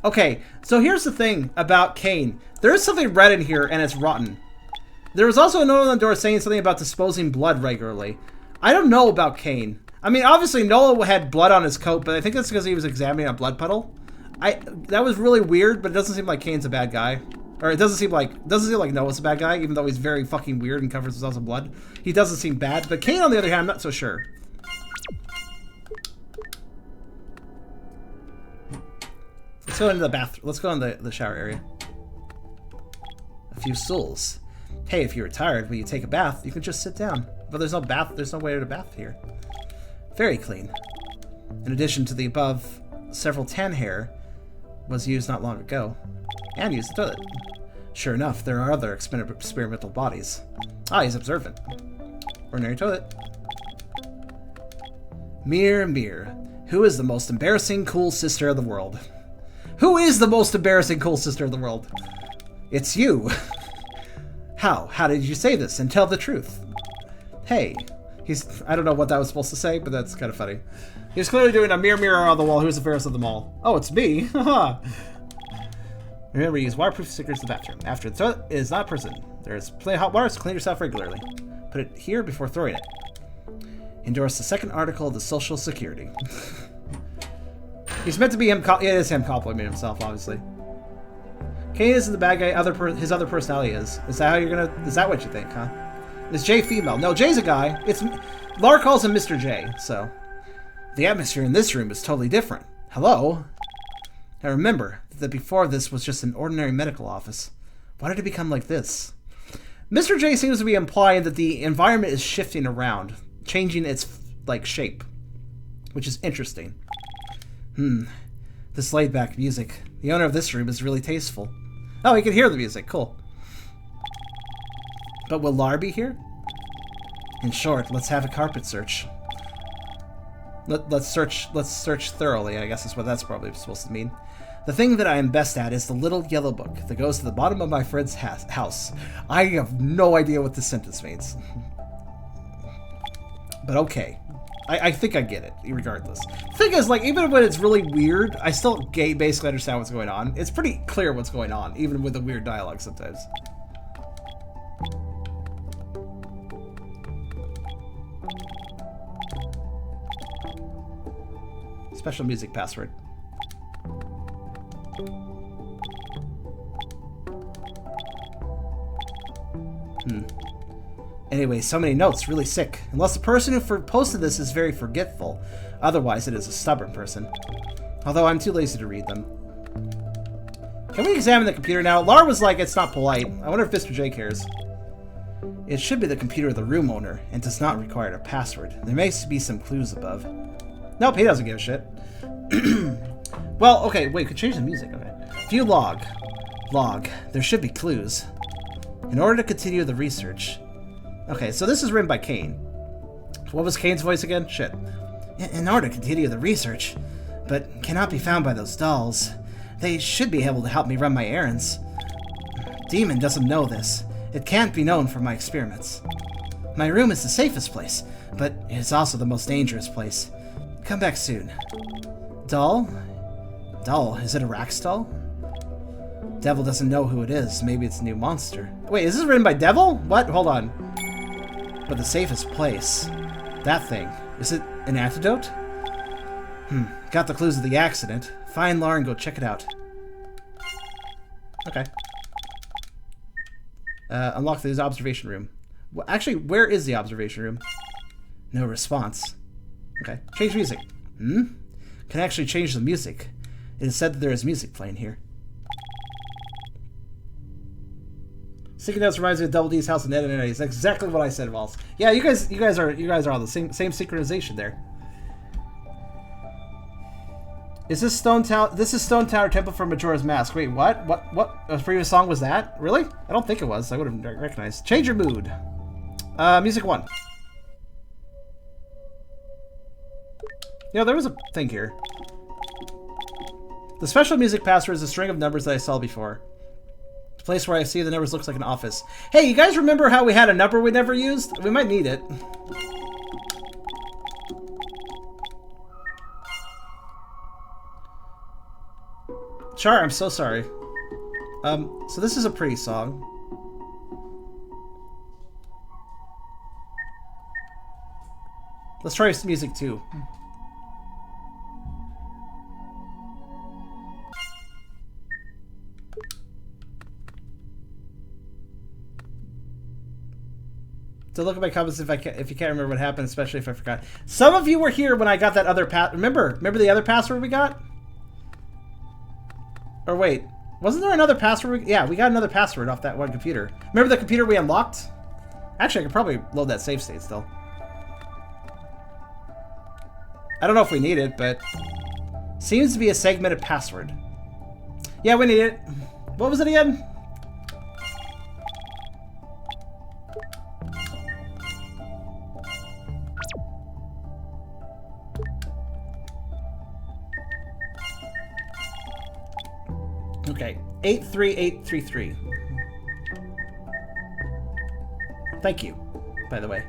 Okay, so here's the thing about Kane. There is something red in here, and it's rotten. There was also a note on the door saying something about disposing blood regularly. I don't know about Kane. I mean, obviously Noah had blood on his coat, but I think that's because he was examining a blood puddle. That was really weird, but it doesn't seem like Kane's a bad guy. Or it doesn't seem like Noah's a bad guy, even though he's very fucking weird and covers himself in blood. He doesn't seem bad, but Kane, on the other hand, I'm not so sure. Let's go into the bathroom. Let's go in the shower area. A few stools. Hey, if you're tired when you take a bath, you can just sit down. But there's no bath. There's no way to bath here. Very clean. In addition to the above, several tan hair was used not long ago, and used the toilet. Sure enough, there are other experimental bodies. Ah, he's observant. Ordinary toilet. Mirror, mirror, who is the most embarrassing cool sister of the world? Who is the most embarrassing cool sister of the world? It's you. How? How did you say this and tell the truth? Hey. I don't know what that was supposed to say, but that's kind of funny. He's clearly doing a mirror, mirror on the wall. Who's the fairest of them all? Oh, it's me. Haha. Remember to use waterproof stickers in the bathroom. After the toilet, it is not a person. There's plenty of hot water, so clean yourself regularly. Put it here before throwing it. Endorse the second article of the Social Security. He's meant to be him. It is him complimenting himself, obviously. Kane isn't the bad guy. His other personality is. Is that how you're gonna? Is that what you think, huh? Is Jay female? No, Jay's a guy. Lar calls him Mr. J. So, the atmosphere in this room is totally different. Hello. Now remember that before this was just an ordinary medical office. Why did it become like this? Mr. J seems to be implying that the environment is shifting around, changing its shape, which is interesting. This laid-back music. The owner of this room is really tasteful. Oh, he can hear the music. Cool. But will Lar be here? In short, let's have a carpet search. Let's search thoroughly, I guess is what that's probably supposed to mean. The thing that I am best at is the little yellow book that goes to the bottom of my friend's house. I have no idea what this sentence means. But okay. I think I get it, regardless. The thing is, even when it's really weird, I still basically understand what's going on. It's pretty clear what's going on, even with the weird dialogue sometimes. Special music password. Anyway, so many notes, really sick. Unless the person who posted this is very forgetful. Otherwise, it is a stubborn person. Although I'm too lazy to read them. Can we examine the computer now? Lara was like, it's not polite. I wonder if Mr. J cares. It should be the computer of the room owner, and does not require a password. There may be some clues above. Nope, he doesn't give a shit. Well, okay, wait, could change the music, okay. View log. Log. There should be clues. In order to continue the research. Okay, so this is written by Kane. What was Kane's voice again? Shit. In order to continue the research, but cannot be found by those dolls. They should be able to help me run my errands. Demon doesn't know this. It can't be known from my experiments. My room is the safest place, but it is also the most dangerous place. Come back soon. Doll? Doll? Is it a Rax doll? Devil doesn't know who it is. Maybe it's a new monster. Wait, is this written by Devil? What? Hold on. But the safest place. That thing. Is it an antidote? Got the clues of the accident. Find Lara and go check it out. Okay. Unlock the observation room. Well, actually, where is the observation room? No response. Okay. Change music. Can actually change the music. It is said that there is music playing here. Sticky Notes reminds me of Double D's house in Ed and Eddie's. That's exactly what I said, Vols. Yeah, you guys are on the same synchronization there. Is this Stone Tower? This is Stone Tower Temple from Majora's Mask. Wait, what? What? A previous song was that? Really? I don't think it was. I would have recognized. Change your mood. Music 1. Yeah, there was a thing here. The special music password is a string of numbers that I saw before. The place where I see the numbers looks like an office. Hey, you guys remember how we had a number we never used? We might need it. Char, I'm so sorry. So this is a pretty song. Let's try some music too. So look at my comments if you can't remember what happened, especially if I forgot. Some of you were here when I got that other remember the other password we got? Or wait, wasn't there another password? Yeah, we got another password off that one computer. Remember the computer we unlocked? Actually, I could probably load that save state still. I don't know if we need it, but seems to be a segmented password. Yeah, we need it. What was it again? Okay, 83833. Thank you, by the way.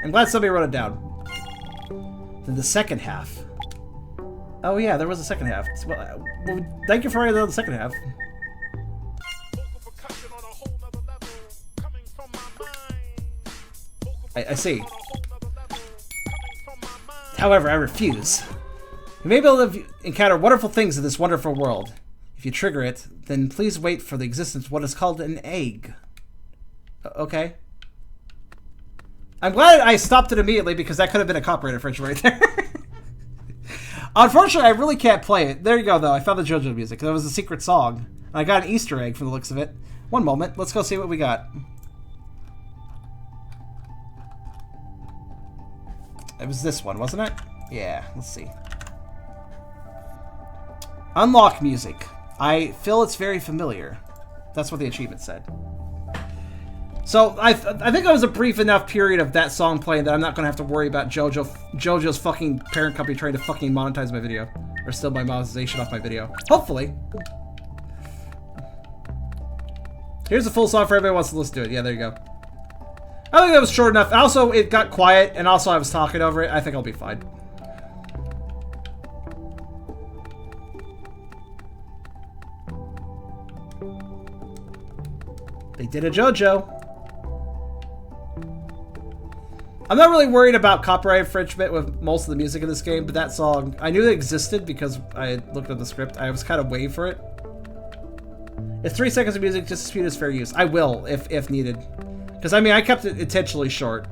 I'm glad somebody wrote it down. Then the second half. Oh yeah, there was a second half. Well, thank you for writing down the second half. I see. However, I refuse. You may be able to encounter wonderful things in this wonderful world. If you trigger it, then please wait for the existence of what is called an egg. Okay. I'm glad I stopped it immediately because that could have been a copyright infringement right there. Unfortunately, I really can't play it. There you go, though. I found the JoJo music. That was a secret song. And I got an Easter egg from the looks of it. One moment. Let's go see what we got. It was this one, wasn't it? Yeah, let's see. Unlock music. I feel it's very familiar. That's what the achievement said. So I think it was a brief enough period of that song playing that I'm not gonna have to worry about JoJo's fucking parent company trying to fucking monetize my video or steal my monetization off my video. Hopefully. Here's the full song for everybody who wants to listen to it. Yeah, there you go. I think that was short enough. Also, it got quiet, and also I was talking over it. I think I'll be fine. They did a JoJo.
I'm not really worried about copyright infringement with most of the music in this game, but that song, I knew it existed because I looked at the script. I was kind of waiting for it. If 3 seconds of music just dispute as fair use, I will if needed. Because I mean, I kept it intentionally short.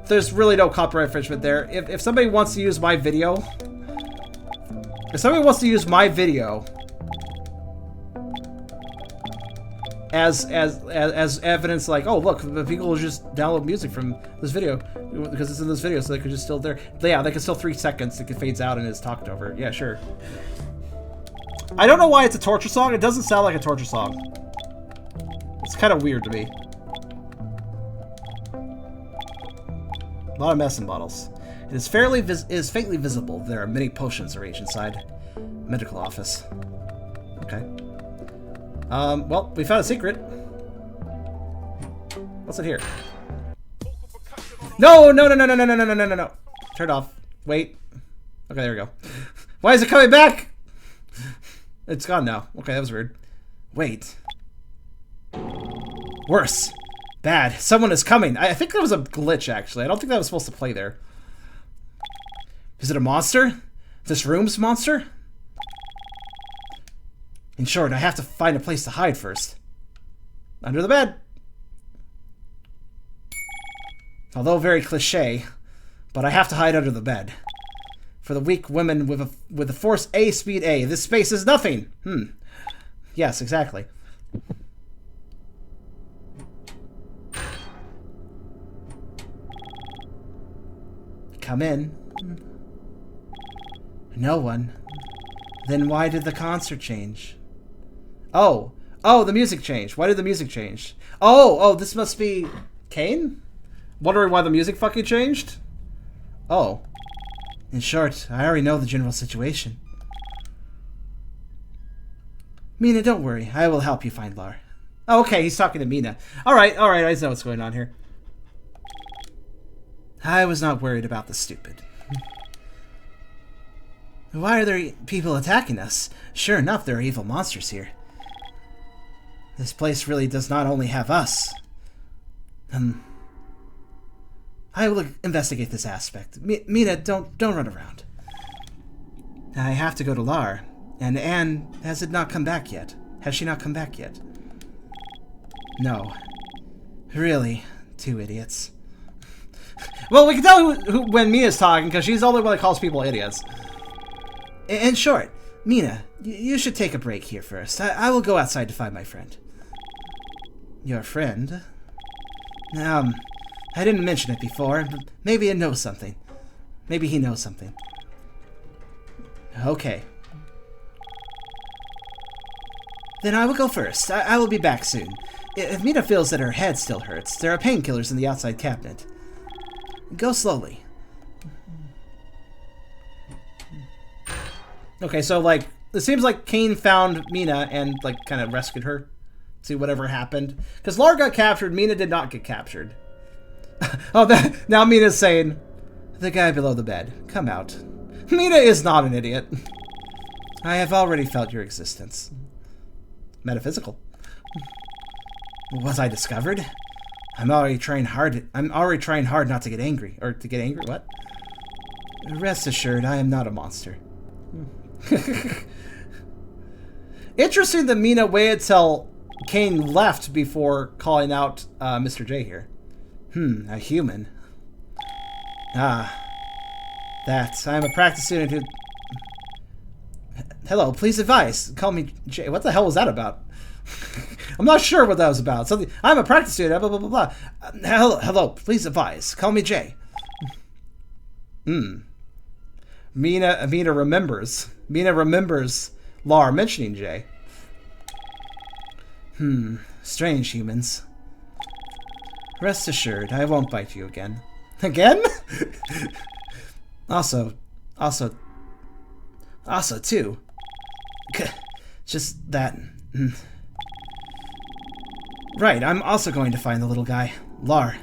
There's really no copyright infringement there. If somebody wants to use my video, as evidence, like, oh look, the people will just download music from this video because it's in this video, so they could just still there. Yeah, they can still 3 seconds. It fades out and it's talked over. Yeah, sure. I don't know why it's a torture song. It doesn't sound like a torture song. It's kind of weird to me. A lot of medicine bottles. It is faintly visible. There are many potions arranged inside. Medical office. Okay. Well, we found a secret. What's it here? No! Turn it off. Wait. Okay, there we go. Why is it coming back? It's gone now. Okay, that was weird. Wait. Worse. Bad. Someone is coming. I think that was a glitch, actually. I don't think that was supposed to play there. Is it a monster? This room's monster? In short, I have to find a place to hide first. Under the bed. Although very cliche, but I have to hide under the bed. For the weak women with a force A, speed A, this space is nothing. Yes, exactly. Come in. No one. Then why did the concert change? Oh, the music changed. Why did the music change? Oh, this must be Kane? Wondering why the music fucking changed? Oh. In short, I already know the general situation. Mina, don't worry. I will help you find Lar. Oh, okay, he's talking to Mina. Alright, I know what's going on here. I was not worried about the stupid. Why are there people attacking us? Sure enough, there are evil monsters here. This place really does not only have us. I will investigate this aspect. Mina, don't run around. I have to go to Lar. And Anne, has it not come back yet? Has she not come back yet? No. Really, 2 idiots. Well, we can tell when Mina's talking, because she's the only one that calls people idiots. In short, Mina, you should take a break here first. I will go outside to find my friend. Your friend? I didn't mention it before, but maybe it knows something. Maybe he knows something. Okay. Then I will go first. I will be back soon. If Mina feels that her head still hurts, there are painkillers in the outside cabinet. Go slowly. Okay, so, like, it seems like Kane found Mina and, like, kind of rescued her. See whatever happened. Because Lar got captured, Mina did not get captured. Now Mina's saying, the guy below the bed, come out. Mina is not an idiot. I have already felt your existence. Metaphysical. Was I discovered? I'm already trying hard not to get angry. Or to get angry, what? Rest assured, I am not a monster. Interesting that Mina waited till Kane left before calling out Mr. J here. A human. That. I'm a practice student who... Hello, please advise. Call me J. What the hell was that about? I'm not sure what that was about. Something. I'm a practice student, blah, blah, blah, blah. Hello, please advise. Call me J. Mina remembers. Mina remembers Lar mentioning J. Strange humans. Rest assured, I won't bite you again. Again? Also, too. Just that. Right, I'm also going to find the little guy. Lar.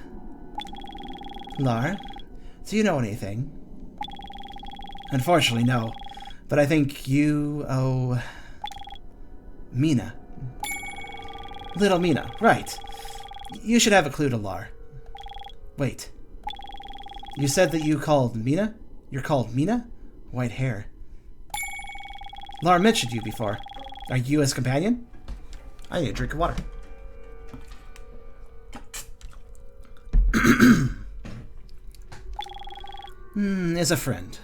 Lar? Do you know anything? Unfortunately, no. But I think you owe... Mina. Little Mina, right. You should have a clue to Lar. Wait.
You said that you called Mina? You're called Mina? White hair. Lara mentioned you before. Are you his companion?
I need a drink of water.
Is a friend.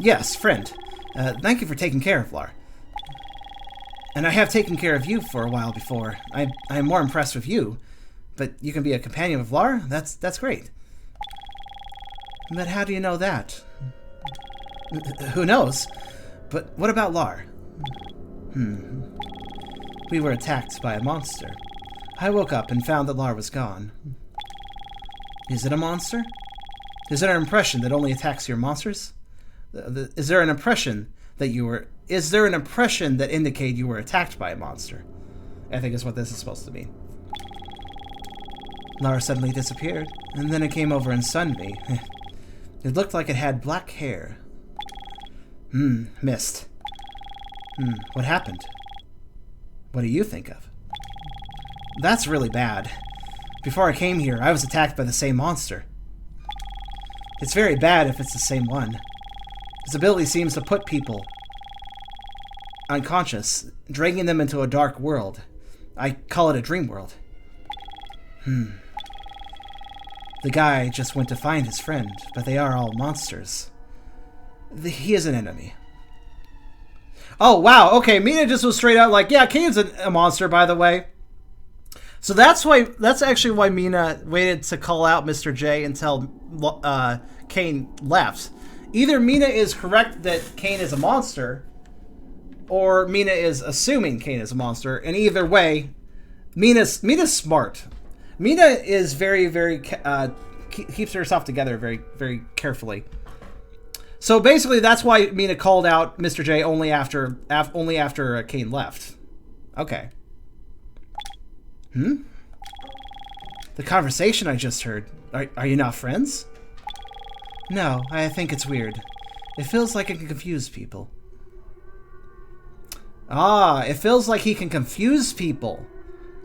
Yes, friend. Thank you for taking care of Lar. And I have taken care of you for a while before. I am more impressed with you, but you can be a companion of Lar? That's great. But how do you know that? Who knows? But what about Lar? We were attacked by a monster. I woke up and found that Lar was gone. Is it a monster? Is there an impression that only attacks your monsters? Is there an impression that you were... Is there an impression that indicate you were attacked by a monster? I think is what this is supposed to mean. Lara suddenly disappeared, and then it came over and sunned me. It looked like it had black hair. Missed. What happened? What do you think of? That's really bad. Before I came here, I was attacked by the same monster. It's very bad if it's the same one. His ability seems to put people unconscious, dragging them into a dark world. I call it a dream world. The guy just went to find his friend, but they are all monsters. He is an enemy.
Oh, wow. Okay, Mina just was straight out like, yeah, Kane's a monster, by the way. So that's actually why Mina waited to call out Mr. J until Kane left. Either Mina is correct that Kane is a monster, or Mina is assuming Kane is a monster, and either way, Mina's smart. Mina is very, very keeps herself together very, very carefully. So basically, that's why Mina called out Mr. J only after Kane left. Okay. The conversation I just heard. Are you not friends? No, I think it's weird. It feels like it can confuse people. Ah, it feels like he can confuse people.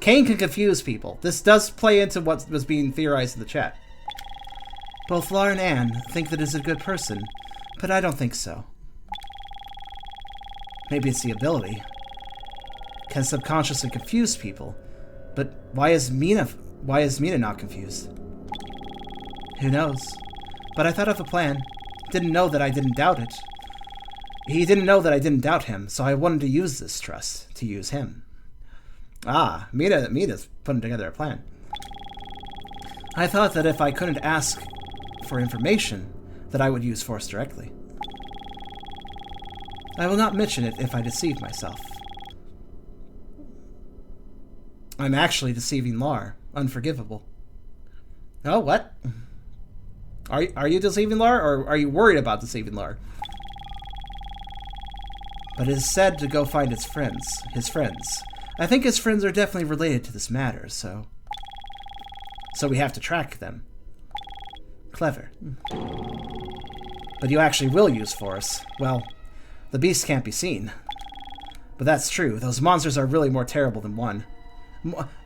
Kane can confuse people. This does play into what was being theorized in the chat. Both Lar and Anne think that he's a good person, but I don't think so. Maybe it's the ability. Can subconsciously confuse people. But why is Mina not confused? Who knows? But I thought of a plan. Didn't know that I didn't doubt it. He didn't know that I didn't doubt him, so I wanted to use this trust to use him. Ah, Mina's putting together a plan. I thought that if I couldn't ask for information, that I would use force directly. I will not mention it if I deceive myself. I'm actually deceiving Lar. Unforgivable. Oh, what? Are you deceiving Lar, or are you worried about deceiving Lar? But it is said to go find his friends. I think his friends are definitely related to this matter, so we have to track them. Clever. But you actually will use force. Well, the beast can't be seen. But that's true. Those monsters are really more terrible than one.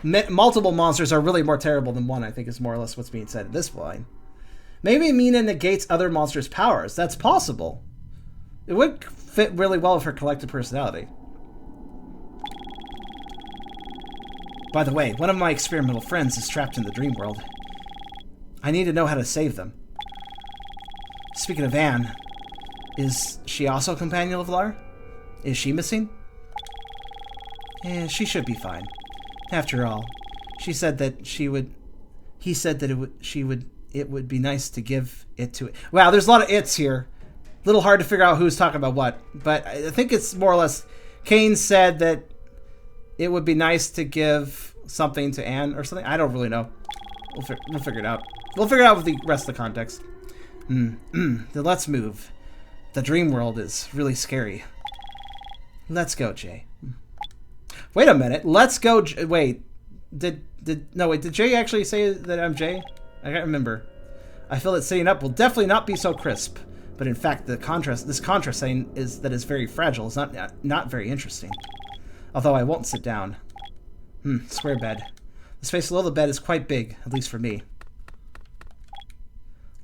Multiple monsters are really more terrible than one, I think is more or less what's being said in this line. Maybe Mina negates other monsters' powers. That's possible. It would fit really well with her collective personality. By the way, one of my experimental friends is trapped in the dream world. I need to know how to save them. Speaking of Anne, is she also a companion of Lar? Is she missing? She should be fine. After all, she said that she would... He said that it would be nice to give it to it. Wow, there's a lot of it's here. A little hard to figure out who's talking about what. But I think it's more or less... Kane said that it would be nice to give something to Anne or something. I don't really know. We'll figure it out. We'll figure it out with the rest of the context. Then let's move. The dream world is really scary. Let's go, Jay. Wait a minute. Let's go. Wait. Did Jay actually say that I'm Jay? I can't remember. I feel that sitting up will definitely not be so crisp. But in fact, this contrast setting is very fragile. It's not very interesting. Although I won't sit down. Square bed. The space below the bed is quite big, at least for me.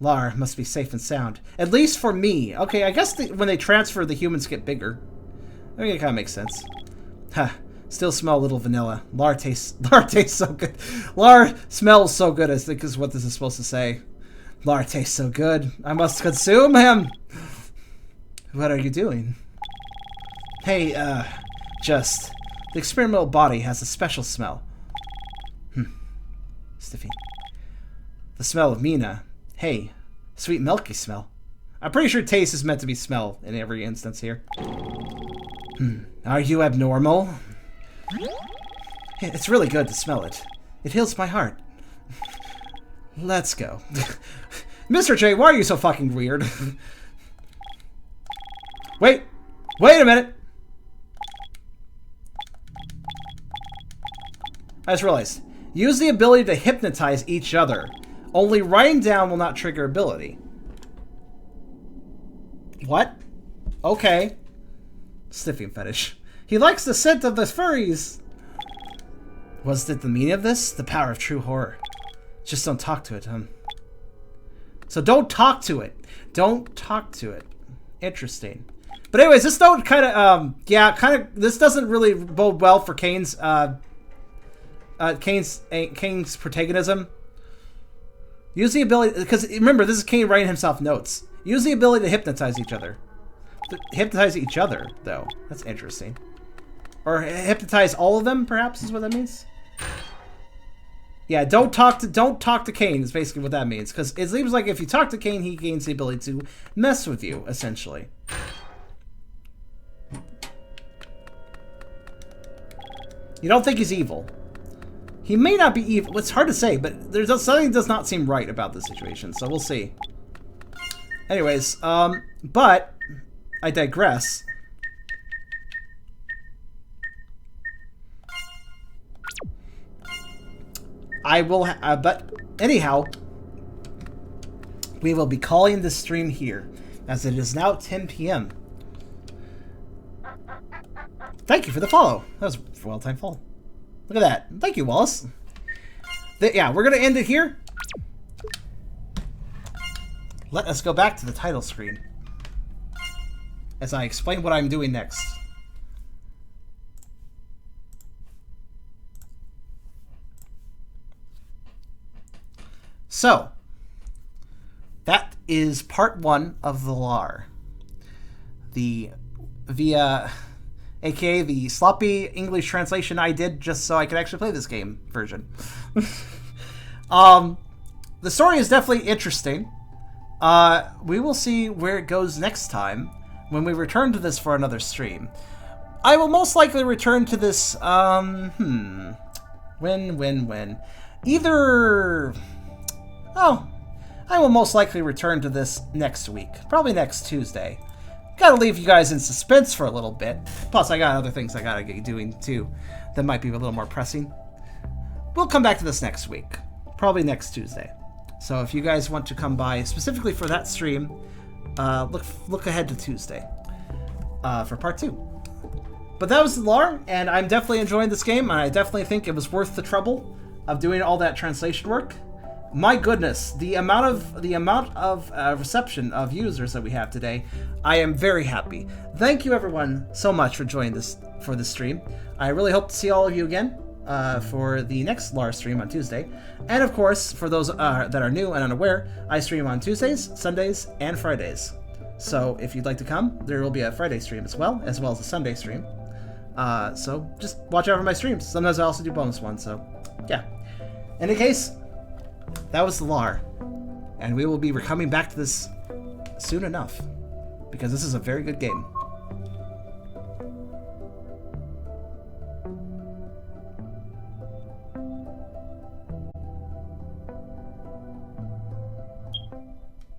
Lar must be safe and sound. At least for me. Okay, I guess when they transfer, the humans get bigger. I mean, it kind of makes sense. Huh. Still smell a little vanilla. Lar tastes so good. Lar smells so good, I think is what this is supposed to say. Lar tastes so good. I must consume him. What are you doing? Hey, just... The experimental body has a special smell. Stiffy. The smell of Mina. Hey, sweet milky smell. I'm pretty sure taste is meant to be smell in every instance here. Are you abnormal? It's really good to smell it. It heals my heart. Let's go. Mr. J, why are you so fucking weird? Wait a minute. I just realized. Use the ability to hypnotize each other. Only writing down will not trigger ability. What? Okay. Sniffing fetish. He likes the scent of the furries. Was it the meaning of this? The power of true horror. Just don't talk to it, So don't talk to it. Don't talk to it. Interesting. But anyways, this note kind of, this doesn't really bode well for Kane's protagonism. Use the ability, because remember, this is Kane writing himself notes. Use the ability to hypnotize each other. Hypnotize each other, though. That's interesting. Or hypnotize all of them, perhaps, is what that means. Yeah, don't talk to Kane is basically what that means. Because it seems like if you talk to Kane, he gains the ability to mess with you, essentially. You don't think he's evil. He may not be evil. It's hard to say, but there's something does not seem right about this situation, so we'll see. Anyways, but I digress. I will, but anyhow, we will be calling this stream here, as it is now 10 p.m. Thank you for the follow. That was a well-timed follow. Look at that. Thank you, Wallace. Yeah, we're going to end it here. Let us go back to the title screen as I explain what I'm doing next. So, that is part 1 of the LAR. AKA the sloppy English translation I did just so I could actually play this game version. The story is definitely interesting. We will see where it goes next time when we return to this for another stream. I will most likely return to this, when. Either... Oh, I will most likely return to this next week. Probably next Tuesday. Gotta leave you guys in suspense for a little bit. Plus, I got other things I gotta get doing, too, that might be a little more pressing. We'll come back to this next week. Probably next Tuesday. So if you guys want to come by specifically for that stream, look ahead to Tuesday for part 2. But that was the LAR, and I'm definitely enjoying this game, and I definitely think it was worth the trouble of doing all that translation work. My goodness, the amount of reception of users that we have today, I am very happy. Thank you everyone so much for joining this stream. I really hope to see all of you again for the next LAR stream on Tuesday. And of course, for those that are new and unaware, I stream on Tuesdays, Sundays, and Fridays. So if you'd like to come, there will be a Friday stream as well as a Sunday stream. So just watch out for my streams. Sometimes I also do bonus ones, so yeah. In any case, that was the LAR, and we will be coming back to this soon enough, because this is a very good game.